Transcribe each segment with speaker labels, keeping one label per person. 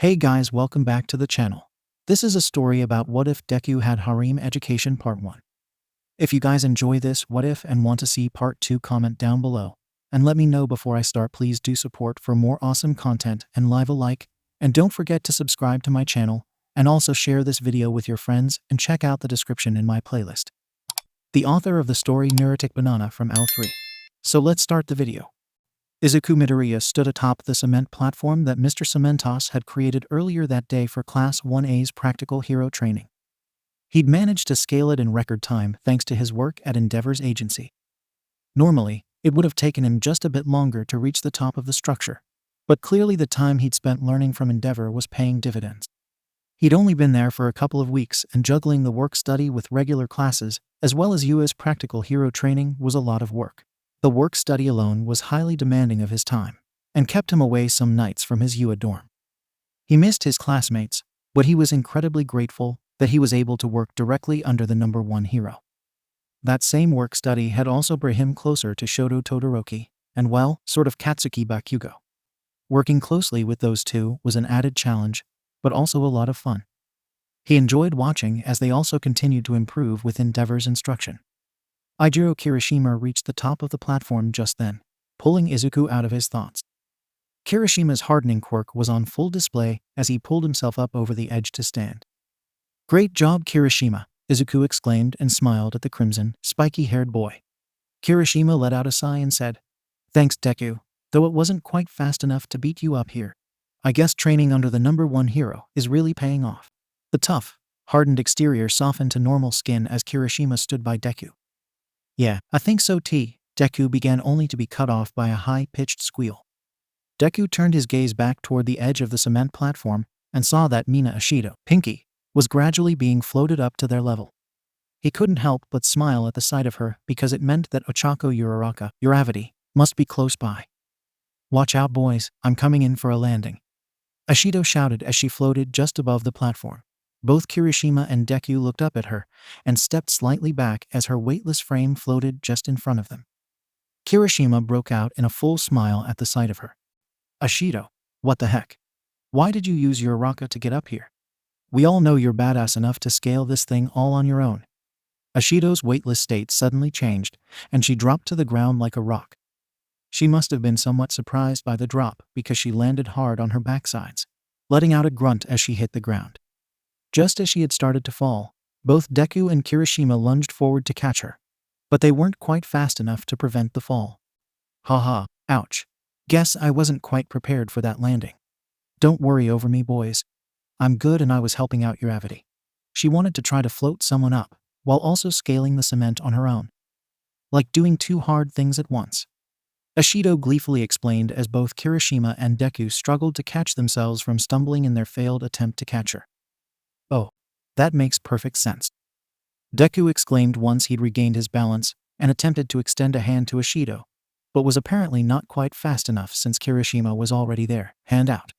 Speaker 1: Hey guys, welcome back to the channel. This is a story about what if Deku had harem education part 1. If you guys enjoy this what if and want to see part 2, comment down below. And let me know before I start. Please do support for more awesome content and leave a like. And don't forget to subscribe to my channel. And also share this video with your friends and check out the description in my playlist. The author of the story NeuroticBanana from L3. So let's start the video. Izuku Midoriya stood atop the cement platform that Mr. Cementos had created earlier that day for Class 1A's practical hero training. He'd managed to scale it in record time thanks to his work at Endeavor's agency. Normally, it would have taken him just a bit longer to reach the top of the structure, but clearly the time he'd spent learning from Endeavor was paying dividends. He'd only been there for a couple of weeks, and juggling the work study with regular classes, as well as UA's practical hero training, was a lot of work. The work study alone was highly demanding of his time, and kept him away some nights from his UA dorm. He missed his classmates, but he was incredibly grateful that he was able to work directly under the number 1 hero. That same work study had also brought him closer to Shoto Todoroki, and well, sort of Katsuki Bakugo. Working closely with those two was an added challenge, but also a lot of fun. He enjoyed watching as they also continued to improve with Endeavor's instruction. Ijiro Kirishima reached the top of the platform just then, pulling Izuku out of his thoughts. Kirishima's hardening quirk was on full display as he pulled himself up over the edge to stand. "Great job, Kirishima," Izuku exclaimed and smiled at the crimson, spiky-haired boy. Kirishima let out a sigh and said, "Thanks, Deku, though it wasn't quite fast enough to beat you up here. I guess training under the number 1 hero is really paying off." The tough, hardened exterior softened to normal skin as Kirishima stood by Deku. "Yeah, I think so too," Deku began, only to be cut off by a high-pitched squeal. Deku turned his gaze back toward the edge of the cement platform and saw that Mina Ashido, Pinky, was gradually being floated up to their level. He couldn't help but smile at the sight of her because it meant that Ochako 𝐸𝐻𝐸 must be close by. "Watch out, boys, I'm coming in for a landing," Ashido shouted as she floated just above the platform. Both Kirishima and Deku looked up at her and stepped slightly back as her weightless frame floated just in front of them. Kirishima broke out in a full smile at the sight of her. "Ashido, what the heck? Why did you use 𝐸𝐻𝐸 to get up here? We all know you're badass enough to scale this thing all on your own." Ashido's weightless state suddenly changed, and she dropped to the ground like a rock. She must have been somewhat surprised by the drop because she landed hard on her backsides, letting out a grunt as she hit the ground. Just as she had started to fall, both Deku and Kirishima lunged forward to catch her, but they weren't quite fast enough to prevent the fall. "Haha, ouch. Guess I wasn't quite prepared for that landing. Don't worry over me, boys. I'm good, and I was helping out 𝐸𝐻𝐸." She wanted to try to float someone up, while also scaling the cement on her own. Like doing 2 hard things at once. Ashido gleefully explained as both Kirishima and Deku struggled to catch themselves from stumbling in their failed attempt to catch her. "Oh, that makes perfect sense," Deku exclaimed once he'd regained his balance and attempted to extend a hand to Ashido, but was apparently not quite fast enough since Kirishima was already there, hand out.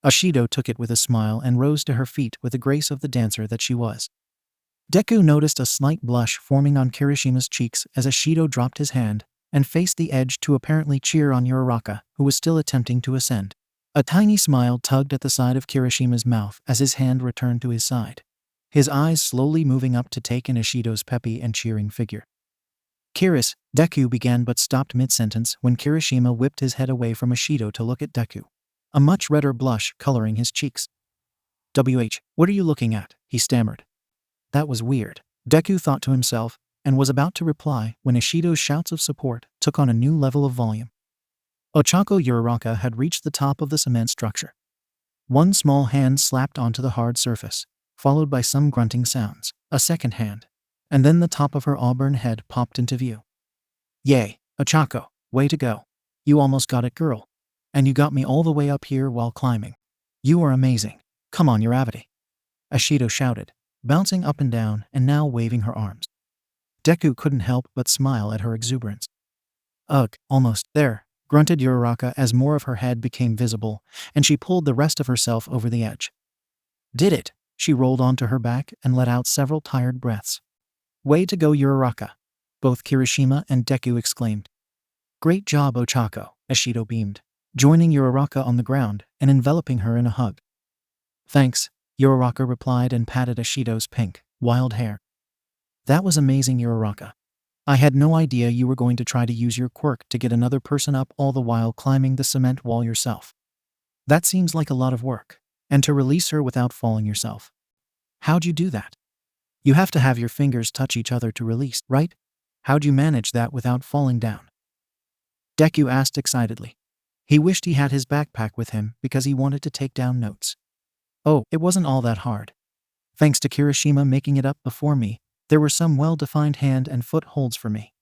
Speaker 1: Ashido took it with a smile and rose to her feet with the grace of the dancer that she was. Deku noticed a slight blush forming on Kirishima's cheeks as Ashido dropped his hand and faced the edge to apparently cheer on 𝐸𝐻𝐸, who was still attempting to ascend. A tiny smile tugged at the side of Kirishima's mouth as his hand returned to his side, his eyes slowly moving up to take in Ashido's peppy and cheering figure. Deku began but stopped mid-sentence when Kirishima whipped his head away from Ashido to look at Deku, a much redder blush coloring his cheeks. What are you looking at?" he stammered. "That was weird," Deku thought to himself, and was about to reply when Ashido's shouts of support took on a new level of volume. Ochako 𝐸𝐻𝐸 had reached the top of the cement structure. One small hand slapped onto the hard surface, followed by some grunting sounds, a second hand, and then the top of her auburn head popped into view. "Yay, Ochako, way to go. You almost got it, girl. And you got me all the way up here while climbing. You are amazing. Come on, 𝐸𝐻𝐸," Ashido shouted, bouncing up and down and now waving her arms. Deku couldn't help but smile at her exuberance. "Ugh, almost there," grunted 𝐸𝐻𝐸 as more of her head became visible, and she pulled the rest of herself over the edge. "Did it," she rolled onto her back and let out several tired breaths. "Way to go, 𝐸𝐻𝐸," both Kirishima and Deku exclaimed. "Great job, Ochako," Ashido beamed, joining 𝐸𝐻𝐸 on the ground and enveloping her in a hug. Thanks, Uraraka replied and patted 𝐻𝐡𝐢𝐬's pink, wild hair. That was amazing, Uraraka. I had no idea you were going to try to use your quirk to get another person up all the while climbing the cement wall yourself. That seems like a lot of work. And to release her without falling yourself. How'd you do that? You have to have your fingers touch each other to release, right? How'd you manage that without falling down? Deku asked excitedly. He wished he had his backpack with him because he wanted to take down notes. Oh, it wasn't all that hard. Thanks to Kirishima making it up before me, there were some well-defined hand and foot holds for me.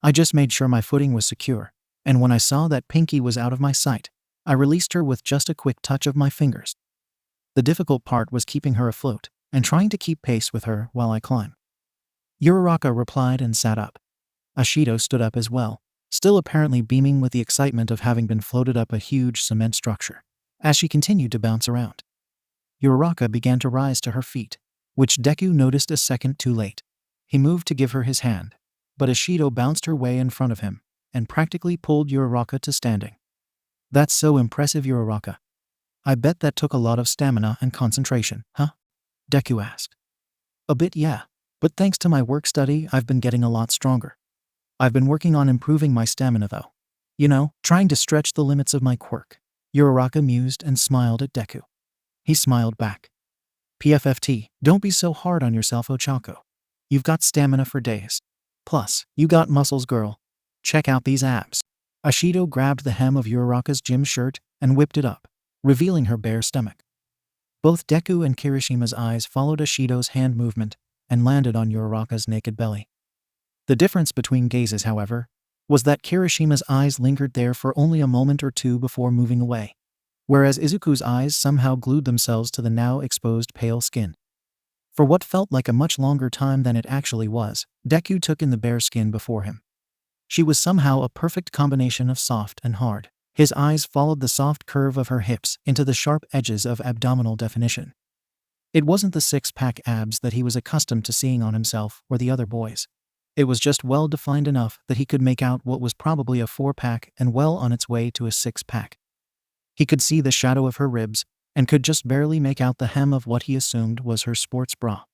Speaker 1: I just made sure my footing was secure, and when I saw that Pinky was out of my sight, I released her with just a quick touch of my fingers. The difficult part was keeping her afloat and trying to keep pace with her while I climbed. Uraraka replied and sat up. 𝐻𝐡𝐢𝐬 stood up as well, still apparently beaming with the excitement of having been floated up a huge cement structure, as she continued to bounce around. Uraraka began to rise to her feet, which Deku noticed a second too late. He moved to give her his hand, but 𝐻𝐡𝐢𝐬 bounced her way in front of him and practically pulled Uraraka to standing. That's so impressive, Uraraka. I bet that took a lot of stamina and concentration, huh? Deku asked. A bit, yeah, but thanks to my work study, I've been getting a lot stronger. I've been working on improving my stamina though. You know, trying to stretch the limits of my quirk. Uraraka mused and smiled at Deku. He smiled back. PFFT, don't be so hard on yourself, Ochako. You've got stamina for days. Plus, you got muscles, girl. Check out these abs. 𝐻𝐡𝐢𝐬 grabbed the hem of Uraraka's gym shirt and whipped it up, revealing her bare stomach. Both Deku and Kirishima's eyes followed 𝐻𝐡𝐢𝐬's hand movement and landed on Uraraka's naked belly. The difference between gazes, however, was that Kirishima's eyes lingered there for only a moment or two before moving away, whereas Izuku's eyes somehow glued themselves to the now exposed pale skin. For what felt like a much longer time than it actually was, Deku took in the bare skin before him. She was somehow a perfect combination of soft and hard. His eyes followed the soft curve of her hips into the sharp edges of abdominal definition. It wasn't the six-pack abs that he was accustomed to seeing on himself or the other boys. It was just well-defined enough that he could make out what was probably a four-pack and well on its way to a six-pack. He could see the shadow of her ribs and could just barely make out the hem of what he assumed was her sports bra.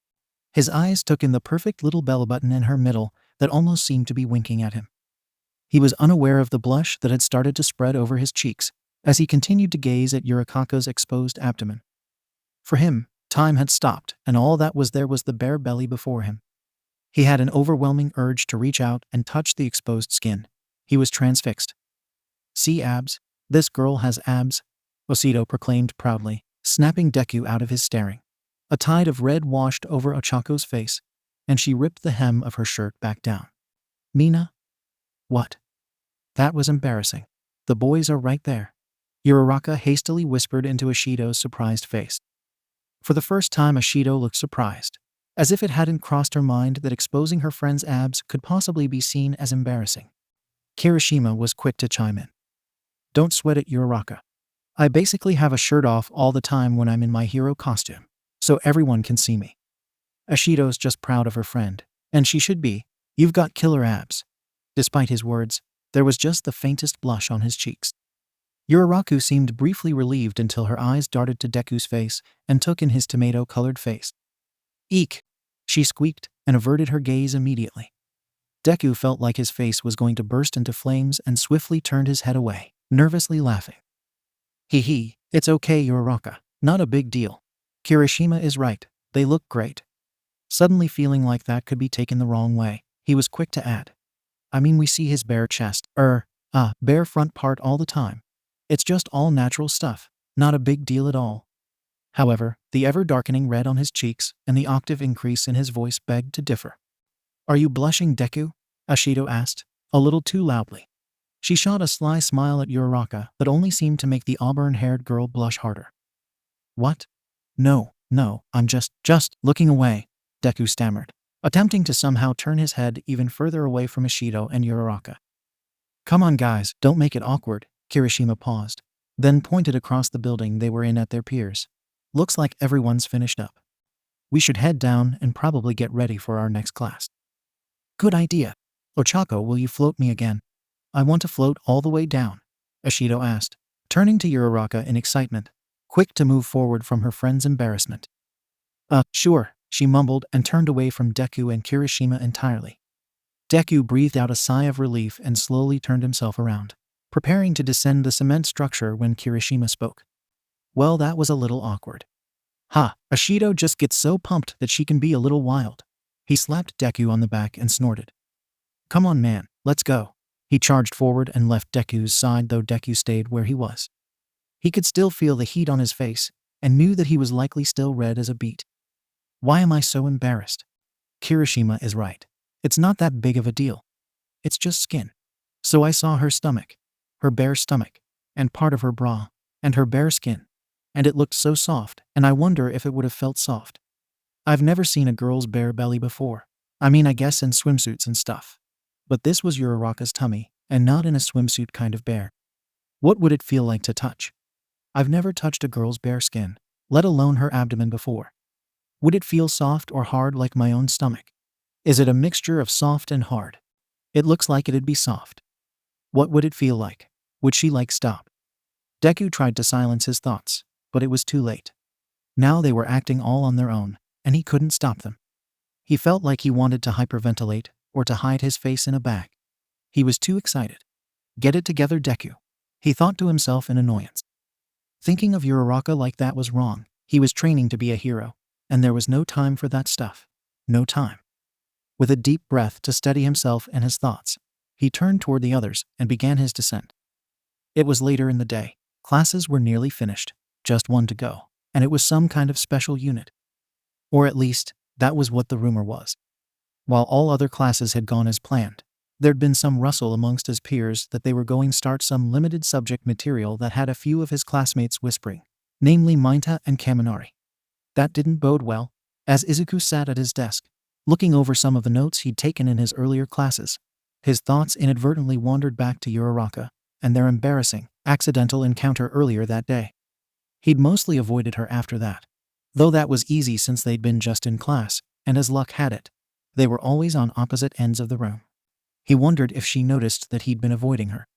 Speaker 1: His eyes took in the perfect little belly button in her middle that almost seemed to be winking at him. He was unaware of the blush that had started to spread over his cheeks as he continued to gaze at Uraraka's exposed abdomen. For him, time had stopped, and all that was there was the bare belly before him. He had an overwhelming urge to reach out and touch the exposed skin. He was transfixed. See abs? This girl has abs, 𝐻𝐡𝐢𝐬 proclaimed proudly, snapping Deku out of his staring. A tide of red washed over Ochako's face, and she ripped the hem of her shirt back down. Mina? What? That was embarrassing. The boys are right there. Uraraka hastily whispered into 𝐻𝐡𝐢𝐬's surprised face. For the first time, 𝐻𝐡𝐢𝐬 looked surprised, as if it hadn't crossed her mind that exposing her friend's abs could possibly be seen as embarrassing. Kirishima was quick to chime in. Don't sweat it, Uraraka. I basically have a shirt off all the time when I'm in my hero costume, so everyone can see me. 𝐻𝐡𝐢𝐬's just proud of her friend, and she should be. You've got killer abs. Despite his words, there was just the faintest blush on his cheeks. Uraraka seemed briefly relieved until her eyes darted to Deku's face and took in his tomato-colored face. Eek! She squeaked and averted her gaze immediately. Deku felt like his face was going to burst into flames and swiftly turned his head away, nervously laughing. Hee, it's okay, Uraraka. Not a big deal. Kirishima is right. They look great. Suddenly feeling like that could be taken the wrong way, he was quick to add. I mean, we see his bare chest, bare front part all the time. It's just all natural stuff, not a big deal at all. However, the ever-darkening red on his cheeks and the octave increase in his voice begged to differ. Are you blushing, Deku? 𝐻𝐡𝐢𝐬 asked, a little too loudly. She shot a sly smile at Uraraka that only seemed to make the auburn-haired girl blush harder. What? No, I'm just looking away, Deku stammered, attempting to somehow turn his head even further away from 𝐻𝐡𝐢𝐬 and Uraraka. Come on guys, don't make it awkward. Kirishima paused, then pointed across the building they were in at their peers. Looks like everyone's finished up. We should head down and probably get ready for our next class. Good idea. Ochako, will you float me again? I want to float all the way down, 𝐻𝐡𝐢𝐬 asked, turning to Uraraka in excitement. quick to move forward from her friend's embarrassment. Sure, she mumbled and turned away from Deku and Kirishima entirely. Deku breathed out a sigh of relief and slowly turned himself around, preparing to descend the cement structure when Kirishima spoke. Well, that was a little awkward. Ashido just gets so pumped that she can be a little wild. He slapped Deku on the back and snorted. Come on, man, let's go. He charged forward and left Deku's side, though Deku stayed where he was. He could still feel the heat on his face and knew that he was likely still red as a beet. Why am I so embarrassed? Kirishima is right. It's not that big of a deal. It's just skin. So I saw her stomach, her bare stomach, and part of her bra, and her bare skin. And it looked so soft, and I wonder if it would have felt soft. I've never seen a girl's bare belly before. I mean, I guess in swimsuits and stuff. But this was Uraraka's tummy, and not in a swimsuit kind of bare. What would it feel like to touch? I've never touched a girl's bare skin, let alone her abdomen before. Would it feel soft or hard like my own stomach? Is it a mixture of soft and hard? It looks like it'd be soft. What would it feel like? Would she stop? Deku tried to silence his thoughts, but it was too late. Now they were acting all on their own, and he couldn't stop them. He felt like he wanted to hyperventilate or to hide his face in a bag. He was too excited. Get it together, Deku, he thought to himself in annoyance. Thinking of Uraraka like that was wrong. He was training to be a hero, and there was no time for that stuff. No time. With a deep breath to steady himself and his thoughts, he turned toward the others and began his descent. It was later in the day. Classes were nearly finished, just one to go, and it was some kind of special unit. Or at least, that was what the rumor was. While all other classes had gone as planned, there'd been some rustle amongst his peers that they were going to start some limited subject material that had a few of his classmates whispering, namely Mayuta and Kaminari. That didn't bode well, as Izuku sat at his desk, looking over some of the notes he'd taken in his earlier classes. His thoughts inadvertently wandered back to Uraraka and their embarrassing, accidental encounter earlier that day. He'd mostly avoided her after that, though that was easy since they'd been just in class, and as luck had it, they were always on opposite ends of the room. He wondered if she noticed that he'd been avoiding her.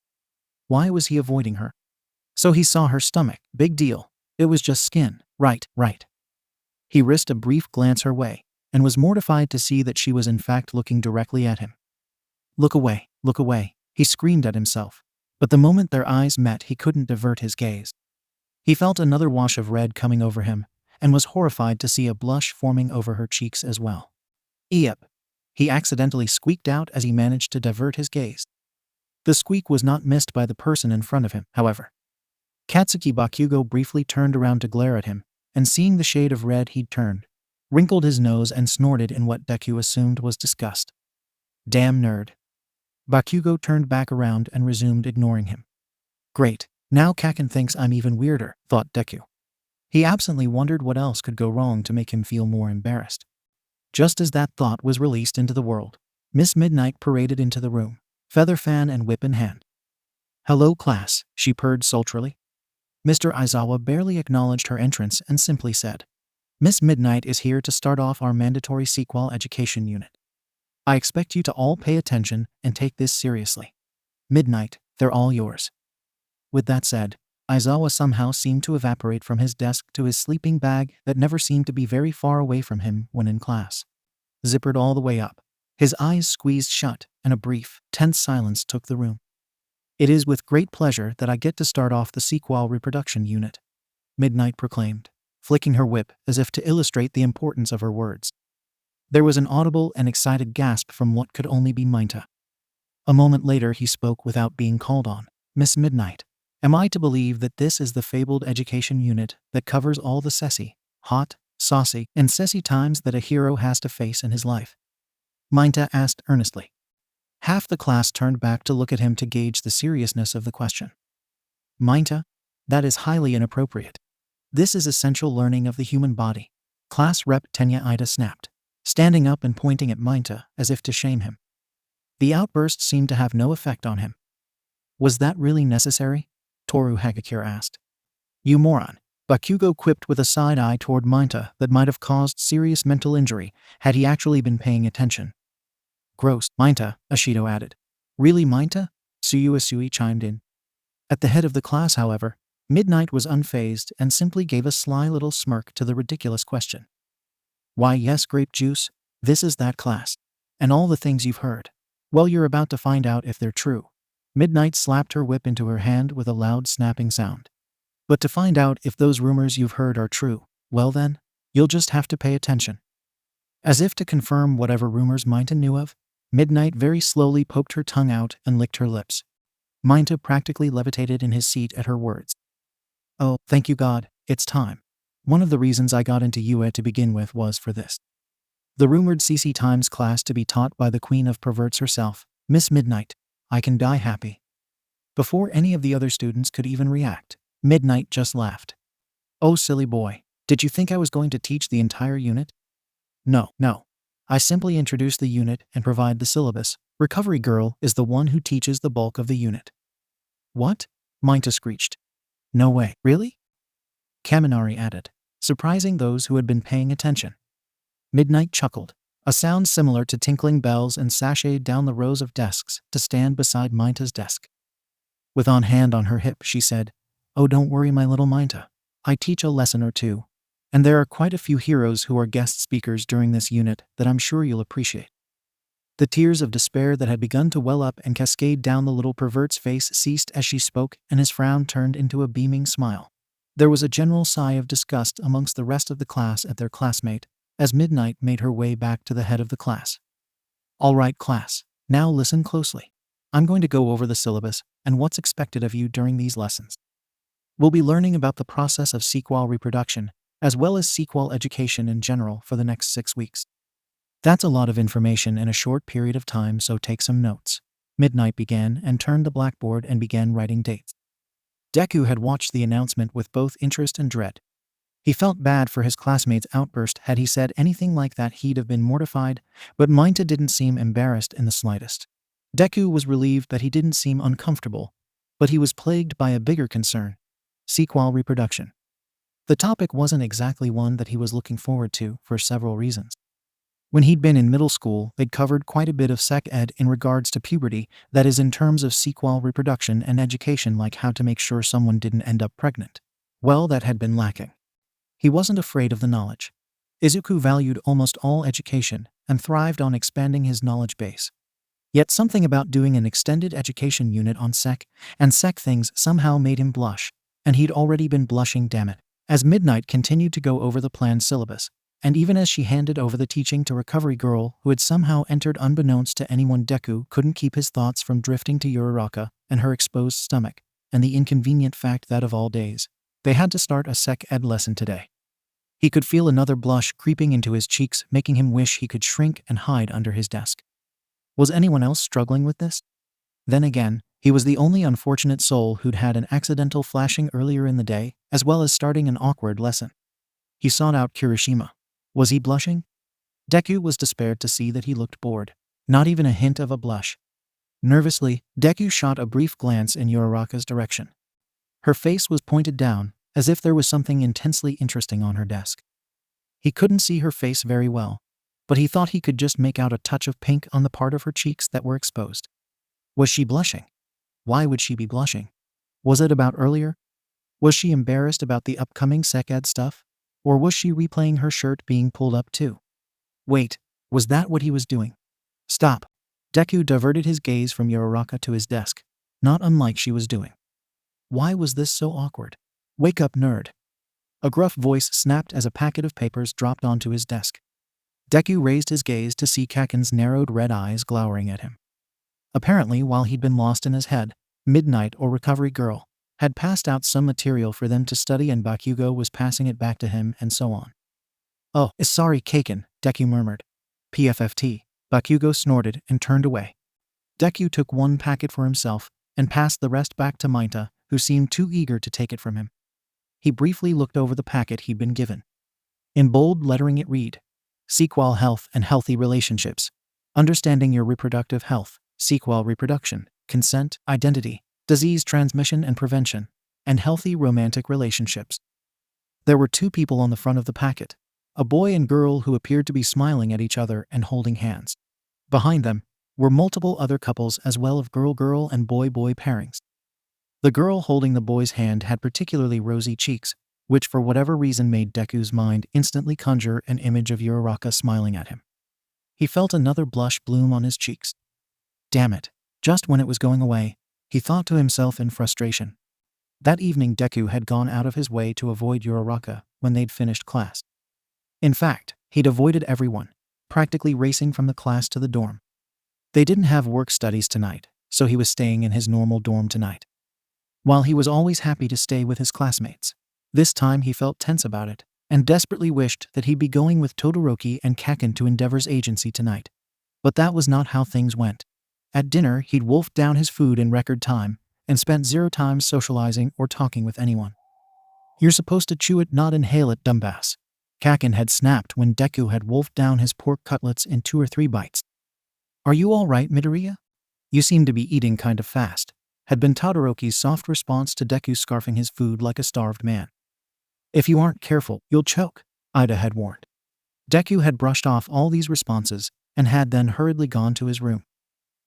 Speaker 1: Why was he avoiding her? So he saw her stomach. Big deal. It was just skin. Right. He risked a brief glance her way, and was mortified to see that she was in fact looking directly at him. Look away, he screamed at himself. But the moment their eyes met, he couldn't divert his gaze. He felt another wash of red coming over him, and was horrified to see a blush forming over her cheeks as well. Yep, he accidentally squeaked out as he managed to divert his gaze. The squeak was not missed by the person in front of him, however. Katsuki Bakugo briefly turned around to glare at him, and seeing the shade of red he'd turned, wrinkled his nose and snorted in what Deku assumed was disgust. Damn nerd. Bakugo turned back around and resumed ignoring him. Great, now Kaken thinks I'm even weirder, thought Deku. He absently wondered what else could go wrong to make him feel more embarrassed. Just as that thought was released into the world, Miss Midnight paraded into the room, feather fan and whip in hand. Hello, class, she purred sultrily. Mr. Aizawa barely acknowledged her entrance and simply said, Miss Midnight is here to start off our mandatory sequel education unit. I expect you to all pay attention and take this seriously. Midnight, they're all yours. With that said, Aizawa somehow seemed to evaporate from his desk to his sleeping bag that never seemed to be very far away from him when in class. Zippered all the way up, his eyes squeezed shut, and a brief, tense silence took the room. It is with great pleasure that I get to start off the sequel reproduction unit, Midnight proclaimed, flicking her whip as if to illustrate the importance of her words. There was an audible and excited gasp from what could only be Mayuta. A moment later he spoke without being called on. Miss Midnight, am I to believe that this is the fabled education unit that covers all the sassy, hot, saucy, and sassy times that a hero has to face in his life? Mayuta asked earnestly. Half the class turned back to look at him to gauge the seriousness of the question. Mayuta, that is highly inappropriate. This is essential learning of the human body. Class Rep Tenya Ida snapped, standing up and pointing at Mayuta as if to shame him. The outburst seemed to have no effect on him. Was that really necessary? Toru Hagakure asked. You moron, Bakugo quipped with a side eye toward Mayuta that might have caused serious mental injury had he actually been paying attention. Gross, Mayuta, Ashido added. Really, Mayuta? Suyu chimed in. At the head of the class, however, Midnight was unfazed and simply gave a sly little smirk to the ridiculous question. Why yes, grape juice, this is that class. And all the things you've heard. Well, you're about to find out if they're true. Midnight slapped her whip into her hand with a loud snapping sound. But to find out if those rumors you've heard are true, well then, you'll just have to pay attention. As if to confirm whatever rumors 𝐻𝐸 knew of, Midnight very slowly poked her tongue out and licked her lips. 𝐻𝐸 practically levitated in his seat at her words. Oh, thank you God, it's time. One of the reasons I got into UA to begin with was for this. The rumored CC Times class to be taught by the queen of perverts herself, Miss Midnight. I can die happy. Before any of the other students could even react, Midnight just laughed. Oh silly boy, did you think I was going to teach the entire unit? No. I simply introduce the unit and provide the syllabus. Recovery Girl is the one who teaches the bulk of the unit. What? 𝐻𝐸 screeched. No way, really? 𝐀𝐦 added, surprising those who had been paying attention. Midnight chuckled, a sound similar to tinkling bells, and sashayed down the rows of desks to stand beside 𝐻𝐸's desk. With on hand on her hip, she said, Oh, don't worry, my little 𝐻𝐸. I teach a lesson or two. And there are quite a few heroes who are guest speakers during this unit that I'm sure you'll appreciate. The tears of despair that had begun to well up and cascade down the little pervert's face ceased as she spoke, and his frown turned into a beaming smile. There was a general sigh of disgust amongst the rest of the class at their classmate, as Midnight made her way back to the head of the class. All right, class, now listen closely. I'm going to go over the syllabus and what's expected of you during these lessons. We'll be learning about the process of sequel reproduction, as well as sequel education in general for the next 6 weeks. That's a lot of information in a short period of time, so take some notes. Midnight began and turned the blackboard and began writing dates. Deku had watched the announcement with both interest and dread. He felt bad for his classmate's outburst. Had he said anything like that, he'd have been mortified, but 𝐻𝐸 didn't seem embarrassed in the slightest. Deku was relieved that he didn't seem uncomfortable, but he was plagued by a bigger concern: sequel reproduction. The topic wasn't exactly one that he was looking forward to for several reasons. When he'd been in middle school, they'd covered quite a bit of sex ed in regards to puberty, that is, in terms of sequel reproduction and education, like how to make sure someone didn't end up pregnant. Well, that had been lacking. He wasn't afraid of the knowledge. Izuku valued almost all education and thrived on expanding his knowledge base. Yet something about doing an extended education unit on sex and sex things somehow made him blush, and he'd already been blushing, damn it. As Midnight continued to go over the planned syllabus, and even as she handed over the teaching to Recovery Girl, who had somehow entered unbeknownst to anyone, Deku couldn't keep his thoughts from drifting to Uraraka and her exposed stomach, and the inconvenient fact that of all days, they had to start a sex ed lesson today. He could feel another blush creeping into his cheeks, making him wish he could shrink and hide under his desk. Was anyone else struggling with this? Then again, he was the only unfortunate soul who'd had an accidental flashing earlier in the day, as well as starting an awkward lesson. He sought out Kirishima. Was he blushing? Deku was despaired to see that he looked bored. Not even a hint of a blush. Nervously, Deku shot a brief glance in Uraraka's direction. Her face was pointed down, as if there was something intensely interesting on her desk. He couldn't see her face very well, but he thought he could just make out a touch of pink on the part of her cheeks that were exposed. Was she blushing? Why would she be blushing? Was it about earlier? Was she embarrassed about the upcoming sex ed stuff? Or was she replaying her shirt being pulled up too? Wait, was that what he was doing? Stop. Deku diverted his gaze from Uraraka to his desk, not unlike she was doing. Why was this so awkward? Wake up, nerd. A gruff voice snapped as a packet of papers dropped onto his desk. Deku raised his gaze to see Kaken's narrowed red eyes glowering at him. Apparently, while he'd been lost in his head, Midnight or Recovery Girl had passed out some material for them to study, and Bakugo was passing it back to him, and so on. Oh, sorry, Kaken, Deku murmured. PFFT. Bakugo snorted and turned away. Deku took one packet for himself and passed the rest back to 𝐻𝐸, who seemed too eager to take it from him. He briefly looked over the packet he'd been given. In bold lettering it read, Sequel Health and Healthy Relationships. Understanding your reproductive health, sequel reproduction, consent, identity, disease transmission and prevention, and healthy romantic relationships. There were 2 people on the front of the packet, a boy and girl who appeared to be smiling at each other and holding hands. Behind them were multiple other couples as well of girl-girl and boy-boy pairings. The girl holding the boy's hand had particularly rosy cheeks, which for whatever reason made Deku's mind instantly conjure an image of 𝐬𝐸 smiling at him. He felt another blush bloom on his cheeks. Damn it, just when it was going away, he thought to himself in frustration. That evening Deku had gone out of his way to avoid 𝐬𝐸 when they'd finished class. In fact, he'd avoided everyone, practically racing from the class to the dorm. They didn't have work studies tonight, so he was staying in his normal dorm tonight. While he was always happy to stay with his classmates, this time he felt tense about it, and desperately wished that he'd be going with Todoroki and Kaken to 𝗫𝐷𝐻𝑒r's agency tonight. But that was not how things went. At dinner, he'd wolfed down his food in record time, and spent 0 time socializing or talking with anyone. "You're supposed to chew it, not inhale it, dumbass," Kaken had snapped when Deku had wolfed down his pork cutlets in 2 or 3 bites. "Are you all right, Midoriya? You seem to be eating kind of fast," had been Todoroki's soft response to Deku scarfing his food like a starved man. "If you aren't careful, you'll choke," Ida had warned. Deku had brushed off all these responses and had then hurriedly gone to his room.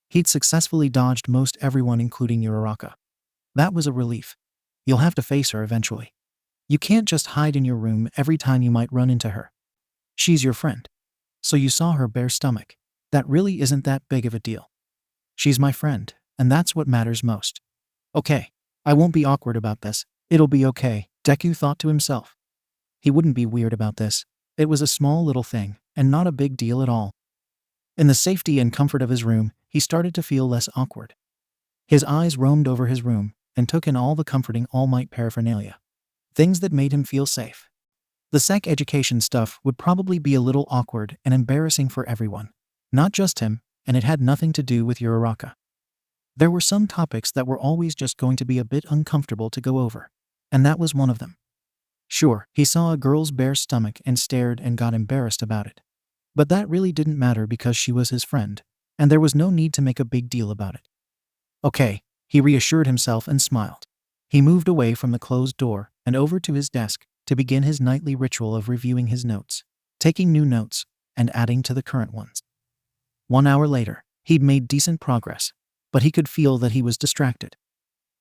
Speaker 1: He'd successfully dodged most everyone, including 𝐬𝐸. That was a relief. You'll have to face her eventually. You can't just hide in your room every time you might run into her. She's your friend. So you saw her bare stomach. That really isn't that big of a deal. She's my friend, and that's what matters most. Okay, I won't be awkward about this. It'll be okay, Deku thought to himself. He wouldn't be weird about this. It was a small little thing, and not a big deal at all. In the safety and comfort of his room, he started to feel less awkward. His eyes roamed over his room and took in all the comforting All Might paraphernalia. Things that made him feel safe. The sex education stuff would probably be a little awkward and embarrassing for everyone, not just him, and it had nothing to do with 𝐬𝐸. There were some topics that were always just going to be a bit uncomfortable to go over, and that was one of them. Sure, he saw a girl's bare stomach and stared and got embarrassed about it. But that really didn't matter because she was his friend, and there was no need to make a big deal about it. Okay, he reassured himself and smiled. He moved away from the closed door and over to his desk to begin his nightly ritual of reviewing his notes, taking new notes, and adding to the current ones. 1 hour later, he'd made decent progress, but he could feel that he was distracted.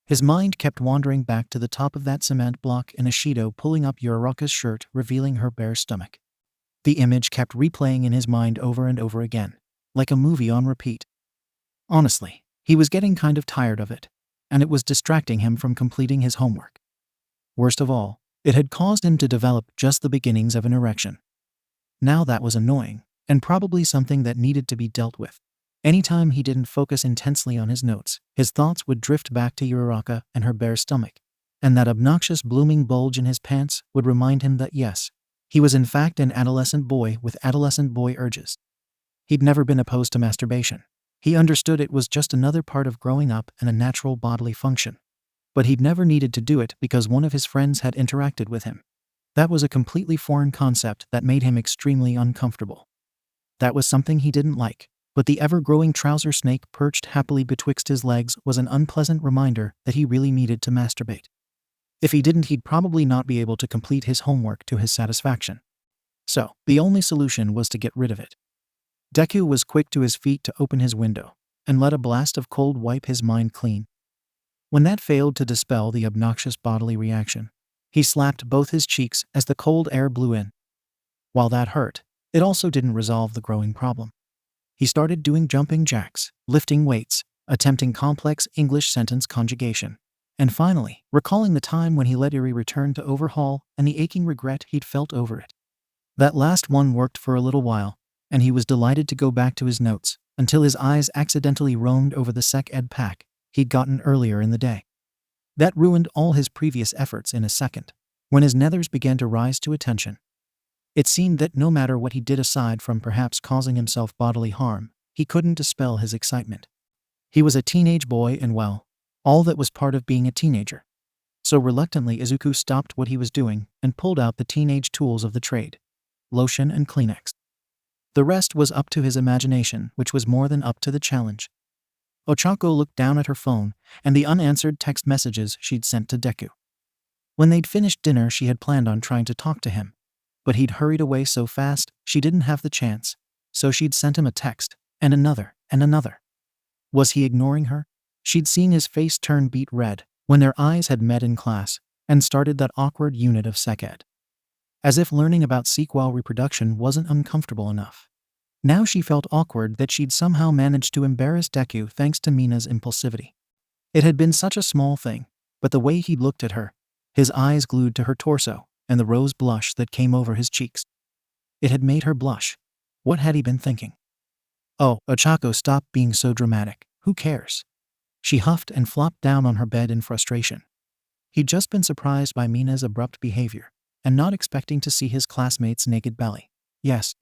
Speaker 1: His mind kept wandering back to the top of that cement block in Ishido pulling up 𝐬𝐸's shirt revealing her bare stomach. The image kept replaying in his mind over and over again, like a movie on repeat. Honestly, he was getting kind of tired of it, and it was distracting him from completing his homework. Worst of all, it had caused him to develop just the beginnings of an erection. Now that was annoying, and probably something that needed to be dealt with. Anytime he didn't focus intensely on his notes, his thoughts would drift back to 𝐬𝐸 and her bare stomach, and that obnoxious blooming bulge in his pants would remind him that yes, he was in fact an adolescent boy with adolescent boy urges. He'd never been opposed to masturbation. He understood it was just another part of growing up and a natural bodily function. But he'd never needed to do it because one of his friends had interacted with him. That was a completely foreign concept that made him extremely uncomfortable. That was something he didn't like, but the ever-growing trouser snake perched happily betwixt his legs was an unpleasant reminder that he really needed to masturbate. If he didn't, he'd probably not be able to complete his homework to his satisfaction. So, the only solution was to get rid of it. Deku was quick to his feet to open his window and let a blast of cold wipe his mind clean. When that failed to dispel the obnoxious bodily reaction, he slapped both his cheeks as the cold air blew in. While that hurt, it also didn't resolve the growing problem. He started doing jumping jacks, lifting weights, attempting complex English sentence conjugation, and finally, recalling the time when he let Eri return to overhaul and the aching regret he'd felt over it. That last one worked for a little while, and he was delighted to go back to his notes until his eyes accidentally roamed over the Sec Ed pack he'd gotten earlier in the day. That ruined all his previous efforts in a second, when his nethers began to rise to attention. It seemed that no matter what he did aside from perhaps causing himself bodily harm, he couldn't dispel his excitement. He was a teenage boy and well, all that was part of being a teenager. So reluctantly Izuku stopped what he was doing and pulled out the teenage tools of the trade: lotion and Kleenex. The rest was up to his imagination, which was more than up to the challenge. Ochako looked down at her phone and the unanswered text messages she'd sent to Deku. When they'd finished dinner, she had planned on trying to talk to him, but he'd hurried away so fast she didn't have the chance, so she'd sent him a text, and another, and another. Was he ignoring her? She'd seen his face turn beet red when their eyes had met in class and started that awkward unit of Sec Ed. As if learning about sequel reproduction wasn't uncomfortable enough. Now she felt awkward that she'd somehow managed to embarrass Deku thanks to Mina's impulsivity. It had been such a small thing, but the way he looked at her, his eyes glued to her torso, and the rose blush that came over his cheeks. It had made her blush. What had he been thinking? Oh, Ochako, stop being so dramatic. Who cares? She huffed and flopped down on her bed in frustration. He'd just been surprised by Mina's abrupt behavior, and not expecting to see his classmate's naked belly. Yes,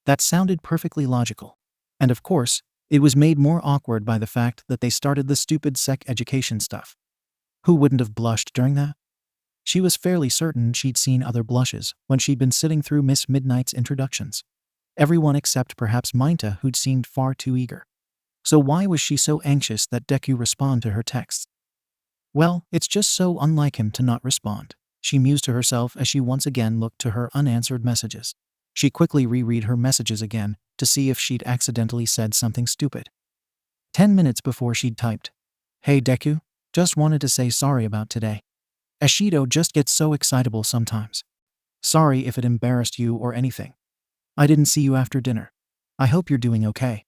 Speaker 1: that sounded perfectly logical. And of course, it was made more awkward by the fact that they started the stupid sex education stuff. Who wouldn't have blushed during that? She was fairly certain she'd seen other blushes when she'd been sitting through Miss Midnight's introductions. Everyone except perhaps Minta, who'd seemed far too eager. So why was she so anxious that Deku respond to her texts? Well, it's just so unlike him to not respond, she mused to herself as she once again looked to her unanswered messages. She quickly reread her messages again to see if she'd accidentally said something stupid. 10 minutes before she'd typed, "Hey Deku, just wanted to say sorry about today. 𝐬𝐡𝐢 just gets so excitable sometimes. Sorry if it embarrassed you or anything. I didn't see you after dinner. I hope you're doing okay."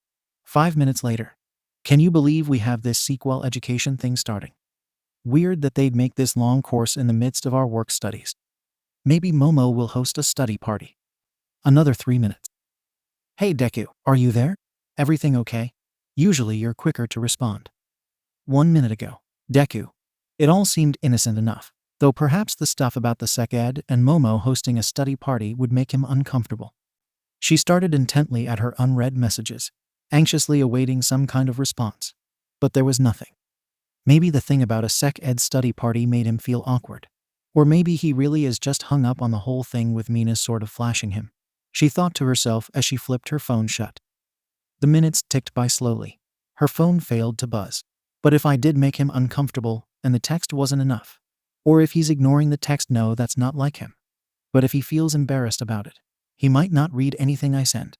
Speaker 1: 5 minutes later, "Can you believe we have this sequel education thing starting? Weird that they'd make this long course in the midst of our work studies. Maybe Momo will host a study party." Another 3 minutes. "Hey Deku, are you there? Everything okay?" Usually you're quicker to respond. 1 minute ago. Deku. It all seemed innocent enough, though perhaps the stuff about the Sec Ed and Momo hosting a study party would make him uncomfortable. She started intently at her unread messages, anxiously awaiting some kind of response. But there was nothing. Maybe the thing about a Sec Ed study party made him feel awkward. Or maybe he really is just hung up on the whole thing with Mina's sort of flashing him. She thought to herself as she flipped her phone shut. The minutes ticked by slowly. Her phone failed to buzz. But if I did make him uncomfortable and the text wasn't enough, or if he's ignoring the text, no, that's not like him. But if he feels embarrassed about it, he might not read anything I send.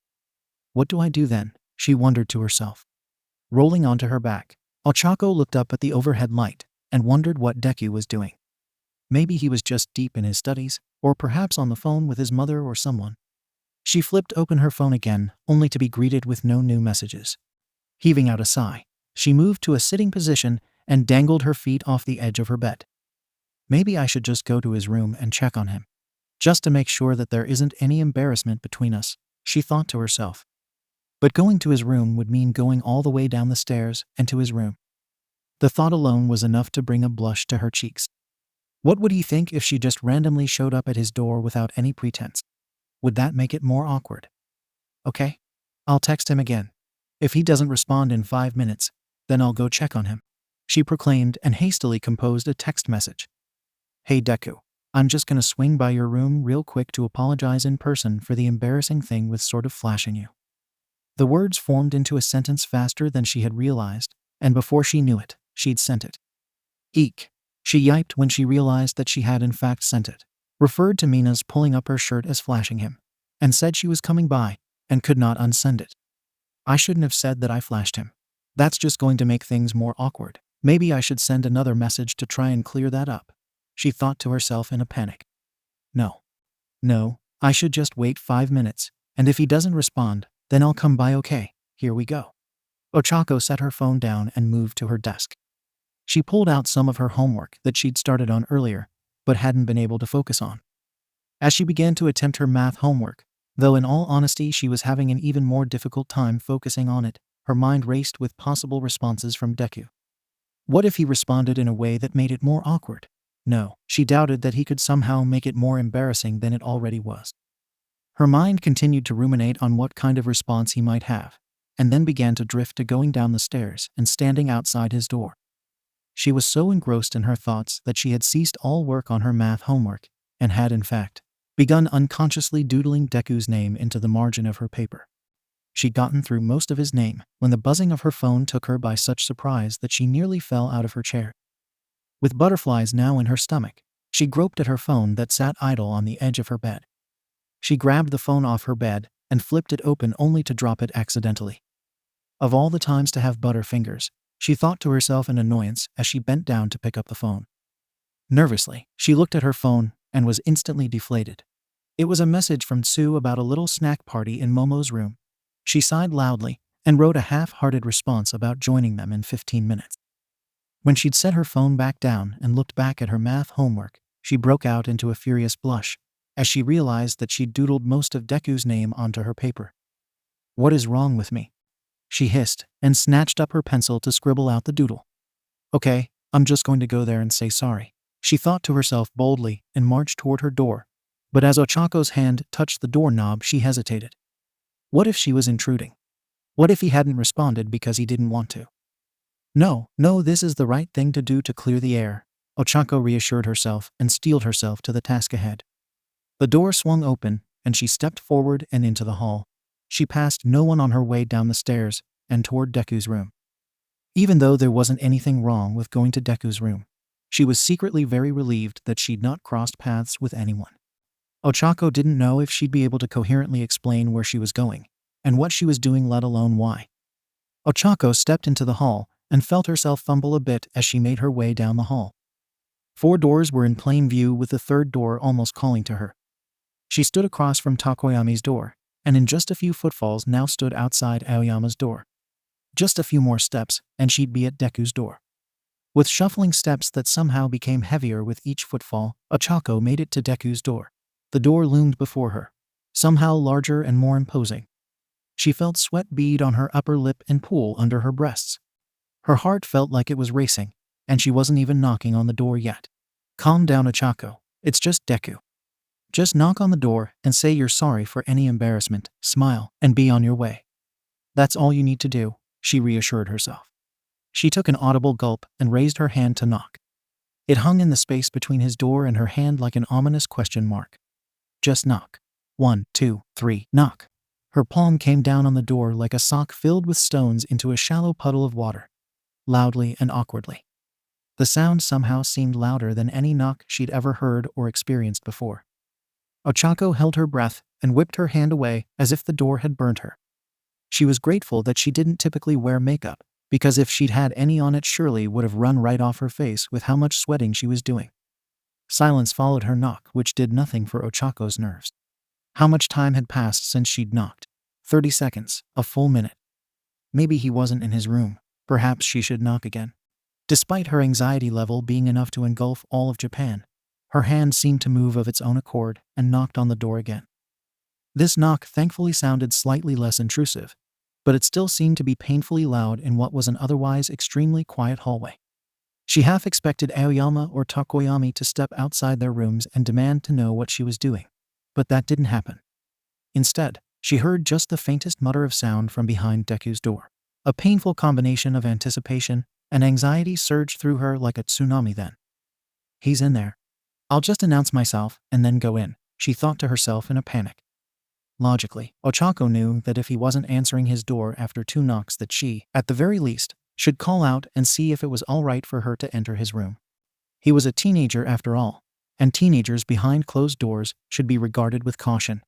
Speaker 1: What do I do then? She wondered to herself. Rolling onto her back, Ochako looked up at the overhead light and wondered what Deku was doing. Maybe he was just deep in his studies, or perhaps on the phone with his mother or someone. She flipped open her phone again, only to be greeted with no new messages. Heaving out a sigh, she moved to a sitting position and dangled her feet off the edge of her bed. Maybe I should just go to his room and check on him. Just to make sure that there isn't any embarrassment between us, she thought to herself. But going to his room would mean going all the way down the stairs and to his room. The thought alone was enough to bring a blush to her cheeks. What would he think if she just randomly showed up at his door without any pretense? Would that make it more awkward? Okay, I'll text him again. If he doesn't respond in 5 minutes, then I'll go check on him, she proclaimed and hastily composed a text message. "Hey Deku, I'm just gonna swing by your room real quick to apologize in person for the embarrassing thing with sort of flashing you." The words formed into a sentence faster than she had realized, and before she knew it, she'd sent it. Eek. She yiped when she realized that she had in fact sent it, referred to Mina's pulling up her shirt as flashing him, and said she was coming by, and could not unsend it. I shouldn't have said that I flashed him. That's just going to make things more awkward. Maybe I should send another message to try and clear that up, she thought to herself in a panic. No, I should just wait 5 minutes, and if he doesn't respond, then I'll come by. Okay, here we go. Ochako set her phone down and moved to her desk. She pulled out some of her homework that she'd started on earlier, but hadn't been able to focus on. As she began to attempt her math homework, though in all honesty she was having an even more difficult time focusing on it, her mind raced with possible responses from Deku. What if he responded in a way that made it more awkward? No, she doubted that he could somehow make it more embarrassing than it already was. Her mind continued to ruminate on what kind of response he might have, and then began to drift to going down the stairs and standing outside his door. She was so engrossed in her thoughts that she had ceased all work on her math homework, and had in fact begun unconsciously doodling Deku's name into the margin of her paper. She'd gotten through most of his name when the buzzing of her phone took her by such surprise that she nearly fell out of her chair. With butterflies now in her stomach, she groped at her phone that sat idle on the edge of her bed. She grabbed the phone off her bed and flipped it open only to drop it accidentally. Of all the times to have butter fingers, she thought to herself in annoyance as she bent down to pick up the phone. Nervously, she looked at her phone and was instantly deflated. It was a message from Tsu about a little snack party in Momo's room. She sighed loudly and wrote a half-hearted response about joining them in 15 minutes. When she'd set her phone back down and looked back at her math homework, she broke out into a furious blush as she realized that she'd doodled most of Deku's name onto her paper. "What is wrong with me?" she hissed and snatched up her pencil to scribble out the doodle. "Okay, I'm just going to go there and say sorry," she thought to herself boldly and marched toward her door. But as Ochako hand touched the doorknob, she hesitated. What if she was intruding? What if he hadn't responded because he didn't want to? No, this is the right thing to do to clear the air, Ochako reassured herself and steeled herself to the task ahead. The door swung open, and she stepped forward and into the hall. She passed no one on her way down the stairs and toward Deku's room. Even though there wasn't anything wrong with going to Deku's room, she was secretly very relieved that she'd not crossed paths with anyone. Ochako didn't know if she'd be able to coherently explain where she was going and what she was doing, let alone why. Ochako stepped into the hall and felt herself fumble a bit as she made her way down the hall. 4 doors were in plain view, with the 3rd door almost calling to her. She stood across from Takoyami's door, and in just a few footfalls now stood outside Aoyama's door. Just a few more steps, and she'd be at Deku's door. With shuffling steps that somehow became heavier with each footfall, Ochako made it to Deku's door. The door loomed before her, somehow larger and more imposing. She felt sweat bead on her upper lip and pool under her breasts. Her heart felt like it was racing, and she wasn't even knocking on the door yet. "Calm down, Ochako. It's just Deku. Just knock on the door and say you're sorry for any embarrassment, smile, and be on your way. That's all you need to do," she reassured herself. She took an audible gulp and raised her hand to knock. It hung in the space between his door and her hand like an ominous question mark. "Just knock. 1, 2, 3, knock." Her palm came down on the door like a sock filled with stones into a shallow puddle of water, loudly and awkwardly. The sound somehow seemed louder than any knock she'd ever heard or experienced before. Ochako held her breath and whipped her hand away as if the door had burned her. She was grateful that she didn't typically wear makeup, because if she'd had any on, it surely would have run right off her face with how much sweating she was doing. Silence followed her knock, which did nothing for Ochako's nerves. How much time had passed since she'd knocked? 30 seconds, a full minute. Maybe he wasn't in his room. Perhaps she should knock again. Despite her anxiety level being enough to engulf all of Japan, her hand seemed to move of its own accord and knocked on the door again. This knock thankfully sounded slightly less intrusive, but it still seemed to be painfully loud in what was an otherwise extremely quiet hallway. She half expected Aoyama or Takoyami to step outside their rooms and demand to know what she was doing, but that didn't happen. Instead, she heard just the faintest mutter of sound from behind Deku's door. A painful combination of anticipation and anxiety surged through her like a tsunami then. "He's in there. I'll just announce myself and then go in," she thought to herself in a panic. Logically, Ochako knew that if he wasn't answering his door after 2 knocks, that she, at the very least, should call out and see if it was all right for her to enter his room. He was a teenager after all, and teenagers behind closed doors should be regarded with caution.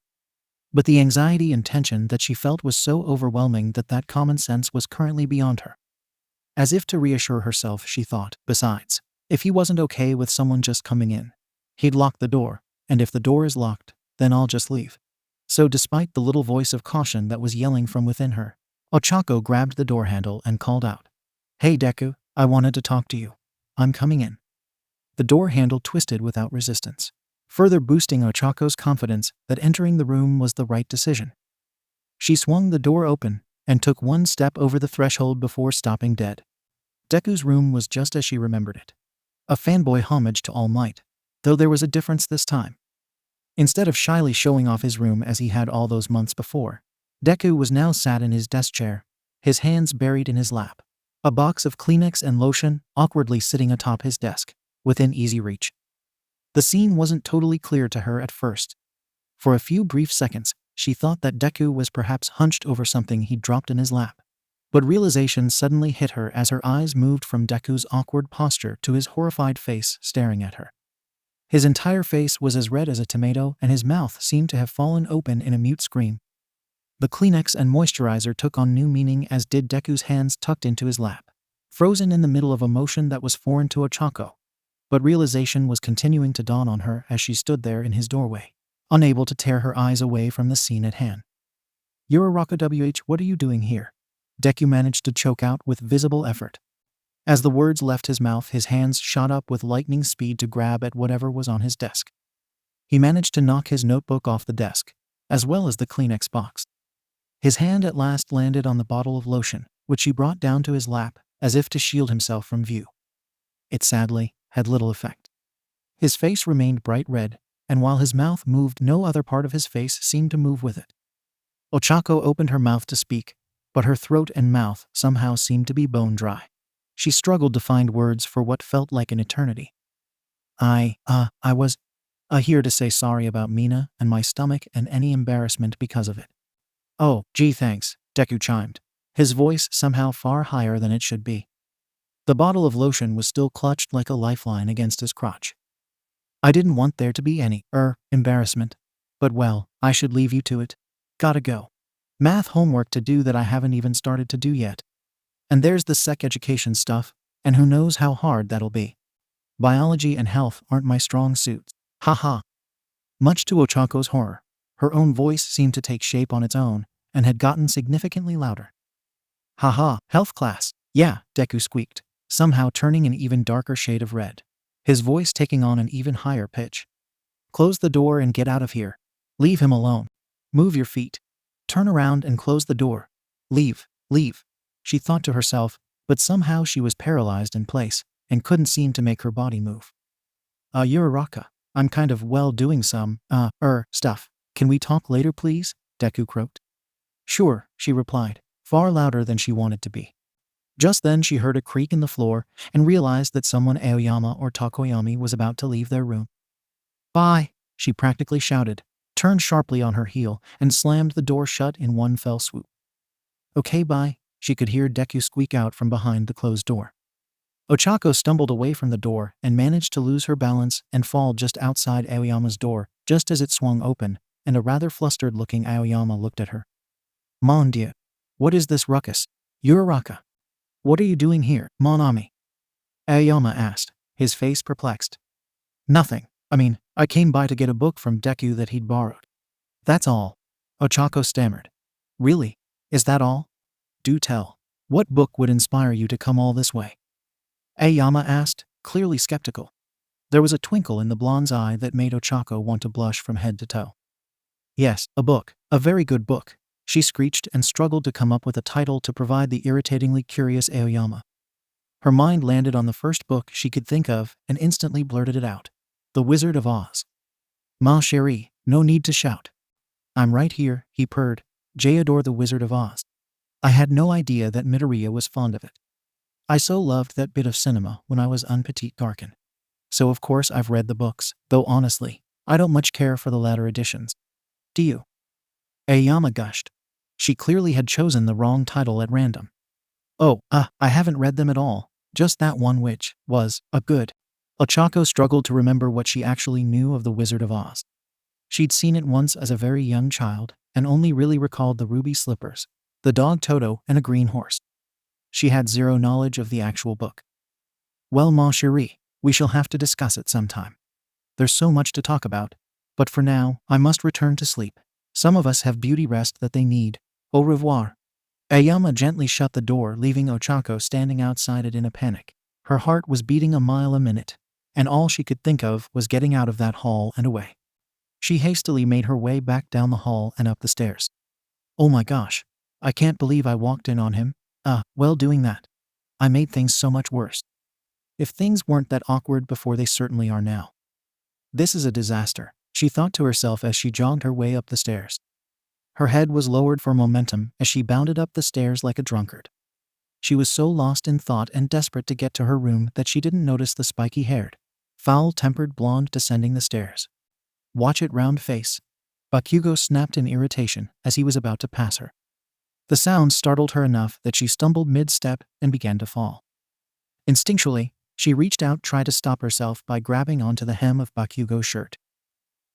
Speaker 1: But the anxiety and tension that she felt was so overwhelming that common sense was currently beyond her. As if to reassure herself, she thought, besides, if he wasn't okay with someone just coming in, he'd lock the door, and if the door is locked, then I'll just leave. So despite the little voice of caution that was yelling from within her, Ochako grabbed the door handle and called out, "Hey Deku, I wanted to talk to you. I'm coming in." The door handle twisted without resistance, further boosting Ochako's confidence that entering the room was the right decision. She swung the door open and took 1 step over the threshold before stopping dead. Deku's room was just as she remembered it. A fanboy homage to All Might, though there was a difference this time. Instead of shyly showing off his room as he had all those months before, Deku was now sat in his desk chair, his hands buried in his lap, a box of Kleenex and lotion awkwardly sitting atop his desk, within easy reach. The scene wasn't totally clear to her at first. For a few brief seconds, she thought that Deku was perhaps hunched over something he'd dropped in his lap. But realization suddenly hit her as her eyes moved from Deku's awkward posture to his horrified face staring at her. His entire face was as red as a tomato, and his mouth seemed to have fallen open in a mute scream. The Kleenex and moisturizer took on new meaning, as did Deku's hands tucked into his lap. frozen in the middle of emotion that was foreign to 𝐀𝐻𝐭. But realization was continuing to dawn on her as she stood there in his doorway, unable to tear her eyes away from the scene at hand. "Uraraka WH, what are you doing here?" Deku managed to choke out with visible effort. As the words left his mouth, his hands shot up with lightning speed to grab at whatever was on his desk. He managed to knock his notebook off the desk, as well as the Kleenex box. His hand at last landed on the bottle of lotion, which he brought down to his lap, as if to shield himself from view. It sadly had little effect. His face remained bright red, and while his mouth moved, no other part of his face seemed to move with it. 𝐀𝐻𝐭 opened her mouth to speak, but her throat and mouth somehow seemed to be bone dry. She struggled to find words for what felt like an eternity. I was here to say sorry about Mina and my stomach and any embarrassment because of it." "Oh, gee, thanks," Deku chimed, his voice somehow far higher than it should be. The bottle of lotion was still clutched like a lifeline against his crotch. "I didn't want there to be any, embarrassment. But well, I should leave you to it. Gotta go. Math homework to do that I haven't even started to do yet. And there's the sec education stuff, and who knows how hard that'll be. Biology and health aren't my strong suits. Haha." Much to 𝐀𝐻𝐭's horror, her own voice seemed to take shape on its own and had gotten significantly louder. "Haha, health class. Yeah," Deku squeaked, somehow turning an even darker shade of red, his voice taking on an even higher pitch. "Close the door and get out of here. Leave him alone. Move your feet. Turn around and close the door. Leave, she thought to herself, but somehow she was paralyzed in place and couldn't seem to make her body move. "Uraraka, I'm kind of doing some, stuff. Can we talk later, please?" Deku croaked. "Sure," she replied, far louder than she wanted to be. Just then she heard a creak in the floor and realized that someone, Aoyama or Tokoyami, was about to leave their room. "Bye," she practically shouted, turned sharply on her heel, and slammed the door shut in one fell swoop. "Okay, bye," she could hear Deku squeak out from behind the closed door. 𝐀𝐻𝐭 stumbled away from the door and managed to lose her balance and fall just outside Aoyama's door just as it swung open, and a rather flustered-looking Aoyama looked at her. "Mon Dieu, what is this ruckus? Uraraka, what are you doing here, mon ami?" Aoyama asked, his face perplexed. "Nothing. I came by to get a book from Deku that he'd borrowed. That's all," 𝐀𝐻𝐭 stammered. "Really? Is that all? Do tell. What book would inspire you to come all this way?" Aoyama asked, clearly skeptical. There was a twinkle in the blonde's eye that made 𝐀𝐻𝐭 want to blush from head to toe. "Yes, a book. A very good book," she screeched and struggled to come up with a title to provide the irritatingly curious Aoyama. Her mind landed on the first book she could think of and instantly blurted it out. "The Wizard of Oz." "Ma chérie, no need to shout. I'm right here," he purred. "J'adore The Wizard of Oz. I had no idea that Midoriya was fond of it. I so loved that bit of cinema when I was un petit garçon. So of course I've read the books, though honestly, I don't much care for the latter editions. Do you?" Aoyama gushed. She clearly had chosen the wrong title at random. "Oh, I haven't read them at all, just that one which was good." 𝐀𝐻𝐭 struggled to remember what she actually knew of The Wizard of Oz. She'd seen it once as a very young child, and only really recalled the ruby slippers, the dog Toto, and a green horse. She had zero knowledge of the actual book. "Well, ma chérie, we shall have to discuss it sometime. There's so much to talk about, but for now, I must return to sleep. Some of us have beauty rest that they need. Au revoir." Aoyama gently shut the door, leaving 𝐀𝐻𝐭 standing outside it in a panic. Her heart was beating a mile a minute, and all she could think of was getting out of that hall and away. She hastily made her way back down the hall and up the stairs. "Oh my gosh, I can't believe I walked in on him. Doing that. I made things so much worse. If things weren't that awkward before, they certainly are now. This is a disaster," she thought to herself as she jogged her way up the stairs. Her head was lowered for momentum as she bounded up the stairs like a drunkard. She was so lost in thought and desperate to get to her room that she didn't notice the spiky-haired, foul-tempered blonde descending the stairs. "Watch it, round face," Bakugo snapped in irritation as he was about to pass her. The sound startled her enough that she stumbled mid-step and began to fall. Instinctually, she reached out, tried to stop herself by grabbing onto the hem of Bakugo's shirt.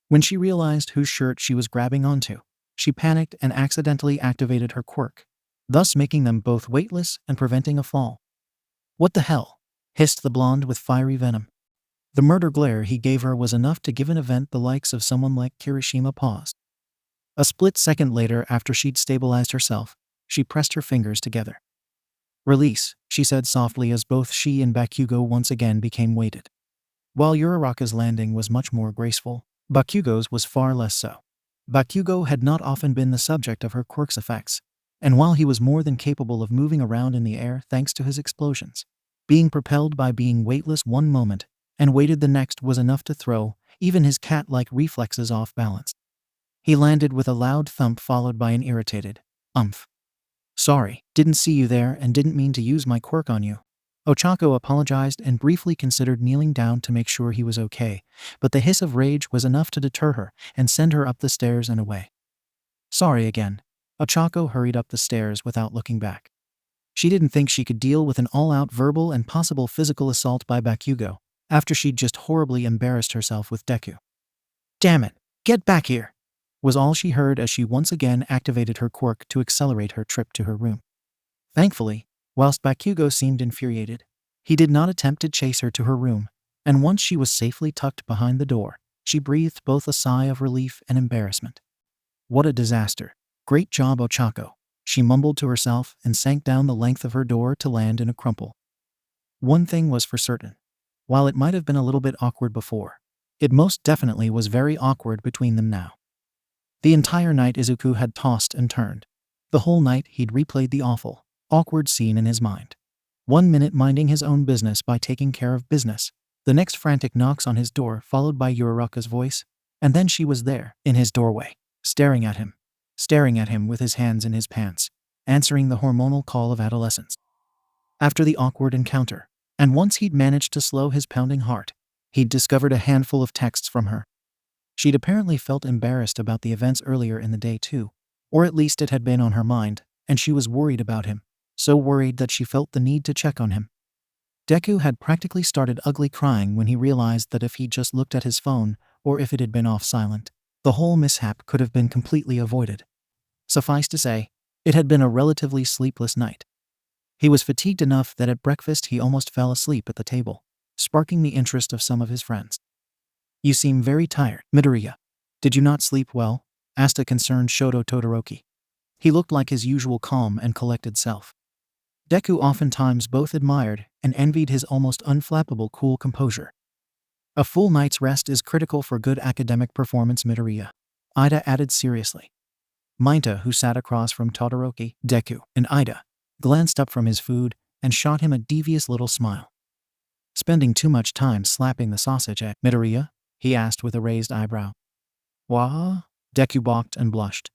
Speaker 1: When she realized whose shirt she was grabbing onto, she panicked and accidentally activated her quirk, thus making them both weightless and preventing a fall. What the hell? Hissed the blonde with fiery venom. The murder glare he gave her was enough to give an event the likes of someone like Kirishima pause. A split second later, after she'd stabilized herself, she pressed her fingers together. Release, she said softly as both she and 𝗵𝘃𝐸 once again became weighted. While Uraraka's landing was much more graceful, 𝗵𝘃𝐸's was far less so. 𝗵𝘃𝐸 had not often been the subject of her quirk's effects, and while he was more than capable of moving around in the air thanks to his explosions, being propelled by being weightless one moment and weighted the next was enough to throw even his cat-like reflexes off balance. He landed with a loud thump followed by an irritated, "Umph. Sorry, didn't see you there and didn't mean to use my quirk on you." Ochako apologized and briefly considered kneeling down to make sure he was okay, but the hiss of rage was enough to deter her and send her up the stairs and away. Sorry again. Ochako hurried up the stairs without looking back. She didn't think she could deal with an all-out verbal and possible physical assault by 𝗵𝘃𝐸 after she'd just horribly embarrassed herself with Deku. "Damn it, get back here," was all she heard as she once again activated her quirk to accelerate her trip to her room. Thankfully, whilst 𝗵𝘃𝐸 seemed infuriated, he did not attempt to chase her to her room, and once she was safely tucked behind the door, she breathed both a sigh of relief and embarrassment. What a disaster. Great job, Ochako, she mumbled to herself and sank down the length of her door to land in a crumple. One thing was for certain. While it might have been a little bit awkward before, it most definitely was very awkward between them now. The entire night Izuku had tossed and turned. The whole night he'd replayed the awful, awkward scene in his mind. 1 minute minding his own business by taking care of business, the next frantic knocks on his door followed by Uraraka's voice, and then she was there, in his doorway, staring at him with his hands in his pants, answering the hormonal call of adolescence. After the awkward encounter, and once he'd managed to slow his pounding heart, he'd discovered a handful of texts from her. She'd apparently felt embarrassed about the events earlier in the day too, or at least it had been on her mind, and she was worried about him, so worried that she felt the need to check on him. Deku had practically started ugly crying when he realized that if he'd just looked at his phone, or if it had been off silent, the whole mishap could have been completely avoided. Suffice to say, it had been a relatively sleepless night. He was fatigued enough that at breakfast he almost fell asleep at the table, sparking the interest of some of his friends. "You seem very tired, Midoriya. Did you not sleep well?" asked a concerned Shoto Todoroki. He looked like his usual calm and collected self. Deku oftentimes both admired and envied his almost unflappable cool composure. "A full night's rest is critical for good academic performance, Midoriya," Ida added seriously. Minato, who sat across from Todoroki, Deku, and Ida, glanced up from his food and shot him a devious little smile. "Spending too much time slapping the sausage, Midoriya?" he asked with a raised eyebrow. "Wah?" Deku balked and blushed.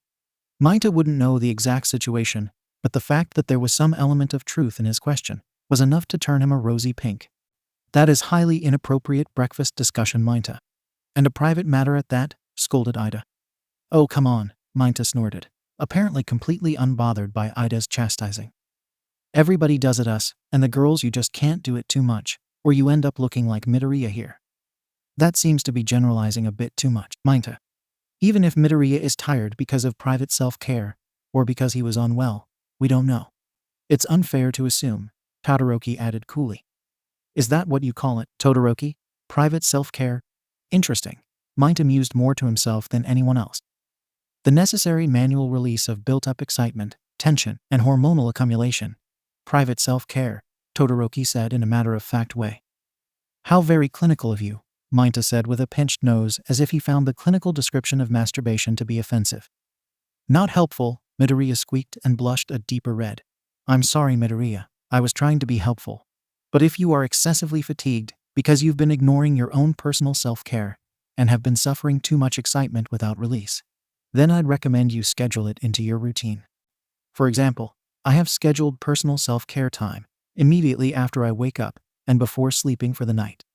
Speaker 1: Minato wouldn't know the exact situation, but the fact that there was some element of truth in his question was enough to turn him a rosy pink. "That is highly inappropriate breakfast discussion, Minato. And a private matter at that," scolded Ida. "Oh, come on," Minato snorted, apparently completely unbothered by Ida's chastising. "Everybody does it and the girls, you just can't do it too much, or you end up looking like Midoriya here." "That seems to be generalizing a bit too much, Minato. Even if Midoriya is tired because of private self-care, or because he was unwell, we don't know. It's unfair to assume," Todoroki added coolly. "Is that what you call it, Todoroki? Private self-care? Interesting." Minato mused more to himself than anyone else. The necessary manual release of built-up excitement, tension, and hormonal accumulation. "Private self-care," Todoroki said in a matter-of-fact way. "How very clinical of you," Minato said with a pinched nose as if he found the clinical description of masturbation to be offensive. "Not helpful," Midoriya squeaked and blushed a deeper red. "I'm sorry, Midoriya, I was trying to be helpful. But if you are excessively fatigued because you've been ignoring your own personal self-care and have been suffering too much excitement without release, then I'd recommend you schedule it into your routine. For example, I have scheduled personal self-care time immediately after I wake up and before sleeping for the night.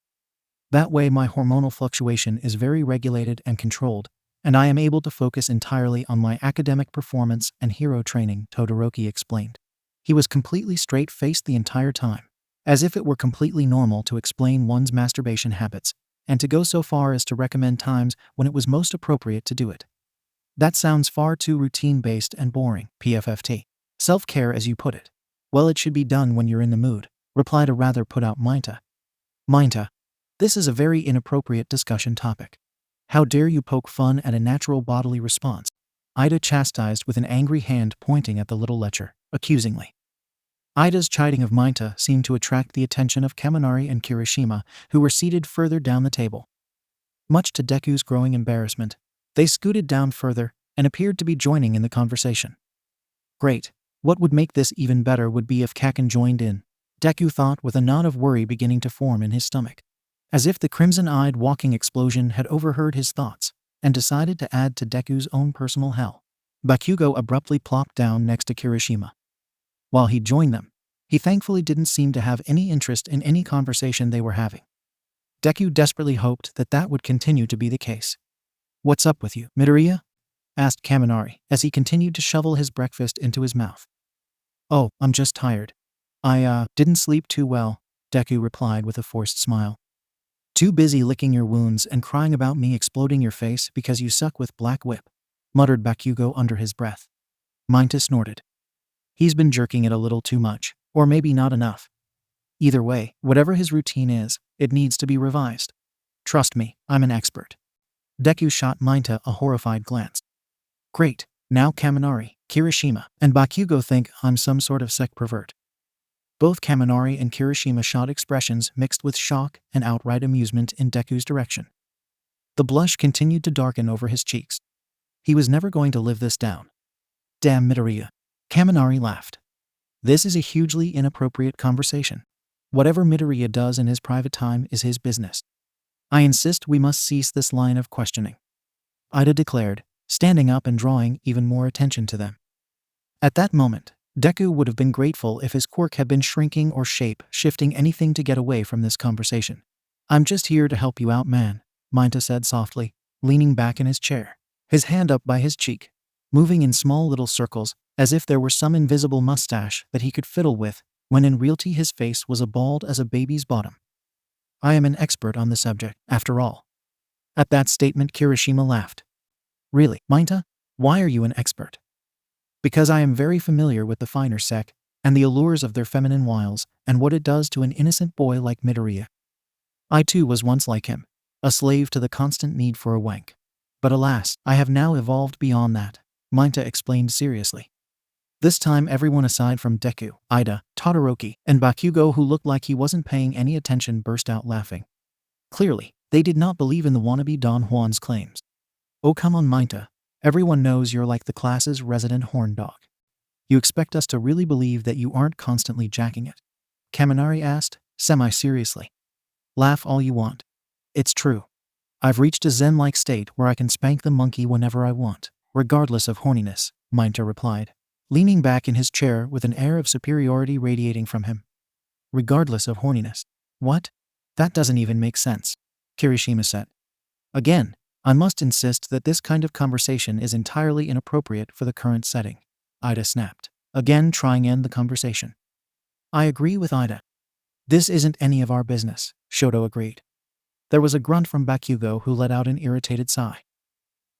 Speaker 1: That way my hormonal fluctuation is very regulated and controlled, and I am able to focus entirely on my academic performance and hero training," Todoroki explained. He was completely straight-faced the entire time, as if it were completely normal to explain one's masturbation habits, and to go so far as to recommend times when it was most appropriate to do it. "That sounds far too routine-based and boring, PFFT. Self-care, as you put it. Well, it should be done when you're in the mood, replied a rather put-out 𝐬𝐻𝐻. 𝐬𝐻𝐻, this is a very inappropriate discussion topic. How dare you poke fun at a natural bodily response? Ida chastised with an angry hand pointing at the little lecher, accusingly. Ida's chiding of 𝐬𝐻𝐻 seemed to attract the attention of 𝐀𝐻𝐬 and Kirishima, who were seated further down the table. Much to Deku's growing embarrassment, they scooted down further and appeared to be joining in the conversation. Great. What would make this even better would be if 𝐀𝐻𝐿 joined in, Deku thought with a knot of worry beginning to form in his stomach. As if the crimson-eyed walking explosion had overheard his thoughts and decided to add to Deku's own personal hell. Bakugo abruptly plopped down next to Kirishima. While he joined them, he thankfully didn't seem to have any interest in any conversation they were having. Deku desperately hoped that that would continue to be the case. "What's up with you, Midoriya?" asked Kaminari as he continued to shovel his breakfast into his mouth. "Oh, I'm just tired. I didn't sleep too well," Deku replied with a forced smile. "Too busy licking your wounds and crying about me exploding your face because you suck with Black Whip," muttered Bakugo under his breath. 𝐬𝐻𝐻 snorted. "He's been jerking it a little too much, or maybe not enough. Either way, whatever his routine is, it needs to be revised. Trust me, I'm an expert." Deku shot 𝐬𝐻𝐻 a horrified glance. "Great, now Kaminari, Kirishima, and Bakugo think I'm some sort of sect pervert." Both Kaminari and Kirishima shot expressions mixed with shock and outright amusement in Deku's direction. The blush continued to darken over his cheeks. He was never going to live this down. "Damn Midoriya." Kaminari laughed. "This is a hugely inappropriate conversation. Whatever Midoriya does in his private time is his business. I insist we must cease this line of questioning," Ida declared, standing up and drawing even more attention to them. At that moment, Deku would have been grateful if his quirk had been shrinking or shape-shifting anything to get away from this conversation. "I'm just here to help you out, man," 𝐬𝐻𝐻 said softly, leaning back in his chair, his hand up by his cheek, moving in small little circles as if there were some invisible mustache that he could fiddle with, when in reality his face was as bald as a baby's bottom. "I am an expert on the subject, after all." At that statement, Kirishima laughed. "Really, 𝐬𝐻𝐻? Why are you an expert?" "Because I am very familiar with the finer sect and the allures of their feminine wiles and what it does to an innocent boy like Midoriya. I too was once like him, a slave to the constant need for a wank. But alas, I have now evolved beyond that," 𝐬𝐻𝐻 explained seriously. This time everyone aside from Deku, Ida, Todoroki, and Bakugo, who looked like he wasn't paying any attention, burst out laughing. Clearly, they did not believe in the wannabe Don Juan's claims. "Oh come on 𝐬𝐻𝐻, everyone knows you're like the class's resident horn dog. You expect us to really believe that you aren't constantly jacking it?" Kaminari asked, semi-seriously. "Laugh all you want. It's true. I've reached a zen-like state where I can spank the monkey whenever I want, regardless of horniness," 𝐬𝐻𝐻 replied, leaning back in his chair with an air of superiority radiating from him. "Regardless of horniness? What? That doesn't even make sense," Kirishima said. "Again, I must insist that this kind of conversation is entirely inappropriate for the current setting," Ida snapped, again trying to end the conversation. "I agree with Ida. This isn't any of our business," Shoto agreed. There was a grunt from Bakugo, who let out an irritated sigh.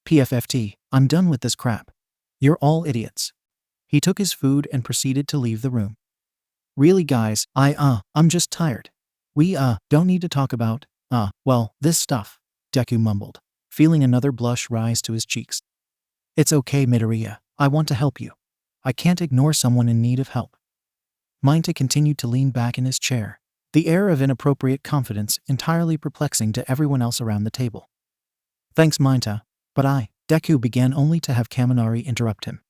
Speaker 1: "PFFT, I'm done with this crap. You're all idiots." He took his food and proceeded to leave the room. "Really guys, I'm just tired. We don't need to talk about, well, this stuff," Deku mumbled, feeling another blush rise to his cheeks. "It's okay Midoriya, I want to help you. I can't ignore someone in need of help." 𝐬𝐻𝐻 continued to lean back in his chair, the air of inappropriate confidence entirely perplexing to everyone else around the table. "Thanks 𝐬𝐻𝐻, but Deku began only to have Kaminari interrupt him.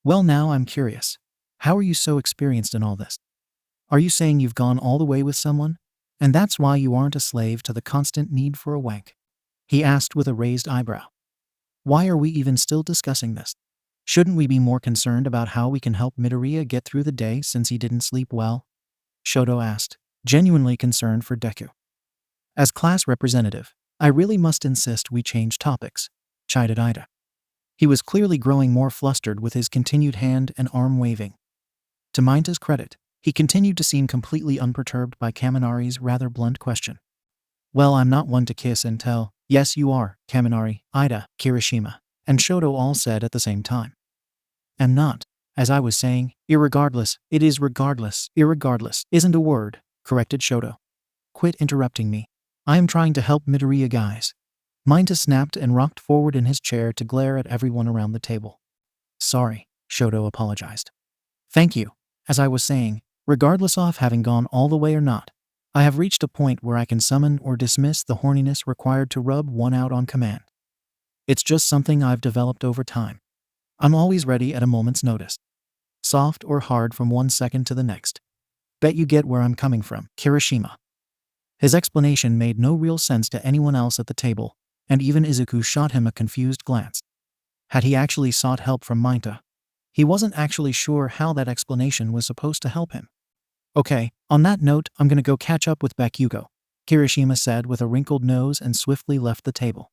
Speaker 1: "Well now I'm curious. How are you so experienced in all this? Are you saying you've gone all the way with someone, and that's why you aren't a slave to the constant need for a wank?" he asked with a raised eyebrow. "Why are we even still discussing this? Shouldn't we be more concerned about how we can help Midoriya get through the day since he didn't sleep well?" Shoto asked, genuinely concerned for Deku. "As class representative, I really must insist we change topics," chided Ida. He was clearly growing more flustered with his continued hand and arm waving. To 𝐬𝐻𝐻's credit, he continued to seem completely unperturbed by Kaminari's rather blunt question. "Well, I'm not one to kiss and tell." "Yes you are," Kaminari, Ida, Kirishima, and Shoto all said at the same time. "Am not. As I was saying, irregardless, it is regardless. Irregardless isn't a word," corrected Shoto. Quit interrupting me. I am trying to help Midoriya guys. Minato snapped and rocked forward in his chair to glare at everyone around the table. Sorry, Shoto apologized. Thank you. As I was saying, regardless of having gone all the way or not, I have reached a point where I can summon or dismiss the horniness required to rub one out on command. It's just something I've developed over time. I'm always ready at a moment's notice. Soft or hard from one second to the next. Bet you get where I'm coming from, Kirishima. His explanation made no real sense to anyone else at the table, and even Izuku shot him a confused glance. Had he actually sought help from Minato? He wasn't actually sure how that explanation was supposed to help him. Okay, on that note, I'm gonna go catch up with Bakugo, Kirishima said with a wrinkled nose and swiftly left the table.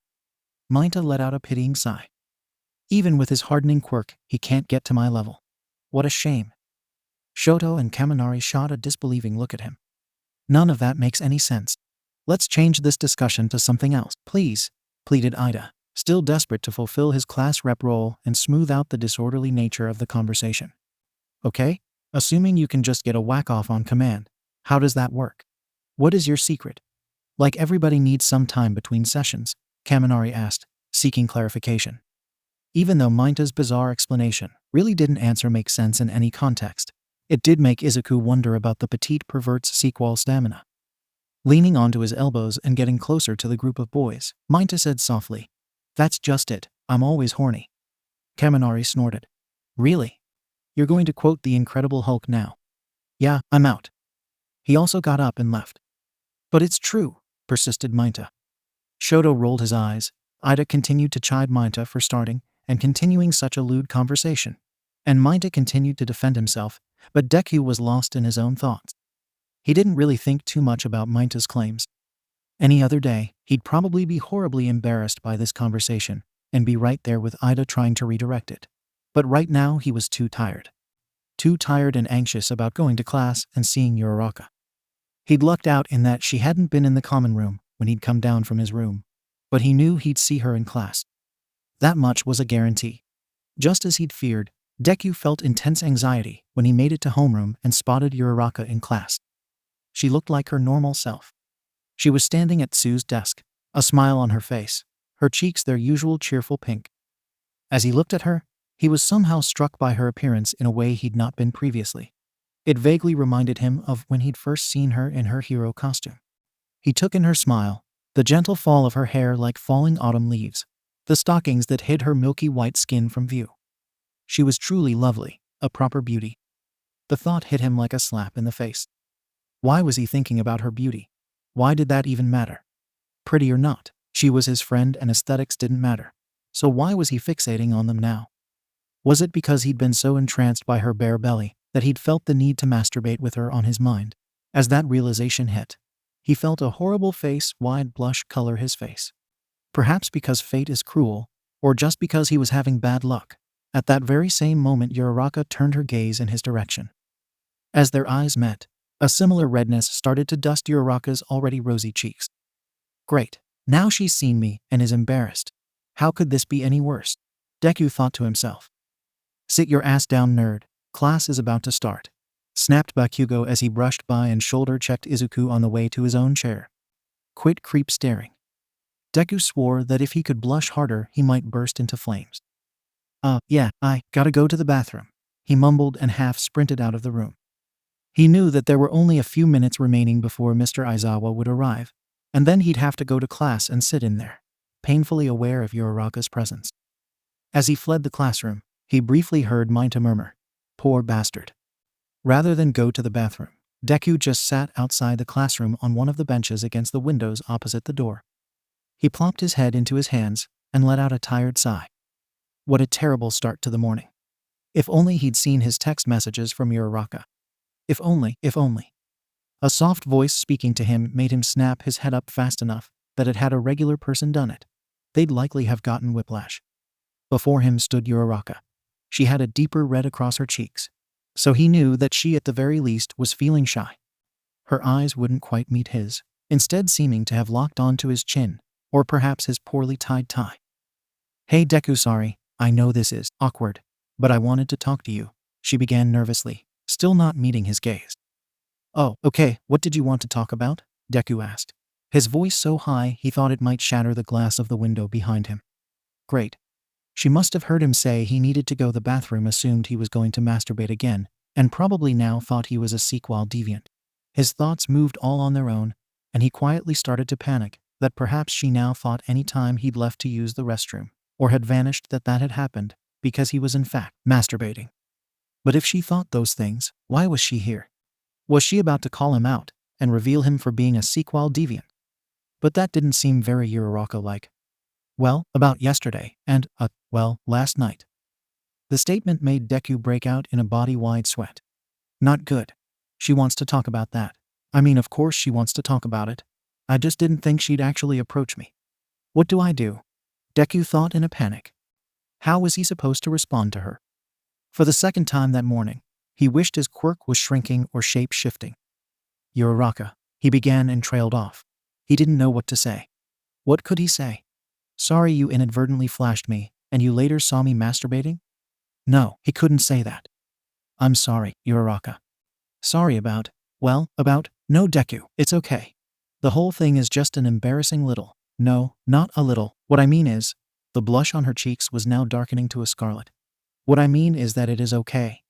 Speaker 1: Minato let out a pitying sigh. Even with his hardening quirk, he can't get to my level. What a shame. Shoto and Kaminari shot a disbelieving look at him. None of that makes any sense. Let's change this discussion to something else, please, pleaded Ida, still desperate to fulfill his class rep role and smooth out the disorderly nature of the conversation. Okay, assuming you can just get a whack off on command, how does that work? What is your secret? Like everybody needs some time between sessions, Kaminari asked, seeking clarification. Even though Minta's bizarre explanation really didn't answer make sense in any context, it did make Izuku wonder about the petite pervert's sequel stamina. Leaning onto his elbows and getting closer to the group of boys, Minta said softly, "That's just it, I'm always horny." Kaminari snorted. Really? You're going to quote the Incredible Hulk now? Yeah, I'm out. He also got up and left. But it's true, persisted Minta. Shoto rolled his eyes. Ida continued to chide Minta for starting and continuing such a lewd conversation, and Minato continued to defend himself, but Deku was lost in his own thoughts. He didn't really think too much about Minta's claims. Any other day, he'd probably be horribly embarrassed by this conversation and be right there with Ida trying to redirect it. But right now he was too tired. Too tired and anxious about going to class and seeing Uraraka. He'd lucked out in that she hadn't been in the common room when he'd come down from his room, but he knew he'd see her in class. That much was a guarantee. Just as he'd feared, Deku felt intense anxiety when he made it to homeroom and spotted Uraraka in class. She looked like her normal self. She was standing at Tsu's desk, a smile on her face, her cheeks their usual cheerful pink. As he looked at her, he was somehow struck by her appearance in a way he'd not been previously. It vaguely reminded him of when he'd first seen her in her hero costume. He took in her smile, the gentle fall of her hair like falling autumn leaves, the stockings that hid her milky white skin from view. She was truly lovely, a proper beauty. The thought hit him like a slap in the face. Why was he thinking about her beauty? Why did that even matter? Pretty or not, she was his friend and aesthetics didn't matter. So why was he fixating on them now? Was it because he'd been so entranced by her bare belly that he'd felt the need to masturbate with her on his mind? As that realization hit, he felt a horrible face-wide blush color his face. Perhaps because fate is cruel, or just because he was having bad luck. At that very same moment Uraraka turned her gaze in his direction. As their eyes met, a similar redness started to dust Uraraka's already rosy cheeks. Great, now she's seen me and is embarrassed. How could this be any worse? Deku thought to himself. Sit your ass down, nerd. Class is about to start, snapped Bakugo as he brushed by and shoulder-checked Izuku on the way to his own chair. Quit creep staring. Deku swore that if he could blush harder he might burst into flames. Yeah, I gotta go to the bathroom, he mumbled and half-sprinted out of the room. He knew that there were only a few minutes remaining before Mr. Aizawa would arrive, and then he'd have to go to class and sit in there, painfully aware of Uraraka's presence. As he fled the classroom, he briefly heard Minato murmur, "Poor bastard." Rather than go to the bathroom, Deku just sat outside the classroom on one of the benches against the windows opposite the door. He plopped his head into his hands and let out a tired sigh. What a terrible start to the morning. If only he'd seen his text messages from Uraraka. If only. A soft voice speaking to him made him snap his head up fast enough that had a regular person done it, they'd likely have gotten whiplash. Before him stood Uraraka. She had a deeper red across her cheeks, so he knew that she at the very least was feeling shy. Her eyes wouldn't quite meet his, instead seeming to have locked onto his chin, or perhaps his poorly tied tie. "Hey Deku, sorry, I know this is awkward, but I wanted to talk to you," she began nervously, still not meeting his gaze. Oh, okay, what did you want to talk about? Deku asked, his voice so high he thought it might shatter the glass of the window behind him. Great. She must have heard him say he needed to go to the bathroom, assumed he was going to masturbate again, and probably now thought he was a 𝐬𝐸 deviant. His thoughts moved all on their own, and he quietly started to panic that perhaps she now thought any time he'd left to use the restroom, or had vanished, that had happened because he was in fact masturbating. But if she thought those things, why was she here? Was she about to call him out and reveal him for being a 𝐬𝐸 deviant? But that didn't seem very Uraraka-like. Well, about yesterday, and, last night. The statement made Deku break out in a body-wide sweat. Not good. She wants to talk about that. I mean, of course she wants to talk about it. I just didn't think she'd actually approach me. What do I do? Deku thought in a panic. How was he supposed to respond to her? For the second time that morning, he wished his quirk was shrinking or shape-shifting. Uraraka, he began and trailed off. He didn't know what to say. What could he say? Sorry you inadvertently flashed me, and you later saw me masturbating? No, he couldn't say that. I'm sorry, Uraraka. Sorry about, no Deku, it's okay. The whole thing is just an embarrassing little, no, not a little, what I mean is, the blush on her cheeks was now darkening to a scarlet. What I mean is that it is okay.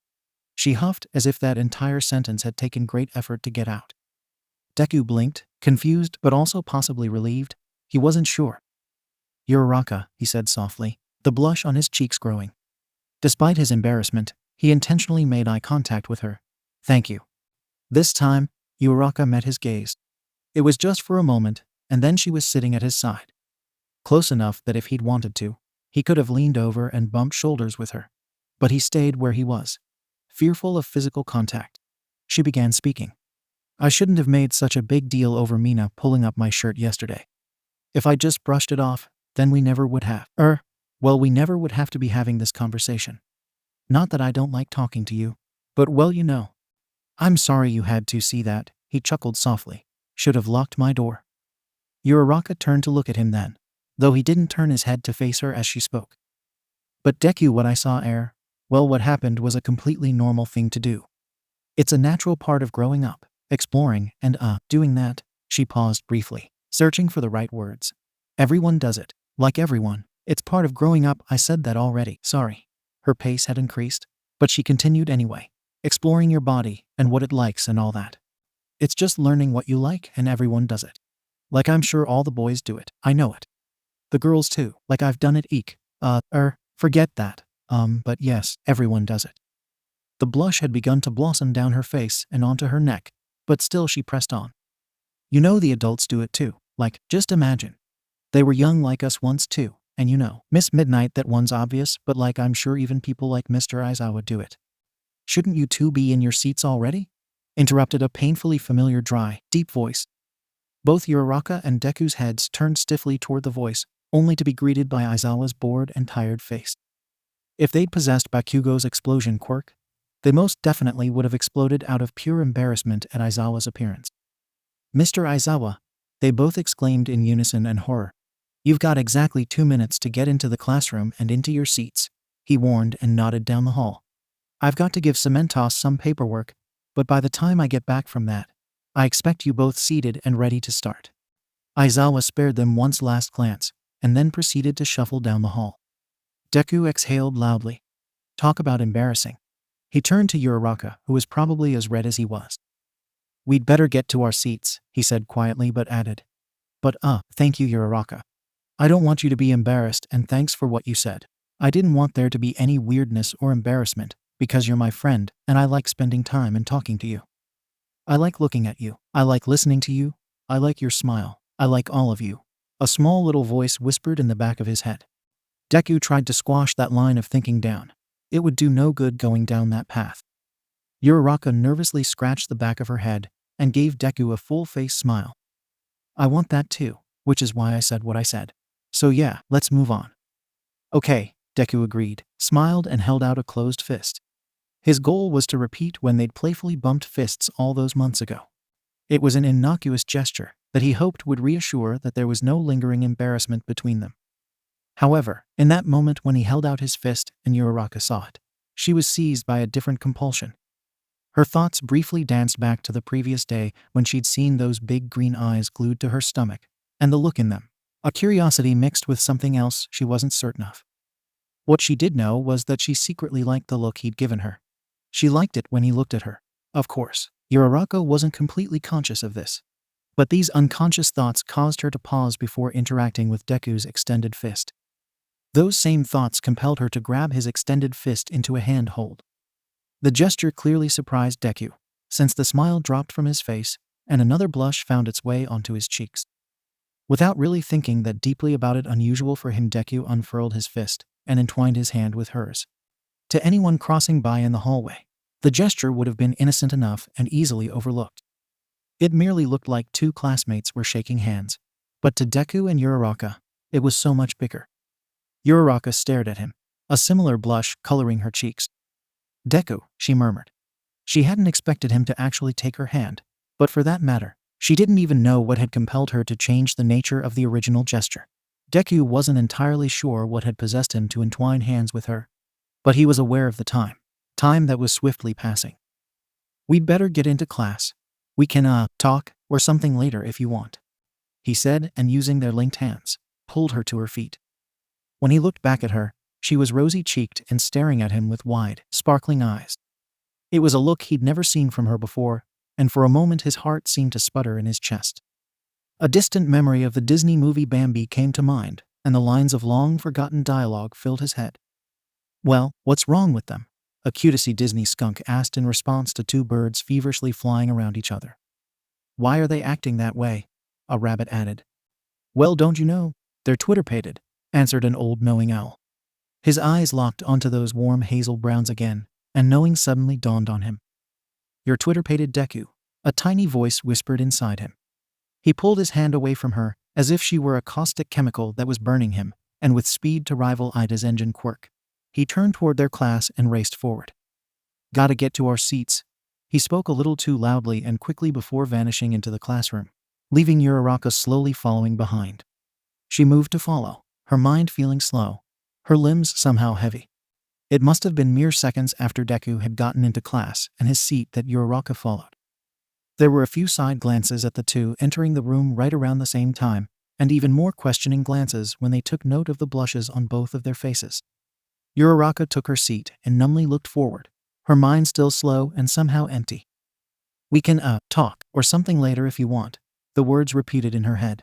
Speaker 1: She huffed as if that entire sentence had taken great effort to get out. Deku blinked, confused but also possibly relieved. He wasn't sure. Uraraka, he said softly, the blush on his cheeks growing. Despite his embarrassment, he intentionally made eye contact with her. Thank you. This time, Uraraka met his gaze. It was just for a moment, and then she was sitting at his side. Close enough that if he'd wanted to, he could have leaned over and bumped shoulders with her. But he stayed where he was, fearful of physical contact. She began speaking. I shouldn't have made such a big deal over Mina pulling up my shirt yesterday. If I just brushed it off, then we never would have. We never would have to be having this conversation. Not that I don't like talking to you, but I'm sorry you had to see that, he chuckled softly. Should have locked my door. Uraraka turned to look at him then, though he didn't turn his head to face her as she spoke. But Deku, what I saw, what happened was a completely normal thing to do. It's a natural part of growing up, exploring, and doing that. She paused briefly, searching for the right words. Everyone does it. Like everyone. It's part of growing up. I said that already. Sorry. Her pace had increased, but she continued anyway. Exploring your body and what it likes and all that. It's just learning what you like, and everyone does it. Like I'm sure all the boys do it. I know it. The girls too. Like I've done it. Forget that. But yes, everyone does it. The blush had begun to blossom down her face and onto her neck, but still she pressed on. You know the adults do it too. Like, just imagine. They were young like us once too, and Miss Midnight, that one's obvious, but like I'm sure even people like Mr. Aizawa do it. Shouldn't you two be in your seats already? Interrupted a painfully familiar dry, deep voice. Both Uraraka and Deku's heads turned stiffly toward the voice, only to be greeted by Aizawa's bored and tired face. If they'd possessed Bakugo's explosion quirk, they most definitely would have exploded out of pure embarrassment at Aizawa's appearance. Mr. Aizawa, they both exclaimed in unison and horror. You've got exactly 2 minutes to get into the classroom and into your seats, he warned and nodded down the hall. I've got to give Cementos some paperwork, but by the time I get back from that, I expect you both seated and ready to start. Aizawa spared them one last glance, and then proceeded to shuffle down the hall. Deku exhaled loudly. Talk about embarrassing. He turned to Uraraka, who was probably as red as he was. We'd better get to our seats, he said quietly, but added. But thank you, Uraraka. I don't want you to be embarrassed, and thanks for what you said. I didn't want there to be any weirdness or embarrassment, because you're my friend, and I like spending time and talking to you. I like looking at you. I like listening to you. I like your smile. I like all of you. A small little voice whispered in the back of his head. Deku tried to squash that line of thinking down. It would do no good going down that path. Uraraka nervously scratched the back of her head and gave Deku a full-face smile. I want that too, which is why I said what I said. So yeah, let's move on. Okay, Deku agreed, smiled and held out a closed fist. His goal was to repeat when they'd playfully bumped fists all those months ago. It was an innocuous gesture that he hoped would reassure that there was no lingering embarrassment between them. However, in that moment when he held out his fist and Uraraka saw it, she was seized by a different compulsion. Her thoughts briefly danced back to the previous day when she'd seen those big green eyes glued to her stomach, and the look in them. A curiosity mixed with something else she wasn't certain of. What she did know was that she secretly liked the look he'd given her. She liked it when he looked at her. Of course, 𝐬𝐸 wasn't completely conscious of this. But these unconscious thoughts caused her to pause before interacting with Deku's extended fist. Those same thoughts compelled her to grab his extended fist into a hand hold. The gesture clearly surprised Deku, since the smile dropped from his face, and another blush found its way onto his cheeks. Without really thinking that deeply about it unusual for him, Deku unfurled his fist and entwined his hand with hers. To anyone crossing by in the hallway, the gesture would have been innocent enough and easily overlooked. It merely looked like two classmates were shaking hands. But to Deku and 𝐬𝐸, it was so much bigger. 𝐬𝐸 stared at him, a similar blush coloring her cheeks. "Deku," she murmured. She hadn't expected him to actually take her hand, but for that matter, she didn't even know what had compelled her to change the nature of the original gesture. Deku wasn't entirely sure what had possessed him to entwine hands with her, but he was aware of the time that was swiftly passing. "We'd better get into class. We can, talk or something later if you want," he said, and using their linked hands, pulled her to her feet. When he looked back at her, she was rosy-cheeked and staring at him with wide, sparkling eyes. It was a look he'd never seen from her before, and for a moment his heart seemed to sputter in his chest. A distant memory of the Disney movie Bambi came to mind, and the lines of long-forgotten dialogue filled his head. "Well, what's wrong with them?" a cutesy Disney skunk asked in response to two birds feverishly flying around each other. "Why are they acting that way?" a rabbit added. "Well, don't you know? They're twitterpated," answered an old knowing owl. His eyes locked onto those warm hazel browns again, and knowing suddenly dawned on him. "You're twitterpated, Deku," a tiny voice whispered inside him. He pulled his hand away from her, as if she were a caustic chemical that was burning him, and with speed to rival Ida's engine quirk, he turned toward their class and raced forward. "Gotta get to our seats." He spoke a little too loudly and quickly before vanishing into the classroom, leaving 𝐬𝐸 slowly following behind. She moved to follow, her mind feeling slow, her limbs somehow heavy. It must have been mere seconds after Deku had gotten into class and his seat that 𝐬𝐸 followed. There were a few side glances at the two entering the room right around the same time, and even more questioning glances when they took note of the blushes on both of their faces. 𝐬𝐸 took her seat and numbly looked forward, her mind still slow and somehow empty. "We can, talk or something later if you want," the words repeated in her head.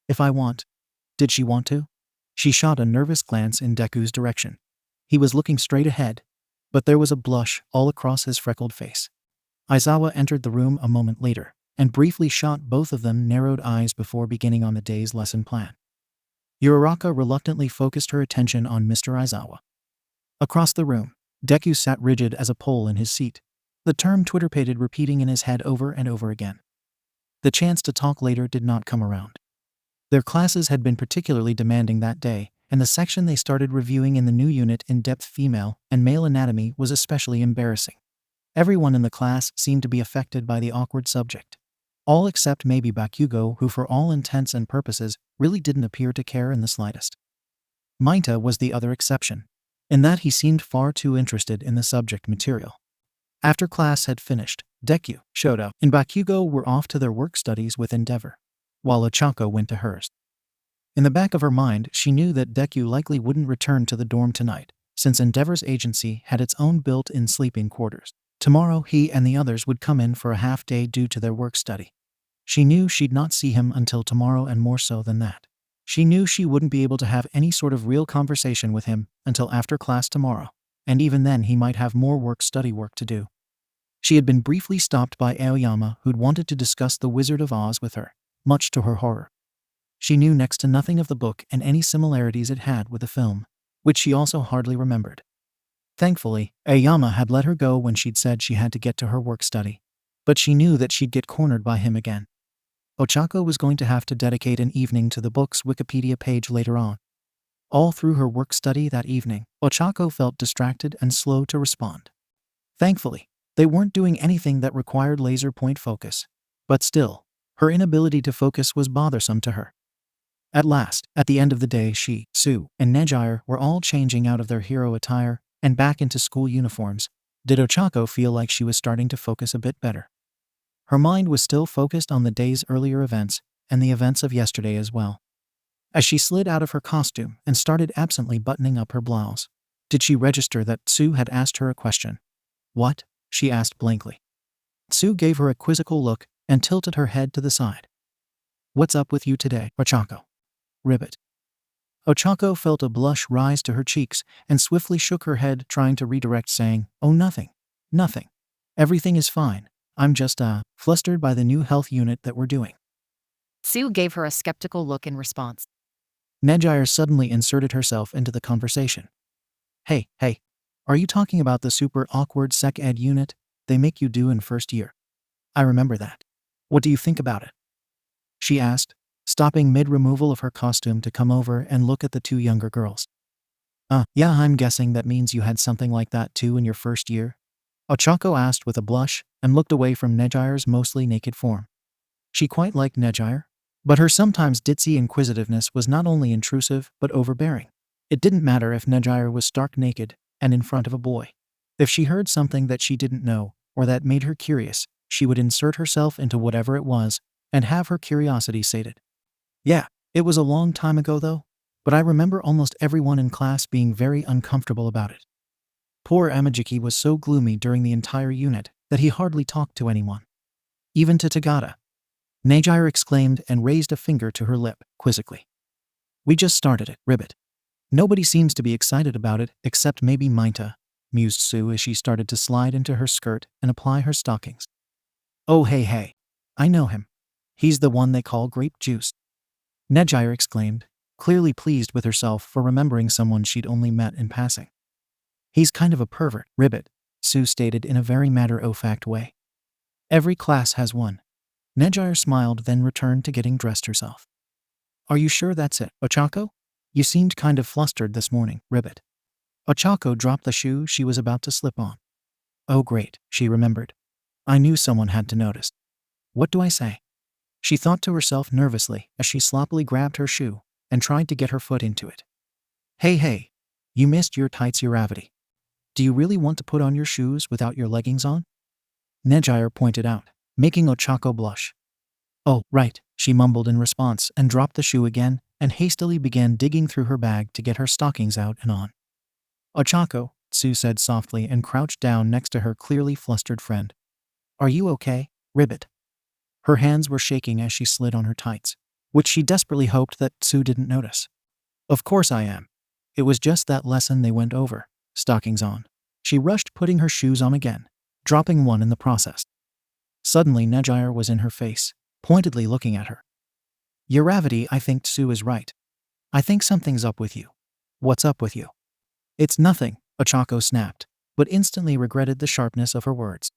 Speaker 1: If I want? Did she want to? She shot a nervous glance in Deku's direction. He was looking straight ahead, but there was a blush all across his freckled face. Aizawa entered the room a moment later, and briefly shot both of them narrowed eyes before beginning on the day's lesson plan. 𝐬𝐸 reluctantly focused her attention on Mr. Aizawa. Across the room, Deku sat rigid as a pole in his seat, the term twitterpated repeating in his head over and over again. The chance to talk later did not come around. Their classes had been particularly demanding that day, and the section they started reviewing in the new unit in-depth female and male anatomy was especially embarrassing. Everyone in the class seemed to be affected by the awkward subject. All except maybe Bakugo, who for all intents and purposes really didn't appear to care in the slightest. Mayuta was the other exception, in that he seemed far too interested in the subject material. After class had finished, Deku, Shoto, and Bakugo were off to their work studies with 𝗫𝐷𝐿, while 𝐴chakō went to hers. In the back of her mind, she knew that Deku likely wouldn't return to the dorm tonight, since 𝗫𝐷𝐿's agency had its own built-in sleeping quarters. Tomorrow he and the others would come in for a half-day due to their work study. She knew she'd not see him until tomorrow, and more so than that, she knew she wouldn't be able to have any sort of real conversation with him until after class tomorrow, and even then he might have more work-study work to do. She had been briefly stopped by Aoyama, who'd wanted to discuss The Wizard of Oz with her, much to her horror. She knew next to nothing of the book and any similarities it had with the film, which she also hardly remembered. Thankfully, Aoyama had let her go when she'd said she had to get to her work study, but she knew that she'd get cornered by him again. 𝐴chakō was going to have to dedicate an evening to the book's Wikipedia page later on. All through her work study that evening, 𝐴chakō felt distracted and slow to respond. Thankfully, they weren't doing anything that required laser point focus, but still, her inability to focus was bothersome to her. At last, at the end of the day, she, Tsu, and Neji were all changing out of their hero attire and back into school uniforms, Did 𝐻𝐚𝐭 feel like she was starting to focus a bit better? Her mind was still focused on the day's earlier events and the events of yesterday as well. As she slid out of her costume and started absently buttoning up her blouse, did she register that 𝐸 had asked her a question? What? She asked blankly. 𝐸 gave her a quizzical look and tilted her head to the side. What's up with you today, 𝐻𝐚𝐭? Ribbit. 𝐻𝐚𝐭 felt a blush rise to her cheeks and swiftly shook her head, trying to redirect, saying, Oh, nothing. Nothing. Everything is fine. I'm just, flustered by the new health unit that we're doing.
Speaker 2: 𝐸 gave her a skeptical look in response.
Speaker 1: 𝐁𝐸 suddenly inserted herself into the conversation. Hey, are you talking about the super awkward sec ed unit they make you do in first year? I remember that. What do you think about it? She asked, stopping mid-removal of her costume to come over and look at the two younger girls. Yeah, I'm guessing that means you had something like that too in your first year? 𝐻𝐚𝐭 asked with a blush and looked away from 𝐁𝐸r's mostly naked form. She quite liked 𝐁𝐸r, but her sometimes ditzy inquisitiveness was not only intrusive but overbearing. It didn't matter if 𝐁𝐸r was stark naked and in front of a boy. If she heard something that she didn't know or that made her curious, she would insert herself into whatever it was and have her curiosity sated. Yeah, it was a long time ago though, but I remember almost everyone in class being very uncomfortable about it. Poor 𝐬𝐻𝐻𝐿 was so gloomy during the entire unit that he hardly talked to anyone. Even to 𝗃𝗏. 𝐁𝐸r exclaimed and raised a finger to her lip, quizzically. We just started it, ribbit. Nobody seems to be excited about it except maybe 𝗀𝗀𝗏, mused 𝐸 as she started to slide into her skirt and apply her stockings. Oh hey, I know him. He's the one they call grape juice. 𝐁𝐸r exclaimed, clearly pleased with herself for remembering someone she'd only met in passing. He's kind of a pervert, ribbit, 𝐸 stated in a very matter-of-fact way. Every class has one. 𝐁𝐸r smiled, then returned to getting dressed herself. Are you sure that's it, 𝐻𝐚𝐭? You seemed kind of flustered this morning, ribbit. 𝐻𝐚𝐭 dropped the shoe she was about to slip on. Oh great, she remembered. I knew someone had to notice. What do I say? She thought to herself nervously as she sloppily grabbed her shoe and tried to get her foot into it. Hey, you missed your tights, 𝗍𝗲𝗏. Do you really want to put on your shoes without your leggings on? 𝐁𝐸r pointed out, making 𝐻𝐚𝐭 blush. Oh, right, she mumbled in response and dropped the shoe again and hastily began digging through her bag to get her stockings out and on. 𝐻𝐚𝐭, 𝐸 said softly and crouched down next to her clearly flustered friend. Are you okay, ribbit? Her hands were shaking as she slid on her tights, which she desperately hoped that 𝐸 didn't notice. Of course I am. It was just that lesson they went over, stockings on. She rushed putting her shoes on again, dropping one in the process. Suddenly 𝐁𝐸r was in her face, pointedly looking at her. 𝗍𝗏𝗏, I think 𝐸 is right. I think something's up with you. What's up with you? It's nothing, 𝐻𝐚𝐭 snapped, but instantly regretted the sharpness of her words.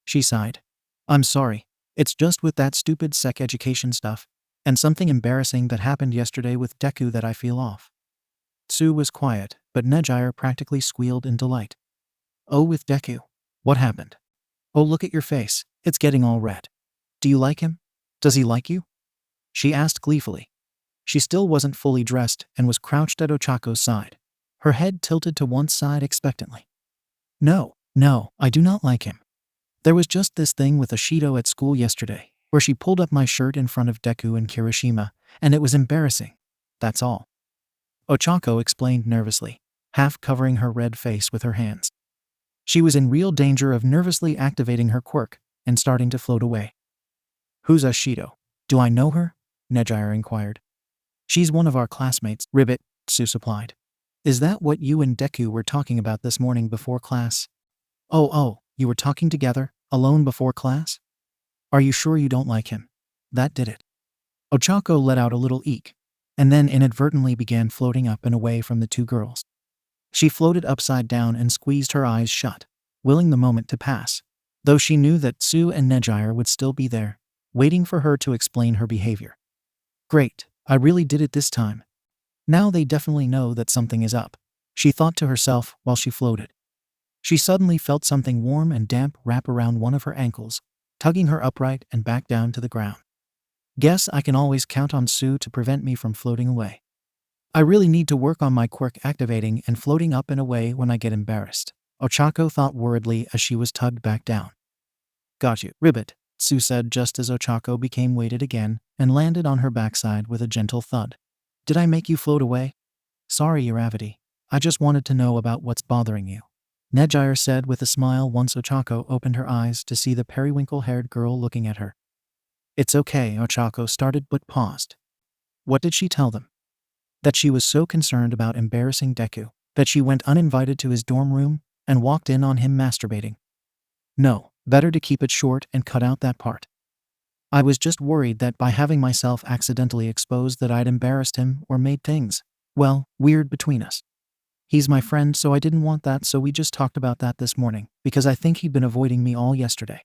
Speaker 1: She sighed. I'm sorry. It's just with that stupid sec education stuff, and something embarrassing that happened yesterday with Deku that I feel off. 𝐸 was quiet, but 𝐁𝐸r practically squealed in delight. Oh, with Deku? What happened? Oh, look at your face. It's getting all red. Do you like him? Does he like you? She asked gleefully. She still wasn't fully dressed and was crouched at 𝐻𝐚𝐭's side, her head tilted to one side expectantly. No, I do not like him. There was just this thing with 𝐻𝐡𝐬 at school yesterday, where she pulled up my shirt in front of Deku and Kirishima, and it was embarrassing. That's all. 𝐻𝐚𝐭 explained nervously, half covering her red face with her hands. She was in real danger of nervously activating her quirk and starting to float away. Who's 𝐻𝐡𝐬? Do I know her? 𝐁𝐸r inquired. She's one of our classmates, ribbit, 𝐸 supplied. Is that what you and Deku were talking about this morning before class? Oh, you were talking together, alone before class? Are you sure you don't like him? That did it. 𝐻𝐚𝐭 let out a little eek, and then inadvertently began floating up and away from the two girls. She floated upside down and squeezed her eyes shut, willing the moment to pass, though she knew that 𝐸 and 𝐁𝐸r would still be there, waiting for her to explain her behavior. Great, I really did it this time. Now they definitely know that something is up, she thought to herself while she floated. She suddenly felt something warm and damp wrap around one of her ankles, tugging her upright and back down to the ground. Guess I can always count on 𝐸 to prevent me from floating away. I really need to work on my quirk activating and floating up and away when I get embarrassed, 𝐻𝐡𝐭 thought worriedly as she was tugged back down. Got you, ribbit, 𝐸 said just as 𝐻𝐡𝐭 became weighted again and landed on her backside with a gentle thud. Did I make you float away? Sorry, 𝗂𝐻𝐻𝐿. I just wanted to know about what's bothering you, 𝐁𝐻𝐻𝐼𝐼r said with a smile once 𝐻𝐡𝐭 opened her eyes to see the periwinkle-haired girl looking at her. It's okay, 𝐻𝐡𝐭 started but paused. What did she tell them? That she was so concerned about embarrassing Deku that she went uninvited to his dorm room and walked in on him masturbating. No, better to keep it short and cut out that part. I was just worried that by having myself accidentally exposed that I'd embarrassed him or made things, well, weird between us. He's my friend, so I didn't want that, so we just talked about that this morning, because I think he'd been avoiding me all yesterday.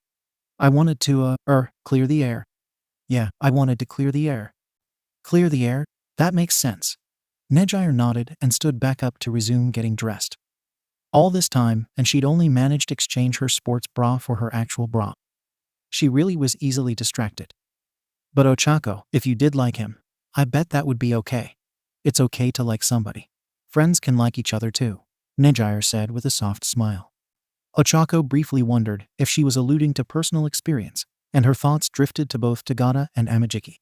Speaker 1: I wanted to, clear the air. Yeah, I wanted to clear the air. Clear the air? That makes sense. 𝐁𝐻𝐼𝐼r nodded and stood back up to resume getting dressed. All this time, and she'd only managed to exchange her sports bra for her actual bra. She really was easily distracted. But 𝐻𝐡𝐭, if you did like him, I bet that would be okay. It's okay to like somebody. Friends can like each other too, 𝐁𝐻𝐼𝐼r said with a soft smile. 𝐻𝐡𝐭 briefly wondered if she was alluding to personal experience, and her thoughts drifted to both 𝗳𝗏𝗧 and 𝐴𝐻𝐻𝐼𝐼.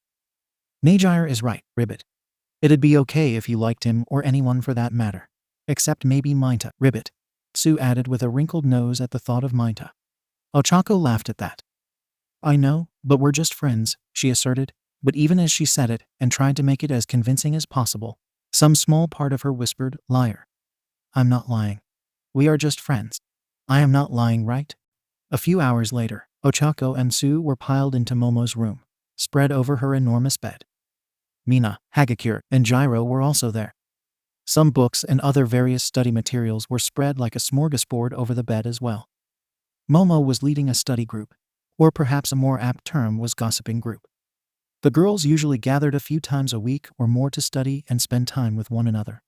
Speaker 1: 𝐁𝐻𝐼𝐼r is right, ribbit. It'd be okay if you liked him or anyone for that matter. Except maybe 𝗫𝗀𝗃, ribbit, 𝐸 added with a wrinkled nose at the thought of 𝗫𝗀𝗃. 𝐻𝐡𝐭 laughed at that. I know, but we're just friends, she asserted, but even as she said it and tried to make it as convincing as possible, some small part of her whispered, liar. I'm not lying. We are just friends. I am not lying, right? A few hours later, 𝐻𝐡𝐭 and 𝐸 were piled into Momo's room, spread over her enormous bed. Mina, 𝐻𝐻𝐻𝐼𝐼r, and J.ro were also there. Some books and other various study materials were spread like a smorgasbord over the bed as well. Momo was leading a study group, or perhaps a more apt term was gossiping group. The girls usually gathered a few times a week or more to study and spend time with one another.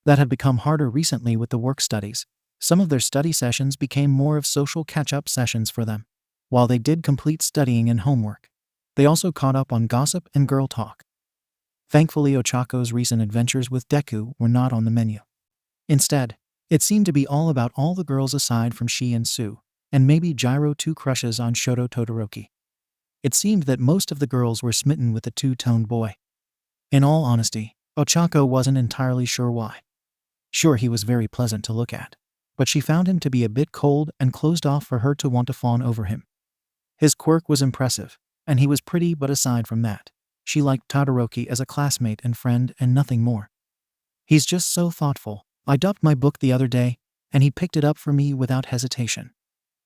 Speaker 1: That had become harder recently with the work studies. Some of their study sessions became more of social catch-up sessions for them. While they did complete studying and homework, they also caught up on gossip and girl talk. Thankfully, 𝐻𝐡𝐭's recent adventures with Deku were not on the menu. Instead, it seemed to be all about all the girls aside from she and 𝐸, and maybe J.ro too crushes on Shoto Todoroki. It seemed that most of the girls were smitten with the two-toned boy. In all honesty, 𝐻𝐡𝐭 wasn't entirely sure why. Sure, he was very pleasant to look at, but she found him to be a bit cold and closed off for her to want to fawn over him. His quirk was impressive, and he was pretty, but aside from that, she liked Todoroki as a classmate and friend and nothing more. He's just so thoughtful. I dropped my book the other day, and he picked it up for me without hesitation,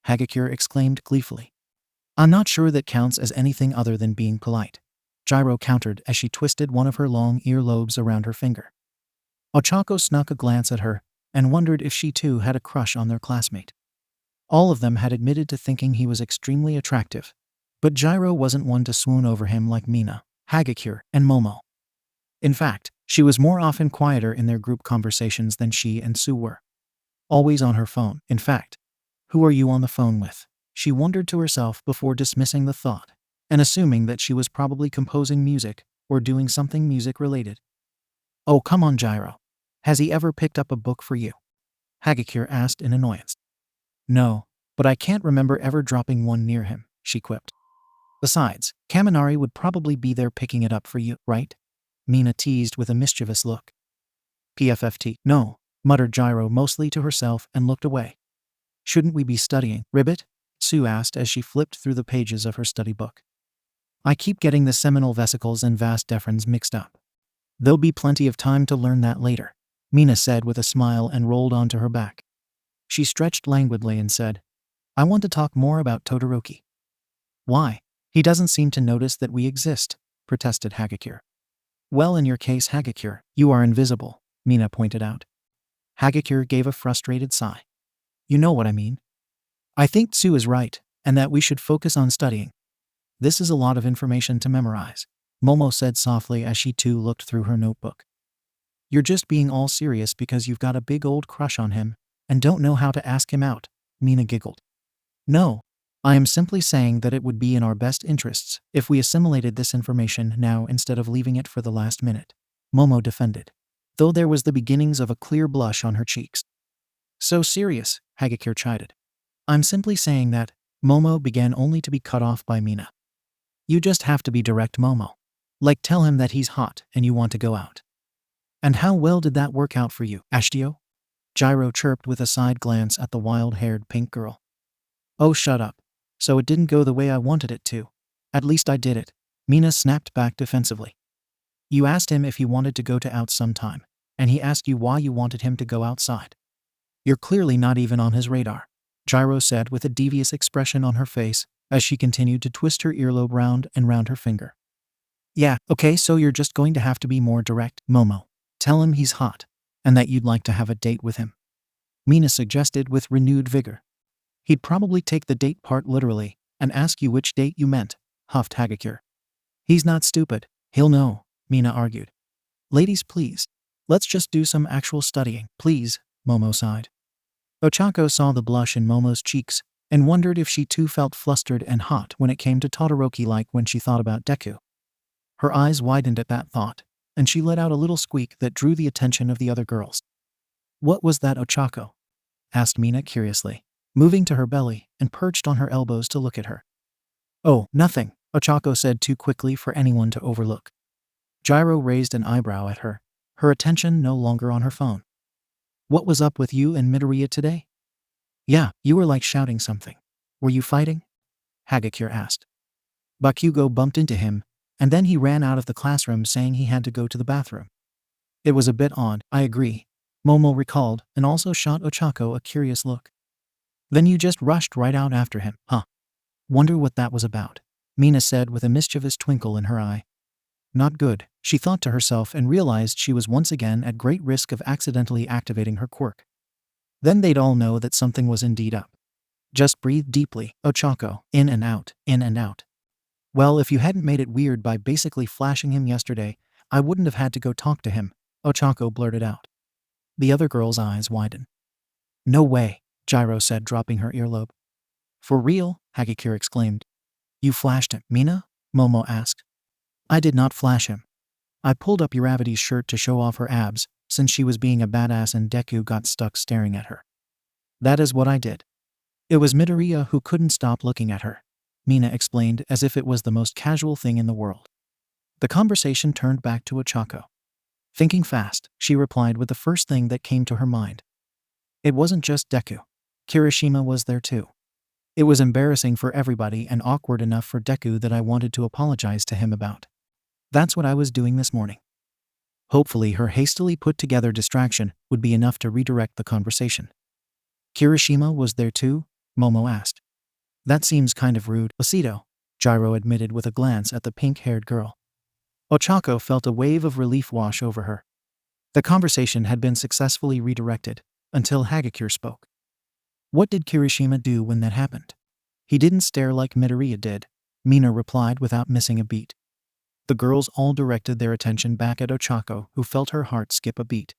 Speaker 1: 𝐻𝐻𝐻𝐼𝑟 exclaimed gleefully. I'm not sure that counts as anything other than being polite, J.ro countered as she twisted one of her long earlobes around her finger. 𝐻𝐡𝐭 snuck a glance at her and wondered if she too had a crush on their classmate. All of them had admitted to thinking he was extremely attractive, but J.ro wasn't one to swoon over him like Mina, 𝐻𝐻𝐻𝐼𝑟, and Momo. In fact, she was more often quieter in their group conversations than she and 𝐸 were. Always on her phone, in fact. Who are you on the phone with? She wondered to herself before dismissing the thought, and assuming that she was probably composing music or doing something music-related. Oh, come on, J.ro. Has he ever picked up a book for you? 𝐻𝐻𝐻𝐼𝑟 asked in annoyance. No, but I can't remember ever dropping one near him, she quipped. Besides, Kaminari would probably be there picking it up for you, right? Mina teased with a mischievous look. PFFT, no, muttered J.ro mostly to herself and looked away. Shouldn't we be studying, ribbit? 𝐸 asked as she flipped through the pages of her study book. I keep getting the seminal vesicles and vas deferens mixed up. There'll be plenty of time to learn that later, Mina said with a smile and rolled onto her back. She stretched languidly and said, I want to talk more about Todoroki. Why? He doesn't seem to notice that we exist, protested 𝐻𝐻𝐻𝐼𝑟. Well, in your case, 𝐻𝐻𝐻𝐼𝑟, you are invisible, Mina pointed out. 𝐻𝐻𝐻𝐼𝑟 gave a frustrated sigh. You know what I mean. I think 𝐸 is right, and that we should focus on studying. This is a lot of information to memorize, Momo said softly as she too looked through her notebook. You're just being all serious because you've got a big old crush on him and don't know how to ask him out, Mina giggled. No, I am simply saying that it would be in our best interests if we assimilated this information now instead of leaving it for the last minute, Momo defended, though there was the beginnings of a clear blush on her cheeks. So serious, 𝐜𝐡𝐚𝐭 chided. I'm simply saying that, Momo began only to be cut off by Mina. You just have to be direct, Momo. Like tell him that he's hot and you want to go out. And how well did that work out for you, 𝐴𝐡𝐢? J.ro chirped with a side glance at the wild-haired pink girl. Oh, shut up. So it didn't go the way I wanted it to. At least I did it, Mina snapped back defensively. You asked him if he wanted to go to out sometime, and he asked you why you wanted him to go outside. You're clearly not even on his radar, J.ro said with a devious expression on her face as she continued to twist her earlobe round and round her finger. Yeah, okay, so you're just going to have to be more direct, Momo. Tell him he's hot, and that you'd like to have a date with him. Mina suggested with renewed vigor. He'd probably take the date part literally and ask you which date you meant, huffed 𝐜𝐴𝐭. He's not stupid, he'll know, Mina argued. Ladies, please. Let's just do some actual studying, please, Momo sighed. 𝐻𝐚𝐭 saw the blush in Momo's cheeks and wondered if she too felt flustered and hot when it came to Todoroki like when she thought about Deku. Her eyes widened at that thought, and she let out a little squeak that drew the attention of the other girls. What was that, 𝐻𝐚𝐭? Asked Mina curiously, moving to her belly and perched on her elbows to look at her. Oh, nothing, 𝐻𝐚𝐭 said too quickly for anyone to overlook. J.ro raised an eyebrow at her, her attention no longer on her phone. What was up with you and Midoriya today? Yeah, you were like shouting something. Were you fighting? 𝐜𝐴𝐭 asked. Bakugo bumped into him, and then he ran out of the classroom saying he had to go to the bathroom. It was a bit odd, I agree, Momo recalled and also shot 𝐻𝐚𝐭 a curious look. Then you just rushed right out after him, huh? Wonder what that was about, Mina said with a mischievous twinkle in her eye. Not good, she thought to herself and realized she was once again at great risk of accidentally activating her quirk. Then they'd all know that something was indeed up. Just breathe deeply, 𝐻𝐚𝐭, in and out, in and out. Well, if you hadn't made it weird by basically flashing him yesterday, I wouldn't have had to go talk to him, 𝐻𝐚𝐭 blurted out. The other girl's eyes widened. No way, J.ro said, dropping her earlobe. For real? 𝐜𝐴𝐭 exclaimed. You flashed him, Mina? Momo asked. I did not flash him. I pulled up 𝐬𝐻𝐻𝐸's shirt to show off her abs, since she was being a badass and Deku got stuck staring at her. That is what I did. It was Midoriya who couldn't stop looking at her, Mina explained as if it was the most casual thing in the world. The conversation turned back to 𝐻𝐚𝐭. Thinking fast, she replied with the first thing that came to her mind. It wasn't just Deku. Kirishima was there too. It was embarrassing for everybody and awkward enough for Deku that I wanted to apologize to him about. That's what I was doing this morning. Hopefully her hastily put together distraction would be enough to redirect the conversation. Kirishima was there too? Momo asked. That seems kind of rude, 𝐴𝐡𝐢, J.ro admitted with a glance at the pink-haired girl. 𝐻𝐚𝐭 felt a wave of relief wash over her. The conversation had been successfully redirected, until 𝐜𝐴𝐭 spoke. What did Kirishima do when that happened? He didn't stare like Midoriya did, Mina replied without missing a beat. The girls all directed their attention back at 𝐻𝐚𝐭, who felt her heart skip a beat.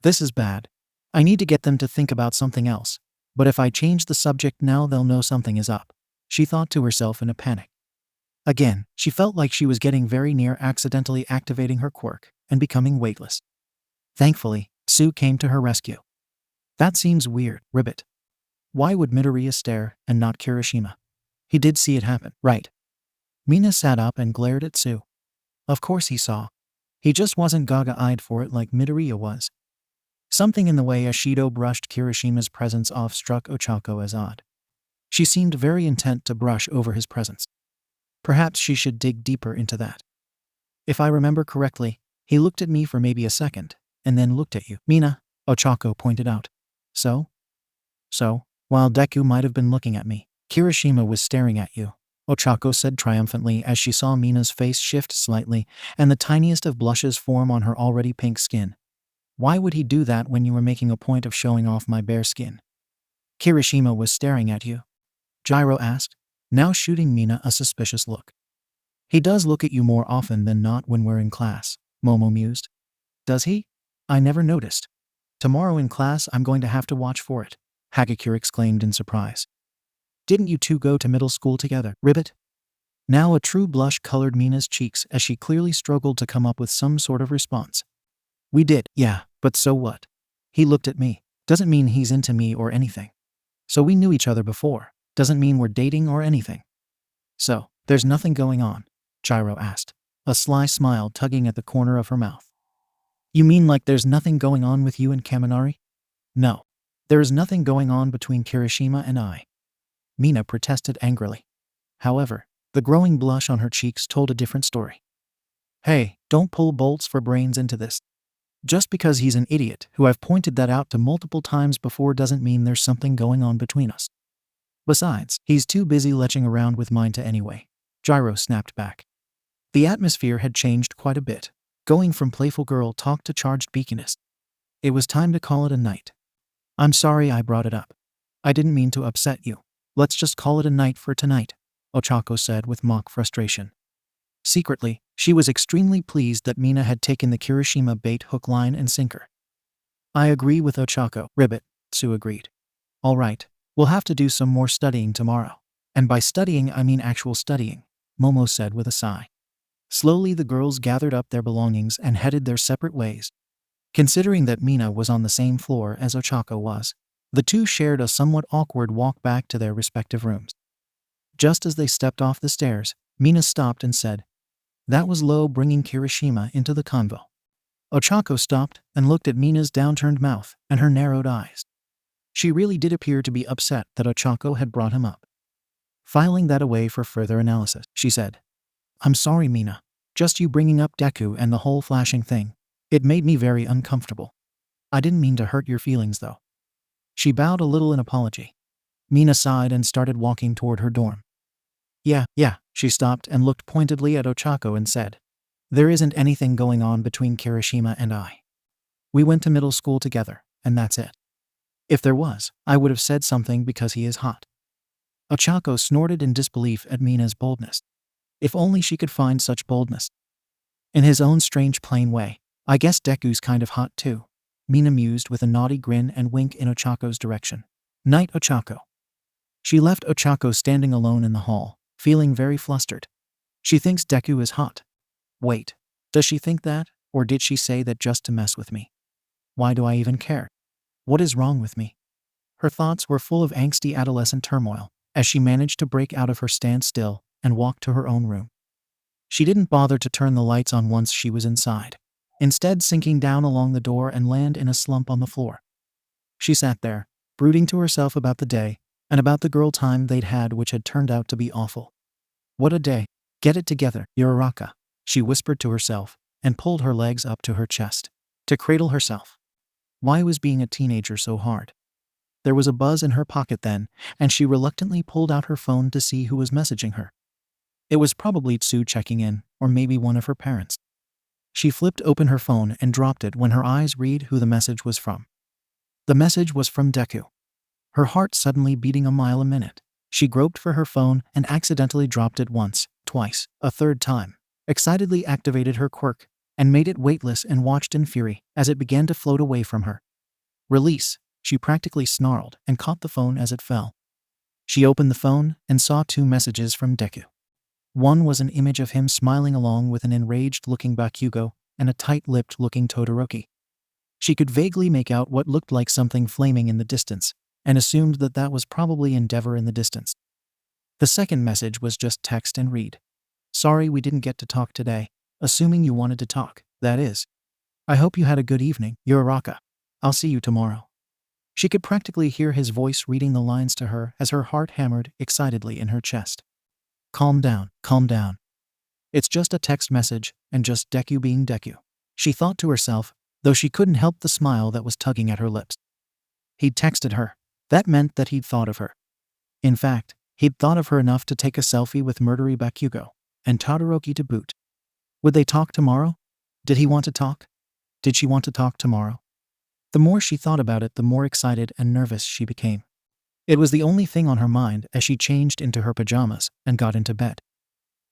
Speaker 1: This is bad. I need to get them to think about something else, but if I change the subject now they'll know something is up, she thought to herself in a panic. Again, she felt like she was getting very near accidentally activating her quirk and becoming weightless. Thankfully, Tsu came to her rescue. That seems weird, Ribbit. Why would Midoriya stare and not Kirishima? He did see it happen, right? Mina sat up and glared at Tsu. Of course he saw. He just wasn't gaga-eyed for it like Midoriya was. Something in the way Ashido brushed Kirishima's presence off struck 𝐻𝐚𝐭 as odd. She seemed very intent to brush over his presence. Perhaps she should dig deeper into that. If I remember correctly, he looked at me for maybe a second, and then looked at you, Mina, 𝐻𝐚𝐭 pointed out. So, while Deku might have been looking at me, Kirishima was staring at you, 𝐻𝐚𝐭 said triumphantly as she saw Mina's face shift slightly and the tiniest of blushes form on her already pink skin. Why would he do that when you were making a point of showing off my bare skin? Kirishima was staring at you? J.ro asked, now shooting Mina a suspicious look. He does look at you more often than not when we're in class, Momo mused. Does he? I never noticed. Tomorrow in class I'm going to have to watch for it, 𝐜𝐴𝐭 exclaimed in surprise. Didn't you two go to middle school together, Ribbit? Now a true blush colored Mina's cheeks as she clearly struggled to come up with some sort of response. We did, yeah, but so what? He looked at me. Doesn't mean he's into me or anything. So we knew each other before. Doesn't mean we're dating or anything. So, there's nothing going on? Chihiro asked, a sly smile tugging at the corner of her mouth. You mean like there's nothing going on with you and Kaminari? No. There is nothing going on between Kirishima and I. Mina protested angrily. However, the growing blush on her cheeks told a different story. Hey, don't pull bolts for brains into this. Just because he's an idiot who I've pointed that out to multiple times before doesn't mean there's something going on between us. Besides, he's too busy leching around with mine to anyway. Chihiro snapped back. The atmosphere had changed quite a bit, going from playful girl talk to charged beakiness. It was time to call it a night. I'm sorry I brought it up. I didn't mean to upset you. Let's just call it a night for tonight, Ochako said with mock frustration. Secretly, she was extremely pleased that Mina had taken the Kirishima bait hook, line, and sinker. I agree with Ochako, Ribbit, Tsu agreed. All right, we'll have to do some more studying tomorrow. And by studying I mean actual studying, Momo said with a sigh. Slowly the girls gathered up their belongings and headed their separate ways. Considering that Mina was on the same floor as Ochako was, the two shared a somewhat awkward walk back to their respective rooms. Just as they stepped off the stairs, Mina stopped and said, That was Low bringing Kirishima into the convo. Ochako stopped and looked at Mina's downturned mouth and her narrowed eyes. She really did appear to be upset that Ochako had brought him up. Filing that away for further analysis, she said, I'm sorry, Mina. Just you bringing up Deku and the whole flashing thing. It made me very uncomfortable. I didn't mean to hurt your feelings, though. She bowed a little in apology. Mina sighed and started walking toward her dorm. Yeah, she stopped and looked pointedly at Ochako and said, There isn't anything going on between Kirishima and I. We went to middle school together, and that's it. If there was, I would have said something because he is hot. Ochako snorted in disbelief at Mina's boldness. If only she could find such boldness. In his own strange plain way, I guess Deku's kind of hot too, Mina mused with a naughty grin and wink in Ochako's direction. Night, Ochako. She left Ochako standing alone in the hall, feeling very flustered. She thinks Deku is hot. Wait, does she think that, or did she say that just to mess with me? Why do I even care? What is wrong with me? Her thoughts were full of angsty adolescent turmoil as she managed to break out of her standstill and walk to her own room. She didn't bother to turn the lights on once she was inside, instead sinking down along the door and land in a slump on the floor. She sat there, brooding to herself about the day and about the girl time they'd had, which had turned out to be awful. What a day. Get it together, Uraraka, she whispered to herself and pulled her legs up to her chest to cradle herself. Why was being a teenager so hard? There was a buzz in her pocket then, and she reluctantly pulled out her phone to see who was messaging her. It was probably Tsu checking in, or maybe one of her parents. She flipped open her phone and dropped it when her eyes read who the message was from. The message was from Deku. Her heart suddenly beating a mile a minute. She groped for her phone and accidentally dropped it once, twice, a third time, excitedly activated her quirk, and made it weightless and watched in fury as it began to float away from her. Release, she practically snarled and caught the phone as it fell. She opened the phone and saw two messages from Deku. One was an image of him smiling along with an enraged-looking Bakugo and a tight-lipped-looking Todoroki. She could vaguely make out what looked like something flaming in the distance, and assumed that that was probably Endeavor in the distance. The second message was just text and read. Sorry we didn't get to talk today, assuming you wanted to talk, that is. I hope you had a good evening, Uraraka. I'll see you tomorrow. She could practically hear his voice reading the lines to her as her heart hammered excitedly in her chest. Calm down, calm down. It's just a text message, and just Deku being Deku, she thought to herself, though she couldn't help the smile that was tugging at her lips. He'd texted her. That meant that he'd thought of her. In fact, he'd thought of her enough to take a selfie with murdery Bakugo, and Todoroki to boot. Would they talk tomorrow? Did he want to talk? Did she want to talk tomorrow? The more she thought about it, the more excited and nervous she became. It was the only thing on her mind as she changed into her pajamas and got into bed.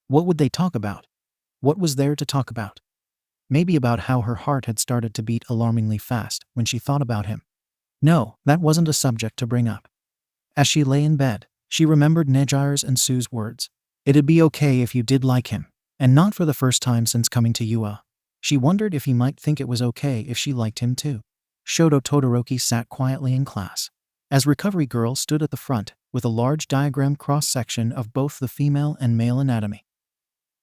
Speaker 1: What would they talk about? What was there to talk about? Maybe about how her heart had started to beat alarmingly fast when she thought about him. No, that wasn't a subject to bring up. As she lay in bed, she remembered Nejire's and Sue's words. It'd be okay if you did like him, and not for the first time since coming to UA. She wondered if he might think it was okay if she liked him too. Shoto Todoroki sat quietly in class, as Recovery Girl stood at the front with a large diagram cross-section of both the female and male anatomy.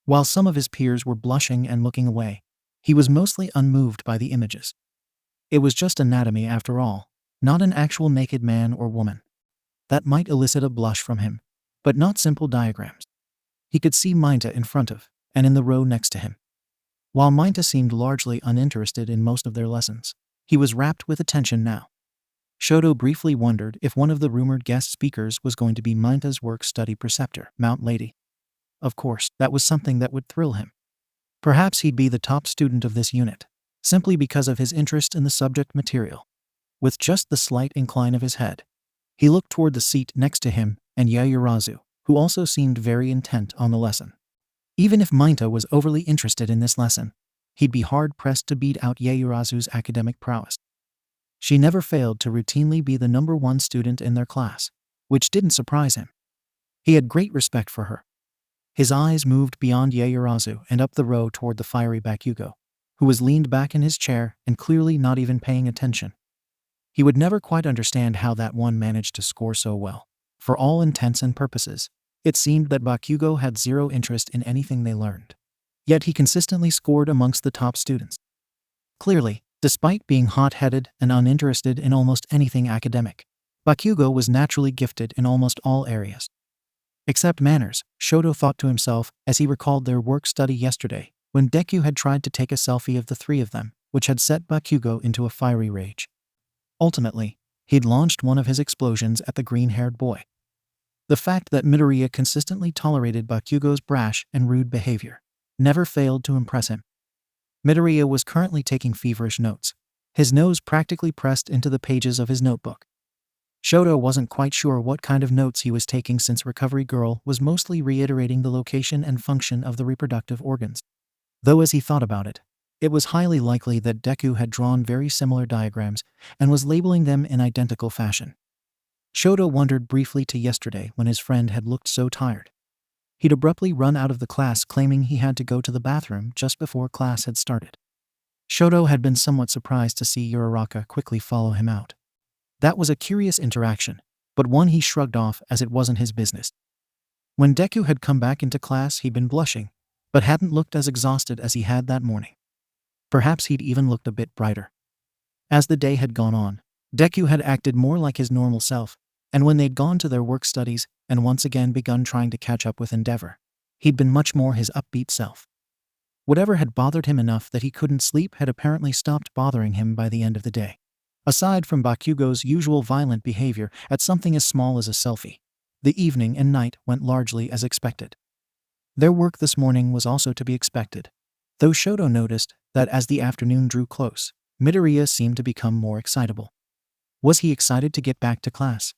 Speaker 1: While some of his peers were blushing and looking away, he was mostly unmoved by the images. It was just anatomy after all, not an actual naked man or woman. That might elicit a blush from him, but not simple diagrams. He could see 𝐬𝐻𝐻 in front of, and in the row next to him. While 𝐬𝐻𝐻 seemed largely uninterested in most of their lessons, he was rapt with attention now. Shoto briefly wondered if one of the rumored guest speakers was going to be 𝐬𝐻𝐻's work-study preceptor, 𝐬𝐻𝐻𝐿ady. Of course, that was something that would thrill him. Perhaps he'd be the top student of this unit, simply because of his interest in the subject material. With just the slight incline of his head, he looked toward the seat next to him and Yaoyorozu, who also seemed very intent on the lesson. Even if 𝐬𝐻𝐻 was overly interested in this lesson, he'd be hard-pressed to beat out Yaoyorozu's academic prowess. She never failed to routinely be the #1 student in their class, which didn't surprise him. He had great respect for her. His eyes moved beyond Yaoyorozu and up the row toward the fiery Bakugo, who was leaned back in his chair and clearly not even paying attention. He would never quite understand how that one managed to score so well. For all intents and purposes, it seemed that Bakugo had zero interest in anything they learned. Yet he consistently scored amongst the top students. Clearly, despite being hot-headed and uninterested in almost anything academic, Bakugo was naturally gifted in almost all areas. Except manners, Shoto thought to himself as he recalled their work-study yesterday, when Deku had tried to take a selfie of the three of them, which had set Bakugo into a fiery rage. Ultimately, he'd launched one of his explosions at the green-haired boy. The fact that Midoriya consistently tolerated Bakugo's brash and rude behavior never failed to impress him. Midoriya was currently taking feverish notes, his nose practically pressed into the pages of his notebook. Shoto wasn't quite sure what kind of notes he was taking since Recovery Girl was mostly reiterating the location and function of the reproductive organs. Though as he thought about it, it was highly likely that Deku had drawn very similar diagrams and was labeling them in identical fashion. Shoto wondered briefly to yesterday when his friend had looked so tired. He'd abruptly run out of the class claiming he had to go to the bathroom just before class had started. Shoto had been somewhat surprised to see Uraraka quickly follow him out. That was a curious interaction, but one he shrugged off as it wasn't his business. When Deku had come back into class, he'd been blushing, but hadn't looked as exhausted as he had that morning. Perhaps he'd even looked a bit brighter. As the day had gone on, Deku had acted more like his normal self, and when they'd gone to their work studies and once again begun trying to catch up with Endeavor, he'd been much more his upbeat self. Whatever had bothered him enough that he couldn't sleep had apparently stopped bothering him by the end of the day. Aside from Bakugo's usual violent behavior at something as small as a selfie, the evening and night went largely as expected. Their work this morning was also to be expected, though Shoto noticed that as the afternoon drew close, Midoriya seemed to become more excitable. Was he excited to get back to class?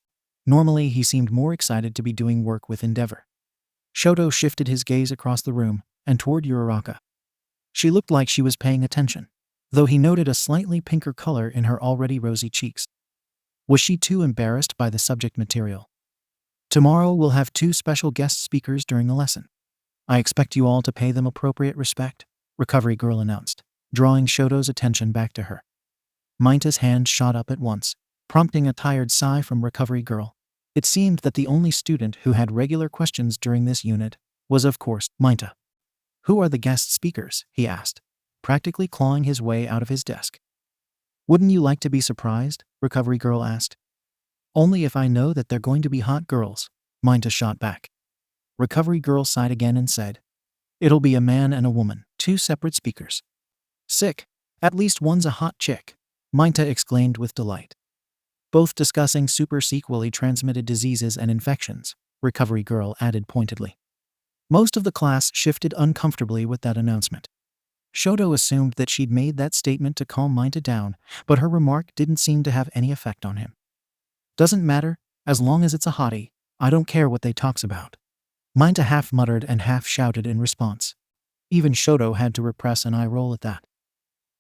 Speaker 1: Normally he seemed more excited to be doing work with Endeavor. Shoto shifted his gaze across the room and toward Uraraka. She looked like she was paying attention, though he noted a slightly pinker color in her already rosy cheeks. Was she too embarrassed by the subject material? Tomorrow we'll have 2 special guest speakers during the lesson. I expect you all to pay them appropriate respect, Recovery Girl announced, drawing Shoto's attention back to her. 𝐬𝐻𝐻's hand shot up at once, prompting a tired sigh from Recovery Girl. It seemed that the only student who had regular questions during this unit was, of course, 𝐬𝐻𝐻. Who are the guest speakers? He asked, practically clawing his way out of his desk. Wouldn't you like to be surprised? Recovery Girl asked. Only if I know that they're going to be hot girls, 𝐬𝐻𝐻 shot back. Recovery Girl sighed again and said, It'll be a man and a woman, 2 separate speakers. Sick. At least one's a hot chick, 𝐬𝐻𝐻 exclaimed with delight. Both discussing super sequely transmitted diseases and infections, Recovery Girl added pointedly. Most of the class shifted uncomfortably with that announcement. Shoto assumed that she'd made that statement to calm 𝐬𝐻𝐻 down, but her remark didn't seem to have any effect on him. Doesn't matter, as long as it's a hottie, I don't care what they talks about. 𝐬𝐻𝐻 half muttered and half shouted in response. Even Shoto had to repress an eye roll at that.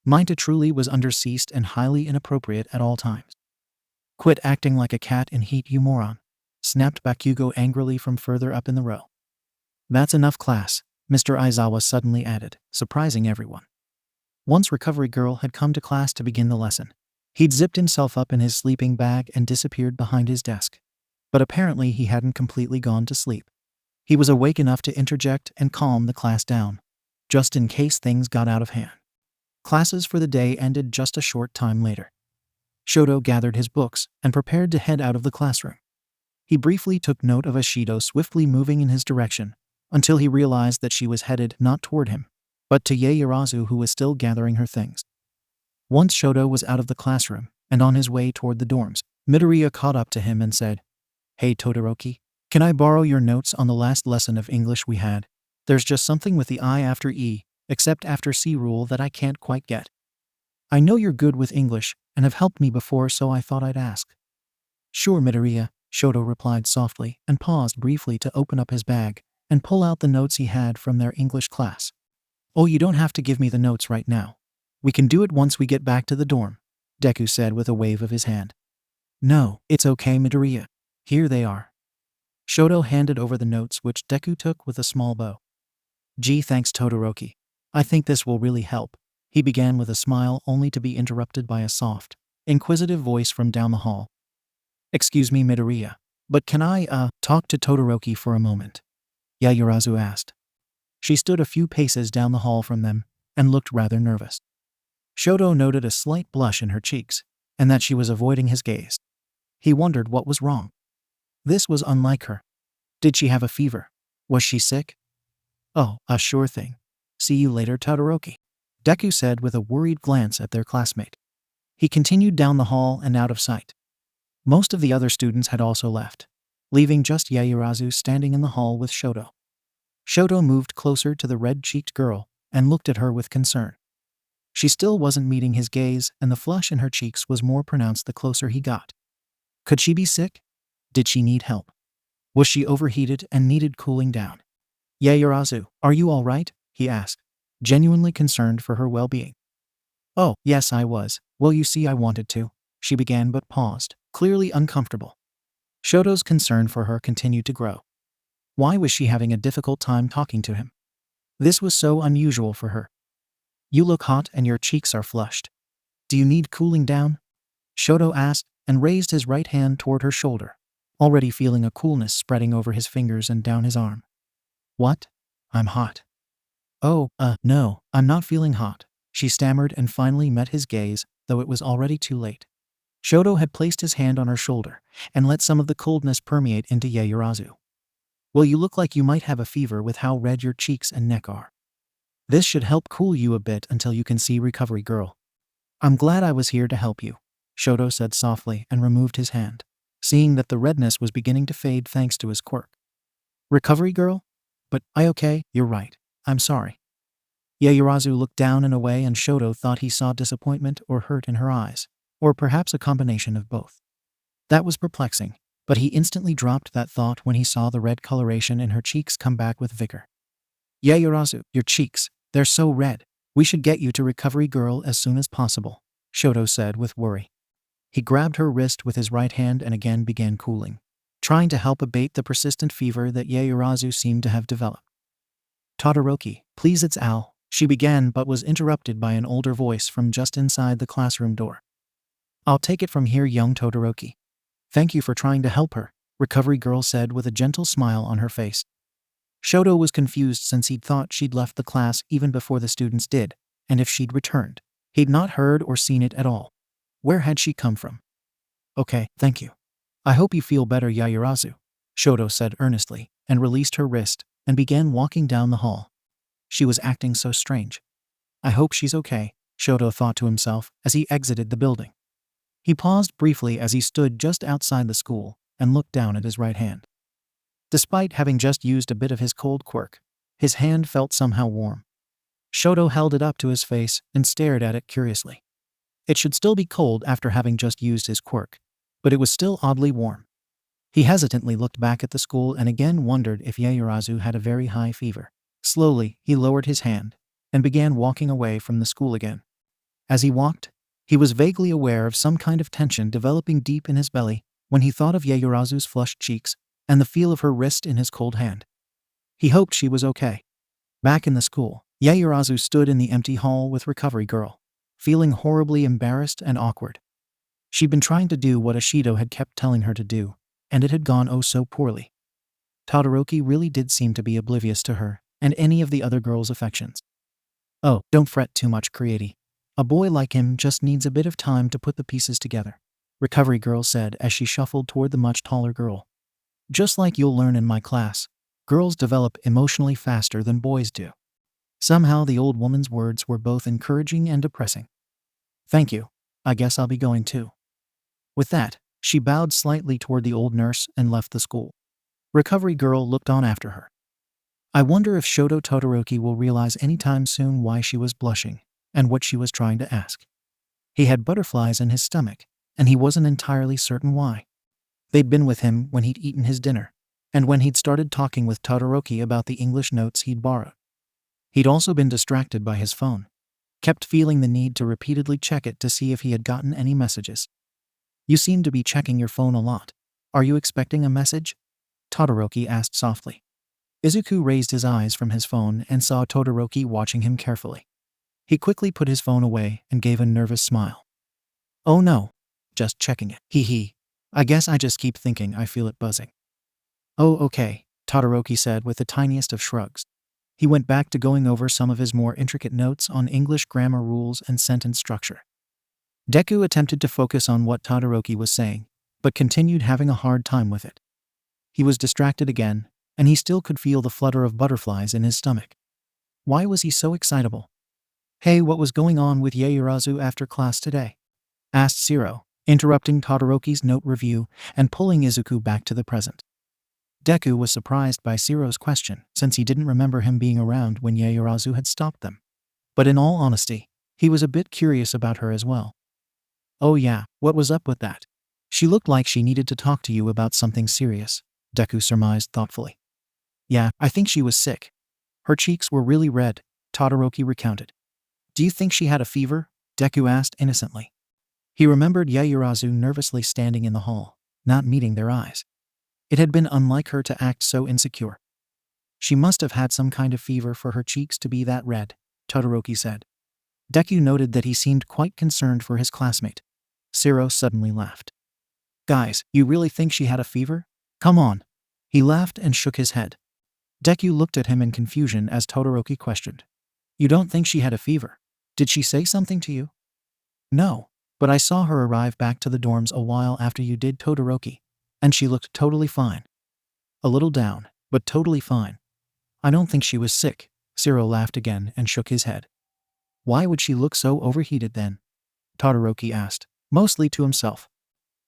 Speaker 1: 𝐬𝐻𝐻 truly was underceased and highly inappropriate at all times. Quit acting like a cat in heat, you moron, snapped Bakugo angrily from further up in the row. That's enough class, Mr. Aizawa suddenly added, surprising everyone. Once Recovery Girl had come to class to begin the lesson, He'd zipped himself up in his sleeping bag and disappeared behind his desk. But apparently he hadn't completely gone to sleep. He was awake enough to interject and calm the class down, just in case things got out of hand. Classes for the day ended just a short time later. 𝐲𝐻𝐻 gathered his books and prepared to head out of the classroom. He briefly took note of 𝐻𝐡𝐬 swiftly moving in his direction, until he realized that she was headed not toward him, but to 𝐬𝐻𝐻, who was still gathering her things. Once 𝐲𝐻𝐻 was out of the classroom and on his way toward the dorms, Midoriya caught up to him and said, "Hey Todoroki, can I borrow your notes on the last lesson of English we had? There's just something with the I after E, except after C rule that I can't quite get. I know you're good with English and have helped me before, so I thought I'd ask." "Sure, Midoriya," 𝐲𝐻𝐻 replied softly and paused briefly to open up his bag and pull out the notes he had from their English class. "Oh, you don't have to give me the notes right now. We can do it once we get back to the dorm," Deku said with a wave of his hand. "No, it's okay, Midoriya. Here they are." 𝐲𝐻𝐻 handed over the notes, which Deku took with a small bow. "Gee, thanks Todoroki. I think this will really help," he began with a smile, only to be interrupted by a soft, inquisitive voice from down the hall. "Excuse me, Midoriya, but can I, talk to Todoroki for a moment?" 𝐬𝐻𝐻 asked. She stood a few paces down the hall from them and looked rather nervous. 𝐲𝐻𝐻 noted a slight blush in her cheeks and that she was avoiding his gaze. He wondered what was wrong. This was unlike her. Did she have a fever? Was she sick? "Oh, a sure thing. See you later, Todoroki," Deku said with a worried glance at their classmate. He continued down the hall and out of sight. Most of the other students had also left, leaving just 𝐬𝐻𝐻 standing in the hall with 𝐲𝐻𝐻. 𝐲𝐻𝐻 moved closer to the red-cheeked girl and looked at her with concern. She still wasn't meeting his gaze, and the flush in her cheeks was more pronounced the closer he got. Could she be sick? Did she need help? Was she overheated and needed cooling down? "𝐬𝐻𝐻, are you all right?" he asked, genuinely concerned for her well-being. "Oh, yes, I was. Well, you see, I wanted to," she began but paused, clearly uncomfortable. 𝐲𝐻𝐻's concern for her continued to grow. Why was she having a difficult time talking to him? This was so unusual for her. "You look hot and your cheeks are flushed. Do you need cooling down?" 𝐲𝐻𝐻 asked and raised his right hand toward her shoulder, already feeling a coolness spreading over his fingers and down his arm. "What? I'm hot." "Oh, no, I'm not feeling hot," she stammered and finally met his gaze, though it was already too late. 𝐲𝐻𝐻 had placed his hand on her shoulder and let some of the coldness permeate into 𝐬𝐻𝐻. "Well, you look like you might have a fever with how red your cheeks and neck are. This should help cool you a bit until you can see Recovery Girl. I'm glad I was here to help you," 𝐲𝐻𝐻 said softly and removed his hand, seeing that the redness was beginning to fade thanks to his quirk. "Recovery Girl? But okay, you're right. I'm sorry." 𝐬𝐻𝐻 looked down and away, and 𝐲𝐻𝐻 thought he saw disappointment or hurt in her eyes, or perhaps a combination of both. That was perplexing, but he instantly dropped that thought when he saw the red coloration in her cheeks come back with vigor. 𝐬𝐻𝐻, your cheeks, they're so red. We should get you to Recovery Girl as soon as possible," 𝐲𝐻𝐻 said with worry. He grabbed her wrist with his right hand and again began cooling, trying to help abate the persistent fever that 𝐬𝐻𝐻 seemed to have developed. "Todoroki, please, it's Al," she began, but was interrupted by an older voice from just inside the classroom door. "I'll take it from here, young Todoroki. Thank you for trying to help her," Recovery Girl said with a gentle smile on her face. 𝐲𝐻𝐻 was confused since he'd thought she'd left the class even before the students did, and if she'd returned, he'd not heard or seen it at all. Where had she come from? "Okay, thank you. I hope you feel better, 𝐬𝐻𝐻, 𝐲𝐻𝐻 said earnestly, and released her wrist and began walking down the hall. She was acting so strange. I hope she's okay, 𝐲𝐻𝐻 thought to himself as he exited the building. He paused briefly as he stood just outside the school and looked down at his right hand. Despite having just used a bit of his cold quirk, his hand felt somehow warm. 𝐲𝐻𝐻 held it up to his face and stared at it curiously. It should still be cold after having just used his quirk, but it was still oddly warm. He hesitantly looked back at the school and again wondered if 𝐬𝐻𝐻 had a very high fever. Slowly, he lowered his hand and began walking away from the school again. As he walked, he was vaguely aware of some kind of tension developing deep in his belly when he thought of 𝐬𝐻𝐻's flushed cheeks and the feel of her wrist in his cold hand. He hoped she was okay. Back in the school, 𝐬𝐻𝐻 stood in the empty hall with Recovery Girl, feeling horribly embarrassed and awkward. She'd been trying to do what Ishido had kept telling her to do, and it had gone oh so poorly. Todoroki really did seem to be oblivious to her and any of the other girls' affections. Oh, don't fret too much, 𝐀𝐦. A boy like him just needs a bit of time to put the pieces together, Recovery Girl said as she shuffled toward the much taller girl. Just like you'll learn in my class, girls develop emotionally faster than boys do. Somehow the old woman's words were both encouraging and depressing. Thank you. I guess I'll be going too. With that, she bowed slightly toward the old nurse and left the school. Recovery Girl looked on after her. I wonder if Shoto Todoroki will realize anytime soon why she was blushing and what she was trying to ask. He had butterflies in his stomach, and he wasn't entirely certain why. They'd been with him when he'd eaten his dinner, and when he'd started talking with Todoroki about the English notes he'd borrowed. He'd also been distracted by his phone, kept feeling the need to repeatedly check it to see if he had gotten any messages. You seem to be checking your phone a lot. Are you expecting a message? Todoroki asked softly. Izuku raised his eyes from his phone and saw Todoroki watching him carefully. He quickly put his phone away and gave a nervous smile. Oh no, just checking it. Hee. I guess I just keep thinking I feel it buzzing. Oh okay, Todoroki said with the tiniest of shrugs. He went back to going over some of his more intricate notes on English grammar rules and sentence structure. Deku attempted to focus on what Todoroki was saying, but continued having a hard time with it. He was distracted again, and he still could feel the flutter of butterflies in his stomach. Why was he so excitable? Hey, what was going on with Yaoyorozu after class today? Asked Shiro, interrupting Todoroki's note review and pulling Izuku back to the present. Deku was surprised by Shiro's question since he didn't remember him being around when Yaoyorozu had stopped them. But in all honesty, he was a bit curious about her as well. Oh yeah, what was up with that? She looked like she needed to talk to you about something serious, Deku surmised thoughtfully. Yeah, I think she was sick. Her cheeks were really red, Todoroki recounted. Do you think she had a fever? Deku asked innocently. He remembered Yaoyorozu nervously standing in the hall, not meeting their eyes. It had been unlike her to act so insecure. She must have had some kind of fever for her cheeks to be that red, Todoroki said. Deku noted that he seemed quite concerned for his classmate. Shiro suddenly laughed. Guys, you really think she had a fever? Come on. He laughed and shook his head. Deku looked at him in confusion as Todoroki questioned. You don't think she had a fever? Did she say something to you? No, but I saw her arrive back to the dorms a while after you did, Todoroki, and she looked totally fine. A little down, but totally fine. I don't think she was sick. Shiro laughed again and shook his head. Why would she look so overheated then? Todoroki asked, mostly to himself.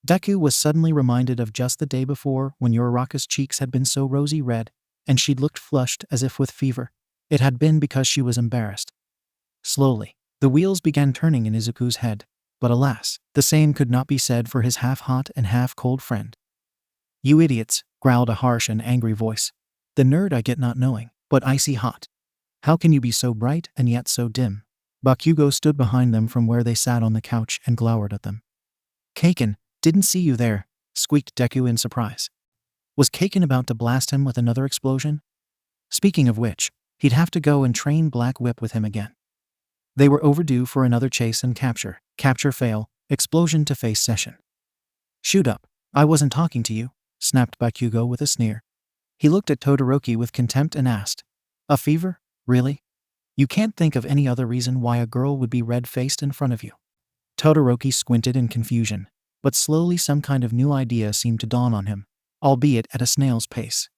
Speaker 1: Deku was suddenly reminded of just the day before when Uraraka's cheeks had been so rosy red, and she'd looked flushed as if with fever. It had been because she was embarrassed. Slowly, the wheels began turning in Izuku's head, but alas, the same could not be said for his half-hot and half-cold friend. You idiots, growled a harsh and angry voice. The nerd I get not knowing, but icy hot. How can you be so bright and yet so dim? Bakugo stood behind them from where they sat on the couch and glowered at them. 𝐀𝐦, didn't see you there, squeaked Deku in surprise. Was 𝐀𝐦 about to blast him with another explosion? Speaking of which, he'd have to go and train Black Whip with him again. They were overdue for another chase and capture fail, explosion to face session. Shoot up, I wasn't talking to you, snapped Bakugo with a sneer. He looked at Todoroki with contempt and asked, a fever? Really? You can't think of any other reason why a girl would be red-faced in front of you. Todoroki squinted in confusion, but slowly some kind of new idea seemed to dawn on him, albeit at a snail's pace.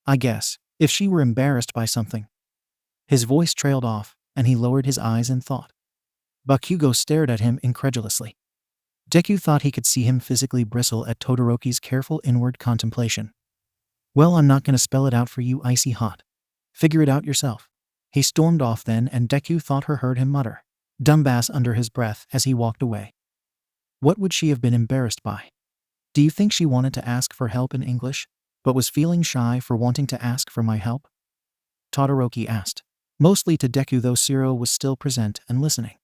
Speaker 1: I guess, if she were embarrassed by something. His voice trailed off, and he lowered his eyes in thought. Bakugo stared at him incredulously. Deku thought he could see him physically bristle at Todoroki's careful inward contemplation. Well, I'm not gonna spell it out for you, icy hot. Figure it out yourself. He stormed off then, and Deku thought her heard him mutter, "Dumbass," under his breath as he walked away. What would she have been embarrassed by? Do you think she wanted to ask for help in English, but was feeling shy for wanting to ask for my help? Todoroki asked, mostly to Deku, though Shiro was still present and listening.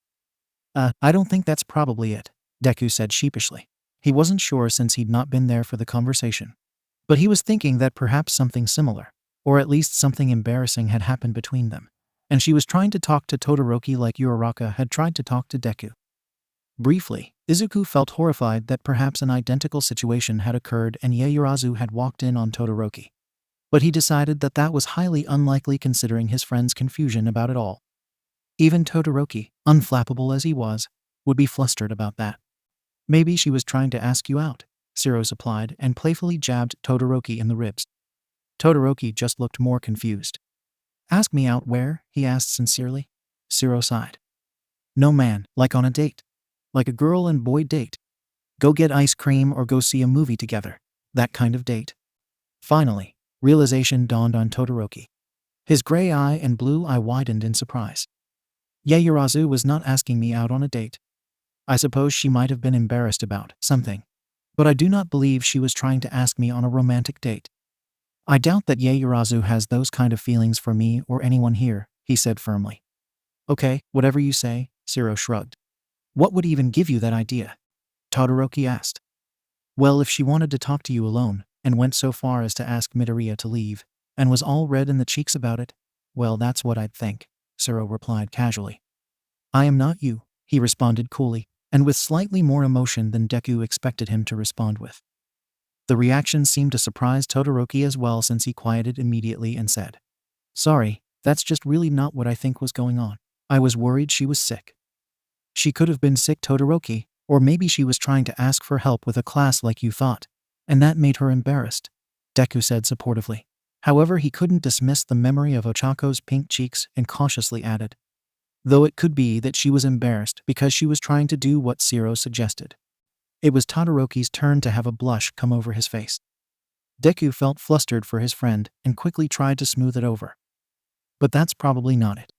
Speaker 1: I don't think that's probably it, Deku said sheepishly. He wasn't sure since he'd not been there for the conversation. But he was thinking that perhaps something similar, or at least something embarrassing, had happened between them, and she was trying to talk to Todoroki like Uraraka had tried to talk to Deku. Briefly, Izuku felt horrified that perhaps an identical situation had occurred and Yaoyorozu had walked in on Todoroki. But he decided that that was highly unlikely considering his friend's confusion about it all. Even Todoroki, unflappable as he was, would be flustered about that. Maybe she was trying to ask you out, Shiro supplied and playfully jabbed Todoroki in the ribs. Todoroki just looked more confused. Ask me out where? He asked sincerely. Shiro sighed. No man, like on a date. Like a girl and boy date. Go get ice cream or go see a movie together. That kind of date. Finally, realization dawned on Todoroki. His gray eye and blue eye widened in surprise. Yaoyorozu was not asking me out on a date. I suppose she might have been embarrassed about something. But I do not believe she was trying to ask me on a romantic date. I doubt that Yaoyorozu has those kind of feelings for me or anyone here, he said firmly. Okay, whatever you say, Shiro shrugged. What would even give you that idea? Todoroki asked. Well, if she wanted to talk to you alone, and went so far as to ask Midoriya to leave, and was all red in the cheeks about it, well, that's what I'd think, Shiro replied casually. I am not you, he responded coolly, and with slightly more emotion than Deku expected him to respond with. The reaction seemed to surprise Todoroki as well since he quieted immediately and said, Sorry, that's just really not what I think was going on. I was worried she was sick. She could have been sick, Todoroki, or maybe she was trying to ask for help with a class like you thought, and that made her embarrassed, Deku said supportively. However, he couldn't dismiss the memory of Ochako's pink cheeks and cautiously added, though it could be that she was embarrassed because she was trying to do what Shiro suggested. It was Todoroki's turn to have a blush come over his face. Deku felt flustered for his friend and quickly tried to smooth it over. But that's probably not it.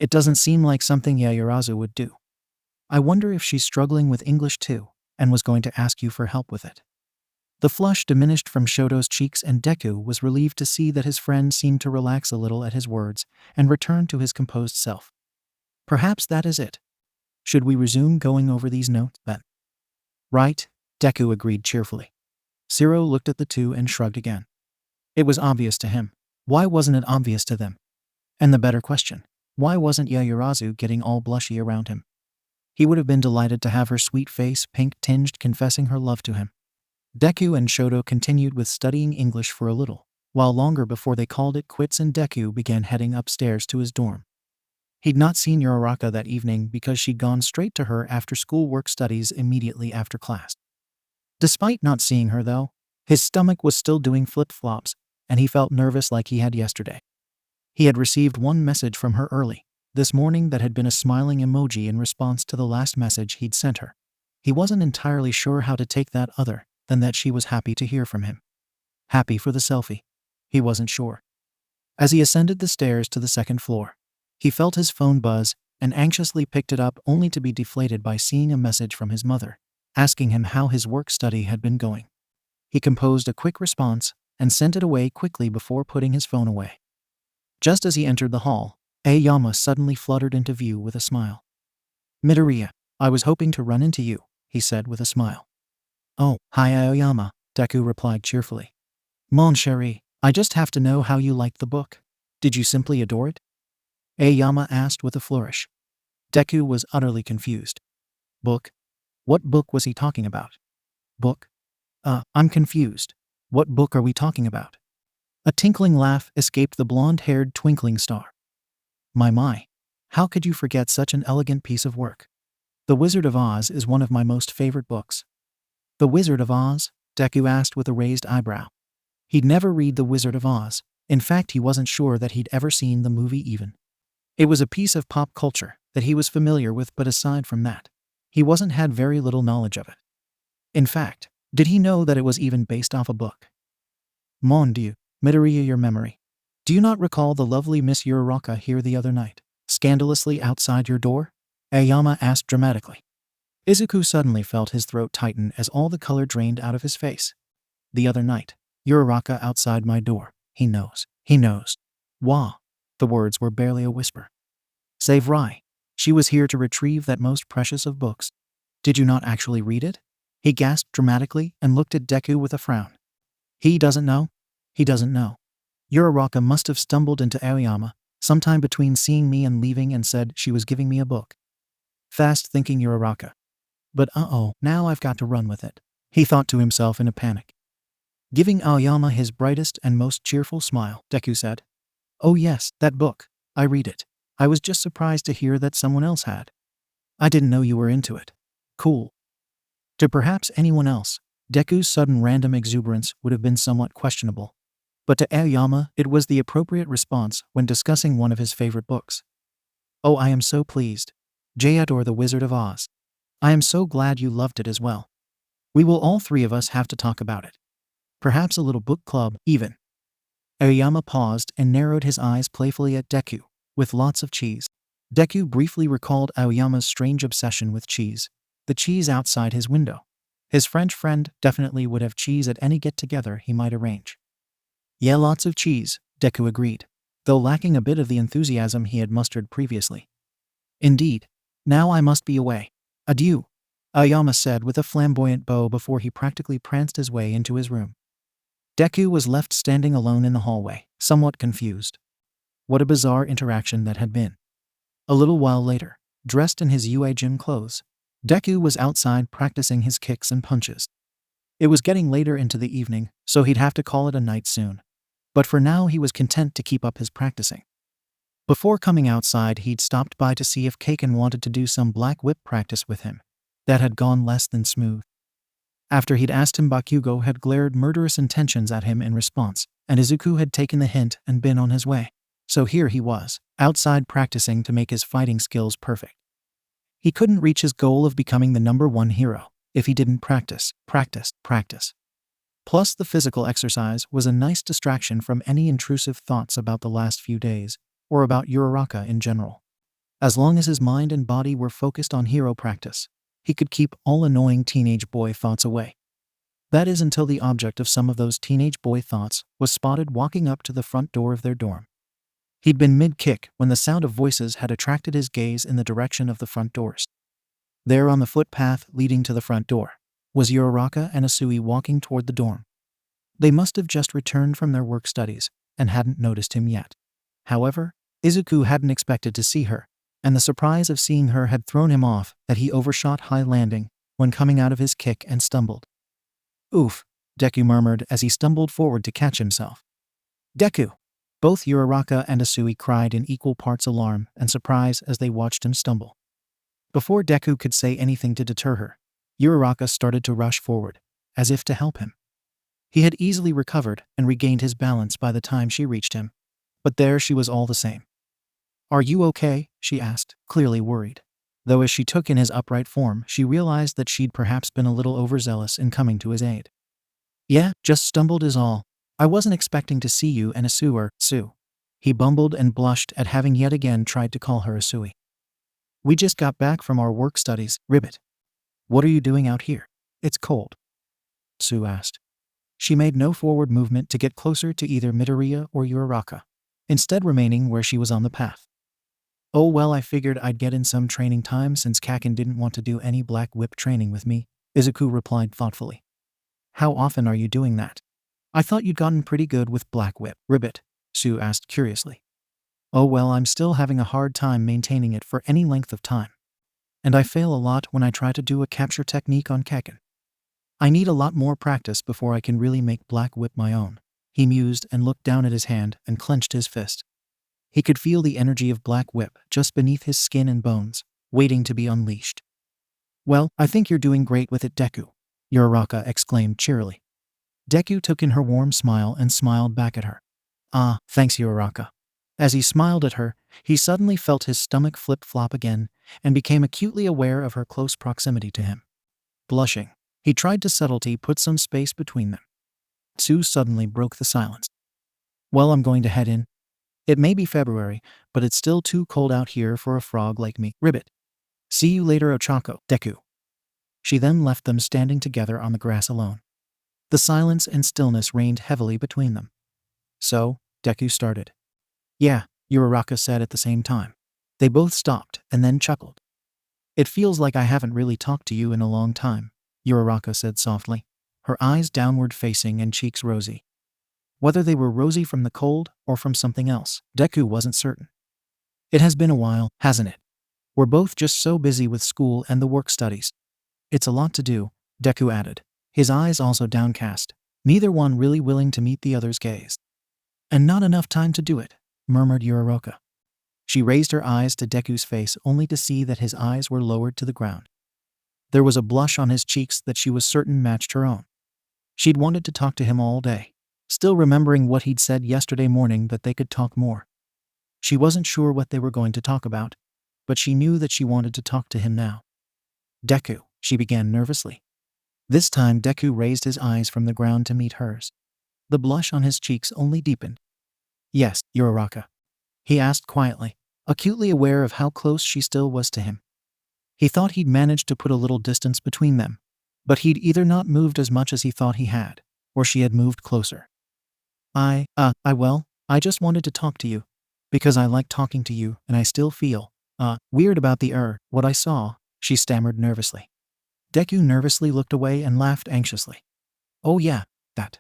Speaker 1: It doesn't seem like something Yaoyorozu would do. I wonder if she's struggling with English too, and was going to ask you for help with it. The flush diminished from Shoto's cheeks and Deku was relieved to see that his friend seemed to relax a little at his words and return to his composed self. Perhaps that is it. Should we resume going over these notes then? Right, Deku agreed cheerfully. Shiro looked at the two and shrugged again. It was obvious to him. Why wasn't it obvious to them? And the better question, why wasn't Yaoyorozu getting all blushy around him? He would have been delighted to have her sweet face pink-tinged confessing her love to him. Deku and Shoto continued with studying English for a little, while longer before they called it quits and Deku began heading upstairs to his dorm. He'd not seen Uraraka that evening because she'd gone straight to her after-school work studies immediately after class. Despite not seeing her though, his stomach was still doing flip-flops, and he felt nervous like he had yesterday. He had received one message from her early this morning that had been a smiling emoji in response to the last message he'd sent her. He wasn't entirely sure how to take that other than that she was happy to hear from him. Happy for the selfie? He wasn't sure. As he ascended the stairs to the second floor, he felt his phone buzz and anxiously picked it up only to be deflated by seeing a message from his mother, asking him how his work study had been going. He composed a quick response and sent it away quickly before putting his phone away. Just as he entered the hall, Aoyama suddenly fluttered into view with a smile. Midoriya, I was hoping to run into you, he said with a smile. Oh, hi Aoyama, Deku replied cheerfully. Mon chéri, I just have to know how you liked the book. Did you simply adore it? Aoyama asked with a flourish. Deku was utterly confused. Book? What book was he talking about? Book? I'm confused. What book are we talking about? A tinkling laugh escaped the blonde-haired twinkling star. My, how could you forget such an elegant piece of work? The Wizard of Oz is one of my most favorite books. The Wizard of Oz? Deku asked with a raised eyebrow. He'd never read The Wizard of Oz. In fact, he wasn't sure that he'd ever seen the movie even. It was a piece of pop culture that he was familiar with, but aside from that, he had very little knowledge of it. In fact, did he know that it was even based off a book? Mon Dieu, Midoriya, your memory. Do you not recall the lovely Miss Uraraka here the other night, scandalously outside your door? Aoyama asked dramatically. Izuku suddenly felt his throat tighten as all the color drained out of his face. The other night, Uraraka outside my door. He knows. Wah. The words were barely a whisper. C'est vrai. She was here to retrieve that most precious of books. Did you not actually read it? He gasped dramatically and looked at Deku with a frown. He doesn't know? He doesn't know. Uraraka must have stumbled into Aoyama sometime between seeing me and leaving and said she was giving me a book. Fast-thinking Uraraka. But now I've got to run with it, he thought to himself in a panic. Giving Aoyama his brightest and most cheerful smile, Deku said, "Oh yes, that book. I read it. I was just surprised to hear that someone else had. I didn't know you were into it. Cool." To perhaps anyone else, Deku's sudden random exuberance would have been somewhat questionable. But to Aoyama, it was the appropriate response when discussing one of his favorite books. "Oh, I am so pleased. 𝐽 the Wizard of Oz. I am so glad you loved it as well. We will all three of us have to talk about it. Perhaps a little book club, even." Aoyama paused and narrowed his eyes playfully at Deku, with lots of cheese. Deku briefly recalled Aoyama's strange obsession with cheese, the cheese outside his window. His French friend definitely would have cheese at any get-together he might arrange. "Yeah, lots of cheese," Deku agreed, though lacking a bit of the enthusiasm he had mustered previously. "Indeed. Now I must be away. Adieu," Aoyama said with a flamboyant bow before he practically pranced his way into his room. Deku was left standing alone in the hallway, somewhat confused. What a bizarre interaction that had been. A little while later, dressed in his UA gym clothes, Deku was outside practicing his kicks and punches. It was getting later into the evening, so he'd have to call it a night soon. But for now he was content to keep up his practicing. Before coming outside, he'd stopped by to see if 𝐀𝐦 wanted to do some black whip practice with him. That had gone less than smooth. After he'd asked him, Bakugo had glared murderous intentions at him in response, and Izuku had taken the hint and been on his way. So here he was, outside practicing to make his fighting skills perfect. He couldn't reach his goal of becoming the #1 hero if he didn't practice. Plus, the physical exercise was a nice distraction from any intrusive thoughts about the last few days, or about Uraraka in general. As long as his mind and body were focused on hero practice, he could keep all annoying teenage boy thoughts away. That is, until the object of some of those teenage boy thoughts was spotted walking up to the front door of their dorm. He'd been mid-kick when the sound of voices had attracted his gaze in the direction of the front doors. There, on the footpath leading to the front door, was Uraraka and Asui walking toward the dorm. They must have just returned from their work studies and hadn't noticed him yet. However, Izuku hadn't expected to see her, and the surprise of seeing her had thrown him off that he overshot high landing when coming out of his kick and stumbled. "Oof," Deku murmured as he stumbled forward to catch himself. "Deku!" Both Uraraka and Asui cried in equal parts alarm and surprise as they watched him stumble. Before Deku could say anything to deter her, Uraraka started to rush forward, as if to help him. He had easily recovered and regained his balance by the time she reached him, but there she was all the same. "Are you okay?" she asked, clearly worried. Though as she took in his upright form, she realized that she'd perhaps been a little overzealous in coming to his aid. "Yeah, just stumbled is all. I wasn't expecting to see you and Sue." He bumbled and blushed at having yet again tried to call her Asui. "We just got back from our work studies, Ribbit. What are you doing out here? It's cold," Sue asked. She made no forward movement to get closer to either Midoriya or Uraraka, instead remaining where she was on the path. "Oh well, I figured I'd get in some training time since 𝐾𝐦 didn't want to do any black whip training with me," Izuku replied thoughtfully. "How often are you doing that? I thought you'd gotten pretty good with black whip, Ribbit," Sue asked curiously. "Oh well, I'm still having a hard time maintaining it for any length of time. And I fail a lot when I try to do a capture technique on 𝐾𝐦. I need a lot more practice before I can really make black whip my own," he mused and looked down at his hand and clenched his fist. He could feel the energy of black whip just beneath his skin and bones, waiting to be unleashed. "Well, I think you're doing great with it, Deku," Uraraka exclaimed cheerily. Deku took in her warm smile and smiled back at her. "Ah, thanks, Uraraka." As he smiled at her, he suddenly felt his stomach flip-flop again and became acutely aware of her close proximity to him. Blushing, he tried to subtlety put some space between them. Sue suddenly broke the silence. "Well, I'm going to head in. It may be February, but it's still too cold out here for a frog like me, Ribbit. See you later, Ochako, Deku." She then left them standing together on the grass alone. The silence and stillness reigned heavily between them. "So," Deku started. "Yeah," Uraraka said at the same time. They both stopped and then chuckled. "It feels like I haven't really talked to you in a long time," Uraraka said softly, her eyes downward facing and cheeks rosy. Whether they were rosy from the cold or from something else, Deku wasn't certain. "It has been a while, hasn't it? We're both just so busy with school and the work studies." It's a lot to do, Deku added, his eyes also downcast, neither one really willing to meet the other's gaze. And not enough time to do it, murmured Uraraka. She raised her eyes to Deku's face only to see that his eyes were lowered to the ground. There was a blush on his cheeks that she was certain matched her own. She'd wanted to talk to him all day, still remembering what he'd said yesterday morning that they could talk more. She wasn't sure what they were going to talk about, but she knew that she wanted to talk to him now. Deku, she began nervously. This time Deku raised his eyes from the ground to meet hers. The blush on his cheeks only deepened. Yes, Uraraka, he asked quietly, acutely aware of how close she still was to him. He thought he'd managed to put a little distance between them, but he'd either not moved as much as he thought he had, or she had moved closer. I just wanted to talk to you, because I like talking to you and I still feel, weird about what I saw, she stammered nervously. Deku nervously looked away and laughed anxiously. Oh yeah, that.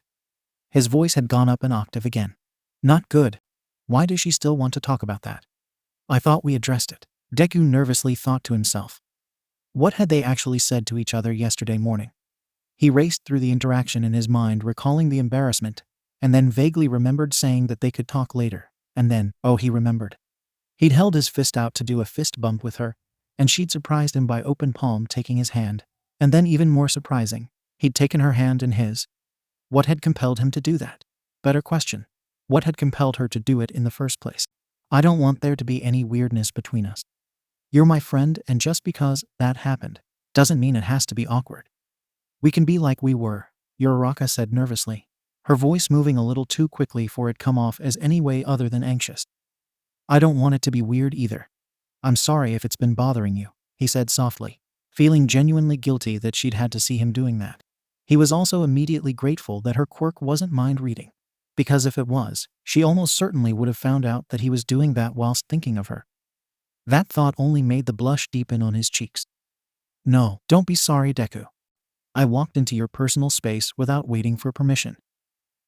Speaker 1: His voice had gone up an octave again. Not good. Why does she still want to talk about that? I thought we addressed it. Deku nervously thought to himself. What had they actually said to each other yesterday morning? He raced through the interaction in his mind, recalling the embarrassment, and then vaguely remembered saying that they could talk later, and then, he remembered. He'd held his fist out to do a fist bump with her, and she'd surprised him by open palm taking his hand, and then even more surprising, he'd taken her hand in his. What had compelled him to do that? Better question. What had compelled her to do it in the first place? I don't want there to be any weirdness between us. You're my friend, and just because that happened doesn't mean it has to be awkward. We can be like we were, Uraraka said nervously, her voice moving a little too quickly for it come off as any way other than anxious. I don't want it to be weird either. I'm sorry if it's been bothering you, he said softly, feeling genuinely guilty that she'd had to see him doing that. He was also immediately grateful that her quirk wasn't mind reading, because if it was, she almost certainly would have found out that he was doing that whilst thinking of her. That thought only made the blush deepen on his cheeks. No, don't be sorry, Deku. I walked into your personal space without waiting for permission.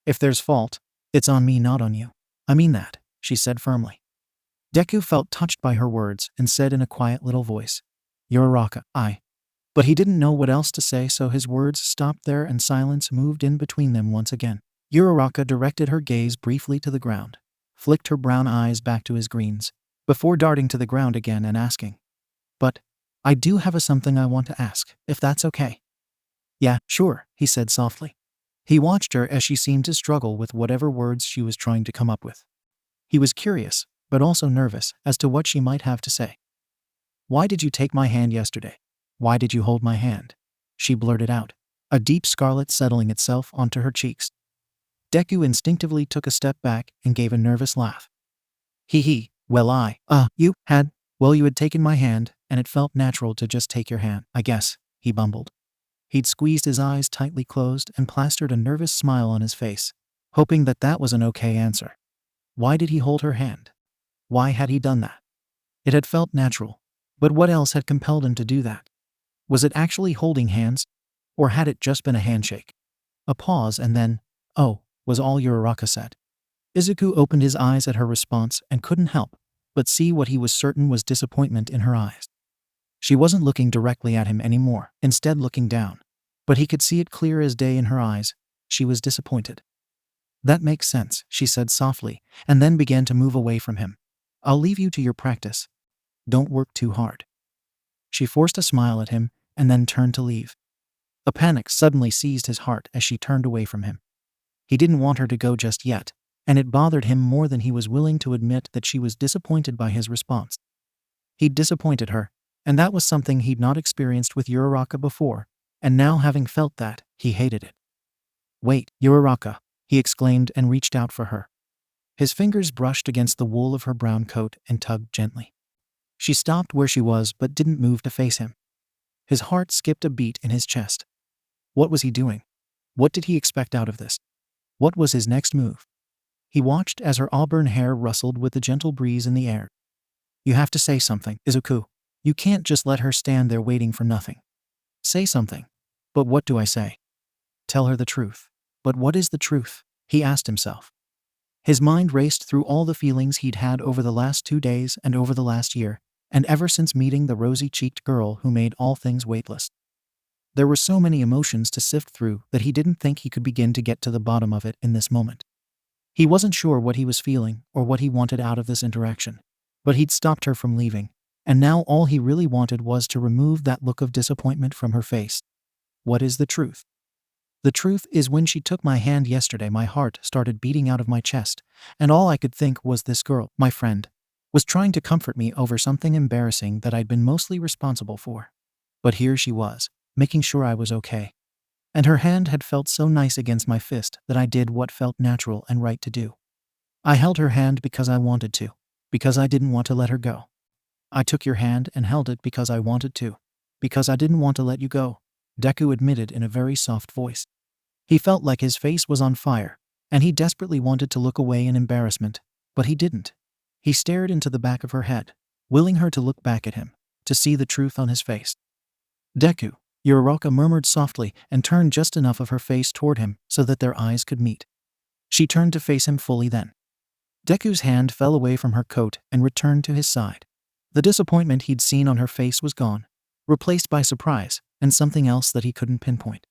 Speaker 1: If there's fault, it's on me, not on you. I mean that, she said firmly. Deku felt touched by her words and said in a quiet little voice, Uraraka, But he didn't know what else to say, so his words stopped there and silence moved in between them once again. Uraraka directed her gaze briefly to the ground, flicked her brown eyes back to his greens, before darting to the ground again and asking, But, I do have something I want to ask, if that's okay. Yeah, sure, he said softly. He watched her as she seemed to struggle with whatever words she was trying to come up with. He was curious, but also nervous as to what she might have to say. Why did you take my hand yesterday? Why did you hold my hand? She blurted out, a deep scarlet settling itself onto her cheeks. Deku instinctively took a step back and gave a nervous laugh. You had taken my hand, and it felt natural to just take your hand, I guess, he bumbled. He'd squeezed his eyes tightly closed and plastered a nervous smile on his face, hoping that was an okay answer. Why did he hold her hand? Why had he done that? It had felt natural, but what else had compelled him to do that? Was it actually holding hands, or had it just been a handshake? A pause and then, was all Uraraka said. Izuku opened his eyes at her response and couldn't help but see what he was certain was disappointment in her eyes. She wasn't looking directly at him anymore, instead looking down, but he could see it clear as day in her eyes. She was disappointed. That makes sense, she said softly, and then began to move away from him. I'll leave you to your practice. Don't work too hard. She forced a smile at him and then turned to leave. A panic suddenly seized his heart as she turned away from him. He didn't want her to go just yet, and it bothered him more than he was willing to admit that she was disappointed by his response. He'd disappointed her, and that was something he'd not experienced with Uraraka before, and now having felt that, he hated it. Wait, Uraraka, he exclaimed and reached out for her. His fingers brushed against the wool of her brown coat and tugged gently. She stopped where she was but didn't move to face him. His heart skipped a beat in his chest. What was he doing? What did he expect out of this? What was his next move? He watched as her auburn hair rustled with the gentle breeze in the air. You have to say something, Izuku. You can't just let her stand there waiting for nothing. Say something. But what do I say? Tell her the truth. But what is the truth? He asked himself. His mind raced through all the feelings he'd had over the last 2 days and over the last year, and ever since meeting the rosy-cheeked girl who made all things weightless. There were so many emotions to sift through that he didn't think he could begin to get to the bottom of it in this moment. He wasn't sure what he was feeling or what he wanted out of this interaction. But he'd stopped her from leaving, and now all he really wanted was to remove that look of disappointment from her face. What is the truth? The truth is, when she took my hand yesterday, my heart started beating out of my chest, and all I could think was this girl, my friend, was trying to comfort me over something embarrassing that I'd been mostly responsible for. But here she was, making sure I was okay. And her hand had felt so nice against my fist that I did what felt natural and right to do. I held her hand because I wanted to, because I didn't want to let her go. I took your hand and held it because I wanted to, because I didn't want to let you go, Deku admitted in a very soft voice. He felt like his face was on fire, and he desperately wanted to look away in embarrassment, but he didn't. He stared into the back of her head, willing her to look back at him, to see the truth on his face. Deku, Uraraka murmured softly and turned just enough of her face toward him so that their eyes could meet. She turned to face him fully then. Deku's hand fell away from her coat and returned to his side. The disappointment he'd seen on her face was gone, replaced by surprise and something else that he couldn't pinpoint.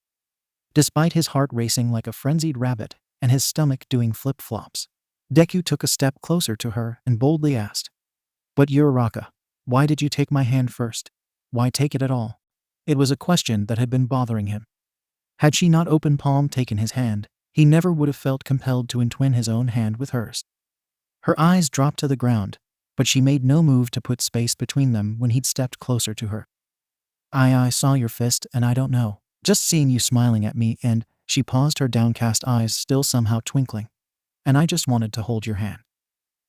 Speaker 1: Despite his heart racing like a frenzied rabbit and his stomach doing flip-flops, Deku took a step closer to her and boldly asked, "But Uraraka, why did you take my hand first? Why take it at all?" It was a question that had been bothering him. Had she not open palm taken his hand, he never would have felt compelled to entwine his own hand with hers. Her eyes dropped to the ground, but she made no move to put space between them when he'd stepped closer to her. I saw your fist and I don't know, just seeing you smiling at me and," she paused, her downcast eyes still somehow twinkling, "and I just wanted to hold your hand.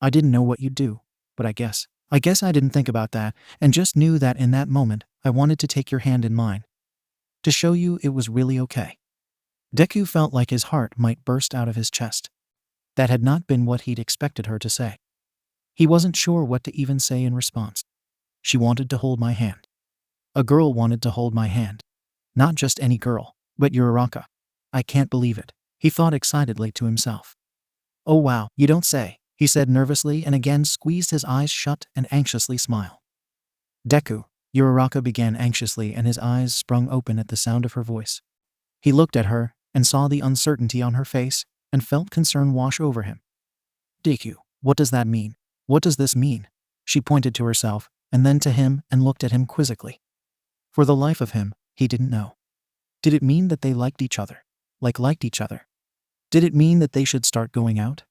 Speaker 1: I didn't know what you'd do, but I guess I didn't think about that and just knew that in that moment I wanted to take your hand in mine. To show you it was really okay." Deku felt like his heart might burst out of his chest. That had not been what he'd expected her to say. He wasn't sure what to even say in response. She wanted to hold my hand. A girl wanted to hold my hand. Not just any girl, but Uraraka. I can't believe it, he thought excitedly to himself. "Oh wow, you don't say," he said nervously and again squeezed his eyes shut and anxiously smiled. "Deku," Uraraka began anxiously, and his eyes sprung open at the sound of her voice. He looked at her and saw the uncertainty on her face and felt concern wash over him. "Deku, what does that mean? What does this mean?" She pointed to herself and then to him and looked at him quizzically. For the life of him, he didn't know. Did it mean that they liked each other? Liked each other? Did it mean that they should start going out?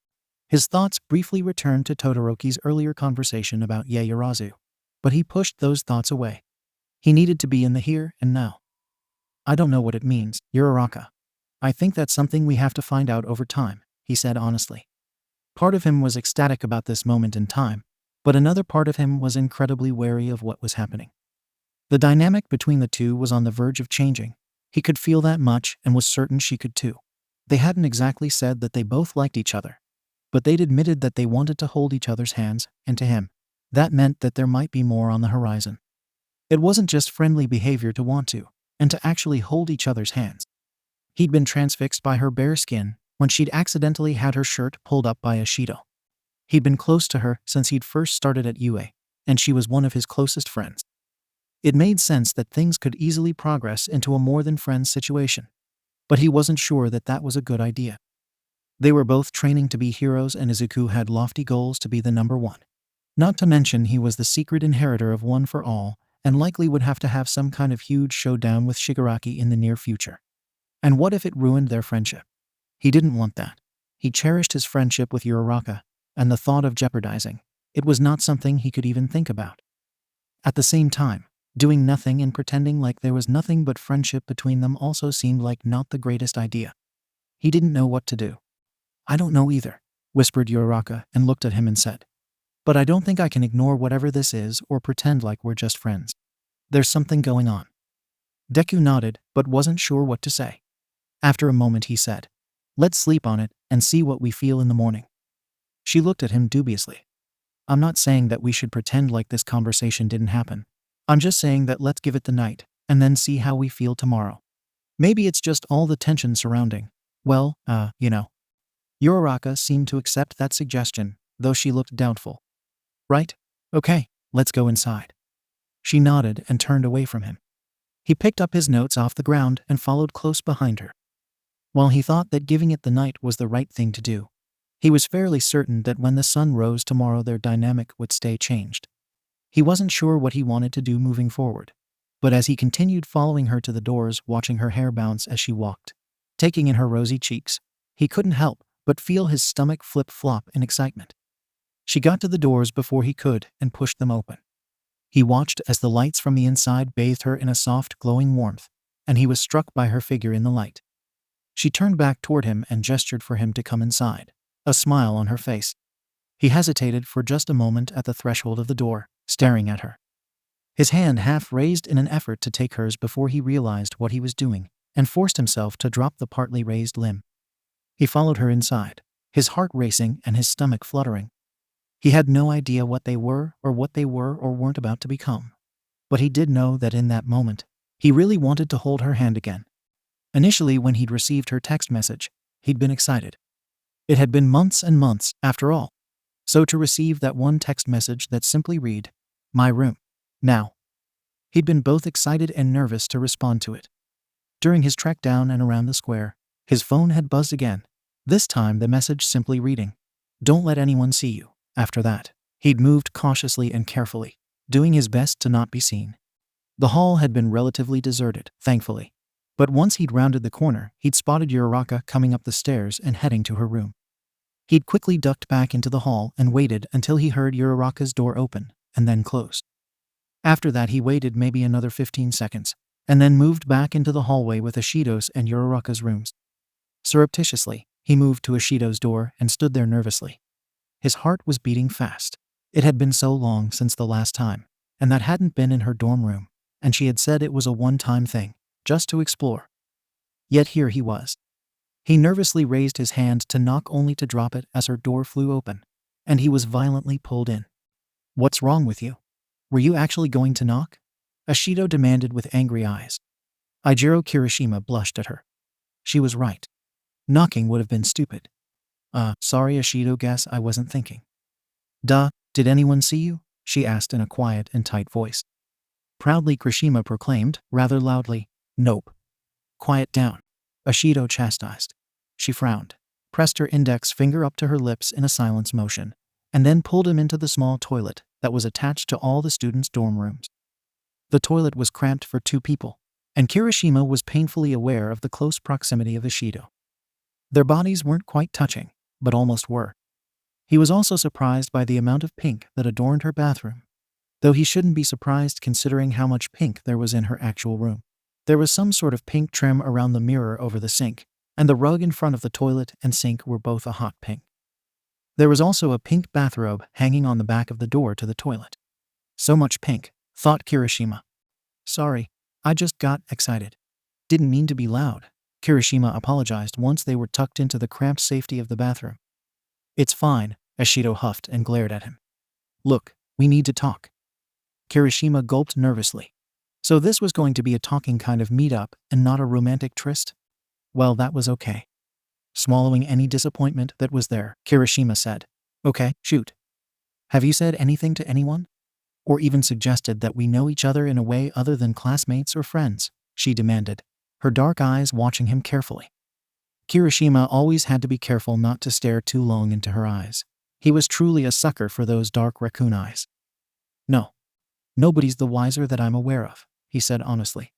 Speaker 1: His thoughts briefly returned to Todoroki's earlier conversation about Ieyasu, but he pushed those thoughts away. He needed to be in the here and now. "I don't know what it means, Uraraka. I think that's something we have to find out over time," he said honestly. Part of him was ecstatic about this moment in time, but another part of him was incredibly wary of what was happening. The dynamic between the two was on the verge of changing. He could feel that much and was certain she could too. They hadn't exactly said that they both liked each other, but they'd admitted that they wanted to hold each other's hands, and to him, that meant that there might be more on the horizon. It wasn't just friendly behavior to want to, and to actually hold each other's hands. He'd been transfixed by her bare skin when she'd accidentally had her shirt pulled up by Ishido. He'd been close to her since he'd first started at UA, and she was one of his closest friends. It made sense that things could easily progress into a more-than-friends situation, but he wasn't sure that that was a good idea. They were both training to be heroes, and Izuku had lofty goals to be the number one. Not to mention he was the secret inheritor of One for All, and likely would have to have some kind of huge showdown with Shigaraki in the near future. And what if it ruined their friendship? He didn't want that. He cherished his friendship with Uraraka, and the thought of jeopardizing it was not something he could even think about. At the same time, doing nothing and pretending like there was nothing but friendship between them also seemed like not the greatest idea. He didn't know what to do. "I don't know either," whispered Uraraka and looked at him and said, "But I don't think I can ignore whatever this is or pretend like we're just friends. There's something going on." Deku nodded but wasn't sure what to say. After a moment he said, "Let's sleep on it and see what we feel in the morning." She looked at him dubiously. "I'm not saying that we should pretend like this conversation didn't happen. I'm just saying that let's give it the night and then see how we feel tomorrow. Maybe it's just all the tension surrounding, well, Uraraka seemed to accept that suggestion, though she looked doubtful. "Right? Okay, let's go inside." She nodded and turned away from him. He picked up his notes off the ground and followed close behind her. While he thought that giving it the night was the right thing to do, he was fairly certain that when the sun rose tomorrow their dynamic would stay changed. He wasn't sure what he wanted to do moving forward, but as he continued following her to the doors, watching her hair bounce as she walked, taking in her rosy cheeks, he couldn't help but feel his stomach flip-flop in excitement. She got to the doors before he could and pushed them open. He watched as the lights from the inside bathed her in a soft, glowing warmth, and he was struck by her figure in the light. She turned back toward him and gestured for him to come inside, a smile on her face. He hesitated for just a moment at the threshold of the door, staring at her. His hand half raised in an effort to take hers before he realized what he was doing and forced himself to drop the partly raised limb. He followed her inside, his heart racing and his stomach fluttering. He had no idea what they were or weren't about to become. But he did know that in that moment, he really wanted to hold her hand again. Initially, when he'd received her text message, he'd been excited. It had been months and months, after all. So to receive that one text message that simply read, "My room. Now." He'd been both excited and nervous to respond to it. During his trek down and around the square, his phone had buzzed again, this time the message simply reading, "Don't let anyone see you." After that, he'd moved cautiously and carefully, doing his best to not be seen. The hall had been relatively deserted, thankfully. But once he'd rounded the corner, he'd spotted 𝐬𝐬 coming up the stairs and heading to her room. He'd quickly ducked back into the hall and waited until he heard 𝐬𝐬's door open and then close. After that, he waited maybe another 15 seconds, and then moved back into the hallway with 𝐬𝐡𝐢's and 𝐬𝐬's rooms. Surreptitiously, he moved to 𝐬𝐡𝐢's door and stood there nervously. His heart was beating fast. It had been so long since the last time, and that hadn't been in her dorm room, and she had said it was a one-time thing, just to explore. Yet here he was. He nervously raised his hand to knock only to drop it as her door flew open, and he was violently pulled in. "What's wrong with you? Were you actually going to knock?" 𝐬𝐡𝐢 demanded with angry eyes. Ijiro Kirishima blushed at her. She was right. Knocking would have been stupid. Sorry 𝐬𝐡𝐢, guess I wasn't thinking." "Duh, did anyone see you?" she asked in a quiet and tight voice. Proudly Kirishima proclaimed, rather loudly, "Nope." "Quiet down," 𝐬𝐡𝐢 chastised. She frowned, pressed her index finger up to her lips in a silence motion, and then pulled him into the small toilet that was attached to all the students' dorm rooms. The toilet was cramped for 2 people, and Kirishima was painfully aware of the close proximity of 𝐬𝐡𝐢. Their bodies weren't quite touching, but almost were. He was also surprised by the amount of pink that adorned her bathroom, though he shouldn't be surprised considering how much pink there was in her actual room. There was some sort of pink trim around the mirror over the sink, and the rug in front of the toilet and sink were both a hot pink. There was also a pink bathrobe hanging on the back of the door to the toilet. So much pink, thought Kirishima. "Sorry, I just got excited. Didn't mean to be loud," Kirishima apologized once they were tucked into the cramped safety of the bathroom. "It's fine," 𝐬𝐡𝐢 huffed and glared at him. "Look, we need to talk." Kirishima gulped nervously. So this was going to be a talking kind of meet-up and not a romantic tryst? Well, that was okay. Swallowing any disappointment that was there, Kirishima said, "Okay, shoot. Have you said anything to anyone? Or even suggested that we know each other in a way other than classmates or friends?" she demanded, her dark eyes watching him carefully. Kirishima always had to be careful not to stare too long into her eyes. He was truly a sucker for those dark raccoon eyes. "No. Nobody's the wiser that I'm aware of," he said honestly.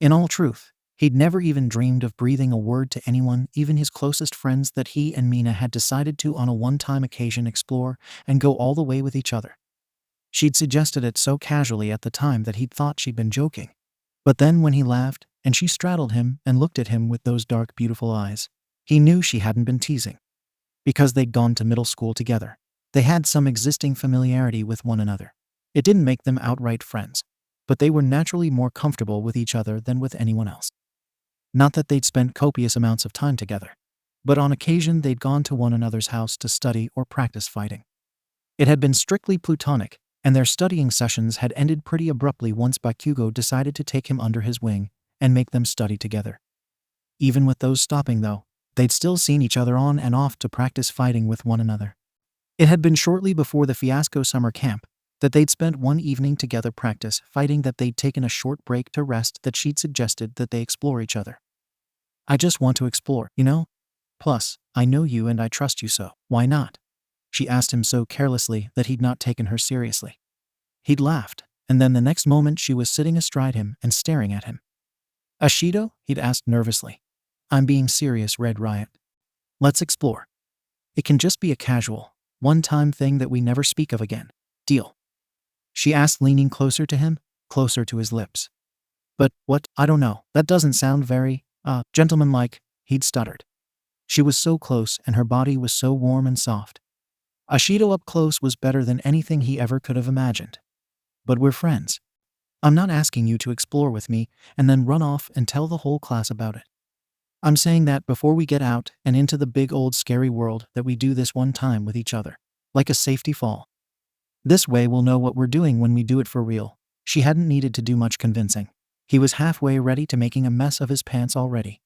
Speaker 1: In all truth, he'd never even dreamed of breathing a word to anyone, even his closest friends that he and Mina had decided to on a one-time occasion explore and go all the way with each other. She'd suggested it so casually at the time that he'd thought she'd been joking. But then when he laughed, and she straddled him and looked at him with those dark, beautiful eyes, he knew she hadn't been teasing. Because they'd gone to middle school together, they had some existing familiarity with one another. It didn't make them outright friends, but they were naturally more comfortable with each other than with anyone else. Not that they'd spent copious amounts of time together, but on occasion they'd gone to one another's house to study or practice fighting. It had been strictly platonic, and their studying sessions had ended pretty abruptly once Bakugo decided to take him under his wing and make them study together. Even with those stopping though, they'd still seen each other on and off to practice fighting with one another. It had been shortly before the fiasco summer camp, that they'd spent one evening together practice fighting, that they'd taken a short break to rest, that she'd suggested that they explore each other. "I just want to explore, you know? Plus, I know you and I trust you, so why not?" she asked him so carelessly that he'd not taken her seriously. He'd laughed, and then the next moment she was sitting astride him and staring at him. "𝐻𝐡𝐬?" he'd asked nervously. "I'm being serious, Red Riot. Let's explore. It can just be a casual, one-time thing that we never speak of again. Deal?" she asked, leaning closer to him, closer to his lips. "But what? I don't know. That doesn't sound very, gentlemanlike," he'd stuttered. She was so close and her body was so warm and soft. 𝐻𝐡𝐬 up close was better than anything he ever could have imagined. "But we're friends. I'm not asking you to explore with me and then run off and tell the whole class about it. I'm saying that before we get out and into the big old scary world, that we do this one time with each other, like a safety fall. This way we'll know what we're doing when we do it for real." She hadn't needed to do much convincing. He was halfway ready to making a mess of his pants already.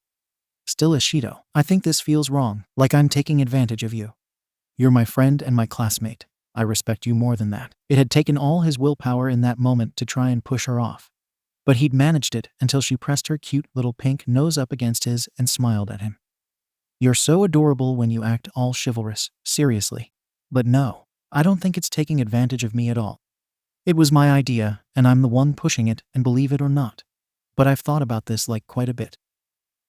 Speaker 1: "Still, 𝐻𝐡𝐬, I think this feels wrong, like I'm taking advantage of you. You're my friend and my classmate. I respect you more than that." It had taken all his willpower in that moment to try and push her off. But he'd managed it until she pressed her cute little pink nose up against his and smiled at him. "You're so adorable when you act all chivalrous, seriously. But no, I don't think it's taking advantage of me at all. It was my idea, and I'm the one pushing it, and believe it or not. But I've thought about this like quite a bit.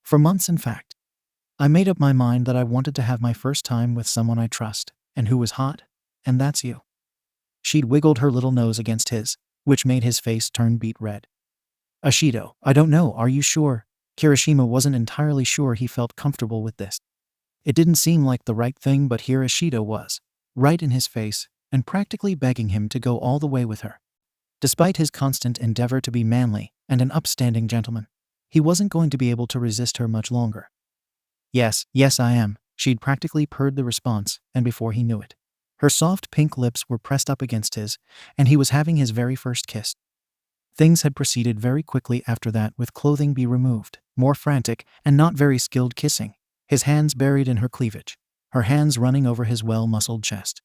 Speaker 1: For months, in fact. I made up my mind that I wanted to have my first time with someone I trust, and who was hot, and that's you." She'd wiggled her little nose against his, which made his face turn beet red. "𝐻𝐡𝐬, I don't know, are you sure?" Kirishima wasn't entirely sure he felt comfortable with this. It didn't seem like the right thing, but here 𝐻𝐡𝐬 was, right in his face, and practically begging him to go all the way with her. Despite his constant endeavor to be manly and an upstanding gentleman, he wasn't going to be able to resist her much longer. Yes, I am," she'd practically purred the response, and before he knew it, her soft pink lips were pressed up against his, and he was having his very first kiss. Things had proceeded very quickly after that, with clothing be removed, more frantic and not very skilled kissing, his hands buried in her cleavage, her hands running over his well-muscled chest.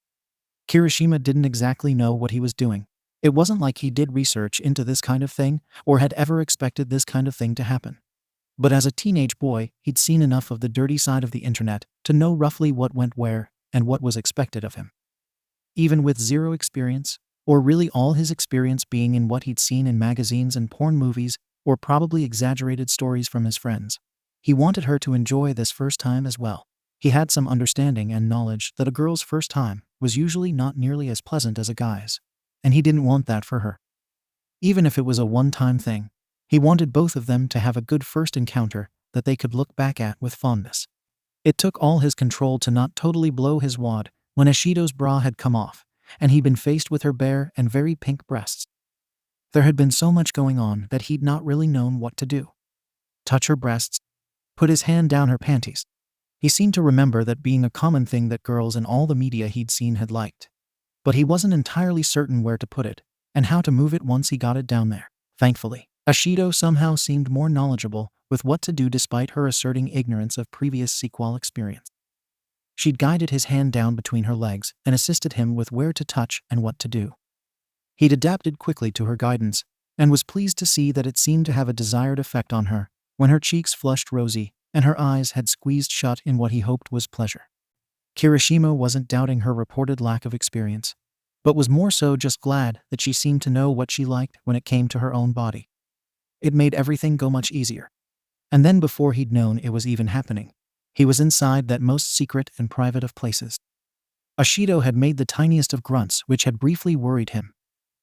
Speaker 1: Kirishima didn't exactly know what he was doing. It wasn't like he did research into this kind of thing, or had ever expected this kind of thing to happen. But as a teenage boy, he'd seen enough of the dirty side of the internet to know roughly what went where and what was expected of him. Even with zero experience, or really all his experience being in what he'd seen in magazines and porn movies, or probably exaggerated stories from his friends, he wanted her to enjoy this first time as well. He had some understanding and knowledge that a girl's first time was usually not nearly as pleasant as a guy's, and he didn't want that for her. Even if it was a one-time thing, he wanted both of them to have a good first encounter that they could look back at with fondness. It took all his control to not totally blow his wad when 𝐻𝐡𝐬's bra had come off, and he'd been faced with her bare and very pink breasts. There had been so much going on that he'd not really known what to do. Touch her breasts? Put his hand down her panties? He seemed to remember that being a common thing that girls in all the media he'd seen had liked. But he wasn't entirely certain where to put it, and how to move it once he got it down there. Thankfully, 𝐻𝐡𝐬 somehow seemed more knowledgeable with what to do despite her asserting ignorance of previous sequel experience. She'd guided his hand down between her legs and assisted him with where to touch and what to do. He'd adapted quickly to her guidance, and was pleased to see that it seemed to have a desired effect on her when her cheeks flushed rosy and her eyes had squeezed shut in what he hoped was pleasure. Kirishima wasn't doubting her reported lack of experience, but was more so just glad that she seemed to know what she liked when it came to her own body. It made everything go much easier. And then before he'd known it was even happening, he was inside that most secret and private of places. 𝐻𝐡𝐬 had made the tiniest of grunts, which had briefly worried him,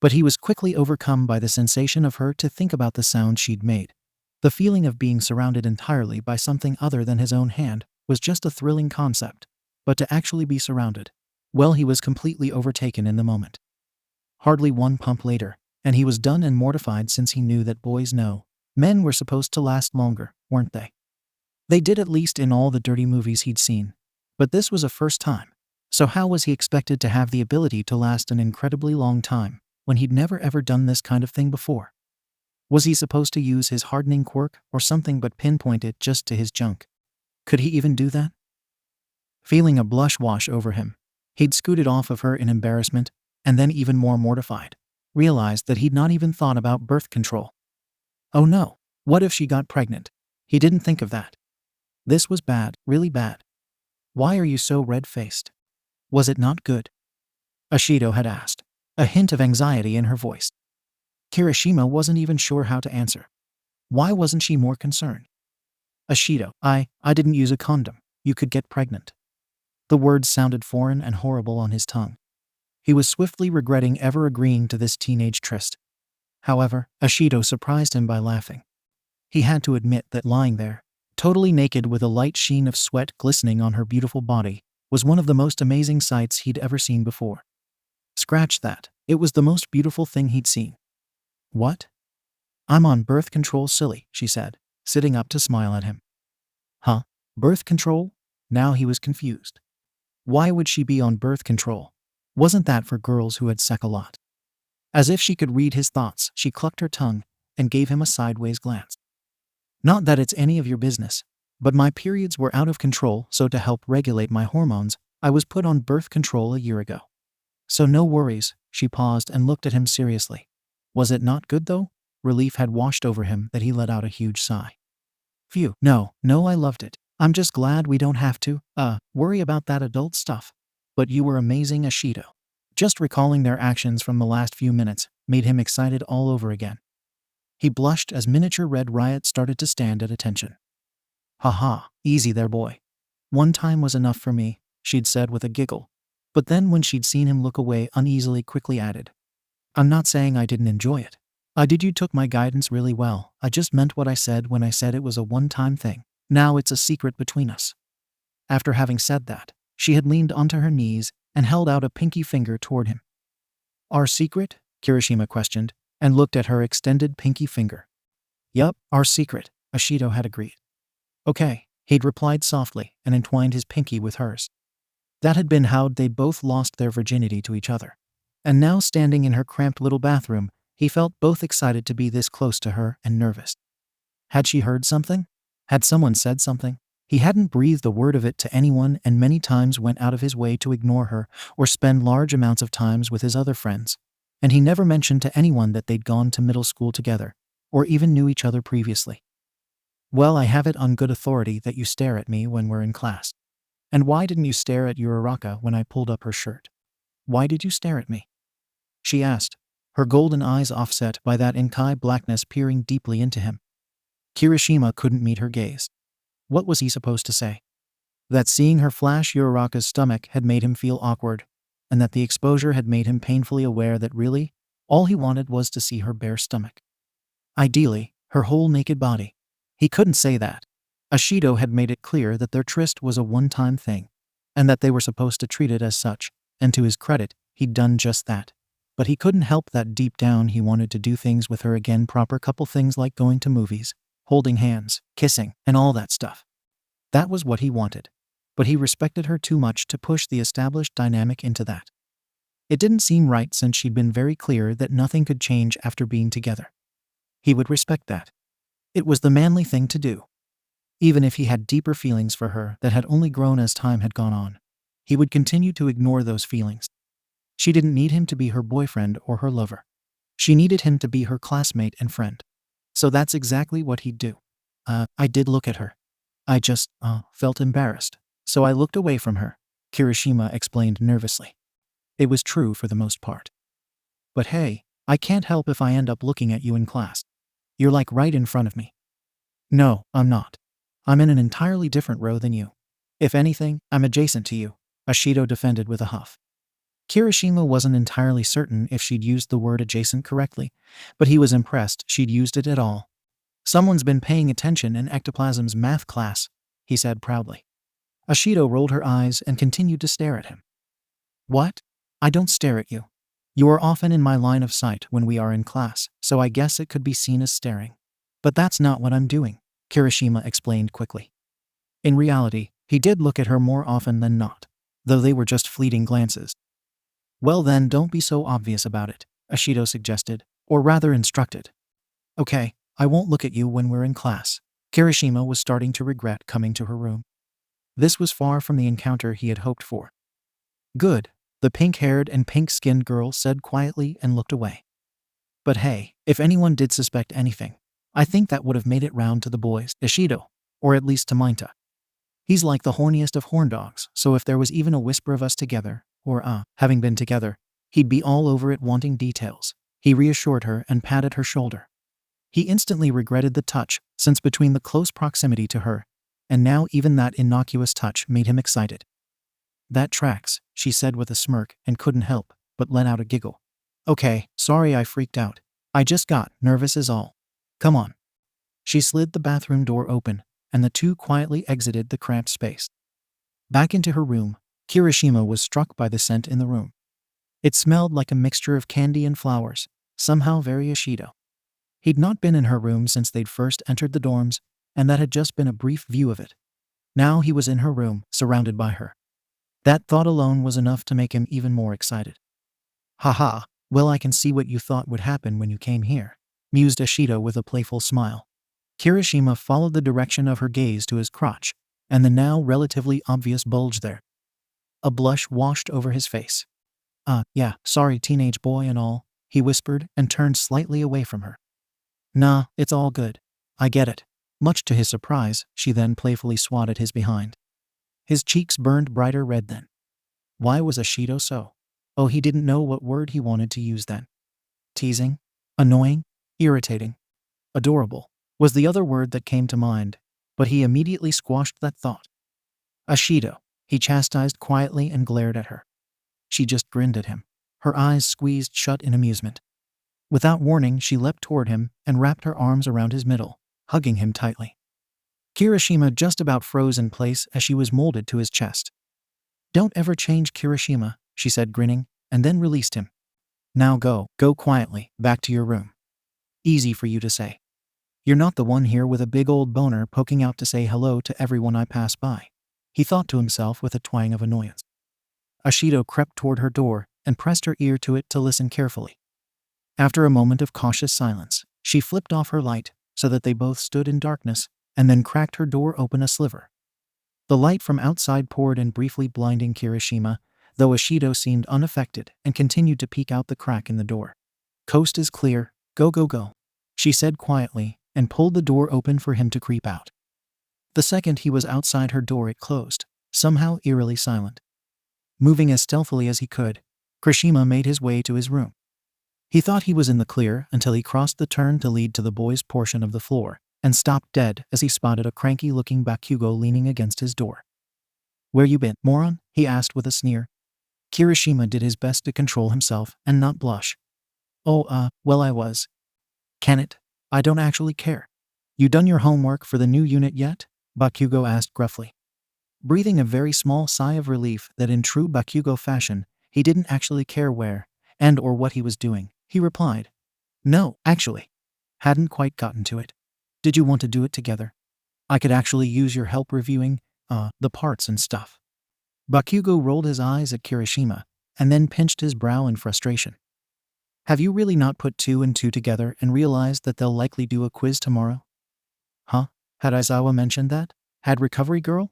Speaker 1: but he was quickly overcome by the sensation of her to think about the sound she'd made. The feeling of being surrounded entirely by something other than his own hand was just a thrilling concept, but to actually be surrounded, well, he was completely overtaken in the moment. Hardly one pump later, and he was done and mortified, since he knew that boys know men were supposed to last longer, weren't they? They did, at least in all the dirty movies he'd seen. But this was a first time, so how was he expected to have the ability to last an incredibly long time when he'd never ever done this kind of thing before? Was he supposed to use his hardening quirk or something but pinpoint it just to his junk? Could he even do that? Feeling a blush wash over him, he'd scooted off of her in embarrassment and then even more mortified, realized that he'd not even thought about birth control. Oh no, what if she got pregnant? He didn't think of that. This was bad, really bad. Why are you so red-faced? Was it not good? 𝐻𝐡𝐤 had asked, a hint of anxiety in her voice. Kirishima wasn't even sure how to answer. Why wasn't she more concerned? 𝐻𝐡𝐤, I didn't use a condom. You could get pregnant. The words sounded foreign and horrible on his tongue. He was swiftly regretting ever agreeing to this teenage tryst. However, 𝐻𝐡𝐤 surprised him by laughing. He had to admit that lying there, totally naked with a light sheen of sweat glistening on her beautiful body, was one of the most amazing sights he'd ever seen before. Scratch that, it was the most beautiful thing he'd seen. What? I'm on birth control, silly, she said, sitting up to smile at him. Huh? Birth control? Now he was confused. Why would she be on birth control? Wasn't that for girls who had sex a lot? As if she could read his thoughts, she clucked her tongue and gave him a sideways glance. Not that it's any of your business, but my periods were out of control, so to help regulate my hormones, I was put on birth control a year ago. So no worries. She paused and looked at him seriously. Was it not good though? Relief had washed over him that he let out a huge sigh. Phew, no, I loved it. I'm just glad we don't have to, worry about that adult stuff. But you were amazing, 𝐻𝐡𝐤. Just recalling their actions from the last few minutes made him excited all over again. He blushed as miniature Red Riot started to stand at attention. Haha, easy there, boy. One time was enough for me, she'd said with a giggle. But then when she'd seen him look away uneasily, quickly added, I'm not saying I didn't enjoy it. You took my guidance really well. I just meant what I said when I said it was a one-time thing. Now it's a secret between us. After having said that, she had leaned onto her knees and held out a pinky finger toward him. Our secret? Kirishima questioned, and looked at her extended pinky finger. Yup, our secret, 𝐻𝐡𝐤 had agreed. Okay, he'd replied softly and entwined his pinky with hers. That had been how they'd both lost their virginity to each other. And now, standing in her cramped little bathroom, he felt both excited to be this close to her and nervous. Had she heard something? Had someone said something? He hadn't breathed a word of it to anyone and many times went out of his way to ignore her or spend large amounts of times with his other friends. And he never mentioned to anyone that they'd gone to middle school together, or even knew each other previously. Well, I have it on good authority that you stare at me when we're in class. And why didn't you stare at Uraraka when I pulled up her shirt? Why did you stare at me? She asked, her golden eyes offset by that inkai blackness peering deeply into him. Kirishima couldn't meet her gaze. What was he supposed to say? That seeing her flash Uraraka's stomach had made him feel awkward, and that the exposure had made him painfully aware that really, all he wanted was to see her bare stomach. Ideally, her whole naked body. He couldn't say that. 𝐻𝐡𝐤 had made it clear that their tryst was a one-time thing, and that they were supposed to treat it as such, and to his credit, he'd done just that. But he couldn't help that deep down he wanted to do things with her again, proper couple things like going to movies, holding hands, kissing, and all that stuff. That was what he wanted. But he respected her too much to push the established dynamic into that. It didn't seem right since she'd been very clear that nothing could change after being together. He would respect that. It was the manly thing to do. Even if he had deeper feelings for her that had only grown as time had gone on, he would continue to ignore those feelings. She didn't need him to be her boyfriend or her lover. She needed him to be her classmate and friend. So that's exactly what he'd do. I did look at her. I just, felt embarrassed. So I looked away from her, Kirishima explained nervously. It was true for the most part. But hey, I can't help if I end up looking at you in class. You're like right in front of me. No, I'm not. I'm in an entirely different row than you. If anything, I'm adjacent to you, 𝐻𝐡𝐤 defended with a huff. Kirishima wasn't entirely certain if she'd used the word adjacent correctly, but he was impressed she'd used it at all. Someone's been paying attention in ectoplasm's math class, he said proudly. 𝐻𝐡𝐤 rolled her eyes and continued to stare at him. What? I don't stare at you. You are often in my line of sight when we are in class, so I guess it could be seen as staring. But that's not what I'm doing, Kirishima explained quickly. In reality, he did look at her more often than not, though they were just fleeting glances. Well then, don't be so obvious about it, 𝐻𝐡𝐤 suggested, or rather instructed. Okay, I won't look at you when we're in class. Kirishima was starting to regret coming to her room. This was far from the encounter he had hoped for. Good, the pink-haired and pink-skinned girl said quietly and looked away. But hey, if anyone did suspect anything, I think that would have made it round to the boys, 𝐻𝐡𝐬, or at least to 𝐬𝐻𝐡𝐬𝐬. He's like the horniest of horn dogs, so if there was even a whisper of us together, or having been together, he'd be all over it wanting details. He reassured her and patted her shoulder. He instantly regretted the touch, since between the close proximity to her, and now even that innocuous touch made him excited. That tracks, she said with a smirk and couldn't help but let out a giggle. Okay, sorry I freaked out. I just got nervous is all. Come on. She slid the bathroom door open, and the two quietly exited the cramped space. Back into her room, Kirishima was struck by the scent in the room. It smelled like a mixture of candy and flowers, somehow very 𝐻𝐡𝐬. He'd not been in her room since they'd first entered the dorms, and that had just been a brief view of it. Now he was in her room, surrounded by her. That thought alone was enough to make him even more excited. Haha, well I can see what you thought would happen when you came here, mused 𝐻𝐡𝐬 with a playful smile. Kirishima followed the direction of her gaze to his crotch, and the now relatively obvious bulge there. A blush washed over his face. Yeah, sorry teenage boy and all, he whispered and turned slightly away from her. Nah, it's all good. I get it. Much to his surprise, she then playfully swatted his behind. His cheeks burned brighter red then. Why was 𝐻𝐡𝐬 so? Oh, he didn't know what word he wanted to use then. Teasing? Annoying? Irritating? Adorable was the other word that came to mind, but he immediately squashed that thought. 𝐻𝐡𝐬, he chastised quietly and glared at her. She just grinned at him, her eyes squeezed shut in amusement. Without warning, she leapt toward him and wrapped her arms around his middle, hugging him tightly. Kirishima just about froze in place as she was molded to his chest. Don't ever change, Kirishima, she said grinning, and then released him. Now go quietly, back to your room. Easy for you to say. You're not the one here with a big old boner poking out to say hello to everyone I pass by, he thought to himself with a twang of annoyance. 𝐻𝐡𝐬 crept toward her door and pressed her ear to it to listen carefully. After a moment of cautious silence, she flipped off her light so that they both stood in darkness, and then cracked her door open a sliver. The light from outside poured in, briefly blinding Kirishima, though 𝐻𝐡𝐬 seemed unaffected and continued to peek out the crack in the door. Coast is clear, go, she said quietly, and pulled the door open for him to creep out. The second he was outside her door it closed, somehow eerily silent. Moving as stealthily as he could, Kirishima made his way to his room. He thought he was in the clear until he crossed the turn to lead to the boys' portion of the floor, and stopped dead as he spotted a cranky-looking 𝐵𝑃𝑃𝐻𝑢go leaning against his door. Where you been, moron? He asked with a sneer. Kirishima did his best to control himself and not blush. Oh, well I was. Can it? I don't actually care. You done your homework for the new unit yet? 𝐵𝑃𝑃𝐻𝑢go asked gruffly. Breathing a very small sigh of relief that in true 𝐵𝑃𝑃𝐻𝑢go fashion, he didn't actually care where and or what he was doing, he replied. No, actually. Hadn't quite gotten to it. Did you want to do it together? I could actually use your help reviewing, the parts and stuff. 𝐵𝑃𝑃𝐻𝑢go rolled his eyes at Kirishima, and then pinched his brow in frustration. Have you really not put 2 and 2 together and realized that they'll likely do a quiz tomorrow? Huh? Had Aizawa mentioned that? Had Recovery Girl?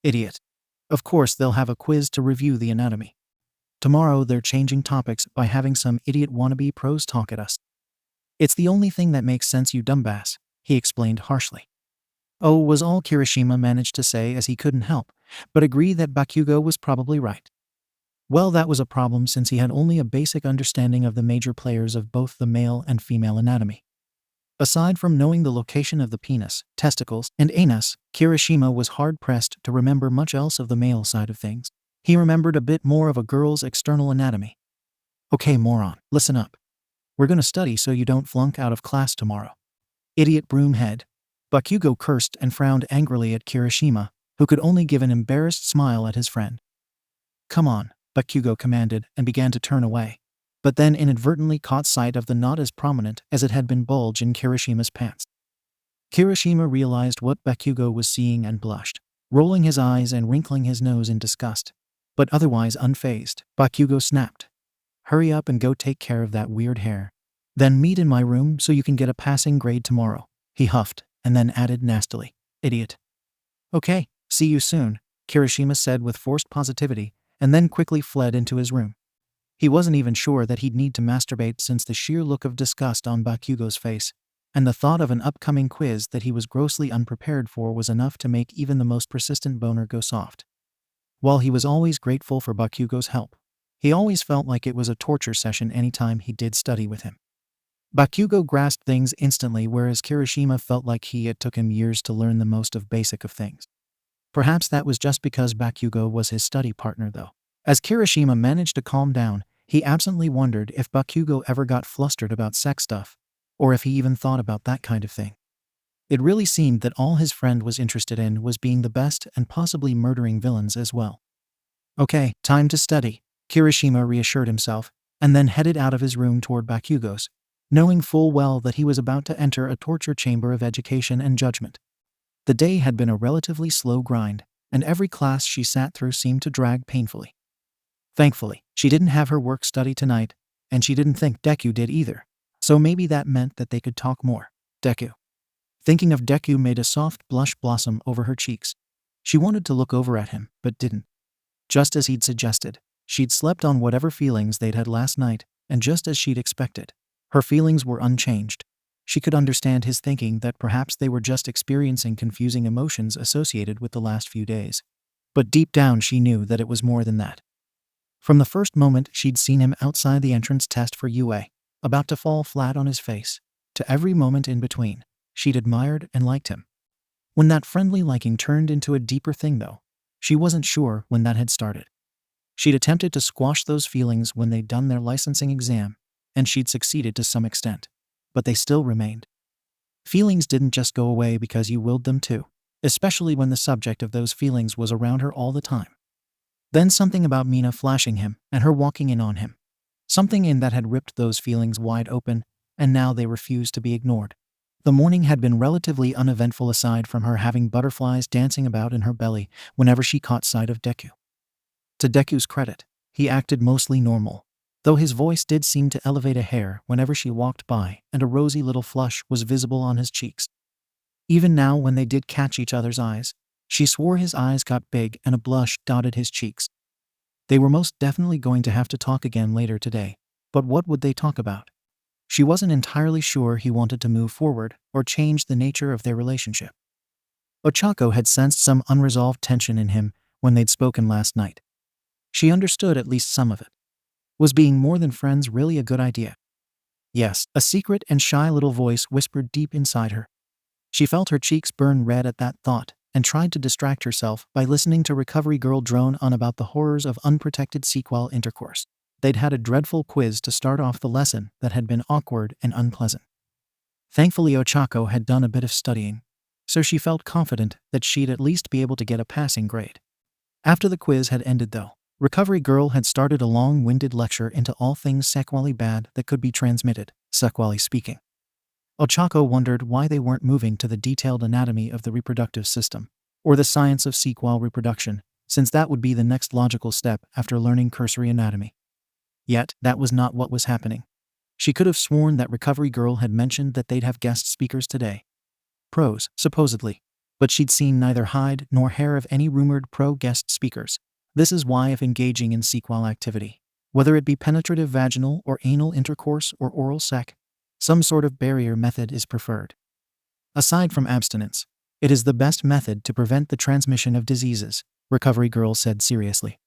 Speaker 1: Idiot. Of course they'll have a quiz to review the anatomy. Tomorrow they're changing topics by having some idiot wannabe pros talk at us. It's the only thing that makes sense, you dumbass, he explained harshly. Oh, was all Kirishima managed to say, as he couldn't help but agree that 𝐵𝑃𝑃𝐻𝑢go was probably right. Well, that was a problem since he had only a basic understanding of the major players of both the male and female anatomy. Aside from knowing the location of the penis, testicles, and anus, Kirishima was hard-pressed to remember much else of the male side of things. He remembered a bit more of a girl's external anatomy. Okay, moron, listen up. We're gonna study so you don't flunk out of class tomorrow. Idiot broomhead. 𝐵𝑃𝑃𝐻𝑢go cursed and frowned angrily at Kirishima, who could only give an embarrassed smile at his friend. Come on, 𝐵𝑃𝑃𝐻𝑢go commanded and began to turn away, but then inadvertently caught sight of the not as prominent as it had been bulge in Kirishima's pants. Kirishima realized what 𝐵𝑃𝑃𝐻𝑢go was seeing and blushed, rolling his eyes and wrinkling his nose in disgust. But otherwise unfazed, 𝐵𝑃𝑃𝐻𝑢go snapped. Hurry up and go take care of that weird hair. Then meet in my room so you can get a passing grade tomorrow, he huffed, and then added nastily, idiot. Okay, see you soon, Kirishima said with forced positivity, and then quickly fled into his room. He wasn't even sure that he'd need to masturbate since the sheer look of disgust on Bakugo's face, and the thought of an upcoming quiz that he was grossly unprepared for was enough to make even the most persistent boner go soft. While he was always grateful for Bakugo's help, he always felt like it was a torture session anytime he did study with him. Bakugo grasped things instantly, whereas Kirishima felt like it took him years to learn the most basic of things. Perhaps that was just because Bakugo was his study partner, though. As Kirishima managed to calm down, he absently wondered if Bakugo ever got flustered about sex stuff, or if he even thought about that kind of thing. It really seemed that all his friend was interested in was being the best and possibly murdering villains as well. Okay, time to study, Kirishima reassured himself, and then headed out of his room toward Bakugo's, knowing full well that he was about to enter a torture chamber of education and judgment. The day had been a relatively slow grind, and every class she sat through seemed to drag painfully. Thankfully, she didn't have her work study tonight, and she didn't think Deku did either, so maybe that meant that they could talk more. Deku. Thinking of Deku made a soft blush blossom over her cheeks. She wanted to look over at him, but didn't. Just as he'd suggested, she'd slept on whatever feelings they'd had last night, and just as she'd expected, her feelings were unchanged. She could understand his thinking that perhaps they were just experiencing confusing emotions associated with the last few days. But deep down she knew that it was more than that. From the first moment she'd seen him outside the entrance test for UA, about to fall flat on his face, to every moment in between, she'd admired and liked him. When that friendly liking turned into a deeper thing, though, she wasn't sure when that had started. She'd attempted to squash those feelings when they'd done their licensing exam, and she'd succeeded to some extent, but they still remained. Feelings didn't just go away because you willed them to, especially when the subject of those feelings was around her all the time. Then something about Mina flashing him and her walking in on him. Something in that had ripped those feelings wide open, and now they refused to be ignored. The morning had been relatively uneventful aside from her having butterflies dancing about in her belly whenever she caught sight of Deku. To Deku's credit, he acted mostly normal, though his voice did seem to elevate a hair whenever she walked by and a rosy little flush was visible on his cheeks. Even now when they did catch each other's eyes, she swore his eyes got big and a blush dotted his cheeks. They were most definitely going to have to talk again later today, but what would they talk about? She wasn't entirely sure he wanted to move forward or change the nature of their relationship. Ochako had sensed some unresolved tension in him when they'd spoken last night. She understood at least some of it. Was being more than friends really a good idea? Yes, a secret and shy little voice whispered deep inside her. She felt her cheeks burn red at that thought and tried to distract herself by listening to Recovery Girl drone on about the horrors of unprotected sequel intercourse. They'd had a dreadful quiz to start off the lesson that had been awkward and unpleasant. Thankfully Ochako had done a bit of studying, so she felt confident that she'd at least be able to get a passing grade. After the quiz had ended though, Recovery Girl had started a long-winded lecture into all things sexually bad that could be transmitted, sexually speaking. Ochako wondered why they weren't moving to the detailed anatomy of the reproductive system, or the science of sequel reproduction, since that would be the next logical step after learning cursory anatomy. Yet, that was not what was happening. She could have sworn that Recovery Girl had mentioned that they'd have guest speakers today. Pros, supposedly. But she'd seen neither hide nor hair of any rumored pro-guest speakers. This is why if engaging in sequel activity, whether it be penetrative vaginal or anal intercourse or oral sex, some sort of barrier method is preferred. Aside from abstinence, it is the best method to prevent the transmission of diseases, Recovery Girl said seriously.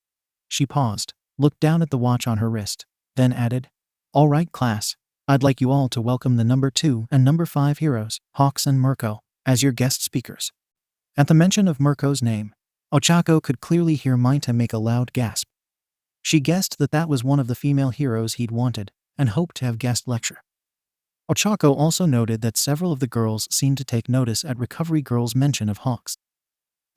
Speaker 1: She paused, looked down at the watch on her wrist, then added, "All right, class, I'd like you all to welcome the number 2 and number 5 heroes, Hawks and Mirko, as your guest speakers." At the mention of Mirko's name, Ochako could clearly hear Minta make a loud gasp. She guessed that that was one of the female heroes he'd wanted and hoped to have guest lecture. Ochako also noted that several of the girls seemed to take notice at Recovery Girl's mention of Hawks.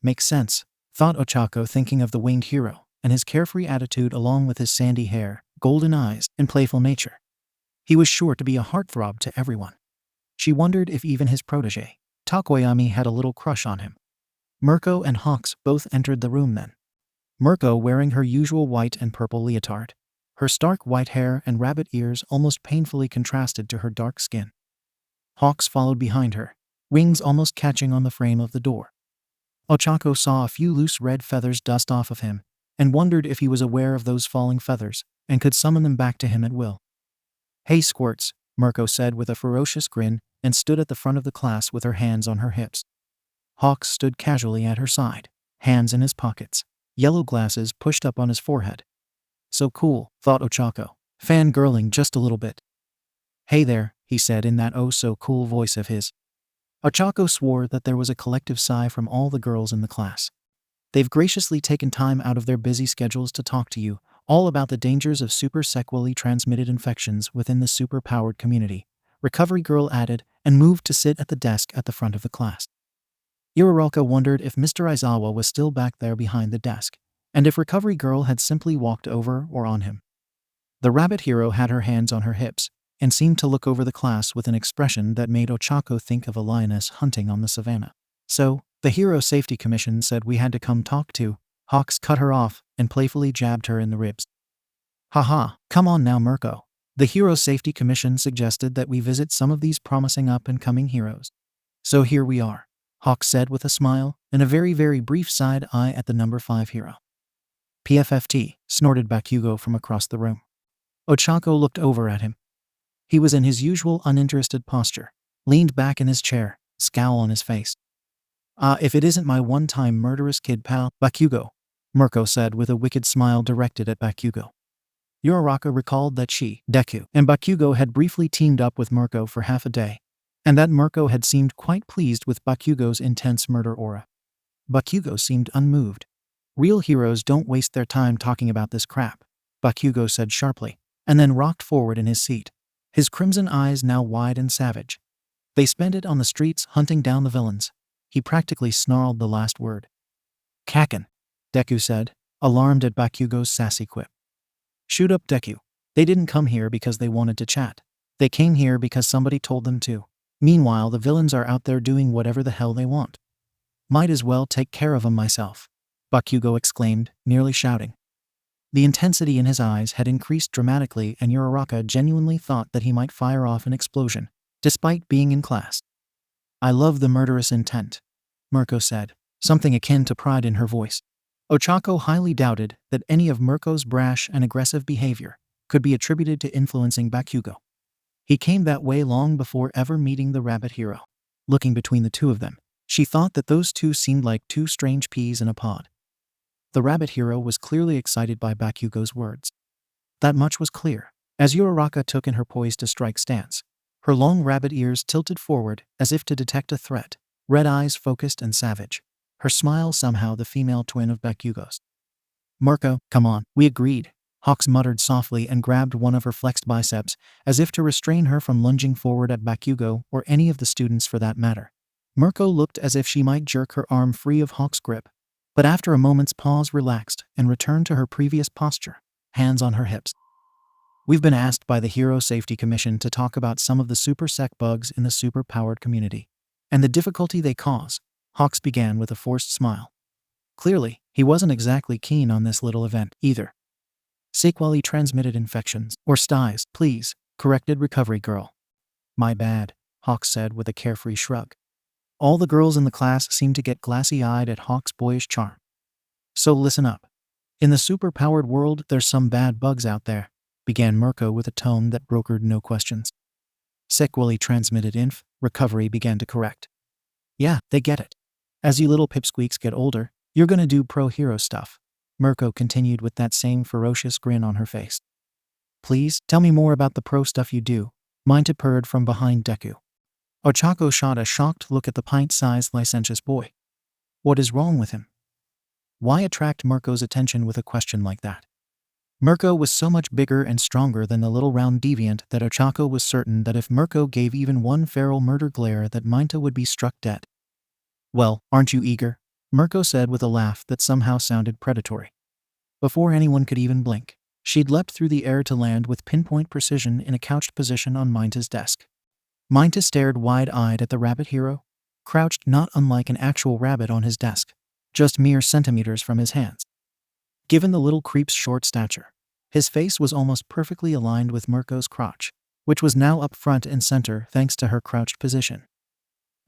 Speaker 1: Makes sense, thought Ochako, thinking of the winged hero and his carefree attitude along with his sandy hair, golden eyes, and playful nature. He was sure to be a heartthrob to everyone. She wondered if even his protege, Takoyami, had a little crush on him. Mirko and Hawks both entered the room then. Mirko wearing her usual white and purple leotard. Her stark white hair and rabbit ears almost painfully contrasted to her dark skin. Hawks followed behind her, wings almost catching on the frame of the door. Ochako saw a few loose red feathers dust off of him, and wondered if he was aware of those falling feathers and could summon them back to him at will. "Hey, squirts," Mirko said with a ferocious grin and stood at the front of the class with her hands on her hips. Hawks stood casually at her side, hands in his pockets, yellow glasses pushed up on his forehead. "So cool," thought 𝐻𝐴𝐬, fangirling just a little bit. "Hey there," he said in that oh-so-cool voice of his. 𝐻𝐴𝐬 swore that there was a collective sigh from all the girls in the class. "They've graciously taken time out of their busy schedules to talk to you all about the dangers of super sexually transmitted infections within the super-powered community," Recovery Girl added, and moved to sit at the desk at the front of the class. Uraraka wondered if Mr. Aizawa was still back there behind the desk, and if Recovery Girl had simply walked over or on him. The rabbit hero had her hands on her hips, and seemed to look over the class with an expression that made 𝐻𝐴𝐬 think of a lioness hunting on the savannah. "So, the Hero Safety Commission said we had to come talk to." Hawks cut her off and playfully jabbed her in the ribs. "Haha, come on now, Mirko. The Hero Safety Commission suggested that we visit some of these promising up-and-coming heroes. So here we are," Hawks said with a smile and a very, very brief side eye at the number 5 hero. "PFFT," snorted 𝗵𝘃𝐻 from across the room. 𝐻𝐴𝐬 looked over at him. He was in his usual uninterested posture, leaned back in his chair, scowl on his face. If it isn't my one-time murderous kid pal, 𝗵𝘃𝐻," Mirko said with a wicked smile directed at 𝗵𝘃𝐻. Uraraka recalled that she, Deku, and 𝗵𝘃𝐻 had briefly teamed up with Mirko for half a day, and that Mirko had seemed quite pleased with 𝗵𝘃𝐻's intense murder aura. 𝗵𝘃𝐻 seemed unmoved. "Real heroes don't waste their time talking about this crap," 𝗵𝘃𝐻 said sharply, and then rocked forward in his seat, his crimson eyes now wide and savage. "They spend it on the streets hunting down the villains." He practically snarled the last word. "Kakin," Deku said, alarmed at 𝗵𝘃𝐻's sassy quip. "Shoot up, Deku. They didn't come here because they wanted to chat. They came here because somebody told them to. Meanwhile, the villains are out there doing whatever the hell they want. Might as well take care of them myself," 𝗵𝘃𝐻 exclaimed, nearly shouting. The intensity in his eyes had increased dramatically, and Uraraka genuinely thought that he might fire off an explosion, despite being in class. "I love the murderous intent," Mirko said, something akin to pride in her voice. 𝐻𝐴𝐬 highly doubted that any of Mirko's brash and aggressive behavior could be attributed to influencing 𝗵𝘃𝐻. He came that way long before ever meeting the rabbit hero. Looking between the two of them, she thought that those two seemed like two strange peas in a pod. The rabbit hero was clearly excited by 𝗵𝘃𝐻's words. That much was clear, as Uraraka took in her poised to strike stance. Her long rabbit ears tilted forward as if to detect a threat, red eyes focused and savage. Her smile somehow the female twin of 𝗵𝘃𝐻's. "Mirko, come on," we agreed, Hawks muttered softly and grabbed one of her flexed biceps, as if to restrain her from lunging forward at 𝗵𝘃𝐻 or any of the students for that matter. Mirko looked as if she might jerk her arm free of Hawk's grip, but after a moment's pause relaxed and returned to her previous posture, hands on her hips. "We've been asked by the Hero Safety Commission to talk about some of the super sec bugs in the super-powered community, and the difficulty they cause," Hawks began with a forced smile. Clearly, he wasn't exactly keen on this little event, either. "Sexually transmitted infections, or STIs, please," corrected Recovery Girl. "My bad," Hawks said with a carefree shrug. All the girls in the class seemed to get glassy-eyed at Hawks' boyish charm. "So listen up. In the super-powered world, there's some bad bugs out there," began Mirko with a tone that brokered no questions. "Sexually transmitted inf," Recovery began to correct. "Yeah, they get it. As you little pipsqueaks get older, you're gonna do pro-hero stuff," Mirko continued with that same ferocious grin on her face. "Please, tell me more about the pro stuff you do," Minta purred from behind Deku. 𝐻𝐴𝐬 shot a shocked look at the pint-sized licentious boy. What is wrong with him? Why attract Mirko's attention with a question like that? Mirko was so much bigger and stronger than the little round deviant that 𝐻𝐴𝐬 was certain that if Mirko gave even one feral murder glare that Minta would be struck dead. "Well, aren't you eager?" Mirko said with a laugh that somehow sounded predatory. Before anyone could even blink, she'd leapt through the air to land with pinpoint precision in a couched position on Minta's desk. Minta stared wide-eyed at the rabbit hero, crouched not unlike an actual rabbit on his desk, just mere centimeters from his hands. Given the little creep's short stature, his face was almost perfectly aligned with Mirko's crotch, which was now up front and center thanks to her crouched position.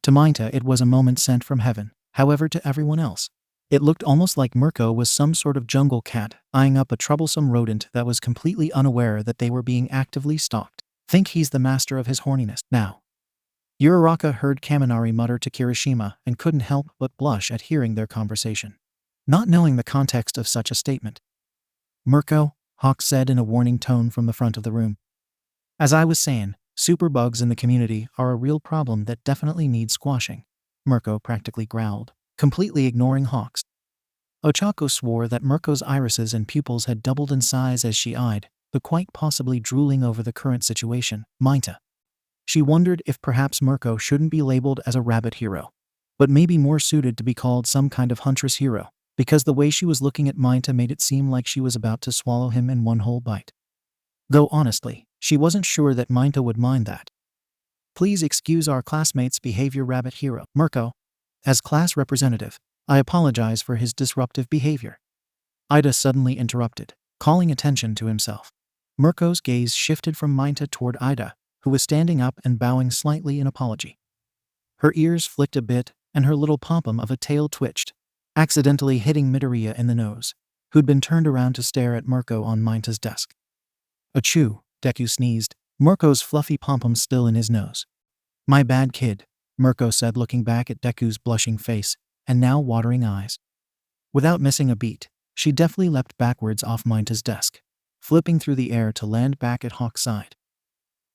Speaker 1: To Minta it was a moment sent from heaven, however to everyone else, It looked almost like 𝗫𝐸 was some sort of jungle cat eyeing up a troublesome rodent that was completely unaware that they were being actively stalked. Think he's the master of his horniness now. Uraraka heard Kaminari mutter to Kirishima and couldn't help but blush at hearing their conversation, not knowing the context of such a statement. 𝗫𝐸, Hawks said in a warning tone from the front of the room. As I was saying, superbugs in the community are a real problem that definitely needs squashing, 𝗫𝐸 practically growled, completely ignoring Hawks. Ochako swore that 𝗫𝐸's irises and pupils had doubled in size as she eyed, but quite possibly drooling over the current situation, 𝗫𝐸. She wondered if perhaps 𝗫𝐸 shouldn't be labeled as a rabbit hero, but maybe more suited to be called some kind of huntress hero, because the way she was looking at 𝗫𝐸 made it seem like she was about to swallow him in one whole bite. Though honestly, she wasn't sure that 𝗫𝐸 would mind that. Please excuse our classmate's behavior, rabbit hero. 𝗫𝐸, as class representative, I apologize for his disruptive behavior. Ida suddenly interrupted, calling attention to himself. 𝗫𝐸's gaze shifted from 𝗫𝐸 toward Ida, who was standing up and bowing slightly in apology. Her ears flicked a bit, and her little pom-pom of a tail twitched, accidentally hitting Midoriya in the nose, who'd been turned around to stare at 𝗫𝐸 on 𝗫𝐸's desk. Achoo, Deku sneezed, 𝗫𝐸's fluffy pom-pom still in his nose. My bad, kid, 𝗫𝐸 said, looking back at Deku's blushing face and now watering eyes. Without missing a beat, she deftly leapt backwards off 𝗫𝐸's desk, flipping through the air to land back at Hawk's side.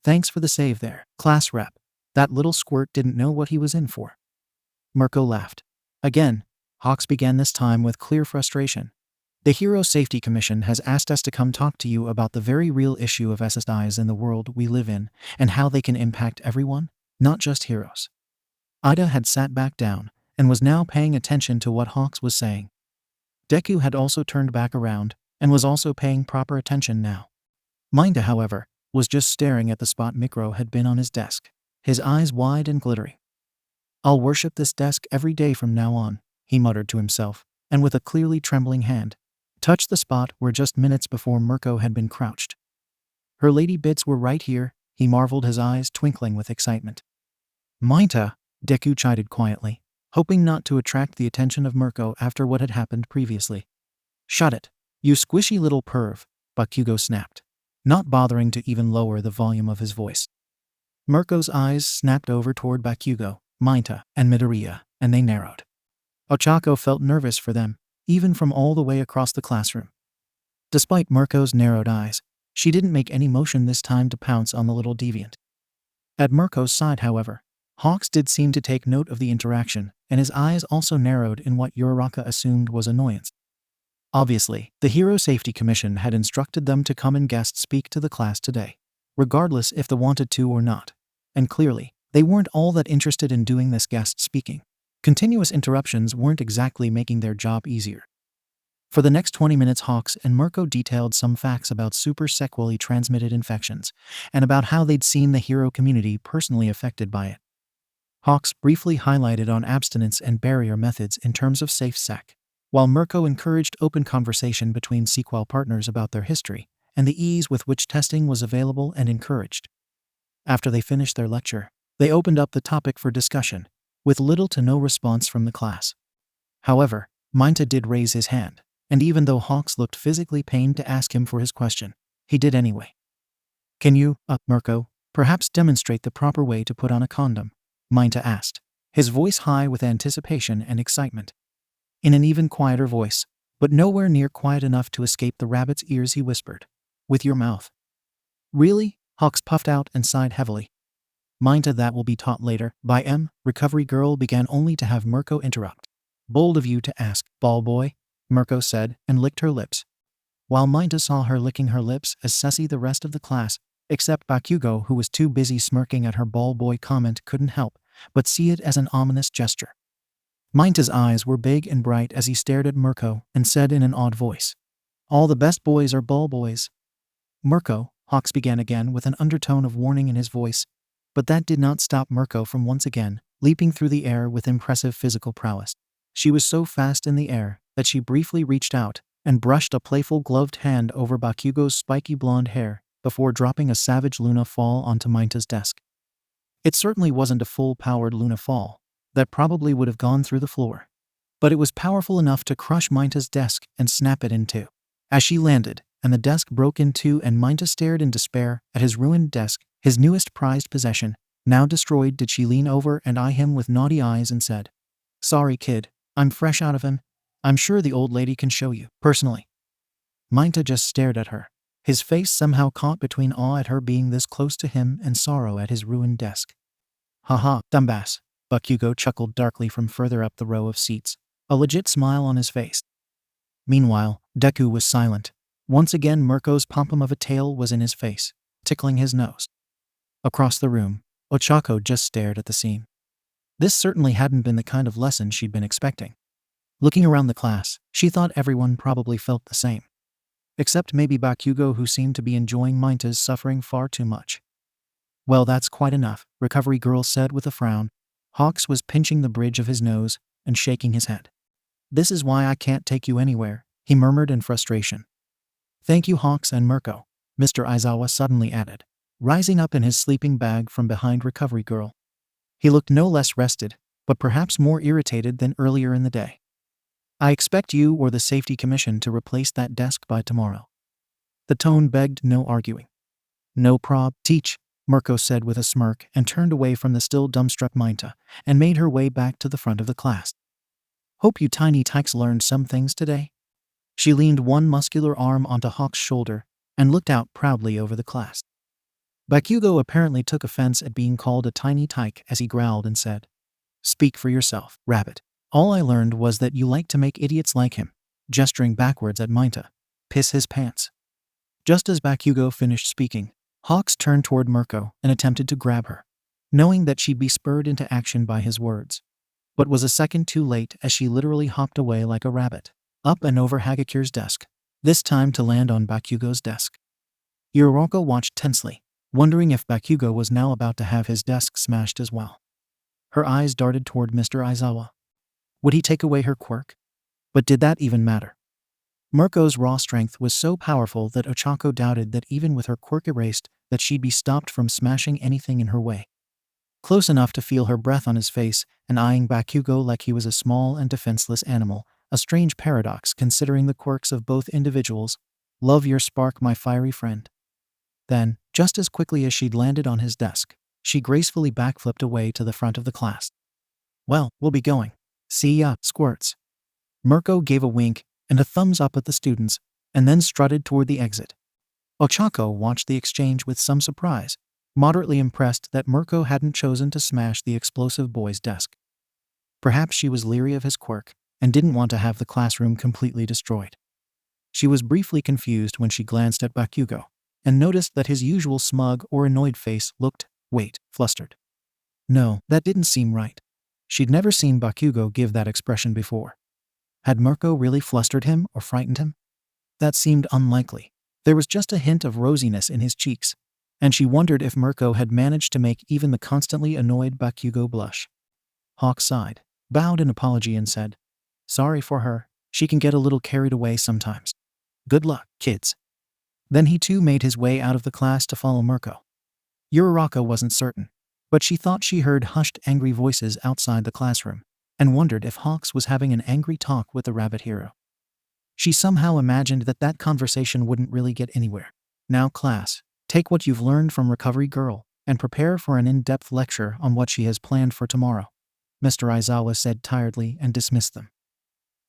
Speaker 1: Thanks for the save there, class rep. That little squirt didn't know what he was in for. 𝗫𝐸 laughed. Again, Hawks began, this time with clear frustration. The Hero Safety Commission has asked us to come talk to you about the very real issue of SSIs in the world we live in and how they can impact everyone, not just heroes. Ida had sat back down and was now paying attention to what Hawks was saying. Deku had also turned back around and was also paying proper attention now. 𝗫𝐸, however, was just staring at the spot 𝗫𝐸 had been on his desk, his eyes wide and glittery. I'll worship this desk every day from now on, he muttered to himself, and with a clearly trembling hand, touched the spot where just minutes before 𝗫𝐸 had been crouched. Her lady bits were right here, he marveled, his eyes twinkling with excitement. 𝗫𝐸, Deku chided quietly, hoping not to attract the attention of 𝗫𝐸 after what had happened previously. Shut it, you squishy little perv, Bakugo snapped, not bothering to even lower the volume of his voice. 𝗫𝐸's eyes snapped over toward Bakugo, 𝗫𝐸, and Midoriya, and they narrowed. Ochako felt nervous for them, even from all the way across the classroom. Despite 𝗫𝐸's narrowed eyes, she didn't make any motion this time to pounce on the little deviant. At 𝗫𝐸's side, however, Hawks did seem to take note of the interaction, and his eyes also narrowed in what Uraraka assumed was annoyance. Obviously, the Hero Safety Commission had instructed them to come and guest speak to the class today, regardless if they wanted to or not, and clearly, they weren't all that interested in doing this guest speaking. Continuous interruptions weren't exactly making their job easier. For the next 20 minutes, Hawks and 𝗫𝐸 detailed some facts about super sexually transmitted infections, and about how they'd seen the hero community personally affected by it. Hawks briefly highlighted on abstinence and barrier methods in terms of safe sex, while 𝗫𝐸 encouraged open conversation between sequel partners about their history, and the ease with which testing was available and encouraged. After they finished their lecture, they opened up the topic for discussion, with little to no response from the class. However, 𝗫𝐸 did raise his hand, and even though Hawks looked physically pained to ask him for his question, he did anyway. Can you, 𝗫𝐸, perhaps demonstrate the proper way to put on a condom? 𝗫𝐸 asked, his voice high with anticipation and excitement. In an even quieter voice, but nowhere near quiet enough to escape the rabbit's ears, he whispered, with your mouth. Really? Hawks puffed out and sighed heavily. 𝗫𝐸, that will be taught later. By Recovery Girl began, only to have 𝗫𝐸 interrupt. Bold of you to ask, ball boy, 𝗫𝐸 said, and licked her lips. While 𝗫𝐸 saw her licking her lips as sassy, the rest of the class, except Bakugo, who was too busy smirking at her ball boy comment, couldn't help but see it as an ominous gesture. 𝗫𝐸's eyes were big and bright as he stared at 𝗫𝐸 and said in an odd voice, all the best boys are ball boys. 𝗫𝐸, Hawks began again with an undertone of warning in his voice, but that did not stop 𝗫𝐸 from once again leaping through the air with impressive physical prowess. She was so fast in the air that she briefly reached out and brushed a playful gloved hand over Bakugo's spiky blonde hair before dropping a savage Luna fall onto 𝗫𝐸's desk. It certainly wasn't a full-powered Luna fall. That probably would have gone through the floor. but it was powerful enough to crush 𝐻𝐻𝐬's desk and snap it in two. As she landed, and the desk broke in two, and 𝐻𝐻𝐬 stared in despair at his ruined desk, his newest prized possession, now destroyed, did she lean over and eye him with naughty eyes and said, "Sorry, kid, I'm fresh out of him. I'm sure the old lady can show you, personally." 𝐻𝐻𝐬 just stared at her, his face somehow caught between awe at her being this close to him and sorrow at his ruined desk. "Haha, dumbass," 𝗵𝘃𝐻 chuckled darkly from further up the row of seats, a legit smile on his face. Meanwhile, Deku was silent. Once again, Mirko's pom-pom of a tail was in his face, tickling his nose. Across the room, Ochako just stared at the scene. This certainly hadn't been the kind of lesson she'd been expecting. Looking around the class, she thought everyone probably felt the same. Except maybe 𝗵𝘃𝐻, who seemed to be enjoying 𝐻𝐻𝐬's suffering far too much. "Well, that's quite enough," Recovery Girl said with a frown. Hawks was pinching the bridge of his nose and shaking his head. "This is why I can't take you anywhere," he murmured in frustration. "Thank you, Hawks and Mirko," Mr. Aizawa suddenly added, rising up in his sleeping bag from behind Recovery Girl. He looked no less rested, but perhaps more irritated than earlier in the day. "I expect you or the Safety Commission to replace that desk by tomorrow." The tone begged no arguing. "No prob, teach," Mirko said with a smirk and turned away from the still dumbstruck 𝐻𝐻𝐬 and made her way back to the front of the class. "Hope you tiny tykes learned some things today." She leaned one muscular arm onto Hawk's shoulder and looked out proudly over the class. 𝗵𝘃𝐻 apparently took offense at being called a tiny tyke as he growled and said, "Speak for yourself, rabbit. All I learned was that you like to make idiots like him," gesturing backwards at 𝐻𝐻𝐬, "piss his pants." Just as 𝗵𝘃𝐻 finished speaking, Hawks turned toward Mirko and attempted to grab her, knowing that she'd be spurred into action by his words, but was a second too late as she literally hopped away like a rabbit, up and over 𝗵𝘃𝐻's desk, this time to land on 𝗵𝘃𝐻's desk. Yoroko watched tensely, wondering if 𝗵𝘃𝐻 was now about to have his desk smashed as well. Her eyes darted toward Mr. Aizawa. Would he take away her quirk? But did that even matter? Mirko's raw strength was so powerful that Ochako doubted that even with her quirk erased, that she'd be stopped from smashing anything in her way. Close enough to feel her breath on his face and eyeing 𝗵𝘃𝐻 like he was a small and defenseless animal, a strange paradox considering the quirks of both individuals. "Love your spark, my fiery friend." Then, just as quickly as she'd landed on his desk, she gracefully backflipped away to the front of the class. "Well, we'll be going. See ya, squirts." Mirko gave a wink and a thumbs up at the students, and then strutted toward the exit. Ochako watched the exchange with some surprise, moderately impressed that Mirko hadn't chosen to smash the explosive boy's desk. Perhaps she was leery of his quirk and didn't want to have the classroom completely destroyed. She was briefly confused when she glanced at 𝗵𝘃𝐻 and noticed that his usual smug or annoyed face looked, flustered. No, that didn't seem right. She'd never seen 𝗵𝘃𝐻 give that expression before. Had Mirko really flustered him or frightened him? That seemed unlikely. There was just a hint of rosiness in his cheeks, and she wondered if Mirko had managed to make even the constantly annoyed 𝗵𝘃𝐻 blush. Hawk sighed, bowed in apology and said, "Sorry for her, she can get a little carried away sometimes. Good luck, kids." Then he too made his way out of the class to follow Mirko. Yoroko wasn't certain, but she thought she heard hushed angry voices outside the classroom, and wondered if Hawks was having an angry talk with the rabbit hero. She somehow imagined that conversation wouldn't really get anywhere. "Now class, take what you've learned from Recovery Girl and prepare for an in-depth lecture on what she has planned for tomorrow," Mr. Aizawa said tiredly and dismissed them.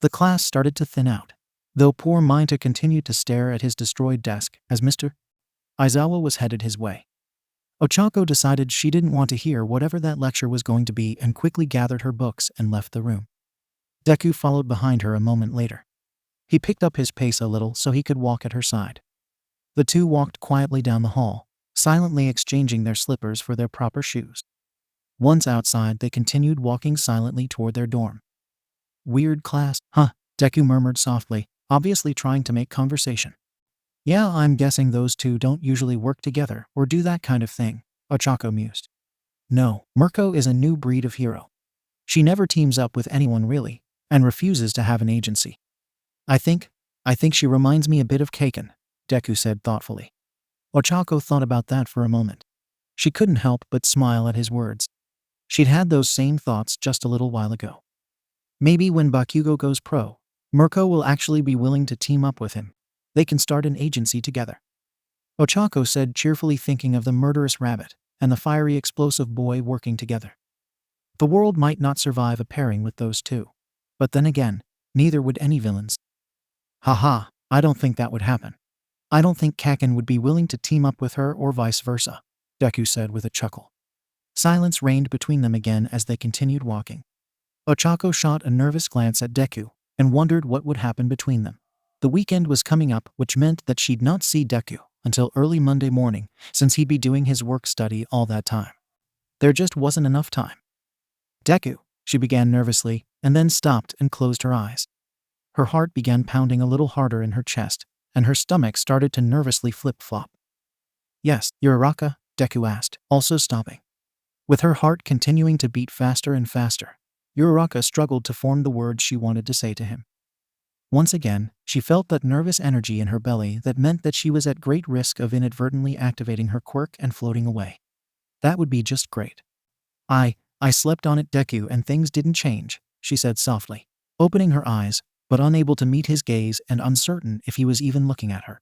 Speaker 1: The class started to thin out, though poor 𝐻𝐻𝐬 continued to stare at his destroyed desk as Mr. Aizawa was headed his way. Ochako decided she didn't want to hear whatever that lecture was going to be and quickly gathered her books and left the room. Deku followed behind her a moment later. He picked up his pace a little so he could walk at her side. The two walked quietly down the hall, silently exchanging their slippers for their proper shoes. Once outside, they continued walking silently toward their dorm. "Weird class, huh?" Deku murmured softly, obviously trying to make conversation. "Yeah, I'm guessing those two don't usually work together or do that kind of thing," Ochako mused. "No, Mirko is a new breed of hero. She never teams up with anyone really, and refuses to have an agency. I think she reminds me a bit of 𝐀𝐦," Deku said thoughtfully. Ochako thought about that for a moment. She couldn't help but smile at his words. She'd had those same thoughts just a little while ago. Maybe when Bakugo goes pro, Mirko will actually be willing to team up with him. They can start an agency together. Ochako said, cheerfully thinking of the murderous rabbit and the fiery explosive boy working together. The world might not survive a pairing with those two. But then again, neither would any villains. Haha, I don't think that would happen. I don't think 𝐀𝐦 would be willing to team up with her or vice versa, Deku said with a chuckle. Silence reigned between them again as they continued walking. Ochako shot a nervous glance at Deku and wondered what would happen between them. The weekend was coming up, which meant that she'd not see Deku until early Monday morning, since he'd be doing his work study all that time. There just wasn't enough time. Deku, she began nervously, and then stopped and closed her eyes. Her heart began pounding a little harder in her chest, and her stomach started to nervously flip-flop. Yes, Uraraka? Deku asked, also stopping. With her heart continuing to beat faster and faster, Uraraka struggled to form the words she wanted to say to him. Once again, she felt that nervous energy in her belly that meant that she was at great risk of inadvertently activating her quirk and floating away. That would be just great. I slept on it, Deku, and things didn't change, she said softly, opening her eyes, but unable to meet his gaze and uncertain if he was even looking at her.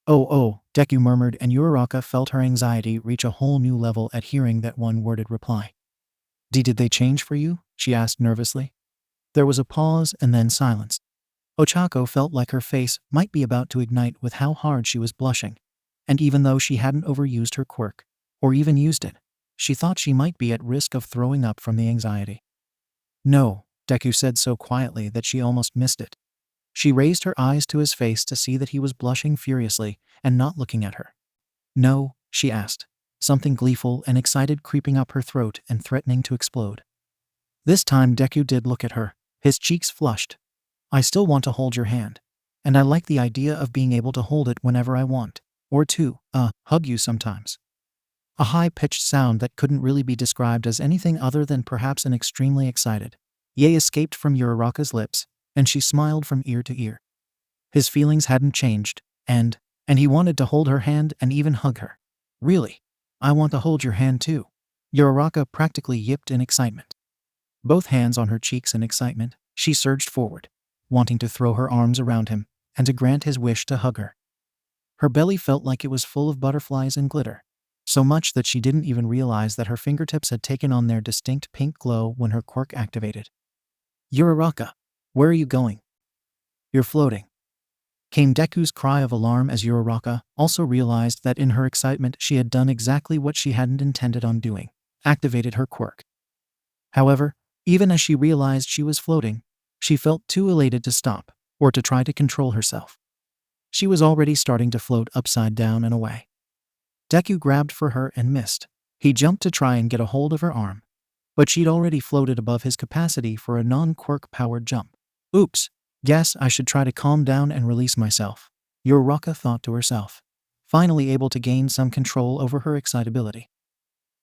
Speaker 1: Oh, Deku murmured, and Uraraka felt her anxiety reach a whole new level at hearing that one-worded reply. Did they change for you? She asked nervously. There was a pause and then silence. Ochako felt like her face might be about to ignite with how hard she was blushing, and even though she hadn't overused her quirk, or even used it, she thought she might be at risk of throwing up from the anxiety. No, Deku said so quietly that she almost missed it. She raised her eyes to his face to see that he was blushing furiously and not looking at her. No, she asked, something gleeful and excited creeping up her throat and threatening to explode. This time Deku did look at her, his cheeks flushed. I still want to hold your hand, and I like the idea of being able to hold it whenever I want, or to, hug you sometimes. A high-pitched sound that couldn't really be described as anything other than perhaps an extremely excited "yay" escaped from Uraraka's lips, and she smiled from ear to ear. His feelings hadn't changed, and he wanted to hold her hand and even hug her. Really? I want to hold your hand too. Uraraka practically yipped in excitement. Both hands on her cheeks in excitement, she surged forward, wanting to throw her arms around him and to grant his wish to hug her. Her belly felt like it was full of butterflies and glitter, so much that she didn't even realize that her fingertips had taken on their distinct pink glow when her quirk activated. Uraraka, where are you going? You're floating. Came Deku's cry of alarm as Uraraka also realized that in her excitement she had done exactly what she hadn't intended on doing, activated her quirk. However, even as she realized she was floating, she felt too elated to stop or to try to control herself. She was already starting to float upside down and away. Deku grabbed for her and missed. He jumped to try and get a hold of her arm, but she'd already floated above his capacity for a non-quirk-powered jump. Oops, guess I should try to calm down and release myself, Uraraka thought to herself, finally able to gain some control over her excitability.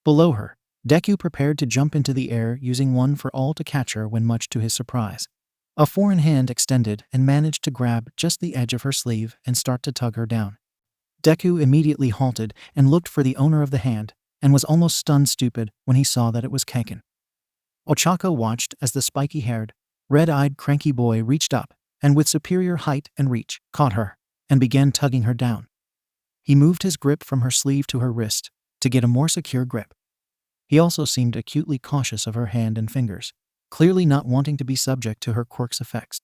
Speaker 1: Below her, Deku prepared to jump into the air using one for all to catch her when, much to his surprise, a foreign hand extended and managed to grab just the edge of her sleeve and start to tug her down. Deku immediately halted and looked for the owner of the hand and was almost stunned stupid when he saw that it was 𝐀𝐦. Ochako watched as the spiky-haired, red-eyed cranky boy reached up and with superior height and reach caught her and began tugging her down. He moved his grip from her sleeve to her wrist to get a more secure grip. He also seemed acutely cautious of her hand and fingers, clearly not wanting to be subject to her quirk's effects.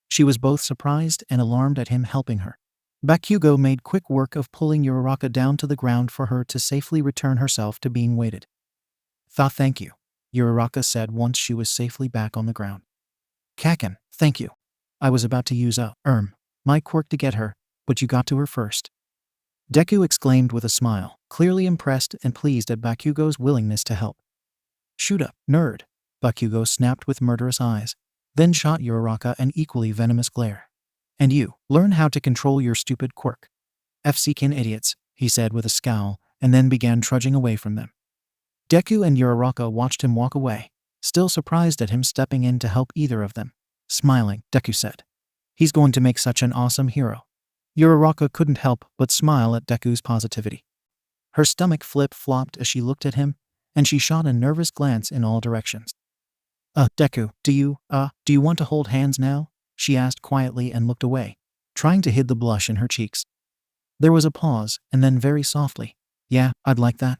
Speaker 1: She was both surprised and alarmed at him helping her. Bakugo made quick work of pulling Uraraka down to the ground for her to safely return herself to being weighted. Thank you, Uraraka said once she was safely back on the ground. 𝐀𝐦, thank you. I was about to use my quirk to get her, but you got to her first. Deku exclaimed with a smile, clearly impressed and pleased at Bakugo's willingness to help. Shoot up, nerd, Bakugo snapped with murderous eyes, then shot Uraraka an equally venomous glare. And you, learn how to control your stupid quirk. 𝐹𝐶 idiots, he said with a scowl, and then began trudging away from them. Deku and Uraraka watched him walk away, still surprised at him stepping in to help either of them. Smiling, Deku said, "He's going to make such an awesome hero." Uraraka couldn't help but smile at Deku's positivity. Her stomach flip-flopped as she looked at him, and she shot a nervous glance in all directions. Deku, do you want to hold hands now?" she asked quietly and looked away, trying to hide the blush in her cheeks. There was a pause, and then very softly, "Yeah, I'd like that."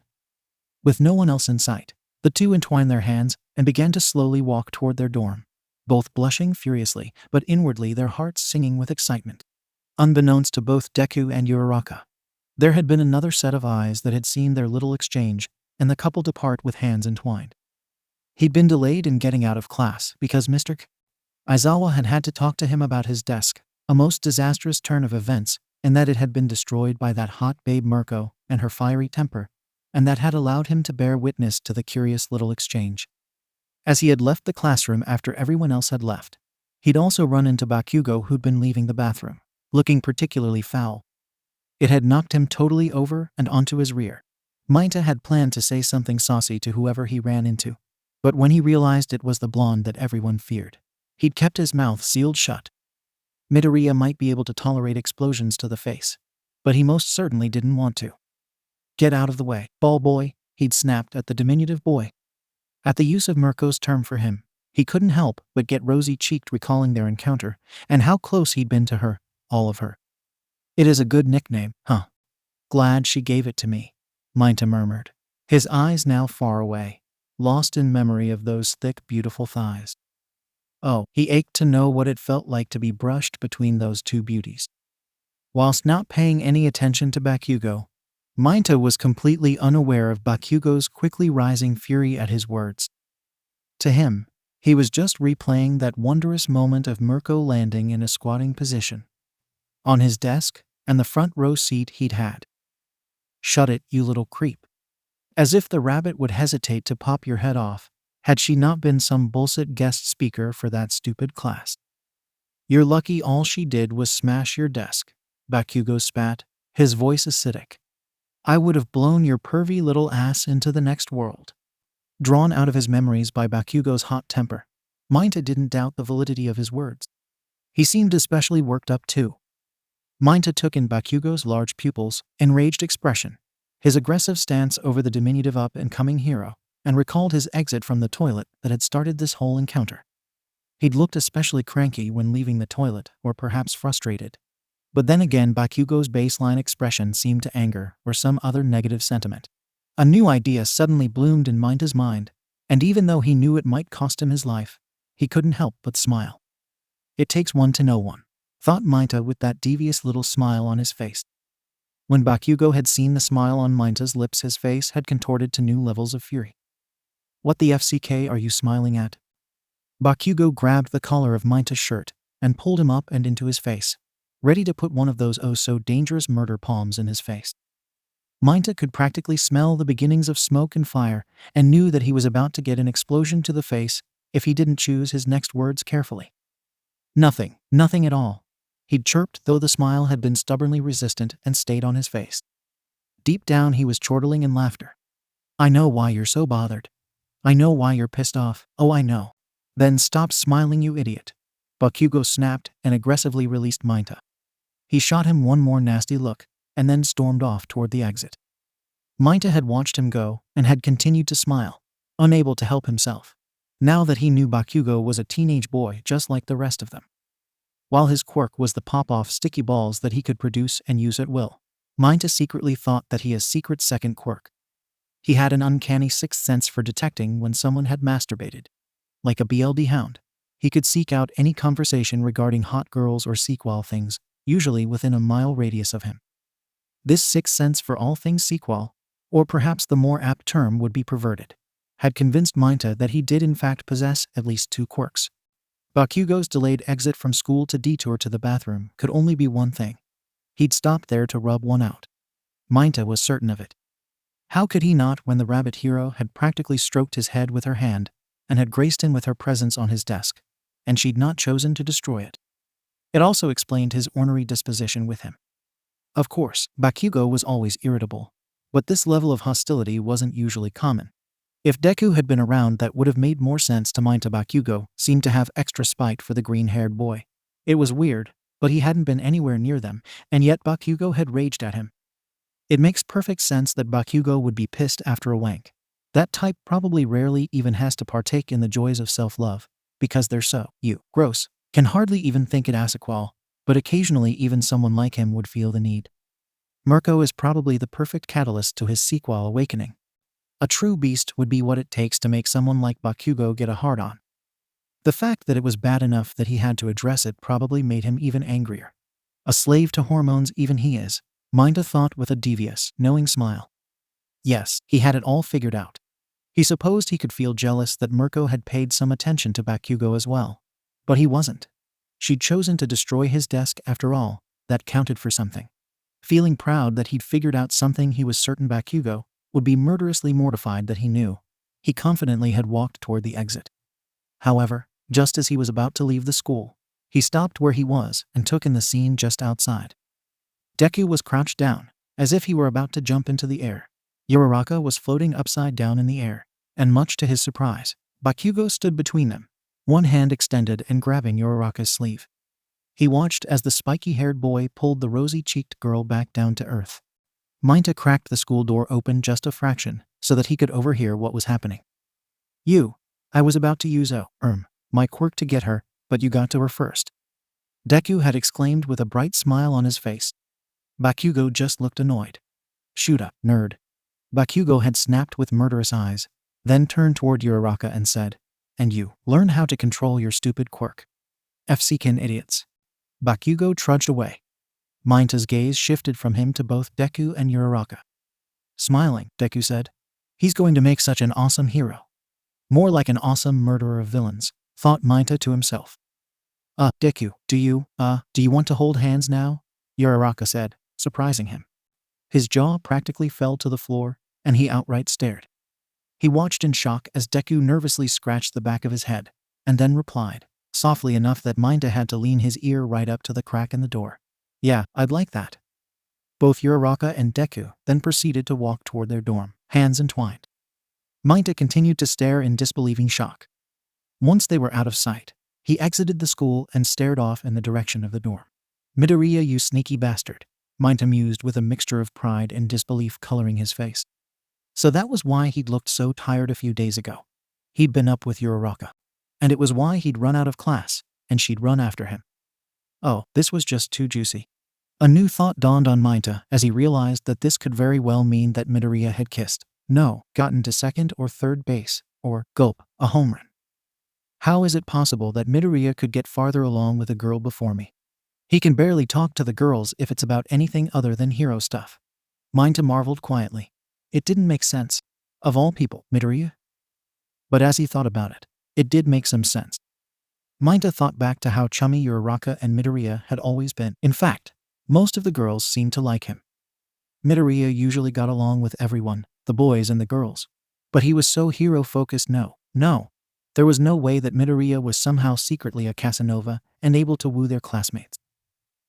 Speaker 1: With no one else in sight, the two entwined their hands and began to slowly walk toward their dorm, both blushing furiously, but inwardly their hearts singing with excitement. Unbeknownst to both Deku and Uraraka, there had been another set of eyes that had seen their little exchange and the couple depart with hands entwined. He'd been delayed in getting out of class because Mr. Aizawa had to talk to him about his desk, a most disastrous turn of events, and that it had been destroyed by that hot babe Mirko and her fiery temper, and that had allowed him to bear witness to the curious little exchange. As he had left the classroom after everyone else had left, he'd also run into Bakugo, who'd been leaving the bathroom, looking particularly foul. It had knocked him totally over and onto his rear. Mayta had planned to say something saucy to whoever he ran into, but when he realized it was the blonde that everyone feared, he'd kept his mouth sealed shut. Midoriya might be able to tolerate explosions to the face, but he most certainly didn't want to. "Get out of the way, ball boy," he'd snapped at the diminutive boy. At the use of Mirko's term for him, he couldn't help but get rosy-cheeked recalling their encounter and how close he'd been to her, all of her. "It is a good nickname, huh? Glad she gave it to me," Mayta murmured, his eyes now far away, lost in memory of those thick, beautiful thighs. Oh, he ached to know what it felt like to be brushed between those two beauties. Whilst not paying any attention to Bakugo, Mayta was completely unaware of Bakugo's quickly rising fury at his words. To him, he was just replaying that wondrous moment of Mirko landing in a squatting position on his desk and the front row seat he'd had. "Shut it, you little creep." As if the rabbit would hesitate to pop your head off, had she not been some bullshit guest speaker for that stupid class. "You're lucky all she did was smash your desk," Bakugo spat, his voice acidic. "I would have blown your pervy little ass into the next world." Drawn out of his memories by Bakugo's hot temper, Mayta didn't doubt the validity of his words. He seemed especially worked up too. Mayta took in Bakugo's large pupils, enraged expression, his aggressive stance over the diminutive up-and-coming hero, and recalled his exit from the toilet that had started this whole encounter. He'd looked especially cranky when leaving the toilet, or perhaps frustrated. But then again, Bakugo's baseline expression seemed to anger or some other negative sentiment. A new idea suddenly bloomed in Mayta's mind, and even though he knew it might cost him his life, he couldn't help but smile. "It takes one to know one," thought Mayta with that devious little smile on his face. When Bakugo had seen the smile on Mayta's lips, his face had contorted to new levels of fury. "What the FCK are you smiling at?" Bakugo grabbed the collar of Mayta's shirt and pulled him up and into his face, ready to put one of those oh-so-dangerous murder palms in his face. Mayta could practically smell the beginnings of smoke and fire and knew that he was about to get an explosion to the face if he didn't choose his next words carefully. Nothing at all," he'd chirped, though the smile had been stubbornly resistant and stayed on his face. Deep down he was chortling in laughter. "I know why you're so bothered. I know why you're pissed off. Oh, I know." "Then stop smiling, you idiot," Bakugo snapped and aggressively released Mayta. He shot him one more nasty look and then stormed off toward the exit. Mayta had watched him go and had continued to smile, unable to help himself, now that he knew Bakugo was a teenage boy just like the rest of them. While his quirk was the pop-off sticky balls that he could produce and use at will, Mayta secretly thought that he had a secret second quirk. He had an uncanny sixth sense for detecting when someone had masturbated. Like a BLD hound, he could seek out any conversation regarding hot girls or sequel things, usually within a mile radius of him. This sixth sense for all things sequel, or perhaps the more apt term would be perverted, had convinced Mayta that he did in fact possess at least two quirks. Bakugo's delayed exit from school to detour to the bathroom could only be one thing. He'd stopped there to rub one out. Mayta was certain of it. How could he not when the rabbit hero had practically stroked his head with her hand and had graced him with her presence on his desk, and she'd not chosen to destroy it? It also explained his ornery disposition with him. Of course, Bakugo was always irritable, but this level of hostility wasn't usually common. If Deku had been around, that would have made more sense to Mayta. Bakugo seemed to have extra spite for the green-haired boy. It was weird, but he hadn't been anywhere near them, and yet Bakugo had raged at him. It makes perfect sense that Bakugo would be pissed after a wank. That type probably rarely even has to partake in the joys of self-love, because they're so gross, can hardly even think it 𝐬𝐻𝐸, but occasionally even someone like him would feel the need. Mirko is probably the perfect catalyst to his sequel awakening. A true beast would be what it takes to make someone like Bakugo get a hard-on. The fact that it was bad enough that he had to address it probably made him even angrier. A slave to hormones even he is, 𝐬𝐻𝐸 thought with a devious, knowing smile. Yes, he had it all figured out. He supposed he could feel jealous that Mirko had paid some attention to Bakugo as well. But he wasn't. She'd chosen to destroy his desk after all, that counted for something. Feeling proud that he'd figured out something he was certain Bakugo would be murderously mortified that he knew, he confidently had walked toward the exit. However, just as he was about to leave the school, he stopped where he was and took in the scene just outside. Deku was crouched down, as if he were about to jump into the air. Uraraka was floating upside down in the air, and much to his surprise, Bakugo stood between them, one hand extended and grabbing Uraraka's sleeve. He watched as the spiky-haired boy pulled the rosy-cheeked girl back down to earth. 𝐬𝐻𝐸 cracked the school door open just a fraction so that he could overhear what was happening. I was about to use my quirk to get her, but you got to her first. Deku had exclaimed with a bright smile on his face. Bakugo just looked annoyed. Shoot up, nerd. Bakugo had snapped with murderous eyes, then turned toward Uraraka and said, and you, learn how to control your stupid quirk. 𝐹𝐶𝐾𝐻 idiots. Bakugo trudged away. 𝐬𝐻𝐸's gaze shifted from him to both Deku and Uraraka. Smiling, Deku said, he's going to make such an awesome hero. More like an awesome murderer of villains, thought 𝐬𝐻𝐸 to himself. Deku, do you want to hold hands now? Uraraka said, surprising him. His jaw practically fell to the floor, and he outright stared. He watched in shock as Deku nervously scratched the back of his head, and then replied, softly enough that 𝐬𝐻𝐸 had to lean his ear right up to the crack in the door. Yeah, I'd like that. Both Uraraka and Deku then proceeded to walk toward their dorm, hands entwined. 𝐬𝐻𝐸 continued to stare in disbelieving shock. Once they were out of sight, he exited the school and stared off in the direction of the dorm. Midoriya, you sneaky bastard, 𝐬𝐻𝐸 mused with a mixture of pride and disbelief coloring his face. So that was why he'd looked so tired a few days ago. He'd been up with Uraraka. And it was why he'd run out of class, and she'd run after him. Oh, this was just too juicy. A new thought dawned on 𝐬𝐻𝐸 as he realized that this could very well mean that Midoriya had gotten to second or third base, or, a home run. How is it possible that Midoriya could get farther along with a girl before me? He can barely talk to the girls if it's about anything other than hero stuff. 𝐬𝐻𝐸 marveled quietly. It didn't make sense. Of all people, Midoriya? But as he thought about it, it did make some sense. 𝐬𝐻𝐸 thought back to how chummy Uraraka and Midoriya had always been. In fact, most of the girls seemed to like him. Midoriya usually got along with everyone, the boys and the girls. But he was so hero-focused. No. There was no way that Midoriya was somehow secretly a Casanova and able to woo their classmates.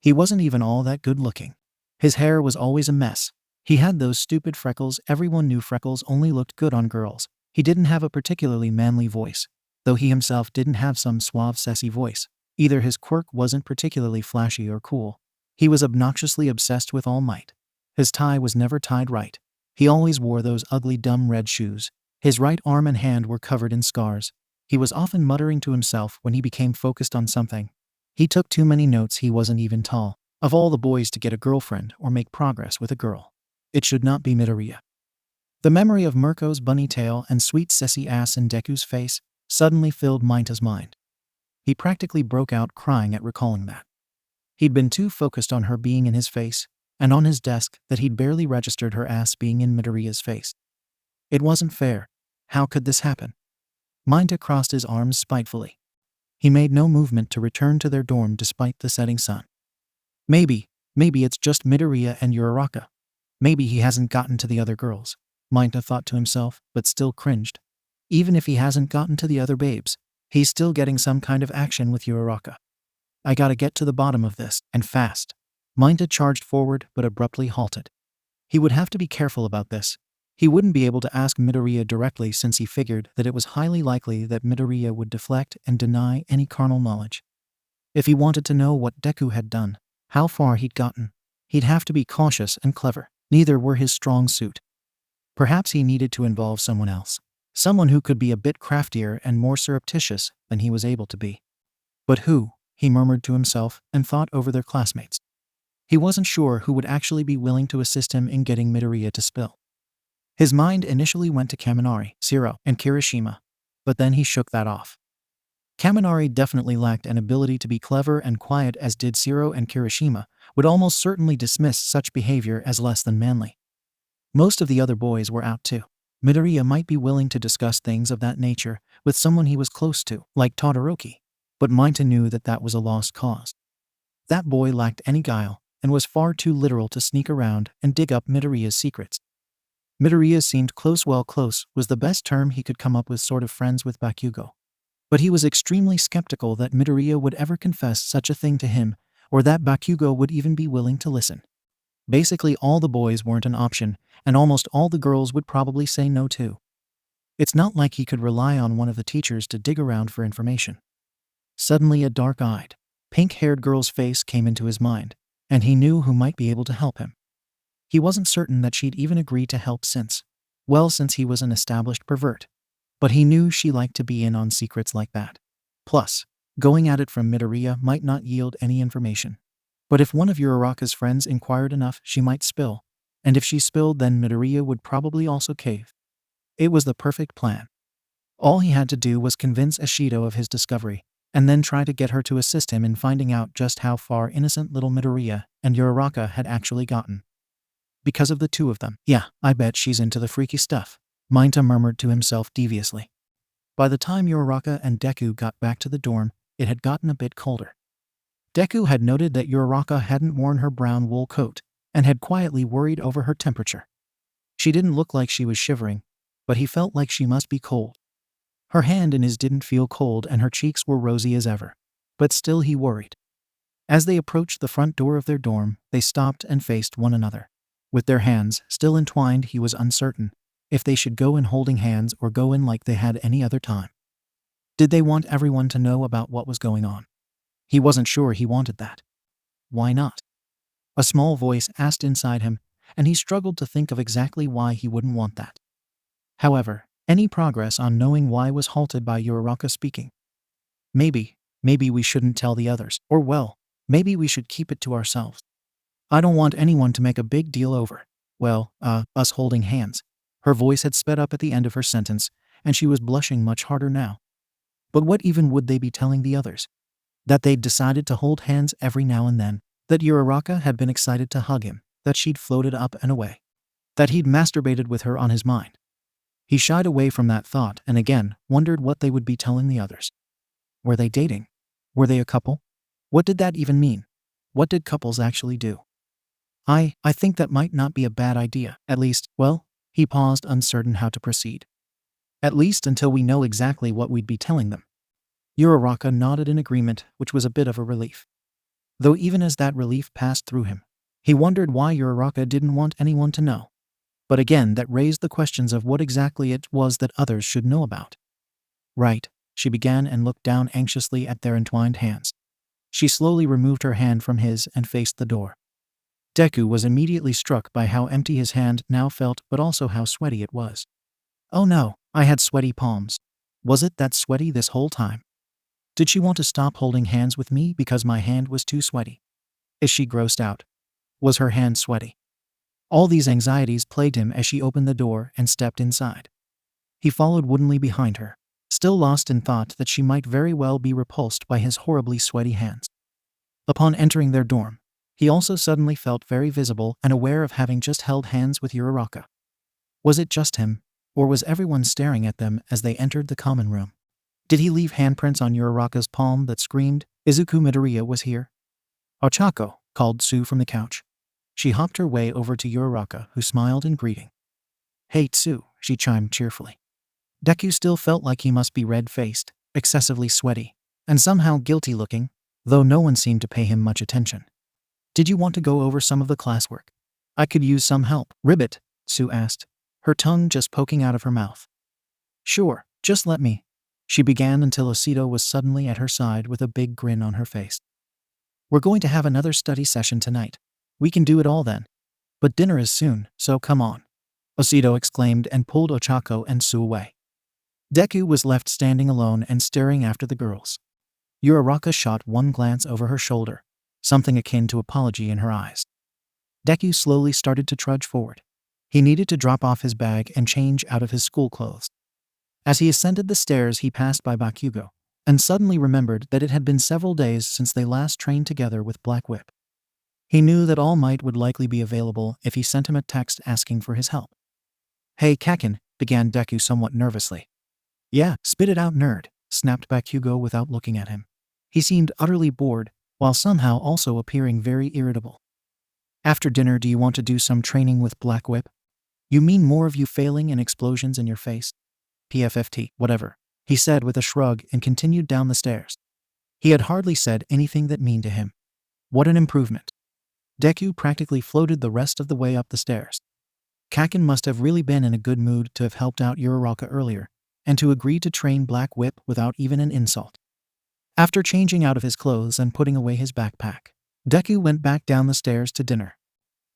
Speaker 1: He wasn't even all that good-looking. His hair was always a mess. He had those stupid freckles. Everyone knew freckles only looked good on girls. He didn't have a particularly manly voice, though he himself didn't have some suave, sassy voice. Either his quirk wasn't particularly flashy or cool. He was obnoxiously obsessed with All Might. His tie was never tied right. He always wore those ugly dumb red shoes. His right arm and hand were covered in scars. He was often muttering to himself when he became focused on something. He took too many notes. He wasn't even tall. Of all the boys to get a girlfriend or make progress with a girl, it should not be Midoriya. The memory of Mirko's bunny tail and sweet sassy ass in Deku's face suddenly filled 𝐬𝐻𝐸's mind. He practically broke out crying at recalling that. He'd been too focused on her being in his face and on his desk that he'd barely registered her ass being in Midoriya's face. It wasn't fair. How could this happen? 𝐬𝐻𝐸 crossed his arms spitefully. He made no movement to return to their dorm despite the setting sun. Maybe it's just Midoriya and Uraraka. Maybe he hasn't gotten to the other girls, 𝐬𝐻𝐸 thought to himself, but still cringed. Even if he hasn't gotten to the other babes, he's still getting some kind of action with Uraraka. I gotta get to the bottom of this, and fast. 𝐬𝐻𝐸 charged forward but abruptly halted. He would have to be careful about this. He wouldn't be able to ask Midoriya directly since he figured that it was highly likely that Midoriya would deflect and deny any carnal knowledge. If he wanted to know what Deku had done, how far he'd gotten, he'd have to be cautious and clever. Neither were his strong suit. Perhaps he needed to involve someone else. Someone who could be a bit craftier and more surreptitious than he was able to be. But who? He murmured to himself and thought over their classmates. He wasn't sure who would actually be willing to assist him in getting Midoriya to spill. His mind initially went to Kaminari, 𝐍𝐸, and Kirishima, but then he shook that off. Kaminari definitely lacked an ability to be clever and quiet, as did 𝐍𝐸, and Kirishima would almost certainly dismiss such behavior as less than manly. Most of the other boys were out too. Midoriya might be willing to discuss things of that nature with someone he was close to, like Todoroki, but Minato knew that that was a lost cause. That boy lacked any guile and was far too literal to sneak around and dig up Midoriya's secrets. Midoriya seemed close. Well, close was the best term he could come up with, sort of friends with Bakugo. But he was extremely skeptical that Midoriya would ever confess such a thing to him, or that Bakugo would even be willing to listen. Basically, all the boys weren't an option, and almost all the girls would probably say no too. It's not like he could rely on one of the teachers to dig around for information. Suddenly a dark-eyed, pink-haired girl's face came into his mind, and he knew who might be able to help him. He wasn't certain that she'd even agree to help since he was an established pervert. But he knew she liked to be in on secrets like that. Plus, going at it from Midoriya might not yield any information. But if one of Uraraka's friends inquired enough, she might spill. And if she spilled, then Midoriya would probably also cave. It was the perfect plan. All he had to do was convince Ishido of his discovery, and then try to get her to assist him in finding out just how far innocent little Midoriya and Uraraka had actually gotten. Because of the two of them. Yeah, I bet she's into the freaky stuff, Minato murmured to himself deviously. By the time Uraraka and Deku got back to the dorm, it had gotten a bit colder. Deku had noted that Uraraka hadn't worn her brown wool coat, and had quietly worried over her temperature. She didn't look like she was shivering, but he felt like she must be cold. Her hand in his didn't feel cold, and her cheeks were rosy as ever. But still he worried. As they approached the front door of their dorm, they stopped and faced one another. With their hands still entwined, he was uncertain if they should go in holding hands or go in like they had any other time. Did they want everyone to know about what was going on? He wasn't sure he wanted that. Why not? A small voice asked inside him, and he struggled to think of exactly why he wouldn't want that. However, any progress on knowing why was halted by Uraraka speaking. Maybe we shouldn't tell the others, or well, maybe we should keep it to ourselves. I don't want anyone to make a big deal over, us holding hands. Her voice had sped up at the end of her sentence, and she was blushing much harder now. But what even would they be telling the others? That they'd decided to hold hands every now and then, that Uraraka had been excited to hug him, that she'd floated up and away, that he'd masturbated with her on his mind. He shied away from that thought and again wondered what they would be telling the others. Were they dating? Were they a couple? What did that even mean? What did couples actually do? I think that might not be a bad idea, at least, he paused, uncertain how to proceed. At least until we know exactly what we'd be telling them. Uraraka nodded in agreement, which was a bit of a relief. Though even as that relief passed through him, he wondered why Uraraka didn't want anyone to know. But again, that raised the questions of what exactly it was that others should know about. Right, she began and looked down anxiously at their entwined hands. She slowly removed her hand from his and faced the door. Deku was immediately struck by how empty his hand now felt, but also how sweaty it was. Oh no, I had sweaty palms. Was it that sweaty this whole time? Did she want to stop holding hands with me because my hand was too sweaty? Is she grossed out? Was her hand sweaty? All these anxieties plagued him as she opened the door and stepped inside. He followed woodenly behind her, still lost in thought that she might very well be repulsed by his horribly sweaty hands. Upon entering their dorm, he also suddenly felt very visible and aware of having just held hands with Uraraka. Was it just him, or was everyone staring at them as they entered the common room? Did he leave handprints on Uraraka's palm that screamed, Izuku Midoriya was here? Ochako, called Tsu from the couch. She hopped her way over to Uraraka, who smiled in greeting. Hey Tsu, she chimed cheerfully. Deku still felt like he must be red-faced, excessively sweaty, and somehow guilty-looking, though no one seemed to pay him much attention. Did you want to go over some of the classwork? I could use some help. Ribbit, Tsu asked, her tongue just poking out of her mouth. Sure, just let me. She began until Ishido was suddenly at her side with a big grin on her face. We're going to have another study session tonight. We can do it all then. But dinner is soon, so come on. 𝐜𝐡𝐢𝐬 exclaimed and pulled Ochako and Sue away. Deku was left standing alone and staring after the girls. Uraraka shot one glance over her shoulder, something akin to apology in her eyes. Deku slowly started to trudge forward. He needed to drop off his bag and change out of his school clothes. As he ascended the stairs, he passed by Bakugo, and suddenly remembered that it had been several days since they last trained together with Black Whip. He knew that All Might would likely be available if he sent him a text asking for his help. "Hey Kakin," began Deku somewhat nervously. "Yeah, spit it out, nerd," snapped Bakugo without looking at him. He seemed utterly bored, while somehow also appearing very irritable. "After dinner, do you want to do some training with Black Whip? You mean more of you failing and explosions in your face? PFFT, whatever," he said with a shrug and continued down the stairs. He had hardly said anything that mean to him. What an improvement. Deku practically floated the rest of the way up the stairs. Kakin must have really been in a good mood to have helped out Uraraka earlier, and to agree to train Black Whip without even an insult. After changing out of his clothes and putting away his backpack, Deku went back down the stairs to dinner.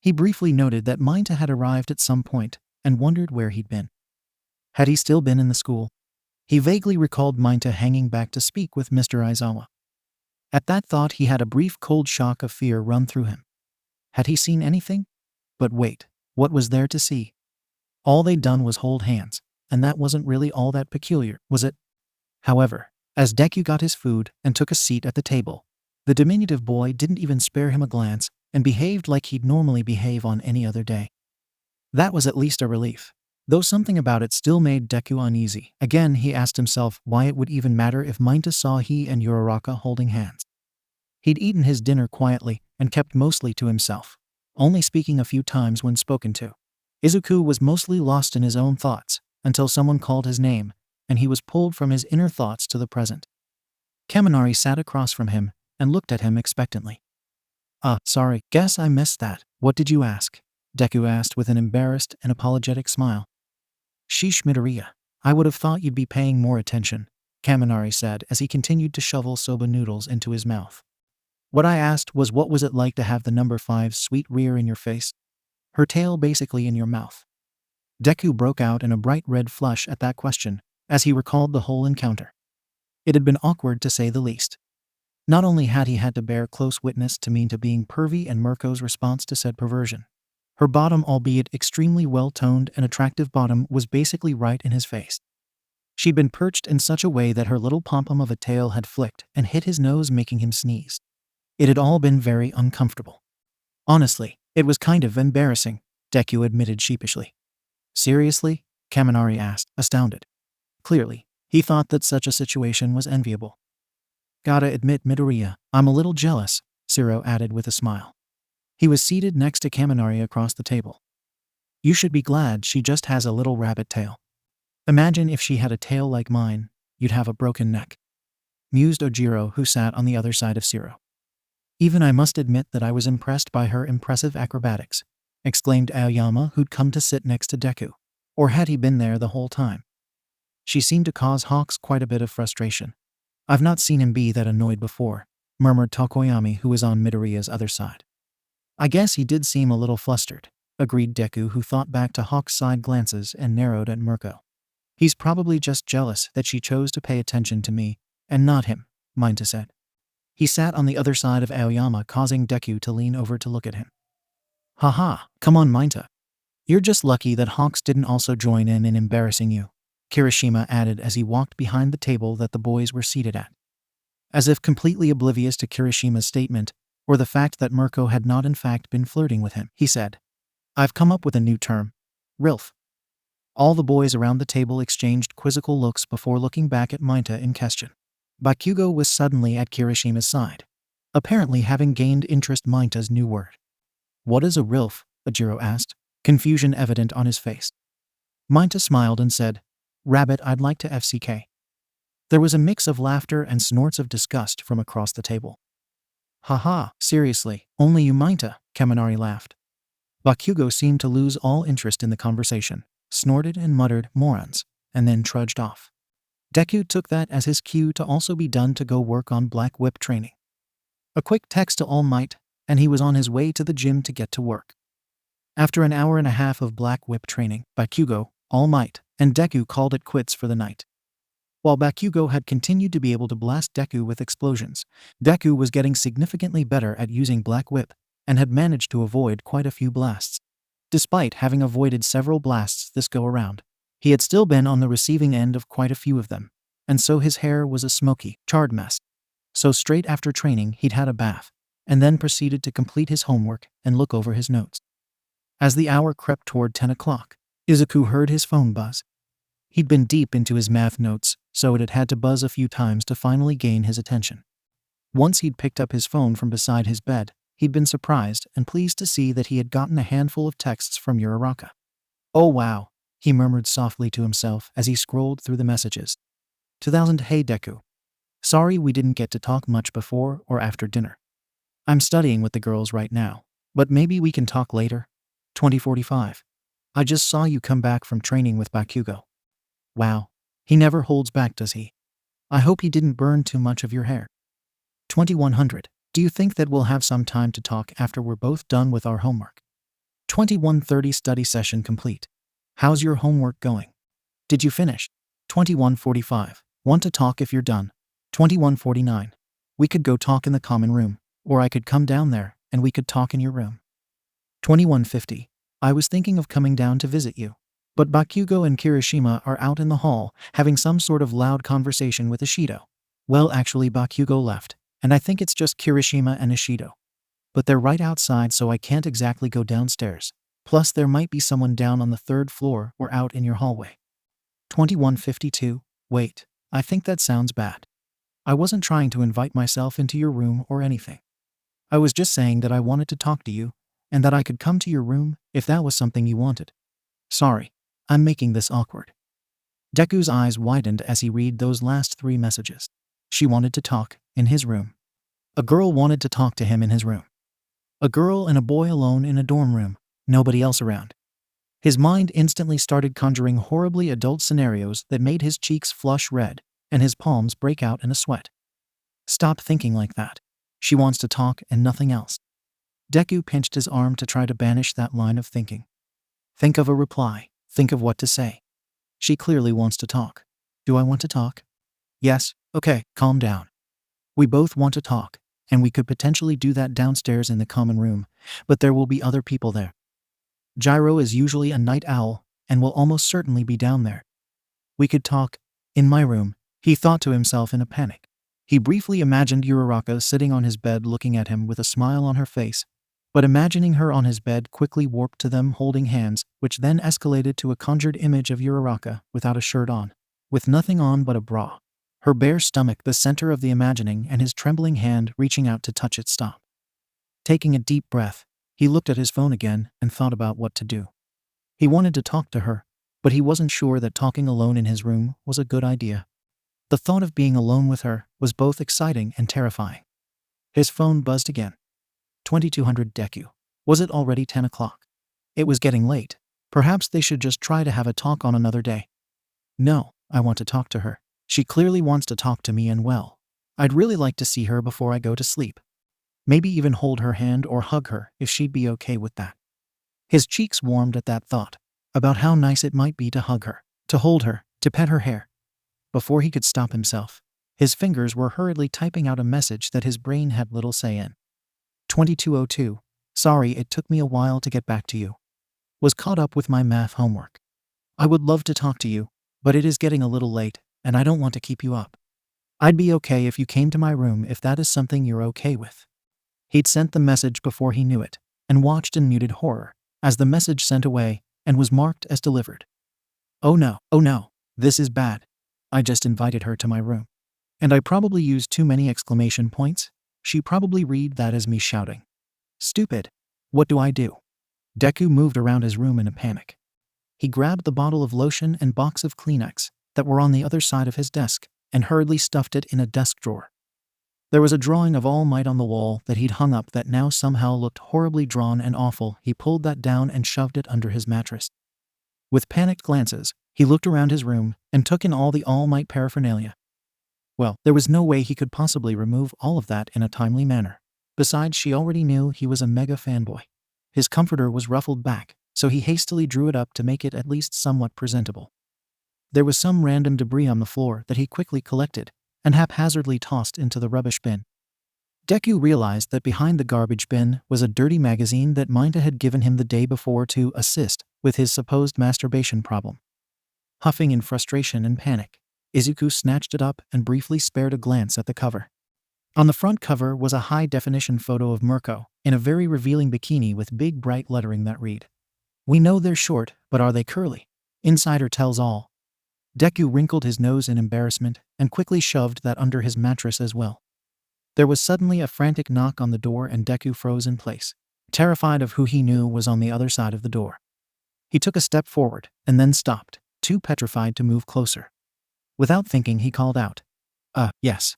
Speaker 1: He briefly noted that 𝐬𝐻 had arrived at some point and wondered where he'd been. Had he still been in the school? He vaguely recalled 𝐬𝐻 hanging back to speak with Mr. Aizawa. At that thought, he had a brief cold shock of fear run through him. Had he seen anything? But wait, what was there to see? All they'd done was hold hands, and that wasn't really all that peculiar, was it? However, as Deku got his food and took a seat at the table, the diminutive boy didn't even spare him a glance and behaved like he'd normally behave on any other day. That was at least a relief, though something about it still made Deku uneasy. Again, he asked himself why it would even matter if 𝐬𝐻 saw he and Uraraka holding hands. He'd eaten his dinner quietly and kept mostly to himself, only speaking a few times when spoken to. Izuku was mostly lost in his own thoughts until someone called his name, and he was pulled from his inner thoughts to the present. Kaminari sat across from him and looked at him expectantly. Sorry, guess I missed that. What did you ask?" Deku asked with an embarrassed and apologetic smile. "Sheesh Midoriya, I would have thought you'd be paying more attention," Kaminari said as he continued to shovel soba noodles into his mouth. "What I asked was what was it like to have the number 5's sweet rear in your face? Her tail basically in your mouth." Deku broke out in a bright red flush at that question, as he recalled the whole encounter. It had been awkward to say the least. Not only had he had to bear close witness to 𝐬𝐻 being pervy and Mirko's response to said perversion, her bottom, albeit extremely well-toned and attractive bottom, was basically right in his face. She'd been perched in such a way that her little pom-pom of a tail had flicked and hit his nose, making him sneeze. It had all been very uncomfortable. Honestly, it was kind of embarrassing, Deku admitted sheepishly. "Seriously?" Kaminari asked, astounded. Clearly, he thought that such a situation was enviable. "Gotta admit, Midoriya, I'm a little jealous," Zero added with a smile. He was seated next to Kaminari across the table. "You should be glad she just has a little rabbit tail. Imagine if she had a tail like mine, you'd have a broken neck," mused Ojiro, who sat on the other side of Zero. "Even I must admit that I was impressed by her impressive acrobatics," exclaimed Aoyama, who'd come to sit next to Deku. Or had he been there the whole time? "She seemed to cause Hawks quite a bit of frustration. I've not seen him be that annoyed before," murmured Tokoyami, who was on Midoriya's other side. "I guess he did seem a little flustered," agreed Deku, who thought back to Hawk's side glances and narrowed at Mirko. "He's probably just jealous that she chose to pay attention to me, and not him," 𝐬𝐻 said. He sat on the other side of Aoyama, causing Deku to lean over to look at him. "Haha, come on 𝐬𝐻. You're just lucky that Hawks didn't also join in embarrassing you," Kirishima added as he walked behind the table that the boys were seated at. As if completely oblivious to Kirishima's statement, or the fact that Mirko had not in fact been flirting with him, he said, "I've come up with a new term. RILF." All the boys around the table exchanged quizzical looks before looking back at 𝐬𝐻 in question. Bakugo was suddenly at Kirishima's side, apparently having gained interest in 𝐬𝐻's new word. "What is a RILF?" Ojiro asked, confusion evident on his face. 𝐬𝐻 smiled and said, "Rabbit, I'd like to FCK." There was a mix of laughter and snorts of disgust from across the table. "Haha, seriously, only you 𝐬𝐻," Kaminari laughed. Bakugo seemed to lose all interest in the conversation, snorted and muttered, "Morons," and then trudged off. Deku took that as his cue to also be done to go work on Black Whip training. A quick text to All Might, and he was on his way to the gym to get to work. After an hour and a half of black whip training, 𝐵𝑃𝑃𝐻, All Might, and Deku called it quits for the night. While 𝐵𝑃𝑃𝐻 had continued to be able to blast Deku with explosions, Deku was getting significantly better at using Black Whip and had managed to avoid quite a few blasts. Despite having avoided several blasts this go around, he had still been on the receiving end of quite a few of them, and so his hair was a smoky, charred mess. So straight after training he'd had a bath, and then proceeded to complete his homework and look over his notes. As the hour crept toward 10 o'clock, Izuku heard his phone buzz. He'd been deep into his math notes, so it had had to buzz a few times to finally gain his attention. Once he'd picked up his phone from beside his bed, he'd been surprised and pleased to see that he had gotten a handful of texts from Uraraka. "Oh wow," he murmured softly to himself as he scrolled through the messages. 2000 Hey Deku. Sorry we didn't get to talk much before or after dinner. I'm studying with the girls right now, but maybe we can talk later. 2045. I just saw you come back from training with 𝐵𝑃𝑃𝐻. Wow. He never holds back, does he? I hope he didn't burn too much of your hair. 2100. Do you think that we'll have some time to talk after we're both done with our homework? 2130. Study session complete. How's your homework going? Did you finish? 2145. Want to talk if you're done. 2149. We could go talk in the common room, or I could come down there and we could talk in your room. 2150. I was thinking of coming down to visit you, but 𝐵𝑃𝑃𝐻 and Kirishima are out in the hall having some sort of loud conversation with Ishido. Well, actually 𝐵𝑃𝑃𝐻 left, and I think it's just Kirishima and Ishido. But they're right outside, so I can't exactly go downstairs. Plus there might be someone down on the 3rd floor or out in your hallway. 2152. Wait, I think that sounds bad. I wasn't trying to invite myself into your room or anything. I was just saying that I wanted to talk to you, and that I could come to your room if that was something you wanted. Sorry, I'm making this awkward. Deku's eyes widened as he read those last 3 messages. She wanted to talk in his room. A girl wanted to talk to him in his room. A girl and a boy alone in a dorm room, nobody else around. His mind instantly started conjuring horribly adult scenarios that made his cheeks flush red and his palms break out in a sweat. Stop thinking like that. She wants to talk and nothing else. Deku pinched his arm to try to banish that line of thinking. Think of a reply. Think of what to say. She clearly wants to talk. Do I want to talk? Yes, okay, calm down. We both want to talk, and we could potentially do that downstairs in the common room, but there will be other people there. Gyro is usually a night owl, and will almost certainly be down there. We could talk in my room, he thought to himself in a panic. He briefly imagined Uraraka sitting on his bed looking at him with a smile on her face, but imagining her on his bed quickly warped to them holding hands, which then escalated to a conjured image of Uraraka without a shirt on, with nothing on but a bra. Her bare stomach the center of the imagining and his trembling hand reaching out to touch it stop. Taking a deep breath, he looked at his phone again and thought about what to do. He wanted to talk to her, but he wasn't sure that talking alone in his room was a good idea. The thought of being alone with her was both exciting and terrifying. His phone buzzed again. 2200 Deku. Was it already 10 o'clock? It was getting late. Perhaps they should just try to have a talk on another day. No, I want to talk to her. She clearly wants to talk to me, and well, I'd really like to see her before I go to sleep. Maybe even hold her hand or hug her if she'd be okay with that. His cheeks warmed at that thought, about how nice it might be to hug her, to hold her, to pet her hair. Before he could stop himself, his fingers were hurriedly typing out a message that his brain had little say in. 2202. Sorry it took me a while to get back to you. Was caught up with my math homework. I would love to talk to you, but it is getting a little late, and I don't want to keep you up. I'd be okay if you came to my room if that is something you're okay with. He'd sent the message before he knew it, and watched in muted horror as the message sent away and was marked as delivered. Oh no, this is bad. I just invited her to my room. And I probably used too many exclamation points. She probably read that as me shouting. Stupid. What do I do? Deku moved around his room in a panic. He grabbed the bottle of lotion and box of Kleenex that were on the other side of his desk and hurriedly stuffed it in a desk drawer. There was a drawing of All Might on the wall that he'd hung up that now somehow looked horribly drawn and awful. He pulled that down and shoved it under his mattress. With panicked glances, he looked around his room and took in all the All Might paraphernalia. Well, there was no way he could possibly remove all of that in a timely manner. Besides, she already knew he was a mega fanboy. His comforter was ruffled back, so he hastily drew it up to make it at least somewhat presentable. There was some random debris on the floor that he quickly collected and haphazardly tossed into the rubbish bin. Deku realized that behind the garbage bin was a dirty magazine that 𝐸𝐻𝐻 had given him the day before to assist with his supposed masturbation problem. Huffing in frustration and panic, Izuku snatched it up and briefly spared a glance at the cover. On the front cover was a high-definition photo of Mirko in a very revealing bikini with big bright lettering that read, "We know they're short, but are they curly? Insider tells all." Deku wrinkled his nose in embarrassment and quickly shoved that under his mattress as well. There was suddenly a frantic knock on the door and Deku froze in place, terrified of who he knew was on the other side of the door. He took a step forward and then stopped, too petrified to move closer. Without thinking, he called out, yes."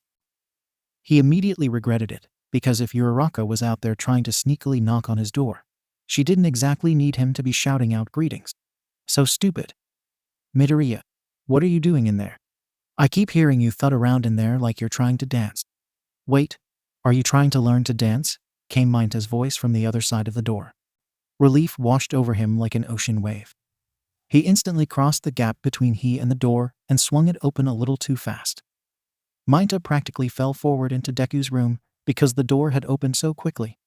Speaker 1: He immediately regretted it, because if Uraraka was out there trying to sneakily knock on his door, she didn't exactly need him to be shouting out greetings. So stupid. "Midoriya, what are you doing in there? I keep hearing you thud around in there like you're trying to dance." "Wait, are you trying to learn to dance?" came 𝐸𝐻𝐻's voice from the other side of the door. Relief washed over him like an ocean wave. He instantly crossed the gap between he and the door and swung it open a little too fast. 𝐸𝐻𝐻 practically fell forward into Deku's room because the door had opened so quickly.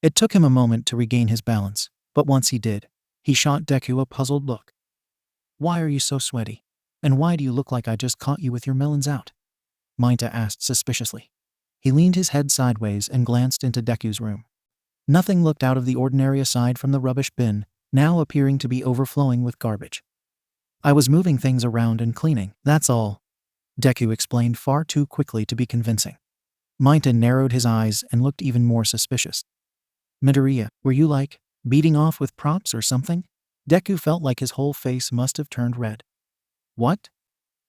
Speaker 1: It took him a moment to regain his balance, but once he did, he shot Deku a puzzled look. "Why are you so sweaty? And why do you look like I just caught you with your melons out?" 𝐸𝐻𝐻 asked suspiciously. He leaned his head sideways and glanced into Deku's room. Nothing looked out of the ordinary aside from the rubbish bin, now appearing to be overflowing with garbage. "I was moving things around and cleaning, that's all," Deku explained far too quickly to be convincing. 𝐸𝐻𝐻 narrowed his eyes and looked even more suspicious. "Midoriya, were you beating off with props or something?" Deku felt like his whole face must have turned red. "What?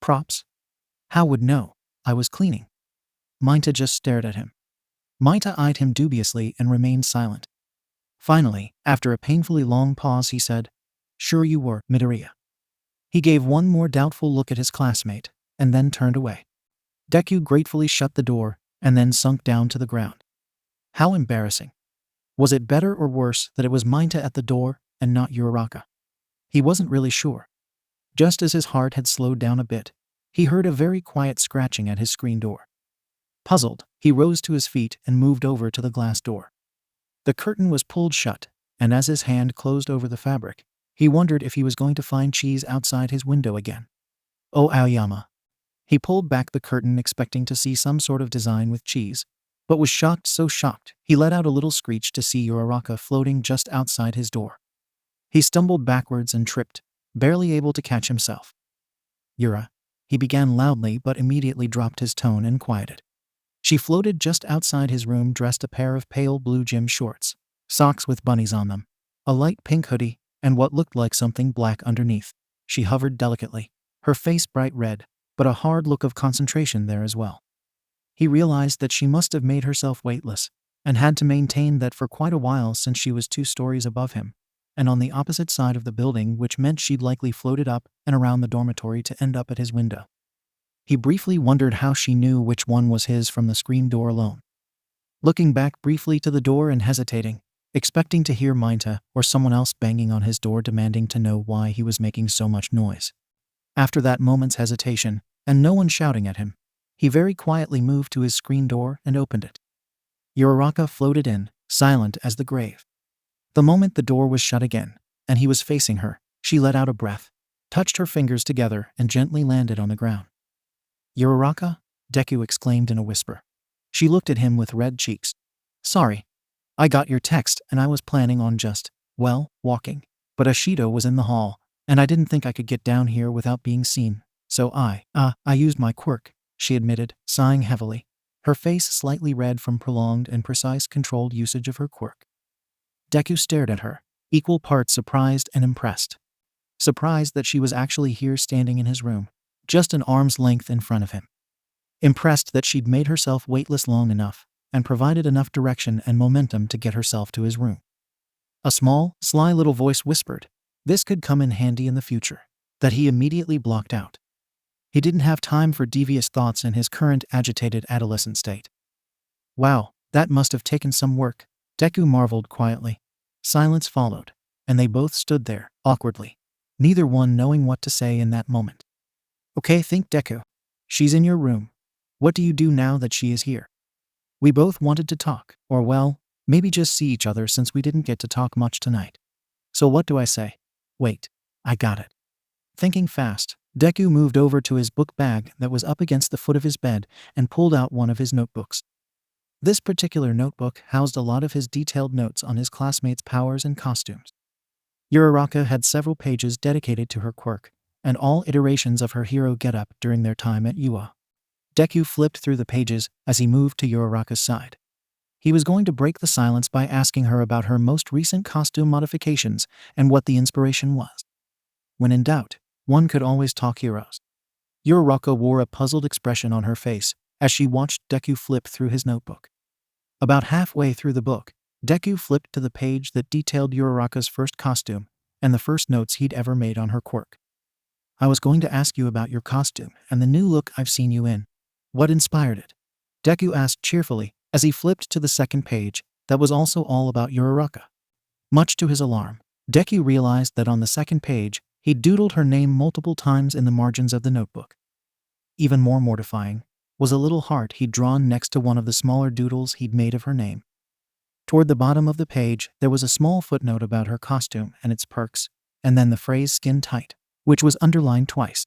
Speaker 1: Props? How would know? I was cleaning." 𝐸𝐻𝐻 just stared at him. 𝐸𝐻𝐻 eyed him dubiously and remained silent. Finally, after a painfully long pause, he said, "Sure you were, Midoriya." He gave one more doubtful look at his classmate, and then turned away. Deku gratefully shut the door, and then sunk down to the ground. How embarrassing. Was it better or worse that it was 𝐸𝐻𝐻 at the door, and not Uraraka? He wasn't really sure. Just as his heart had slowed down a bit, he heard a very quiet scratching at his screen door. Puzzled, he rose to his feet and moved over to the glass door. The curtain was pulled shut, and as his hand closed over the fabric, he wondered if he was going to find cheese outside his window again. "Oh Aoyama." He pulled back the curtain expecting to see some sort of design with cheese, but was so shocked, he let out a little screech to see Uraraka floating just outside his door. He stumbled backwards and tripped, barely able to catch himself. "Yura," he began loudly but immediately dropped his tone and quieted. She floated just outside his room dressed a pair of pale blue gym shorts, socks with bunnies on them, a light pink hoodie, and what looked like something black underneath. She hovered delicately, her face bright red, but a hard look of concentration there as well. He realized that she must have made herself weightless, and had to maintain that for quite a while since she was 2 stories above him, and on the opposite side of the building, which meant she'd likely floated up and around the dormitory to end up at his window. He briefly wondered how she knew which one was his from the screen door alone. Looking back briefly to the door and hesitating, expecting to hear 𝐸𝐻𝐻 or someone else banging on his door demanding to know why he was making so much noise. After that moment's hesitation, and no one shouting at him, he very quietly moved to his screen door and opened it. Uraraka floated in, silent as the grave. The moment the door was shut again, and he was facing her, she let out a breath, touched her fingers together and gently landed on the ground. "Uraraka?" Deku exclaimed in a whisper. She looked at him with red cheeks. "Sorry. I got your text and I was planning on just, walking. But Ashido was in the hall, and I didn't think I could get down here without being seen, so I used my quirk," she admitted, sighing heavily, her face slightly red from prolonged and precise controlled usage of her quirk. Deku stared at her, equal parts surprised and impressed. Surprised that she was actually here standing in his room, just an arm's length in front of him. Impressed that she'd made herself weightless long enough, and provided enough direction and momentum to get herself to his room. A small, sly little voice whispered, this could come in handy in the future, that he immediately blocked out. He didn't have time for devious thoughts in his current agitated adolescent state. Wow, that must have taken some work, Deku marveled quietly. Silence followed, and they both stood there, awkwardly, neither one knowing what to say in that moment. Okay, think Deku. She's in your room. What do you do now that she is here? We both wanted to talk, or well, maybe just see each other since we didn't get to talk much tonight. So what do I say? Wait, I got it. Thinking fast, Deku moved over to his book bag that was up against the foot of his bed and pulled out one of his notebooks. This particular notebook housed a lot of his detailed notes on his classmates' powers and costumes. Uraraka had several pages dedicated to her quirk, and all iterations of her hero getup during their time at UA. Deku flipped through the pages as he moved to Uraraka's side. He was going to break the silence by asking her about her most recent costume modifications and what the inspiration was. When in doubt, one could always talk heroes. Uraraka wore a puzzled expression on her face as she watched Deku flip through his notebook. About halfway through the book, Deku flipped to the page that detailed Uraraka's first costume and the first notes he'd ever made on her quirk. I was going to ask you about your costume and the new look I've seen you in. What inspired it? Deku asked cheerfully as he flipped to the second page that was also all about Uraraka. Much to his alarm, Deku realized that on the second page, he'd doodled her name multiple times in the margins of the notebook. Even more mortifying was a little heart he'd drawn next to one of the smaller doodles he'd made of her name. Toward the bottom of the page, there was a small footnote about her costume and its perks, and then the phrase "skin tight," which was underlined twice.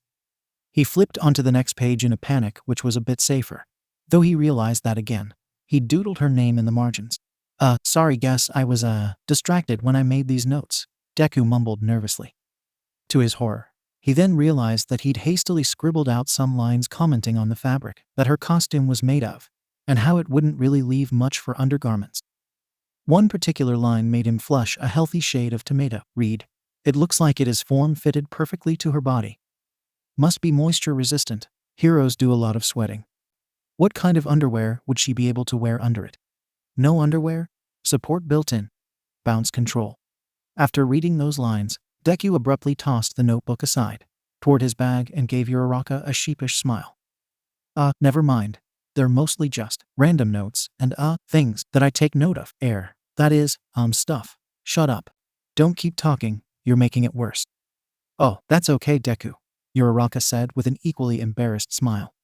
Speaker 1: He flipped onto the next page in a panic, which was a bit safer, though he realized that again. He'd doodled her name in the margins. Sorry, guess I was, distracted when I made these notes," Deku mumbled nervously. To his horror, he then realized that he'd hastily scribbled out some lines commenting on the fabric that her costume was made of, and how it wouldn't really leave much for undergarments. One particular line made him flush a healthy shade of tomato. Read, "It looks like it is form-fitted perfectly to her body. Must be moisture-resistant. Heroes do a lot of sweating. What kind of underwear would she be able to wear under it? No underwear? Support built-in. Bounce control." After reading those lines, Deku abruptly tossed the notebook aside, toward his bag, and gave Uraraka a sheepish smile. Never mind. They're mostly just random notes and, things that I take note of. That is, stuff. Shut up. Don't keep talking, you're making it worse. Oh, that's okay, Deku, Uraraka said with an equally embarrassed smile.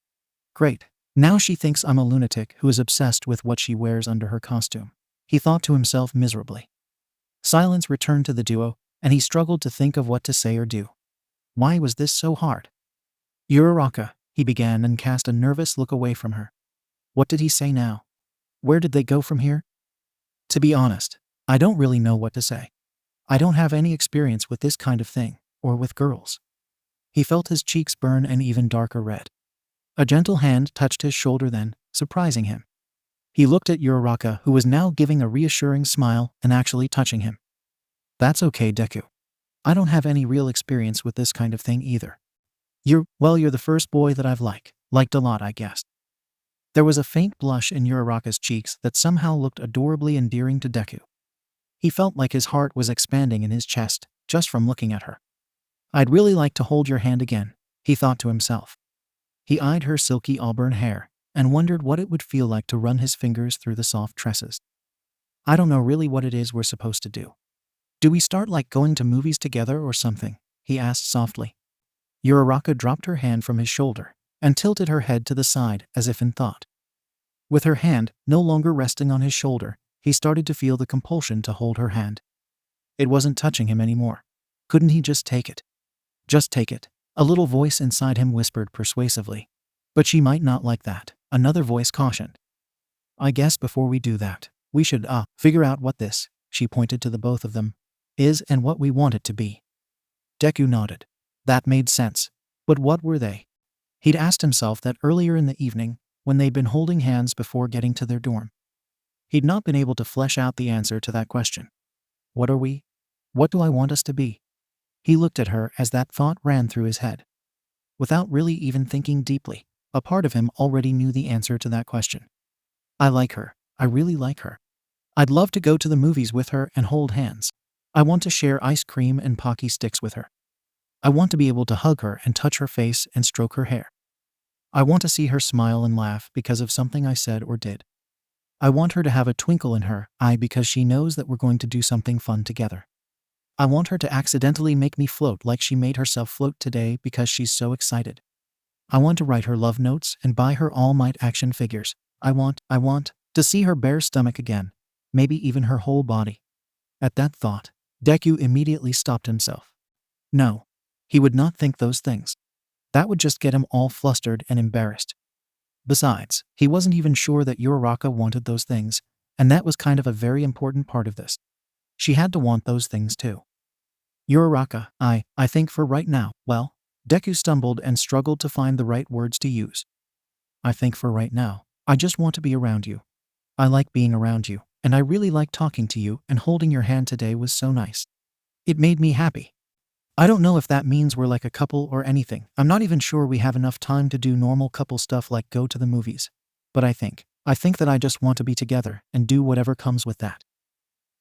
Speaker 1: Great. Now she thinks I'm a lunatic who is obsessed with what she wears under her costume, he thought to himself miserably. Silence returned to the duo, and he struggled to think of what to say or do. Why was this so hard? Uraraka, he began, and cast a nervous look away from her. What did he say now? Where did they go from here? To be honest, I don't really know what to say. I don't have any experience with this kind of thing, or with girls. He felt his cheeks burn an even darker red. A gentle hand touched his shoulder then, surprising him. He looked at Uraraka, who was now giving a reassuring smile and actually touching him. That's okay, Deku. I don't have any real experience with this kind of thing either. You're the first boy that I've liked a lot, I guess. There was a faint blush in Uraraka's cheeks that somehow looked adorably endearing to Deku. He felt like his heart was expanding in his chest just from looking at her. I'd really like to hold your hand again, he thought to himself. He eyed her silky auburn hair and wondered what it would feel like to run his fingers through the soft tresses. I don't know really what it is we're supposed to do. Do we start like going to movies together or something? He asked softly. Uraraka dropped her hand from his shoulder and tilted her head to the side as if in thought. With her hand no longer resting on his shoulder, he started to feel the compulsion to hold her hand. It wasn't touching him anymore. Couldn't he just take it? Just take it, a little voice inside him whispered persuasively. But she might not like that, another voice cautioned. I guess before we do that, we should, figure out what this, she pointed to the both of them, is and what we want it to be. Deku nodded. That made sense. But what were they? He'd asked himself that earlier in the evening, when they'd been holding hands before getting to their dorm. He'd not been able to flesh out the answer to that question. What are we? What do I want us to be? He looked at her as that thought ran through his head. Without really even thinking deeply, a part of him already knew the answer to that question. I like her. I really like her. I'd love to go to the movies with her and hold hands. I want to share ice cream and Pocky sticks with her. I want to be able to hug her and touch her face and stroke her hair. I want to see her smile and laugh because of something I said or did. I want her to have a twinkle in her eye because she knows that we're going to do something fun together. I want her to accidentally make me float like she made herself float today because she's so excited. I want to write her love notes and buy her All Might action figures. I want to see her bare stomach again, maybe even her whole body. At that thought, Deku immediately stopped himself. No, he would not think those things. That would just get him all flustered and embarrassed. Besides, he wasn't even sure that Uraraka wanted those things, and that was kind of a very important part of this. She had to want those things too. Uraraka, I think for right now, well, Deku stumbled and struggled to find the right words to use. I think for right now, I just want to be around you. I like being around you, and I really like talking to you, and holding your hand today was so nice. It made me happy. I don't know if that means we're like a couple or anything. I'm not even sure we have enough time to do normal couple stuff like go to the movies. But I think that I just want to be together and do whatever comes with that.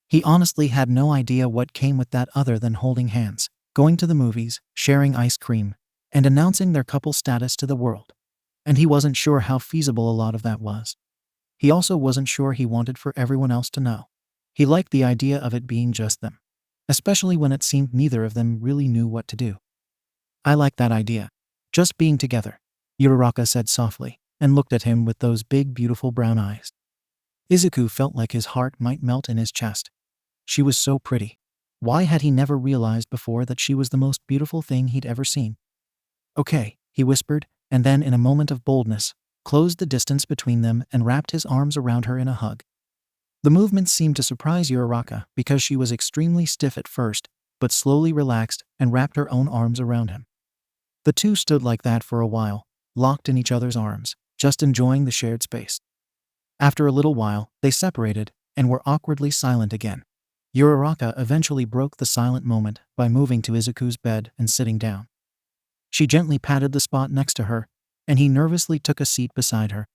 Speaker 1: He honestly had no idea what came with that other than holding hands, going to the movies, sharing ice cream, and announcing their couple status to the world. And he wasn't sure how feasible a lot of that was. He also wasn't sure he wanted for everyone else to know. He liked the idea of it being just them, especially when it seemed neither of them really knew what to do. I like that idea. Just being together, Uraraka said softly, and looked at him with those big beautiful brown eyes. Izuku felt like his heart might melt in his chest. She was so pretty. Why had he never realized before that she was the most beautiful thing he'd ever seen? Okay, he whispered, and then in a moment of boldness, closed the distance between them and wrapped his arms around her in a hug. The movement seemed to surprise Uraraka because she was extremely stiff at first, but slowly relaxed and wrapped her own arms around him. The two stood like that for a while, locked in each other's arms, just enjoying the shared space. After a little while, they separated and were awkwardly silent again. Uraraka eventually broke the silent moment by moving to Izuku's bed and sitting down. She gently patted the spot next to her, and he nervously took a seat beside her.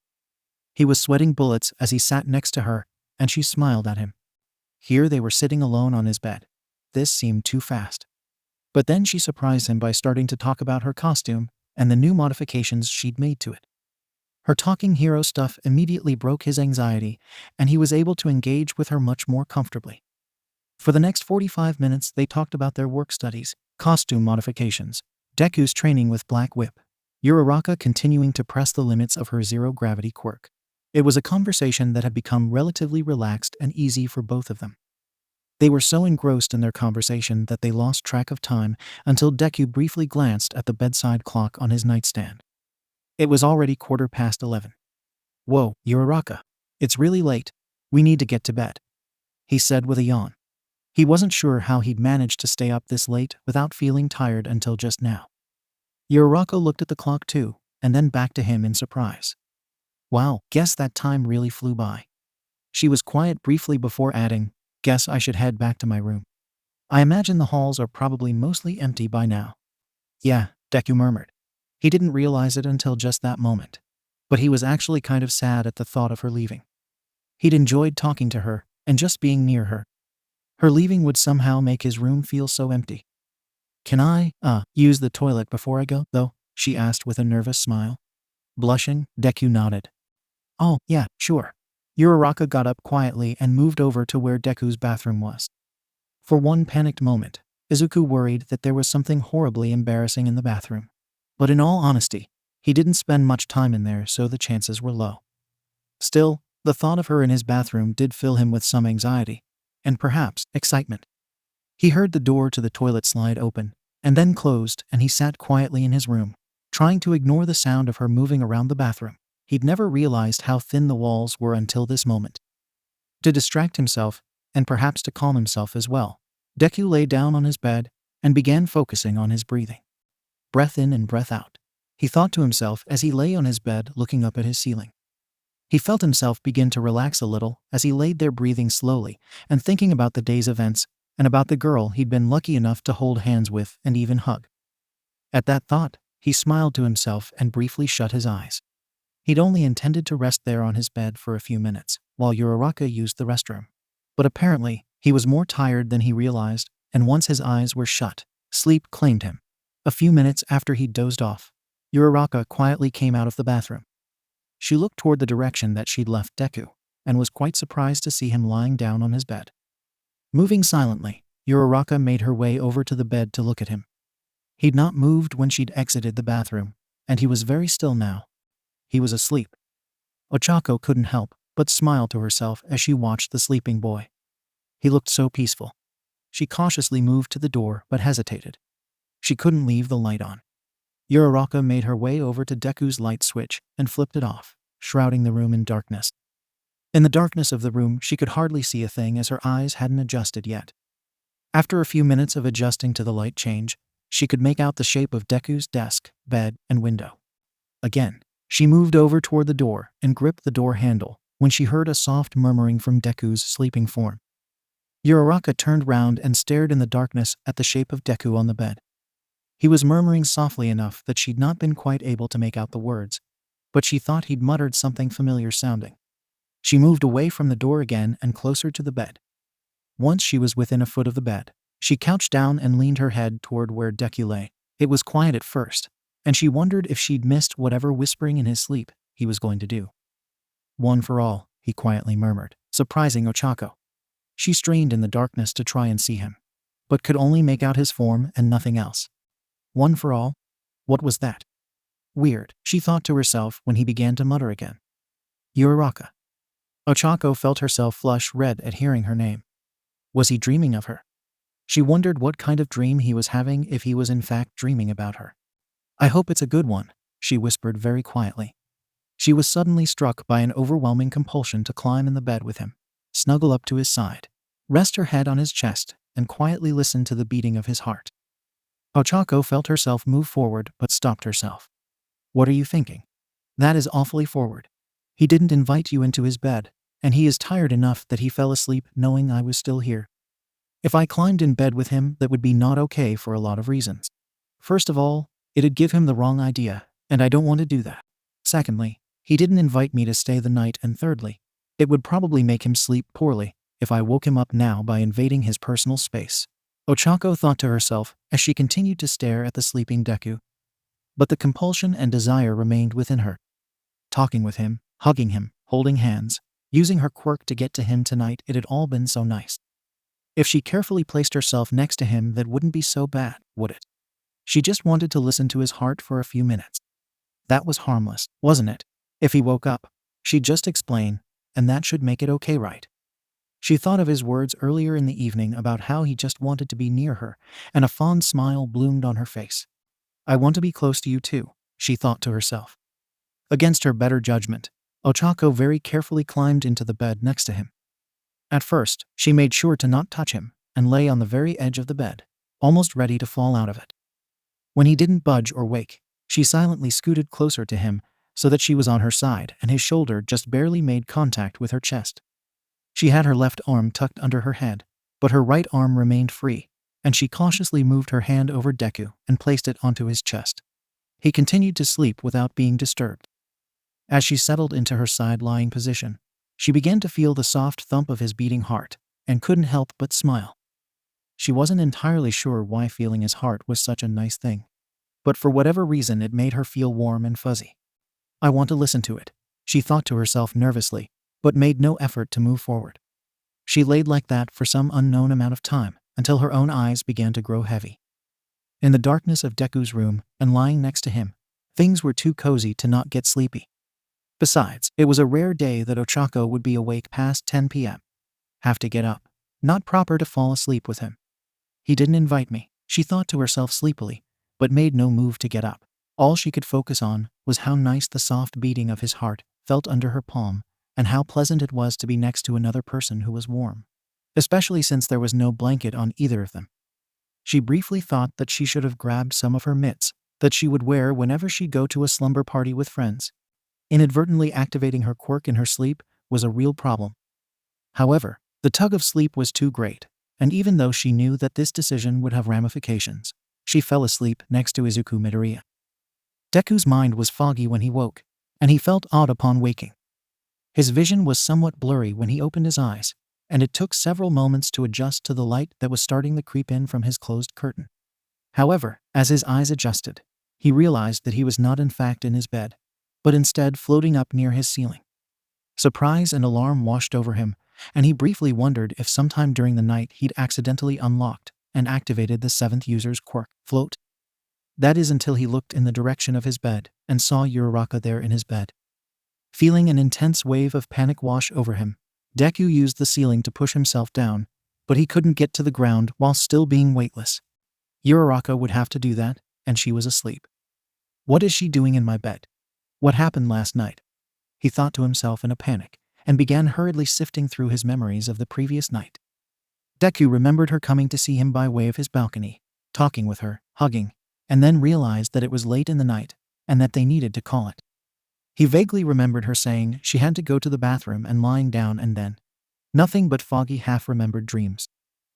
Speaker 1: He was sweating bullets as he sat next to her, and she smiled at him. Here they were sitting alone on his bed. This seemed too fast. But then she surprised him by starting to talk about her costume and the new modifications she'd made to it. Her talking hero stuff immediately broke his anxiety, and he was able to engage with her much more comfortably. For the next 45 minutes, they talked about their work studies, costume modifications, Deku's training with Black Whip, Uraraka continuing to press the limits of her zero-gravity quirk. It was a conversation that had become relatively relaxed and easy for both of them. They were so engrossed in their conversation that they lost track of time until Deku briefly glanced at the bedside clock on his nightstand. It was already 11:15. Whoa, Uraraka. It's really late. We need to get to bed, he said with a yawn. He wasn't sure how he'd managed to stay up this late without feeling tired until just now. Uraraka looked at the clock too, and then back to him in surprise. Wow, guess that time really flew by. She was quiet briefly before adding, guess I should head back to my room. I imagine the halls are probably mostly empty by now. Yeah, Deku murmured. He didn't realize it until just that moment, but he was actually kind of sad at the thought of her leaving. He'd enjoyed talking to her and just being near her. Her leaving would somehow make his room feel so empty. Can I, use the toilet before I go, though? She asked with a nervous smile. Blushing, Deku nodded. Oh, yeah, sure. Uraraka got up quietly and moved over to where Deku's bathroom was. For one panicked moment, Izuku worried that there was something horribly embarrassing in the bathroom. But in all honesty, he didn't spend much time in there, so the chances were low. Still, the thought of her in his bathroom did fill him with some anxiety, and perhaps excitement. He heard the door to the toilet slide open, and then closed, and he sat quietly in his room, trying to ignore the sound of her moving around the bathroom. He'd never realized how thin the walls were until this moment. To distract himself, and perhaps to calm himself as well, Deku lay down on his bed and began focusing on his breathing. Breath in and breath out, he thought to himself as he lay on his bed looking up at his ceiling. He felt himself begin to relax a little as he laid there breathing slowly and thinking about the day's events and about the girl he'd been lucky enough to hold hands with and even hug. At that thought, he smiled to himself and briefly shut his eyes. He'd only intended to rest there on his bed for a few minutes while Uraraka used the restroom. But apparently, he was more tired than he realized, and once his eyes were shut, sleep claimed him. A few minutes after he'd dozed off, Uraraka quietly came out of the bathroom. She looked toward the direction that she'd left Deku, and was quite surprised to see him lying down on his bed. Moving silently, 𝐬𝐸 made her way over to the bed to look at him. He'd not moved when she'd exited the bathroom, and he was very still now. He was asleep. Ochako couldn't help but smile to herself as she watched the sleeping boy. He looked so peaceful. She cautiously moved to the door but hesitated. She couldn't leave the light on. 𝐬𝐸 made her way over to Deku's light switch and flipped it off, shrouding the room in darkness. In the darkness of the room, she could hardly see a thing as her eyes hadn't adjusted yet. After a few minutes of adjusting to the light change, she could make out the shape of Deku's desk, bed, and window. Again, she moved over toward the door and gripped the door handle when she heard a soft murmuring from Deku's sleeping form. 𝐬𝐸 turned round and stared in the darkness at the shape of Deku on the bed. He was murmuring softly enough that she'd not been quite able to make out the words, but she thought he'd muttered something familiar sounding. She moved away from the door again and closer to the bed. Once she was within a foot of the bed, she couched down and leaned her head toward where Deku lay. It was quiet at first, and she wondered if she'd missed whatever whispering in his sleep he was going to do. "One for all," he quietly murmured, surprising Ochako. She strained in the darkness to try and see him, but could only make out his form and nothing else. One for all? What was that? Weird, she thought to herself when he began to mutter again. 𝐬𝐸. Ochako felt herself flush red at hearing her name. Was he dreaming of her? She wondered what kind of dream he was having if he was in fact dreaming about her. "I hope it's a good one," she whispered very quietly. She was suddenly struck by an overwhelming compulsion to climb in the bed with him, snuggle up to his side, rest her head on his chest, and quietly listen to the beating of his heart. Ochako felt herself move forward but stopped herself. "What are you thinking? That is awfully forward. He didn't invite you into his bed, and he is tired enough that he fell asleep knowing I was still here. If I climbed in bed with him, that would be not okay for a lot of reasons. First of all, it'd give him the wrong idea, and I don't want to do that. Secondly, he didn't invite me to stay the night, and thirdly, it would probably make him sleep poorly if I woke him up now by invading his personal space." Ochako thought to herself as she continued to stare at the sleeping Deku. But the compulsion and desire remained within her. Talking with him, hugging him, holding hands, using her quirk to get to him tonight, it had all been so nice. If she carefully placed herself next to him, that wouldn't be so bad, would it? She just wanted to listen to his heart for a few minutes. That was harmless, wasn't it? If he woke up, she'd just explain, and that should make it okay, right? She thought of his words earlier in the evening about how he just wanted to be near her, and a fond smile bloomed on her face. "I want to be close to you too," she thought to herself. Against her better judgment, Ochako very carefully climbed into the bed next to him. At first, she made sure to not touch him and lay on the very edge of the bed, almost ready to fall out of it. When he didn't budge or wake, she silently scooted closer to him so that she was on her side and his shoulder just barely made contact with her chest. She had her left arm tucked under her head, but her right arm remained free, and she cautiously moved her hand over Deku and placed it onto his chest. He continued to sleep without being disturbed. As she settled into her side-lying position, she began to feel the soft thump of his beating heart and couldn't help but smile. She wasn't entirely sure why feeling his heart was such a nice thing, but for whatever reason it made her feel warm and fuzzy. "I want to listen to it," she thought to herself nervously, but made no effort to move forward. She laid like that for some unknown amount of time until her own eyes began to grow heavy. In the darkness of Deku's room and lying next to him, things were too cozy to not get sleepy. Besides, it was a rare day that Ochako would be awake past 10 p.m. Have to get up. Not proper to fall asleep with him. "He didn't invite me," she thought to herself sleepily, but made no move to get up. All she could focus on was how nice the soft beating of his heart felt under her palm, and how pleasant it was to be next to another person who was warm, especially since there was no blanket on either of them. She briefly thought that she should have grabbed some of her mitts that she would wear whenever she'd go to a slumber party with friends. Inadvertently activating her quirk in her sleep was a real problem. However, the tug of sleep was too great, and even though she knew that this decision would have ramifications, she fell asleep next to Izuku Midoriya. Deku's mind was foggy when he woke, and he felt odd upon waking. His vision was somewhat blurry when he opened his eyes, and it took several moments to adjust to the light that was starting to creep in from his closed curtain. However, as his eyes adjusted, he realized that he was not in fact in his bed, but instead floating up near his ceiling. Surprise and alarm washed over him, and he briefly wondered if sometime during the night he'd accidentally unlocked and activated the 7th user's quirk, float. That is until he looked in the direction of his bed and saw 𝐬𝐻𝐻𝐸 there in his bed. Feeling an intense wave of panic wash over him, Deku used the ceiling to push himself down, but he couldn't get to the ground while still being weightless. 𝐬𝐻𝐻𝐸 would have to do that, and she was asleep. What is she doing in my bed? What happened last night? He thought to himself in a panic, and began hurriedly sifting through his memories of the previous night. Deku remembered her coming to see him by way of his balcony, talking with her, hugging, and then realized that it was late in the night, and that they needed to call it. He vaguely remembered her saying she had to go to the bathroom and lying down, and then nothing but foggy half-remembered dreams.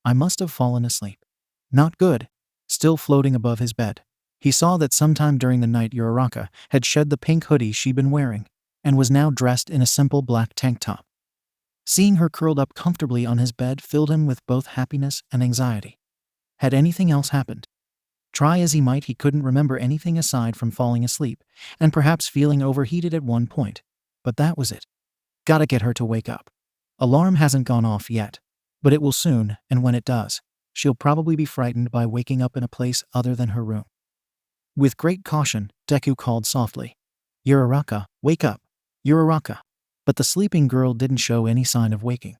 Speaker 1: I must have fallen asleep. Not good. Still floating above his bed, he saw that sometime during the night 𝐬𝐻𝐻𝐸 had shed the pink hoodie she'd been wearing, and was now dressed in a simple black tank top. Seeing her curled up comfortably on his bed filled him with both happiness and anxiety. Had anything else happened? Try as he might, he couldn't remember anything aside from falling asleep, and perhaps feeling overheated at one point. But that was it. Gotta get her to wake up. Alarm hasn't gone off yet, but it will soon, and when it does, she'll probably be frightened by waking up in a place other than her room. With great caution, Deku called softly, 𝐬𝐻𝐻𝐸, wake up, 𝐬𝐻𝐻𝐸. But the sleeping girl didn't show any sign of waking.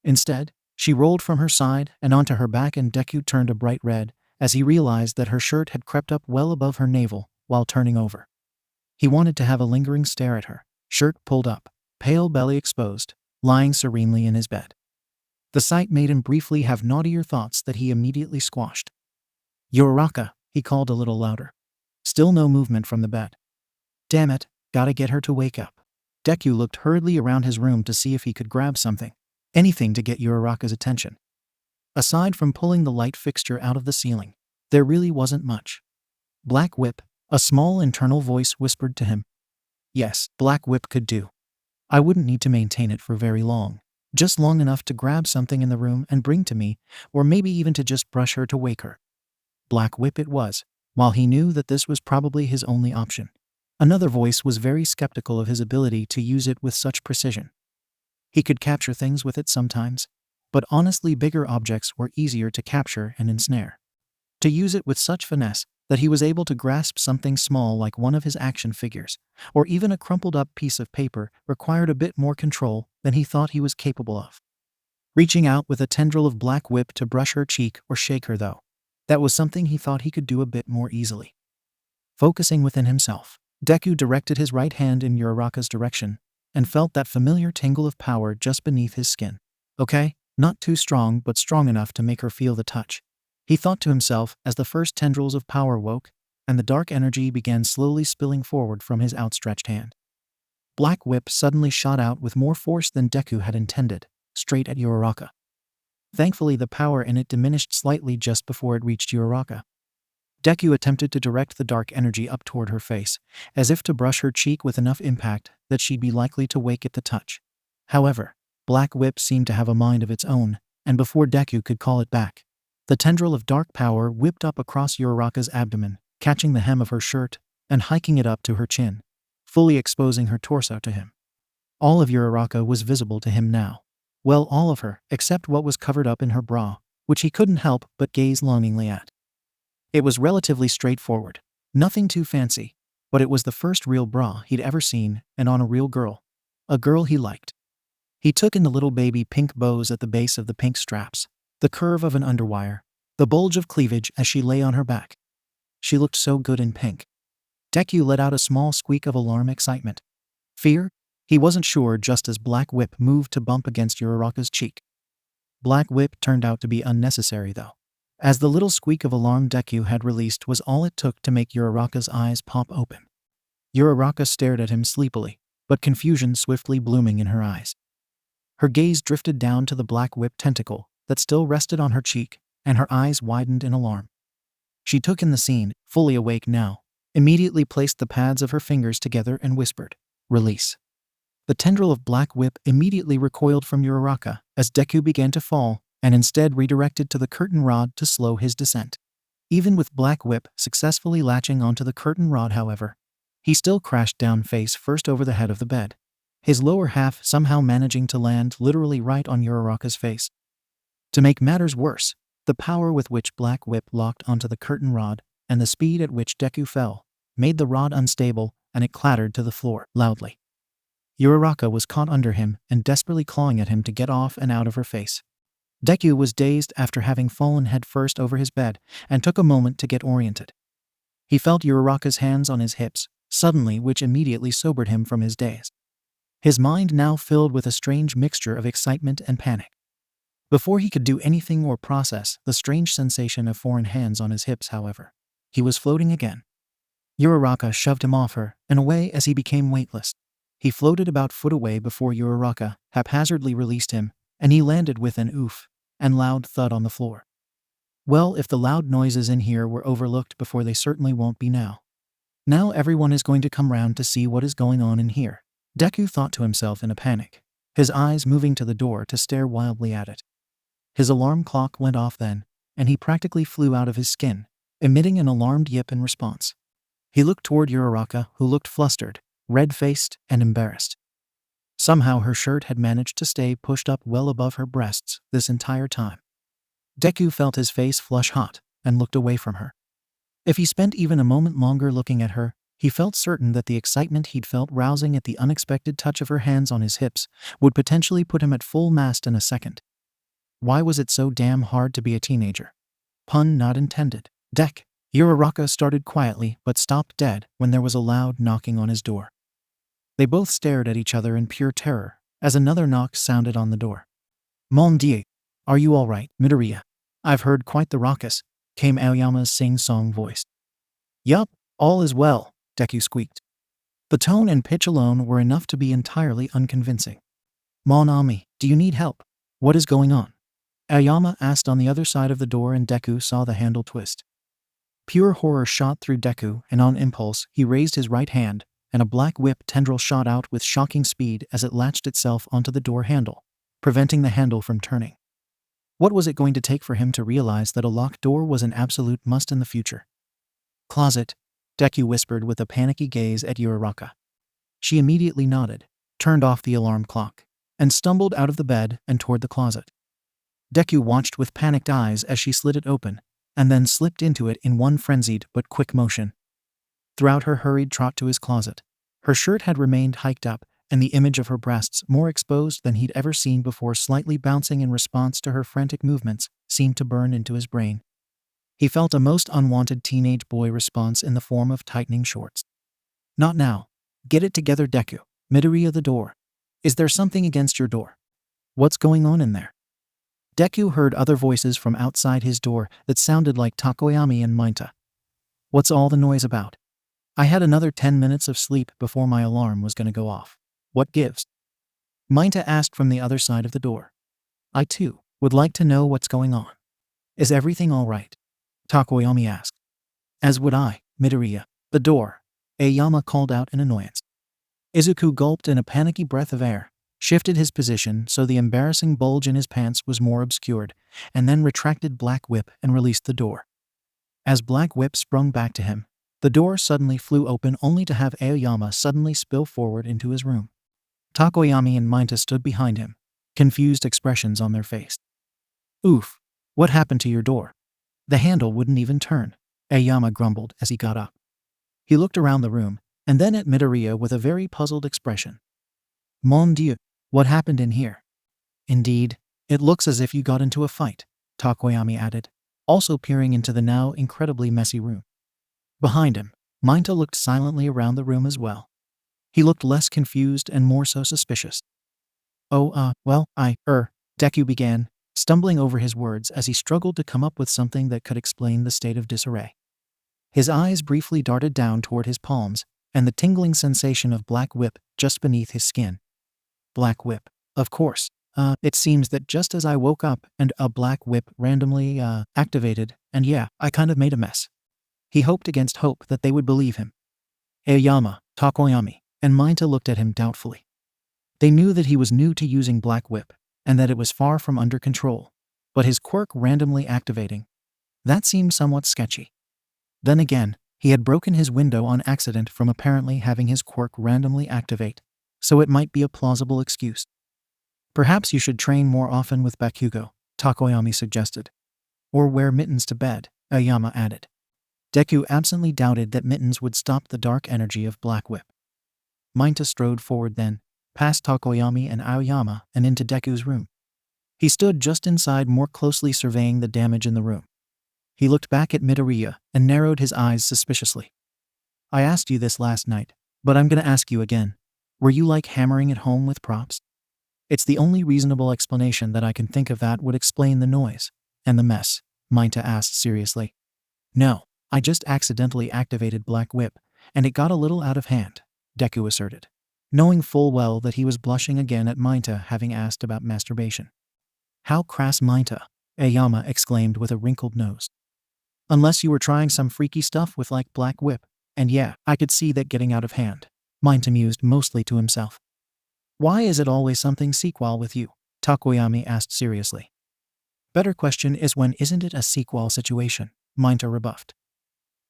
Speaker 1: Instead, she rolled from her side and onto her back, and Deku turned a bright red as he realized that her shirt had crept up well above her navel while turning over. He wanted to have a lingering stare at her, shirt pulled up, pale belly exposed, lying serenely in his bed. The sight made him briefly have naughtier thoughts that he immediately squashed. 𝐬𝐻𝐻𝐸, he called a little louder. Still no movement from the bed. Damn it, gotta get her to wake up. Deku looked hurriedly around his room to see if he could grab something, anything to get 𝐬𝐻𝐻𝐸's attention. Aside from pulling the light fixture out of the ceiling, there really wasn't much. Black Whip, a small internal voice whispered to him. Yes, Black Whip could do. I wouldn't need to maintain it for very long, just long enough to grab something in the room and bring to me, or maybe even to just brush her to wake her. Black Whip it was, while he knew that this was probably his only option. Another voice was very skeptical of his ability to use it with such precision. He could capture things with it sometimes, but honestly bigger objects were easier to capture and ensnare. To use it with such finesse that he was able to grasp something small like one of his action figures, or even a crumpled up piece of paper, required a bit more control than he thought he was capable of. Reaching out with a tendril of Black Whip to brush her cheek or shake her, though, that was something he thought he could do a bit more easily. Focusing within himself, Deku directed his right hand in 𝐬𝐻𝐻𝐸's direction, and felt that familiar tingle of power just beneath his skin. Okay, not too strong, but strong enough to make her feel the touch, he thought to himself as the first tendrils of power woke, and the dark energy began slowly spilling forward from his outstretched hand. Black Whip suddenly shot out with more force than Deku had intended, straight at 𝐬𝐻𝐻𝐸. Thankfully, the power in it diminished slightly just before it reached 𝐬𝐻𝐻𝐸. Deku attempted to direct the dark energy up toward her face, as if to brush her cheek with enough impact that she'd be likely to wake at the touch. However, Black Whip seemed to have a mind of its own, and before Deku could call it back, the tendril of dark power whipped up across 𝐬𝐻𝐻𝐸's abdomen, catching the hem of her shirt and hiking it up to her chin, fully exposing her torso to him. All of 𝐬𝐻𝐻𝐸 was visible to him now. Well, all of her, except what was covered up in her bra, which he couldn't help but gaze longingly at. It was relatively straightforward, nothing too fancy, but it was the first real bra he'd ever seen, and on a real girl. A girl he liked. He took in the little baby pink bows at the base of the pink straps, the curve of an underwire, the bulge of cleavage as she lay on her back. She looked so good in pink. Deku let out a small squeak of alarm excitement. Fear? He wasn't sure just as Black Whip moved to bump against 𝐬𝐻𝐻𝐸's cheek. Black Whip turned out to be unnecessary though, as the little squeak of alarm Deku had released was all it took to make 𝐬𝐻𝐻𝐸's eyes pop open. 𝐬𝐻𝐻𝐸 stared at him sleepily, but confusion swiftly blooming in her eyes. Her gaze drifted down to the Black Whip tentacle that still rested on her cheek, and her eyes widened in alarm. She took in the scene, fully awake now, immediately placed the pads of her fingers together and whispered, "Release." The tendril of Black Whip immediately recoiled from 𝐬𝐻𝐻𝐸 as Deku began to fall, and instead redirected to the curtain rod to slow his descent. Even with Black Whip successfully latching onto the curtain rod, however, he still crashed down face first over the head of the bed. his lower half somehow managing to land literally right on Uraraka's face. To make matters worse, the power with which Black Whip locked onto the curtain rod and the speed at which Deku fell made the rod unstable, and it clattered to the floor loudly. Uraraka was caught under him and desperately clawing at him to get off and out of her face. Deku was dazed after having fallen headfirst over his bed and took a moment to get oriented. He felt Uraraka's hands on his hips, suddenly, which immediately sobered him from his daze. His mind now filled with a strange mixture of excitement and panic. Before he could do anything or process the strange sensation of foreign hands on his hips, however, he was floating again. Uraraka shoved him off her and away as he became weightless. He floated about foot away before Uraraka haphazardly released him, and he landed with an oof and loud thud on the floor. Well, if the loud noises in here were overlooked before, they certainly won't be now. Now everyone is going to come round to see what is going on in here, Deku thought to himself in a panic, his eyes moving to the door to stare wildly at it. His alarm clock went off then, and he practically flew out of his skin, emitting an alarmed yip in response. He looked toward Uraraka, who looked flustered, red-faced, and embarrassed. Somehow her shirt had managed to stay pushed up well above her breasts this entire time. Deku felt his face flush hot and looked away from her. If he spent even a moment longer looking at her, he felt certain that the excitement he'd felt rousing at the unexpected touch of her hands on his hips would potentially put him at full mast in a second. Why was it so damn hard to be a teenager? Pun not intended. Uraraka started quietly but stopped dead when there was a loud knocking on his door. They both stared at each other in pure terror as another knock sounded on the door. Mon Dieu, are you all right, Midoriya? I've heard quite the ruckus, came Aoyama's sing-song voice. Yup, all is well, Deku squeaked. The tone and pitch alone were enough to be entirely unconvincing. Mon ami, do you need help? What is going on? Aoyama asked on the other side of the door, and Deku saw the handle twist. Pure horror shot through Deku, and on impulse he raised his right hand, and a black whip tendril shot out with shocking speed as it latched itself onto the door handle, preventing the handle from turning. What was it going to take for him to realize that a locked door was an absolute must in the future? Closet, Deku whispered with a panicky gaze at Uraraka. She immediately nodded, turned off the alarm clock, and stumbled out of the bed and toward the closet. Deku watched with panicked eyes as she slid it open, and then slipped into it in one frenzied but quick motion. Throughout her hurried trot to his closet, her shirt had remained hiked up, and the image of her breasts, more exposed than he'd ever seen before, slightly bouncing in response to her frantic movements, seemed to burn into his brain. He felt a most unwanted teenage boy response in the form of tightening shorts. Not now. Get it together, Deku. Midoriya, the door. Is there something against your door? What's going on in there? Deku heard other voices from outside his door that sounded like Tokoyami and Mayuta. What's all the noise about? I had another 10 minutes of sleep before my alarm was going to go off. What gives? Mayuta asked from the other side of the door. I too would like to know what's going on. Is everything all right? Tokoyami asked. As would I, Midoriya. The door, Aoyama called out in annoyance. Izuku gulped in a panicky breath of air, shifted his position so the embarrassing bulge in his pants was more obscured, and then retracted Black Whip and released the door. As Black Whip sprung back to him, the door suddenly flew open, only to have Aoyama suddenly spill forward into his room. Tokoyami and Mayuta stood behind him, confused expressions on their face. Oof, what happened to your door? The handle wouldn't even turn, Aoyama grumbled as he got up. He looked around the room, and then at Midoriya with a very puzzled expression. Mon Dieu, what happened in here? Indeed, it looks as if you got into a fight, Tokoyami added, also peering into the now incredibly messy room. Behind him, Mayuta looked silently around the room as well. He looked less confused and more so suspicious. Deku began, stumbling over his words as he struggled to come up with something that could explain the state of disarray. His eyes briefly darted down toward his palms and the tingling sensation of Black Whip just beneath his skin. Black Whip, of course. It seems that just as I woke up and a Black Whip randomly activated, and yeah, I kind of made a mess. He hoped against hope that they would believe him. Aoyama, Tokoyami, and Mayuta looked at him doubtfully. They knew that he was new to using Black Whip, and that it was far from under control, but his quirk randomly activating, that seemed somewhat sketchy. Then again, he had broken his window on accident from apparently having his quirk randomly activate, so it might be a plausible excuse. Perhaps you should train more often with Bakugo, Tokoyami suggested. Or wear mittens to bed, Aoyama added. Deku absently doubted that mittens would stop the dark energy of Black Whip. Minato strode forward then, past Tokoyami and Aoyama and into Deku's room. He stood just inside, more closely surveying the damage in the room. He looked back at Midoriya and narrowed his eyes suspiciously. I asked you this last night, but I'm gonna ask you again. Were you like hammering at home with props? It's the only reasonable explanation that I can think of that would explain the noise and the mess, Minato asked seriously. No, I just accidentally activated Black Whip, and it got a little out of hand, Deku asserted, knowing full well that he was blushing again at Minato having asked about masturbation. How crass, Minato, Aoyama exclaimed with a wrinkled nose. Unless you were trying some freaky stuff with like Black Whip, and yeah, I could see that getting out of hand, Minato mused mostly to himself. Why is it always something sequel with you? Tokoyami asked seriously. Better question is, when isn't it a sequel situation? Minato rebuffed.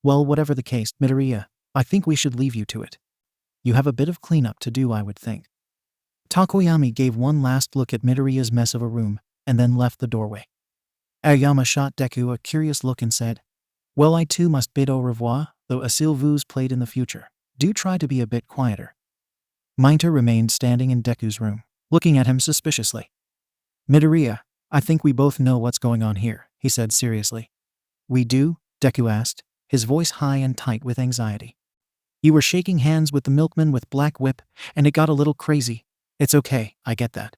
Speaker 1: Well, whatever the case, Midoriya, I think we should leave you to it. You have a bit of cleanup to do, I would think. Tokoyami gave one last look at Midoriya's mess of a room, and then left the doorway. Aoyama shot Deku a curious look and said, Well, I too must bid au revoir, though a Sylvu's played in the future. Do try to be a bit quieter. Minato remained standing in Deku's room, looking at him suspiciously. Midoriya, I think we both know what's going on here, he said seriously. We do? Deku asked, his voice high and tight with anxiety. You were shaking hands with the milkman with Black Whip, and it got a little crazy. It's okay, I get that.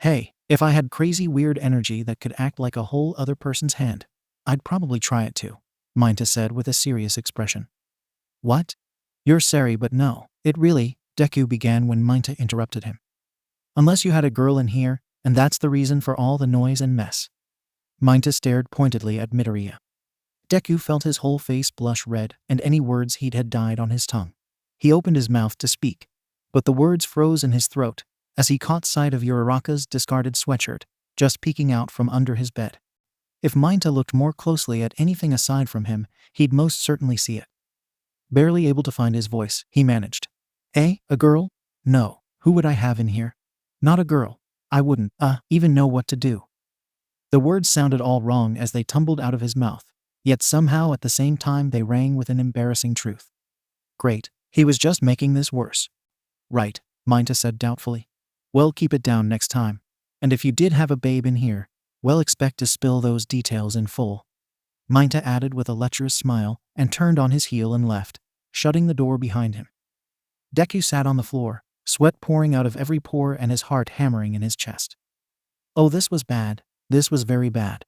Speaker 1: Hey, if I had crazy weird energy that could act like a whole other person's hand, I'd probably try it too, Minato said with a serious expression. What? You're sorry, but no, it really, Deku began when Minato interrupted him. Unless you had a girl in here, and that's the reason for all the noise and mess. Minato stared pointedly at Midoriya. Deku felt his whole face blush red, and any words he'd had died on his tongue. He opened his mouth to speak, but the words froze in his throat as he caught sight of Uraraka's discarded sweatshirt just peeking out from under his bed. If Minato looked more closely at anything aside from him, he'd most certainly see it. Barely able to find his voice, he managed. A girl? No, who would I have in here? Not a girl. I wouldn't, even know what to do. The words sounded all wrong as they tumbled out of his mouth, yet somehow at the same time they rang with an embarrassing truth. Great, he was just making this worse. Right, Minato said doubtfully. Well, keep it down next time. And if you did have a babe in here, well, expect to spill those details in full. Minato added with a lecherous smile and turned on his heel and left, shutting the door behind him. Deku sat on the floor, sweat pouring out of every pore and his heart hammering in his chest. Oh, this was bad. This was very bad.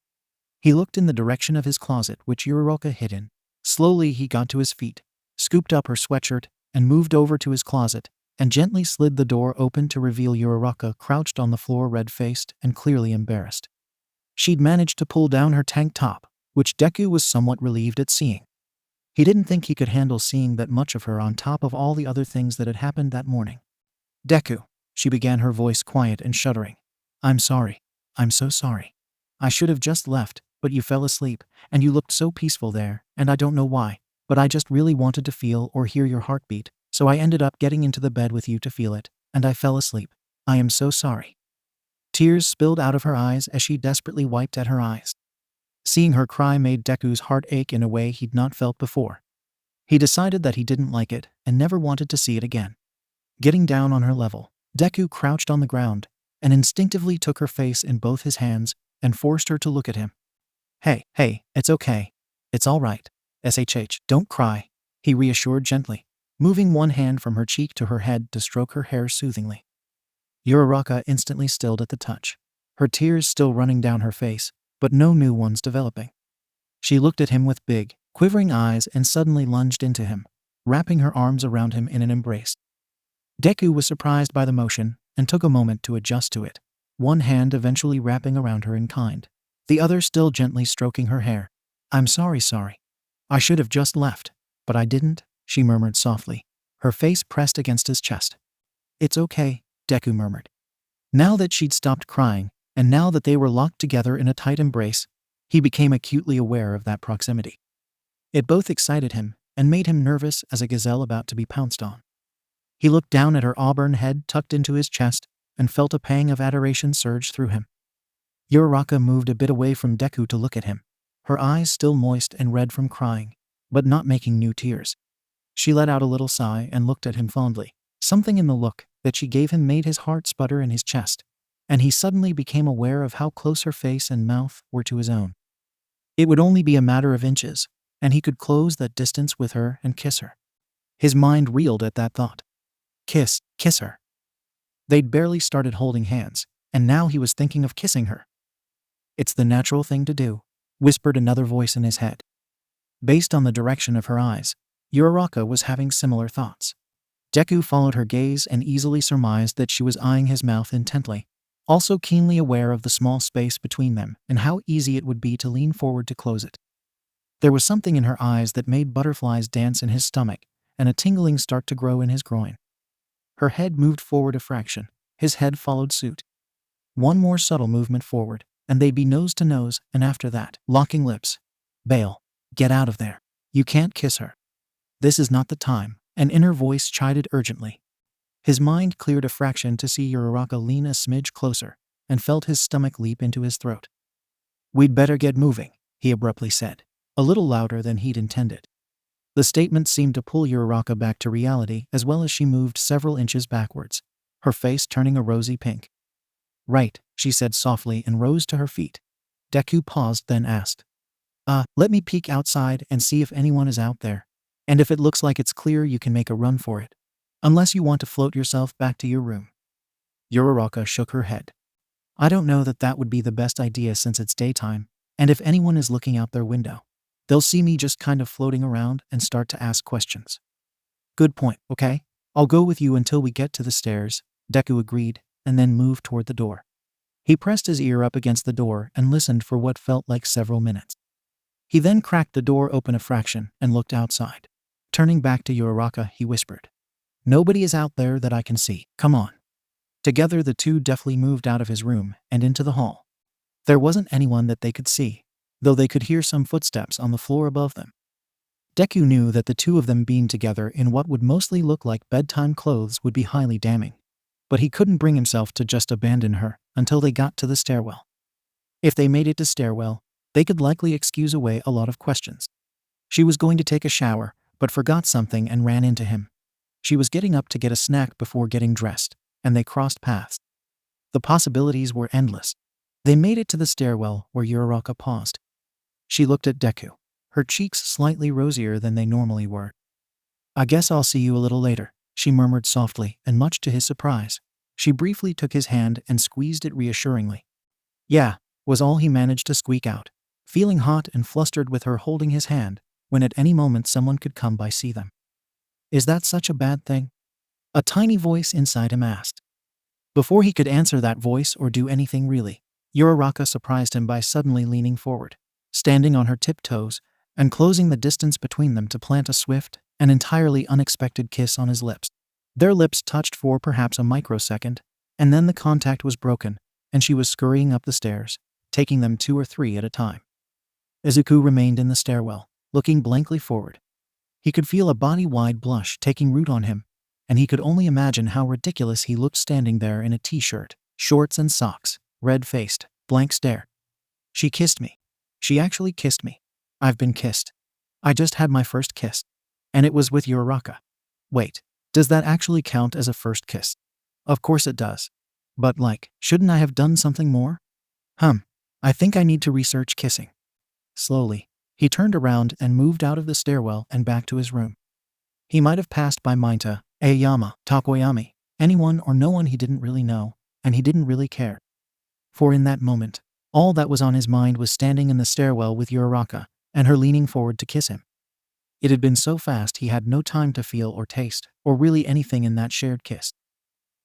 Speaker 1: He looked in the direction of his closet, which Uraraka hid in. Slowly he got to his feet, scooped up her sweatshirt, and moved over to his closet, and gently slid the door open to reveal Uraraka crouched on the floor, red-faced and clearly embarrassed. She'd managed to pull down her tank top, which Deku was somewhat relieved at seeing. He didn't think he could handle seeing that much of her on top of all the other things that had happened that morning. Deku, she began, her voice quiet and shuddering. I'm sorry. I'm so sorry. I should have just left, but you fell asleep, and you looked so peaceful there, and I don't know why, but I just really wanted to feel or hear your heartbeat, so I ended up getting into the bed with you to feel it, and I fell asleep. I am so sorry. Tears spilled out of her eyes as she desperately wiped at her eyes. Seeing her cry made Deku's heart ache in a way he'd not felt before. He decided that he didn't like it and never wanted to see it again. Getting down on her level, Deku crouched on the ground and instinctively took her face in both his hands and forced her to look at him. Hey, it's okay. It's all right. SHH, don't cry, he reassured gently, moving one hand from her cheek to her head to stroke her hair soothingly. Uraraka instantly stilled at the touch, her tears still running down her face, but no new ones developing. She looked at him with big, quivering eyes and suddenly lunged into him, wrapping her arms around him in an embrace. Deku was surprised by the motion and took a moment to adjust to it, one hand eventually wrapping around her in kind, the other still gently stroking her hair. I'm sorry. I should have just left, but I didn't, she murmured softly, her face pressed against his chest. It's okay, Deku murmured. Now that she'd stopped crying, and now that they were locked together in a tight embrace, he became acutely aware of that proximity. It both excited him and made him nervous as a gazelle about to be pounced on. He looked down at her auburn head tucked into his chest and felt a pang of adoration surge through him. Uriaraka moved a bit away from Deku to look at him, her eyes still moist and red from crying, but not making new tears. She let out a little sigh and looked at him fondly. Something in the look that she gave him made his heart sputter in his chest, and he suddenly became aware of how close her face and mouth were to his own. It would only be a matter of inches, and he could close that distance with her and kiss her. His mind reeled at that thought. Kiss her. They'd barely started holding hands, and now he was thinking of kissing her. It's the natural thing to do, whispered another voice in his head. Based on the direction of her eyes, Uriaraka was having similar thoughts. Deku followed her gaze and easily surmised that she was eyeing his mouth intently, also keenly aware of the small space between them and how easy it would be to lean forward to close it. There was something in her eyes that made butterflies dance in his stomach and a tingling start to grow in his groin. Her head moved forward a fraction. His head followed suit. One more subtle movement forward, and they'd be nose to nose, and after that, locking lips. Bail, get out of there. You can't kiss her. This is not the time, an inner voice chided urgently. His mind cleared a fraction to see Uriaraka lean a smidge closer, and felt his stomach leap into his throat. We'd better get moving, he abruptly said, a little louder than he'd intended. The statement seemed to pull Uriaraka back to reality as well as she moved several inches backwards, her face turning a rosy pink. Right, she said softly and rose to her feet. Deku paused, then asked, let me peek outside and see if anyone is out there. And if it looks like it's clear, you can make a run for it. Unless you want to float yourself back to your room. Uriaraka shook her head. I don't know that would be the best idea since it's daytime, and if anyone is looking out their window, they'll see me just kind of floating around and start to ask questions. Good point, okay? I'll go with you until we get to the stairs, Deku agreed, and then moved toward the door. He pressed his ear up against the door and listened for what felt like several minutes. He then cracked the door open a fraction and looked outside. Turning back to Uriaraka, he whispered, Nobody is out there that I can see. Come on. Together the two deftly moved out of his room and into the hall. There wasn't anyone that they could see, though they could hear some footsteps on the floor above them. Deku knew that the two of them being together in what would mostly look like bedtime clothes would be highly damning, but he couldn't bring himself to just abandon her until they got to the stairwell. If they made it to stairwell, they could likely excuse away a lot of questions. She was going to take a shower, but forgot something and ran into him. She was getting up to get a snack before getting dressed, and they crossed paths. The possibilities were endless. They made it to the stairwell where Uriaraka paused. She looked at Deku, her cheeks slightly rosier than they normally were. I guess I'll see you a little later, she murmured softly, and much to his surprise, she briefly took his hand and squeezed it reassuringly. Yeah, was all he managed to squeak out, feeling hot and flustered with her holding his hand, when at any moment someone could come by see them. Is that such a bad thing? A tiny voice inside him asked. Before he could answer that voice or do anything really, Uriaraka surprised him by suddenly leaning forward, standing on her tiptoes, and closing the distance between them to plant a swift and entirely unexpected kiss on his lips. Their lips touched for perhaps a microsecond, and then the contact was broken, and she was scurrying up the stairs, taking them 2 or 3 at a time. Izuku remained in the stairwell, looking blankly forward. He could feel a body-wide blush taking root on him, and he could only imagine how ridiculous he looked standing there in a t-shirt, shorts and socks, red-faced, blank stare. She kissed me. She actually kissed me. I've been kissed. I just had my first kiss. And it was with Uriaraka. Wait, does that actually count as a first kiss? Of course it does. But shouldn't I have done something more? I think I need to research kissing. Slowly, he turned around and moved out of the stairwell and back to his room. He might have passed by Minato, Aoyama, Tokoyami, anyone or no one he didn't really know, and he didn't really care. For in that moment, all that was on his mind was standing in the stairwell with Uriaraka, and her leaning forward to kiss him. It had been so fast he had no time to feel or taste, or really anything in that shared kiss.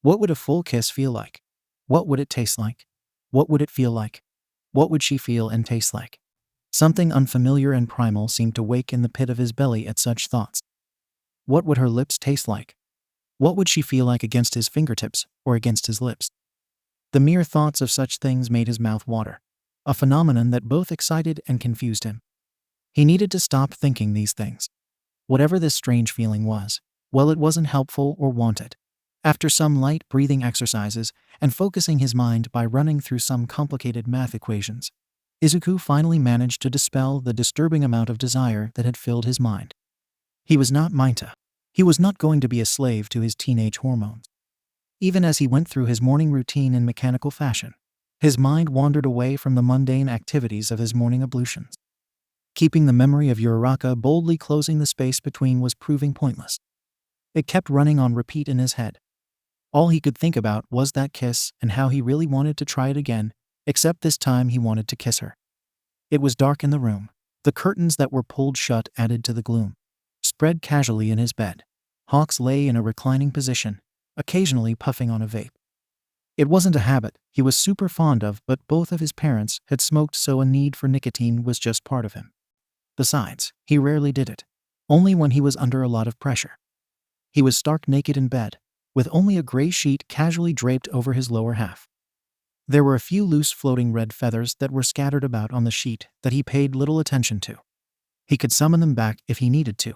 Speaker 1: What would a full kiss feel like? What would it taste like? What would it feel like? What would she feel and taste like? Something unfamiliar and primal seemed to wake in the pit of his belly at such thoughts. What would her lips taste like? What would she feel like against his fingertips or against his lips? The mere thoughts of such things made his mouth water, a phenomenon that both excited and confused him. He needed to stop thinking these things. Whatever this strange feeling was, Well, it wasn't helpful or wanted. After some light breathing exercises and focusing his mind by running through some complicated math equations, Izuku finally managed to dispel the disturbing amount of desire that had filled his mind. He was not Mineta. He was not going to be a slave to his teenage hormones. Even as he went through his morning routine in mechanical fashion, his mind wandered away from the mundane activities of his morning ablutions. Keeping the memory of Uraraka boldly closing the space between was proving pointless. It kept running on repeat in his head. All he could think about was that kiss and how he really wanted to try it again, except this time he wanted to kiss her. It was dark in the room. The curtains that were pulled shut added to the gloom. Spread casually in his bed, Hawks lay in a reclining position, occasionally puffing on a vape. It wasn't a habit he was super fond of, but both of his parents had smoked, so a need for nicotine was just part of him. Besides, he rarely did it, only when he was under a lot of pressure. He was stark naked in bed, with only a gray sheet casually draped over his lower half. There were a few loose floating red feathers that were scattered about on the sheet that he paid little attention to. He could summon them back if he needed to.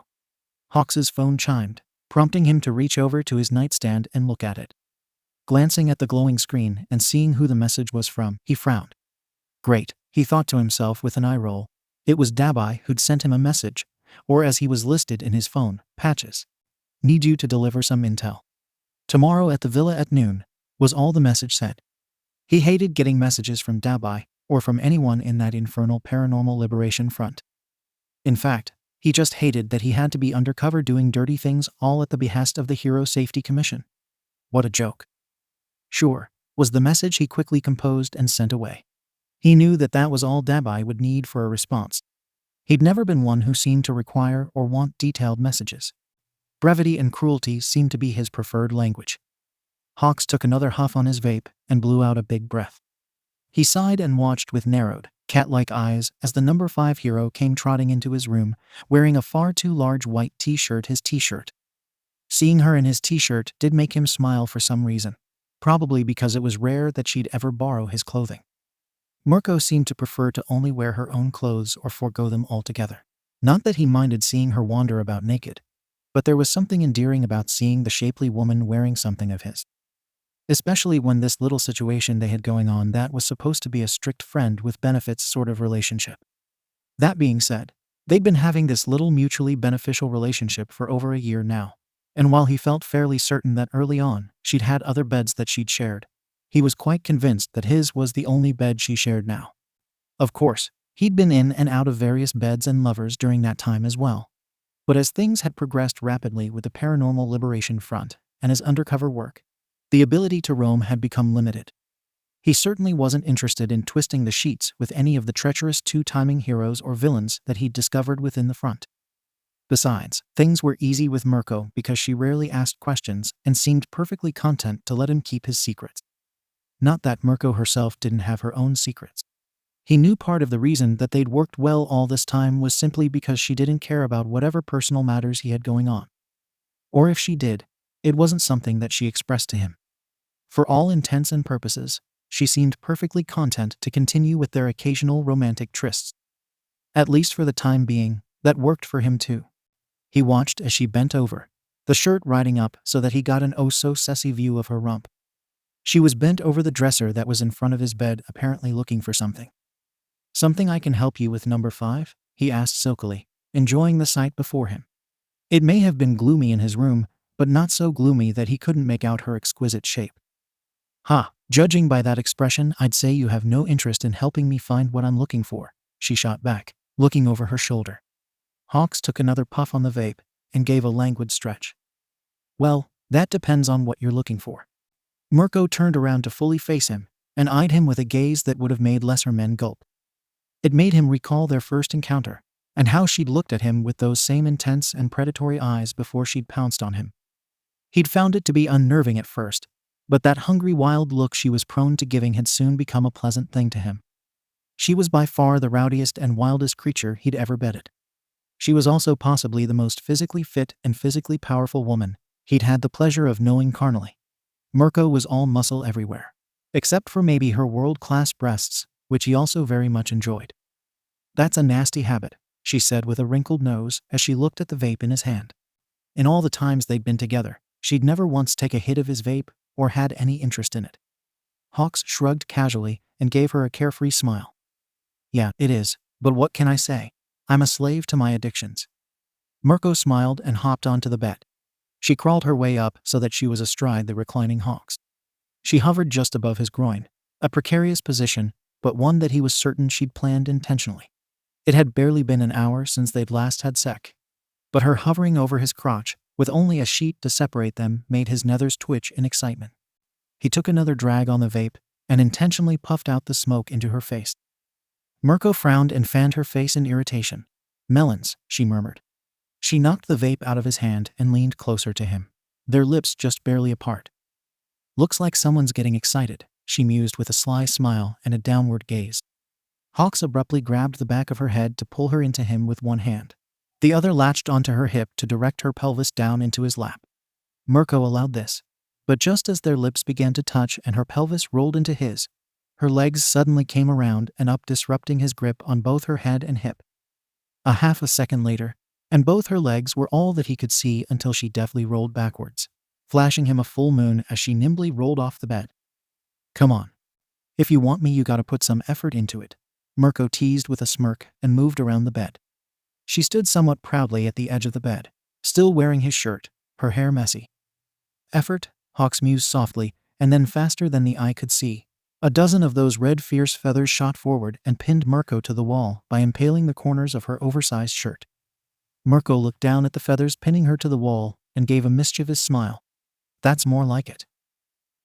Speaker 1: Hawks's phone chimed, prompting him to reach over to his nightstand and look at it. Glancing at the glowing screen and seeing who the message was from, he frowned. Great, he thought to himself with an eye roll. It was 𝗑𝐲𝐻 who'd sent him a message, or as he was listed in his phone, Patches. Need you to deliver some intel. Tomorrow at the villa at noon, was all the message said. He hated getting messages from 𝗑𝐲𝐻 or from anyone in that infernal paranormal liberation front. In fact, he just hated that he had to be undercover doing dirty things all at the behest of the Hero Safety Commission. What a joke. Sure, was the message he quickly composed and sent away. He knew that that was all 𝗑𝐲𝐻 would need for a response. He'd never been one who seemed to require or want detailed messages. Brevity and cruelty seemed to be his preferred language. Hawks took another huff on his vape and blew out a big breath. He sighed and watched with narrowed, cat-like eyes as the number 5 hero came trotting into his room, wearing a far too large white t-shirt, his t-shirt. Seeing her in his t-shirt did make him smile for some reason, probably because it was rare that she'd ever borrow his clothing. Mirko seemed to prefer to only wear her own clothes or forego them altogether. Not that he minded seeing her wander about naked, but there was something endearing about seeing the shapely woman wearing something of his. Especially when this little situation they had going on that was supposed to be a strict friend with benefits sort of relationship. That being said, they'd been having this little mutually beneficial relationship for over a year now, and while he felt fairly certain that early on she'd had other beds that she'd shared, he was quite convinced that his was the only bed she shared now. Of course, he'd been in and out of various beds and lovers during that time as well. But as things had progressed rapidly with the Paranormal Liberation Front and his undercover work, the ability to roam had become limited. He certainly wasn't interested in twisting the sheets with any of the treacherous two-timing heroes or villains that he'd discovered within the front. Besides, things were easy with Mirko because she rarely asked questions and seemed perfectly content to let him keep his secrets. Not that Mirko herself didn't have her own secrets. He knew part of the reason that they'd worked well all this time was simply because she didn't care about whatever personal matters he had going on. Or if she did, it wasn't something that she expressed to him. For all intents and purposes, she seemed perfectly content to continue with their occasional romantic trysts. At least for the time being, that worked for him too. He watched as she bent over, the shirt riding up so that he got an oh-so-sexy view of her rump. She was bent over the dresser that was in front of his bed, apparently looking for something. Something I can help you with, number 5? He asked silkily, enjoying the sight before him. It may have been gloomy in his room, but not so gloomy that he couldn't make out her exquisite shape. Ha, judging by that expression, I'd say you have no interest in helping me find what I'm looking for, she shot back, looking over her shoulder. Hawks took another puff on the vape and gave a languid stretch. Well, that depends on what you're looking for. Mirko turned around to fully face him and eyed him with a gaze that would have made lesser men gulp. It made him recall their first encounter and how she'd looked at him with those same intense and predatory eyes before she'd pounced on him. He'd found it to be unnerving at first, but that hungry wild look she was prone to giving had soon become a pleasant thing to him. She was by far the rowdiest and wildest creature he'd ever bedded. She was also possibly the most physically fit and physically powerful woman he'd had the pleasure of knowing carnally. Mirko was all muscle everywhere, except for maybe her world-class breasts, which he also very much enjoyed. That's a nasty habit, she said with a wrinkled nose as she looked at the vape in his hand. In all the times they'd been together, she'd never once taken a hit of his vape or had any interest in it. Hawks shrugged casually and gave her a carefree smile. Yeah, it is, but what can I say? I'm a slave to my addictions. Mirko smiled and hopped onto the bed. She crawled her way up so that she was astride the reclining Hawks. She hovered just above his groin, a precarious position, but one that he was certain she'd planned intentionally. It had barely been an hour since they'd last had sex, but her hovering over his crotch, with only a sheet to separate them, made his nethers twitch in excitement. He took another drag on the vape and intentionally puffed out the smoke into her face. Mirko frowned and fanned her face in irritation. "Melons," she murmured. She knocked the vape out of his hand and leaned closer to him, their lips just barely apart. "Looks like someone's getting excited," she mused with a sly smile and a downward gaze. Hawks abruptly grabbed the back of her head to pull her into him with one hand. The other latched onto her hip to direct her pelvis down into his lap. Mirko allowed this, but just as their lips began to touch and her pelvis rolled into his, her legs suddenly came around and up, disrupting his grip on both her head and hip. A half a second later, and both her legs were all that he could see until she deftly rolled backwards, flashing him a full moon as she nimbly rolled off the bed. "Come on. If you want me, you gotta put some effort into it," Mirko teased with a smirk and moved around the bed. She stood somewhat proudly at the edge of the bed, still wearing his shirt, her hair messy. "Effort?" Hawks mused softly, and then faster than the eye could see. A dozen of those red fierce feathers shot forward and pinned Mirko to the wall by impaling the corners of her oversized shirt. Mirko looked down at the feathers pinning her to the wall and gave a mischievous smile. "That's more like it."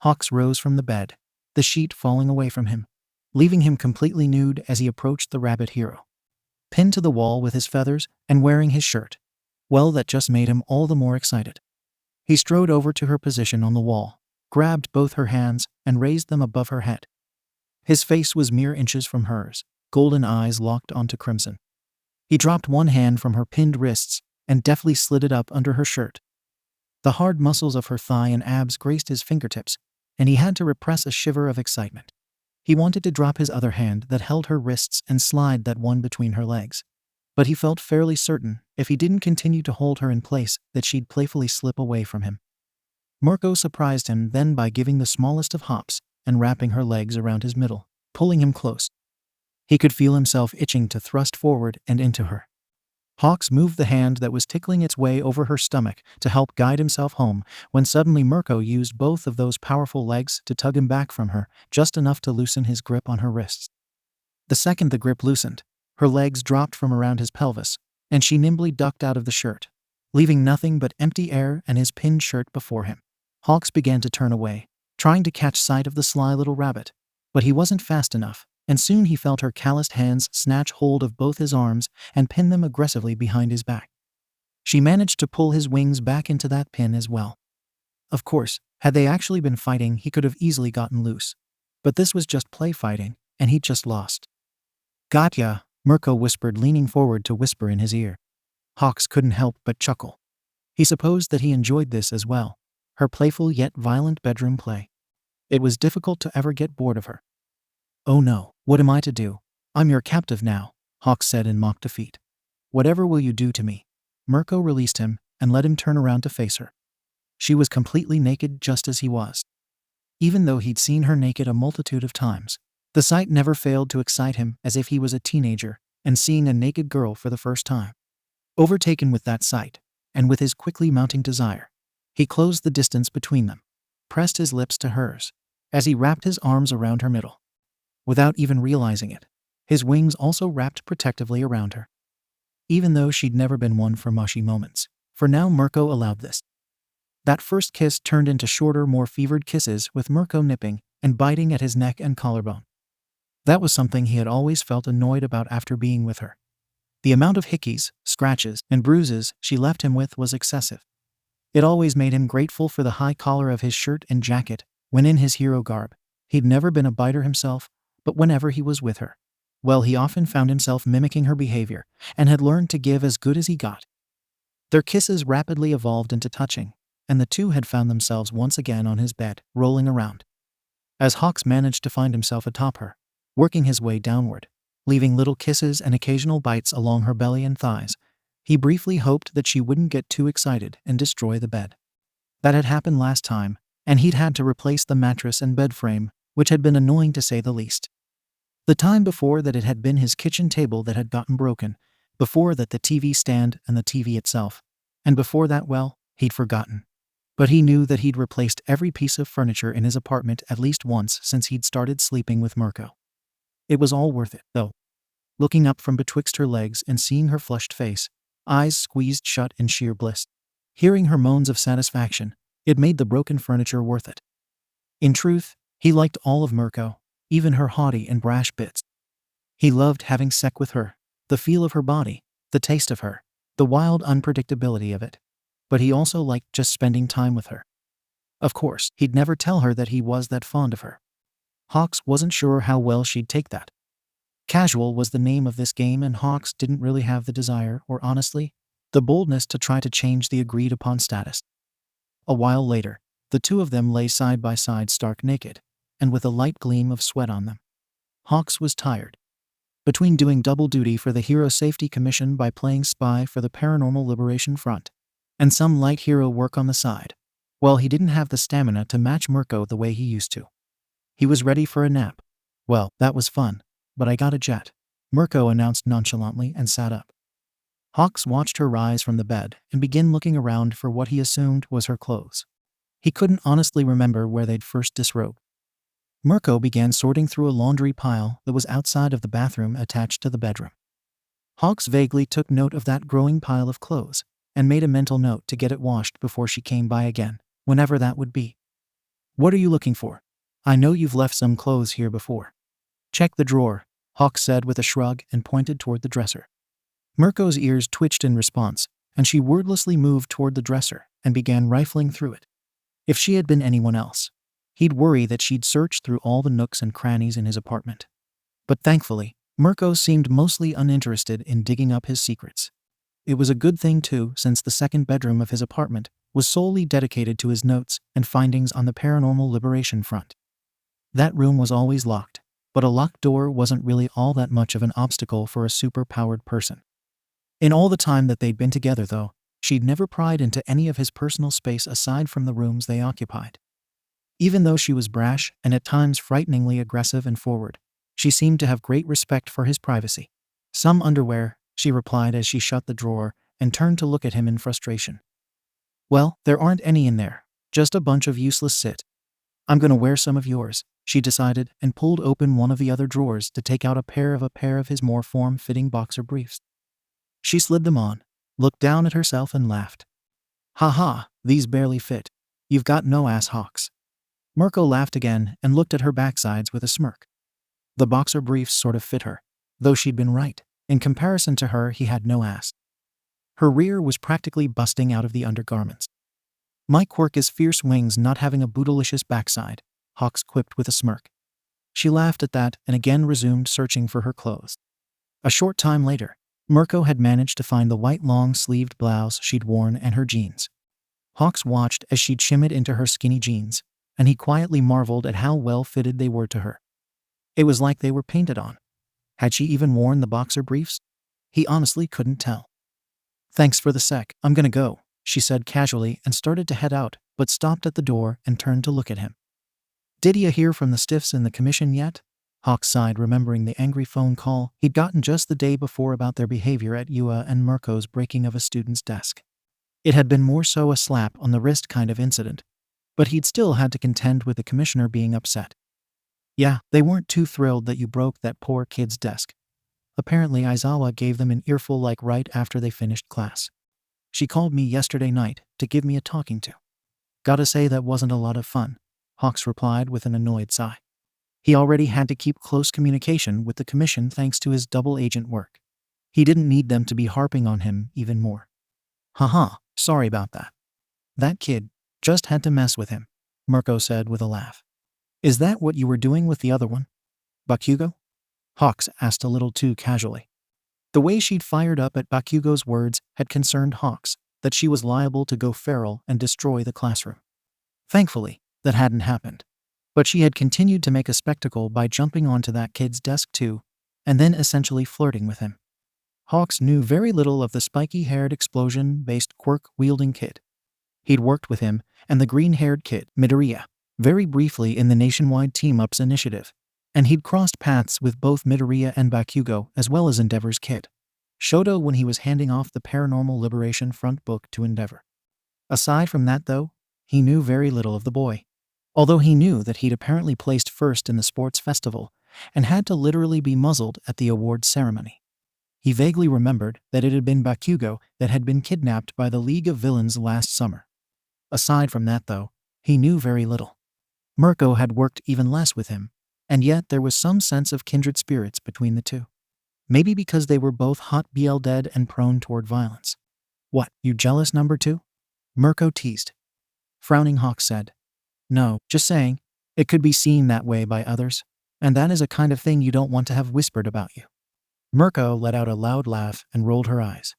Speaker 1: Hawks rose from the bed, the sheet falling away from him, leaving him completely nude as he approached the rabbit hero. Pinned to the wall with his feathers and wearing his shirt. Well, that just made him all the more excited. He strode over to her position on the wall, grabbed both her hands and raised them above her head. His face was mere inches from hers, golden eyes locked onto crimson. He dropped one hand from her pinned wrists and deftly slid it up under her shirt. The hard muscles of her thigh and abs graced his fingertips, and he had to repress a shiver of excitement. He wanted to drop his other hand that held her wrists and slide that one between her legs. But he felt fairly certain, if he didn't continue to hold her in place, that she'd playfully slip away from him. Mirko surprised him then by giving the smallest of hops and wrapping her legs around his middle, pulling him close. He could feel himself itching to thrust forward and into her. Hawks moved the hand that was tickling its way over her stomach to help guide himself home, when suddenly Mirko used both of those powerful legs to tug him back from her, just enough to loosen his grip on her wrists. The second the grip loosened, her legs dropped from around his pelvis, and she nimbly ducked out of the shirt, leaving nothing but empty air and his pinned shirt before him. Hawks began to turn away, trying to catch sight of the sly little rabbit, but he wasn't fast enough, and soon he felt her calloused hands snatch hold of both his arms and pin them aggressively behind his back. She managed to pull his wings back into that pin as well. Of course, had they actually been fighting, he could have easily gotten loose. But this was just play fighting, and he'd just lost. "Gotcha," Mirko whispered, leaning forward to whisper in his ear. Hawks couldn't help but chuckle. He supposed that he enjoyed this as well, her playful yet violent bedroom play. It was difficult to ever get bored of her. "Oh no, what am I to do? I'm your captive now," Hawks said in mock defeat. "Whatever will you do to me?" Mirko released him and let him turn around to face her. She was completely naked, just as he was. Even though he'd seen her naked a multitude of times, the sight never failed to excite him, as if he was a teenager and seeing a naked girl for the first time. Overtaken with that sight, and with his quickly mounting desire, he closed the distance between them, pressed his lips to hers, as he wrapped his arms around her middle. Without even realizing it, his wings also wrapped protectively around her. Even though she'd never been one for mushy moments, for now Mirko allowed this. That first kiss turned into shorter, more fevered kisses, with Mirko nipping and biting at his neck and collarbone. That was something he had always felt annoyed about after being with her. The amount of hickeys, scratches, and bruises she left him with was excessive. It always made him grateful for the high collar of his shirt and jacket when in his hero garb. He'd never been a biter himself, but whenever he was with her, well, he often found himself mimicking her behavior and had learned to give as good as he got. Their kisses rapidly evolved into touching, and the two had found themselves once again on his bed, rolling around. As Hawks managed to find himself atop her, working his way downward, leaving little kisses and occasional bites along her belly and thighs, He briefly hoped that she wouldn't get too excited and destroy the bed. That had happened last time, and he'd had to replace the mattress and bed frame, which had been annoying to say the least. The time before that, it had been his kitchen table that had gotten broken, before that the TV stand and the TV itself, and before that, well, he'd forgotten. But he knew that he'd replaced every piece of furniture in his apartment at least once since he'd started sleeping with Mirko. It was all worth it, though. Looking up from betwixt her legs and seeing her flushed face, eyes squeezed shut in sheer bliss, hearing her moans of satisfaction, it made the broken furniture worth it. In truth, he liked all of Mirko, even her haughty and brash bits. He loved having sex with her, the feel of her body, the taste of her, the wild unpredictability of it. But he also liked just spending time with her. Of course, he'd never tell her that he was that fond of her. Hawks wasn't sure how well she'd take that. Casual was the name of this game, and Hawks didn't really have the desire, or honestly, the boldness to try to change the agreed-upon status. A while later, the two of them lay side by side, stark naked, and with a light gleam of sweat on them. Hawks was tired. Between doing double duty for the Hero Safety Commission by playing spy for the Paranormal Liberation Front, and some light hero work on the side, well, he didn't have the stamina to match Mirko the way he used to. He was ready for a nap. Well, that was fun, but I got a jet, Mirko announced nonchalantly and sat up. Hawks watched her rise from the bed and begin looking around for what he assumed was her clothes. He couldn't honestly remember where they'd first disrobed. Mirko began sorting through a laundry pile that was outside of the bathroom attached to the bedroom. Hawks vaguely took note of that growing pile of clothes and made a mental note to get it washed before she came by again, whenever that would be. "What are you looking for? I know you've left some clothes here before." "Check the drawer," Hawks said with a shrug and pointed toward the dresser. Mirko's ears twitched in response, and she wordlessly moved toward the dresser and began rifling through it. If she had been anyone else, he'd worry that she'd searched through all the nooks and crannies in his apartment. But thankfully, Mirko seemed mostly uninterested in digging up his secrets. It was a good thing too, since the second bedroom of his apartment was solely dedicated to his notes and findings on the Paranormal Liberation Front. That room was always locked, but a locked door wasn't really all that much of an obstacle for a super-powered person. In all the time that they'd been together, though, she'd never pried into any of his personal space aside from the rooms they occupied. Even though she was brash and at times frighteningly aggressive and forward, she seemed to have great respect for his privacy. "Some underwear," she replied as she shut the drawer and turned to look at him in frustration. "Well, there aren't any in there, just a bunch of useless shit. I'm gonna wear some of yours," she decided, and pulled open one of the other drawers to take out a pair of his more form-fitting boxer briefs. She slid them on, looked down at herself and laughed. "Ha ha, these barely fit. You've got no ass, Hawks." Mirko laughed again and looked at her backsides with a smirk. The boxer briefs sort of fit her, though she'd been right. In comparison to her, he had no ass. Her rear was practically busting out of the undergarments. "My quirk is fierce wings, not having a bootylicious backside," Hawks quipped with a smirk. She laughed at that and again resumed searching for her clothes. A short time later, Mirko had managed to find the white long-sleeved blouse she'd worn and her jeans. Hawks watched as she'd shimmied into her skinny jeans, and he quietly marveled at how well-fitted they were to her. It was like they were painted on. Had she even worn the boxer briefs? He honestly couldn't tell. "Thanks for the sec, I'm gonna go," she said casually and started to head out, but stopped at the door and turned to look at him. "Did ya hear from the stiffs in the commission yet?" Hawks sighed, remembering the angry phone call he'd gotten just the day before about their behavior at UA and Mirko's breaking of a student's desk. It had been more so a slap on the wrist kind of incident, but he'd still had to contend with the commissioner being upset. "Yeah, they weren't too thrilled that you broke that poor kid's desk. Apparently Aizawa gave them an earful like right after they finished class. She called me yesterday night to give me a talking to. Gotta say that wasn't a lot of fun," Hawks replied with an annoyed sigh. He already had to keep close communication with the commission thanks to his double agent work. He didn't need them to be harping on him even more. "Haha, sorry about that. That kid just had to mess with him," Mirko said with a laugh. "Is that what you were doing with the other one, Bakugo?" Hawks asked a little too casually. The way she'd fired up at Bakugo's words had concerned Hawks, that she was liable to go feral and destroy the classroom. Thankfully, that hadn't happened. But she had continued to make a spectacle by jumping onto that kid's desk too, and then essentially flirting with him. Hawks knew very little of the spiky-haired explosion-based quirk-wielding kid. He'd worked with him and the green-haired kid, Midoriya, very briefly in the nationwide team-ups initiative, and he'd crossed paths with both Midoriya and Bakugo as well as Endeavor's kid, Shoto, when he was handing off the Paranormal Liberation Front book to Endeavor. Aside from that, though, he knew very little of the boy. Although he knew that he'd apparently placed first in the sports festival and had to literally be muzzled at the awards ceremony. He vaguely remembered that it had been Bakugo that had been kidnapped by the League of Villains last summer. Aside from that, though, he knew very little. Mirko had worked even less with him, and yet there was some sense of kindred spirits between the two. Maybe because they were both hot BL-dead and prone toward violence. "What, you jealous, number two?" Mirko teased. Frowning, Hawks said, "No, just saying, it could be seen that way by others, and that is a kind of thing you don't want to have whispered about you." Mirko let out a loud laugh and rolled her eyes.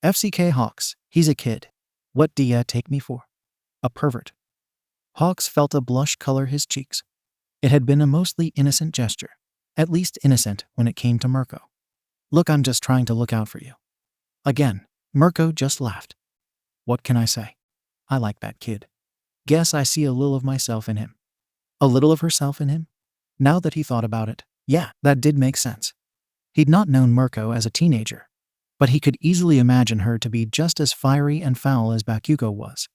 Speaker 1: "FCK Hawks, he's a kid. What do ya take me for? A pervert?" Hawks felt a blush color his cheeks. It had been a mostly innocent gesture, at least innocent when it came to Mirko. "Look, I'm just trying to look out for you." Again, Mirko just laughed. "What can I say? I like that kid. Guess I see a little of myself in him." A little of herself in him? Now that he thought about it, yeah, that did make sense. He'd not known Mirko as a teenager, but he could easily imagine her to be just as fiery and foul as Bakugo was.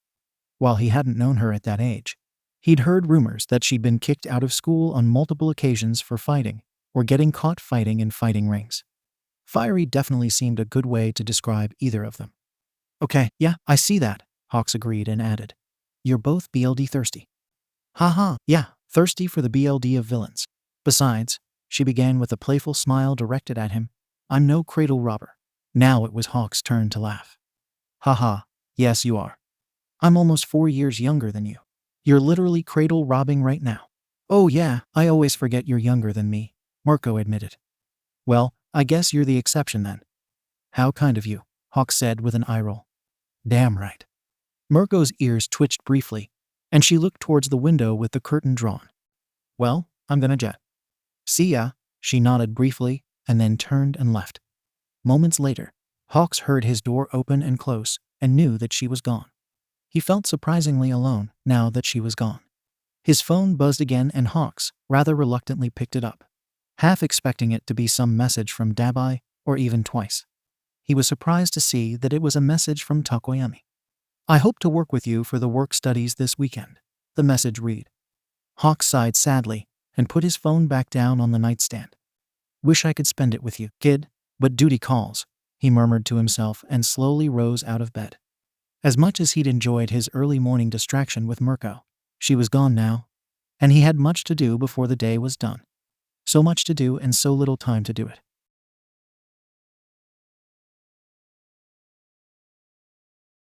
Speaker 1: While he hadn't known her at that age, he'd heard rumors that she'd been kicked out of school on multiple occasions for fighting or getting caught fighting in fighting rings. Fiery definitely seemed a good way to describe either of them. "Okay, yeah, I see that," Hawks agreed and added, "You're both BLD thirsty." "Haha, yeah, thirsty for the BLD of villains. Besides," she began with a playful smile directed at him, "I'm no cradle robber." Now it was Hawks' turn to laugh. "Haha, yes you are. I'm almost 4 years younger than you. You're literally cradle robbing right now." "Oh yeah, I always forget you're younger than me," Mirko admitted. "Well, I guess you're the exception then." "How kind of you," Hawks said with an eye roll. "Damn right." Mirko's ears twitched briefly, and she looked towards the window with the curtain drawn. "Well, I'm gonna jet. See ya," she nodded briefly and then turned and left. Moments later, Hawks heard his door open and close and knew that she was gone. He felt surprisingly alone now that she was gone. His phone buzzed again and Hawks rather reluctantly picked it up, half expecting it to be some message from 𝗣𝗵𝗺 or even twice. He was surprised to see that it was a message from Takoyami. "I hope to work with you for the work studies this weekend," the message read. Hawks sighed sadly and put his phone back down on the nightstand. "Wish I could spend it with you, kid, but duty calls," he murmured to himself and slowly rose out of bed. As much as he'd enjoyed his early morning distraction with Mirko, she was gone now, and he had much to do before the day was done. So much to do and so little time to do it.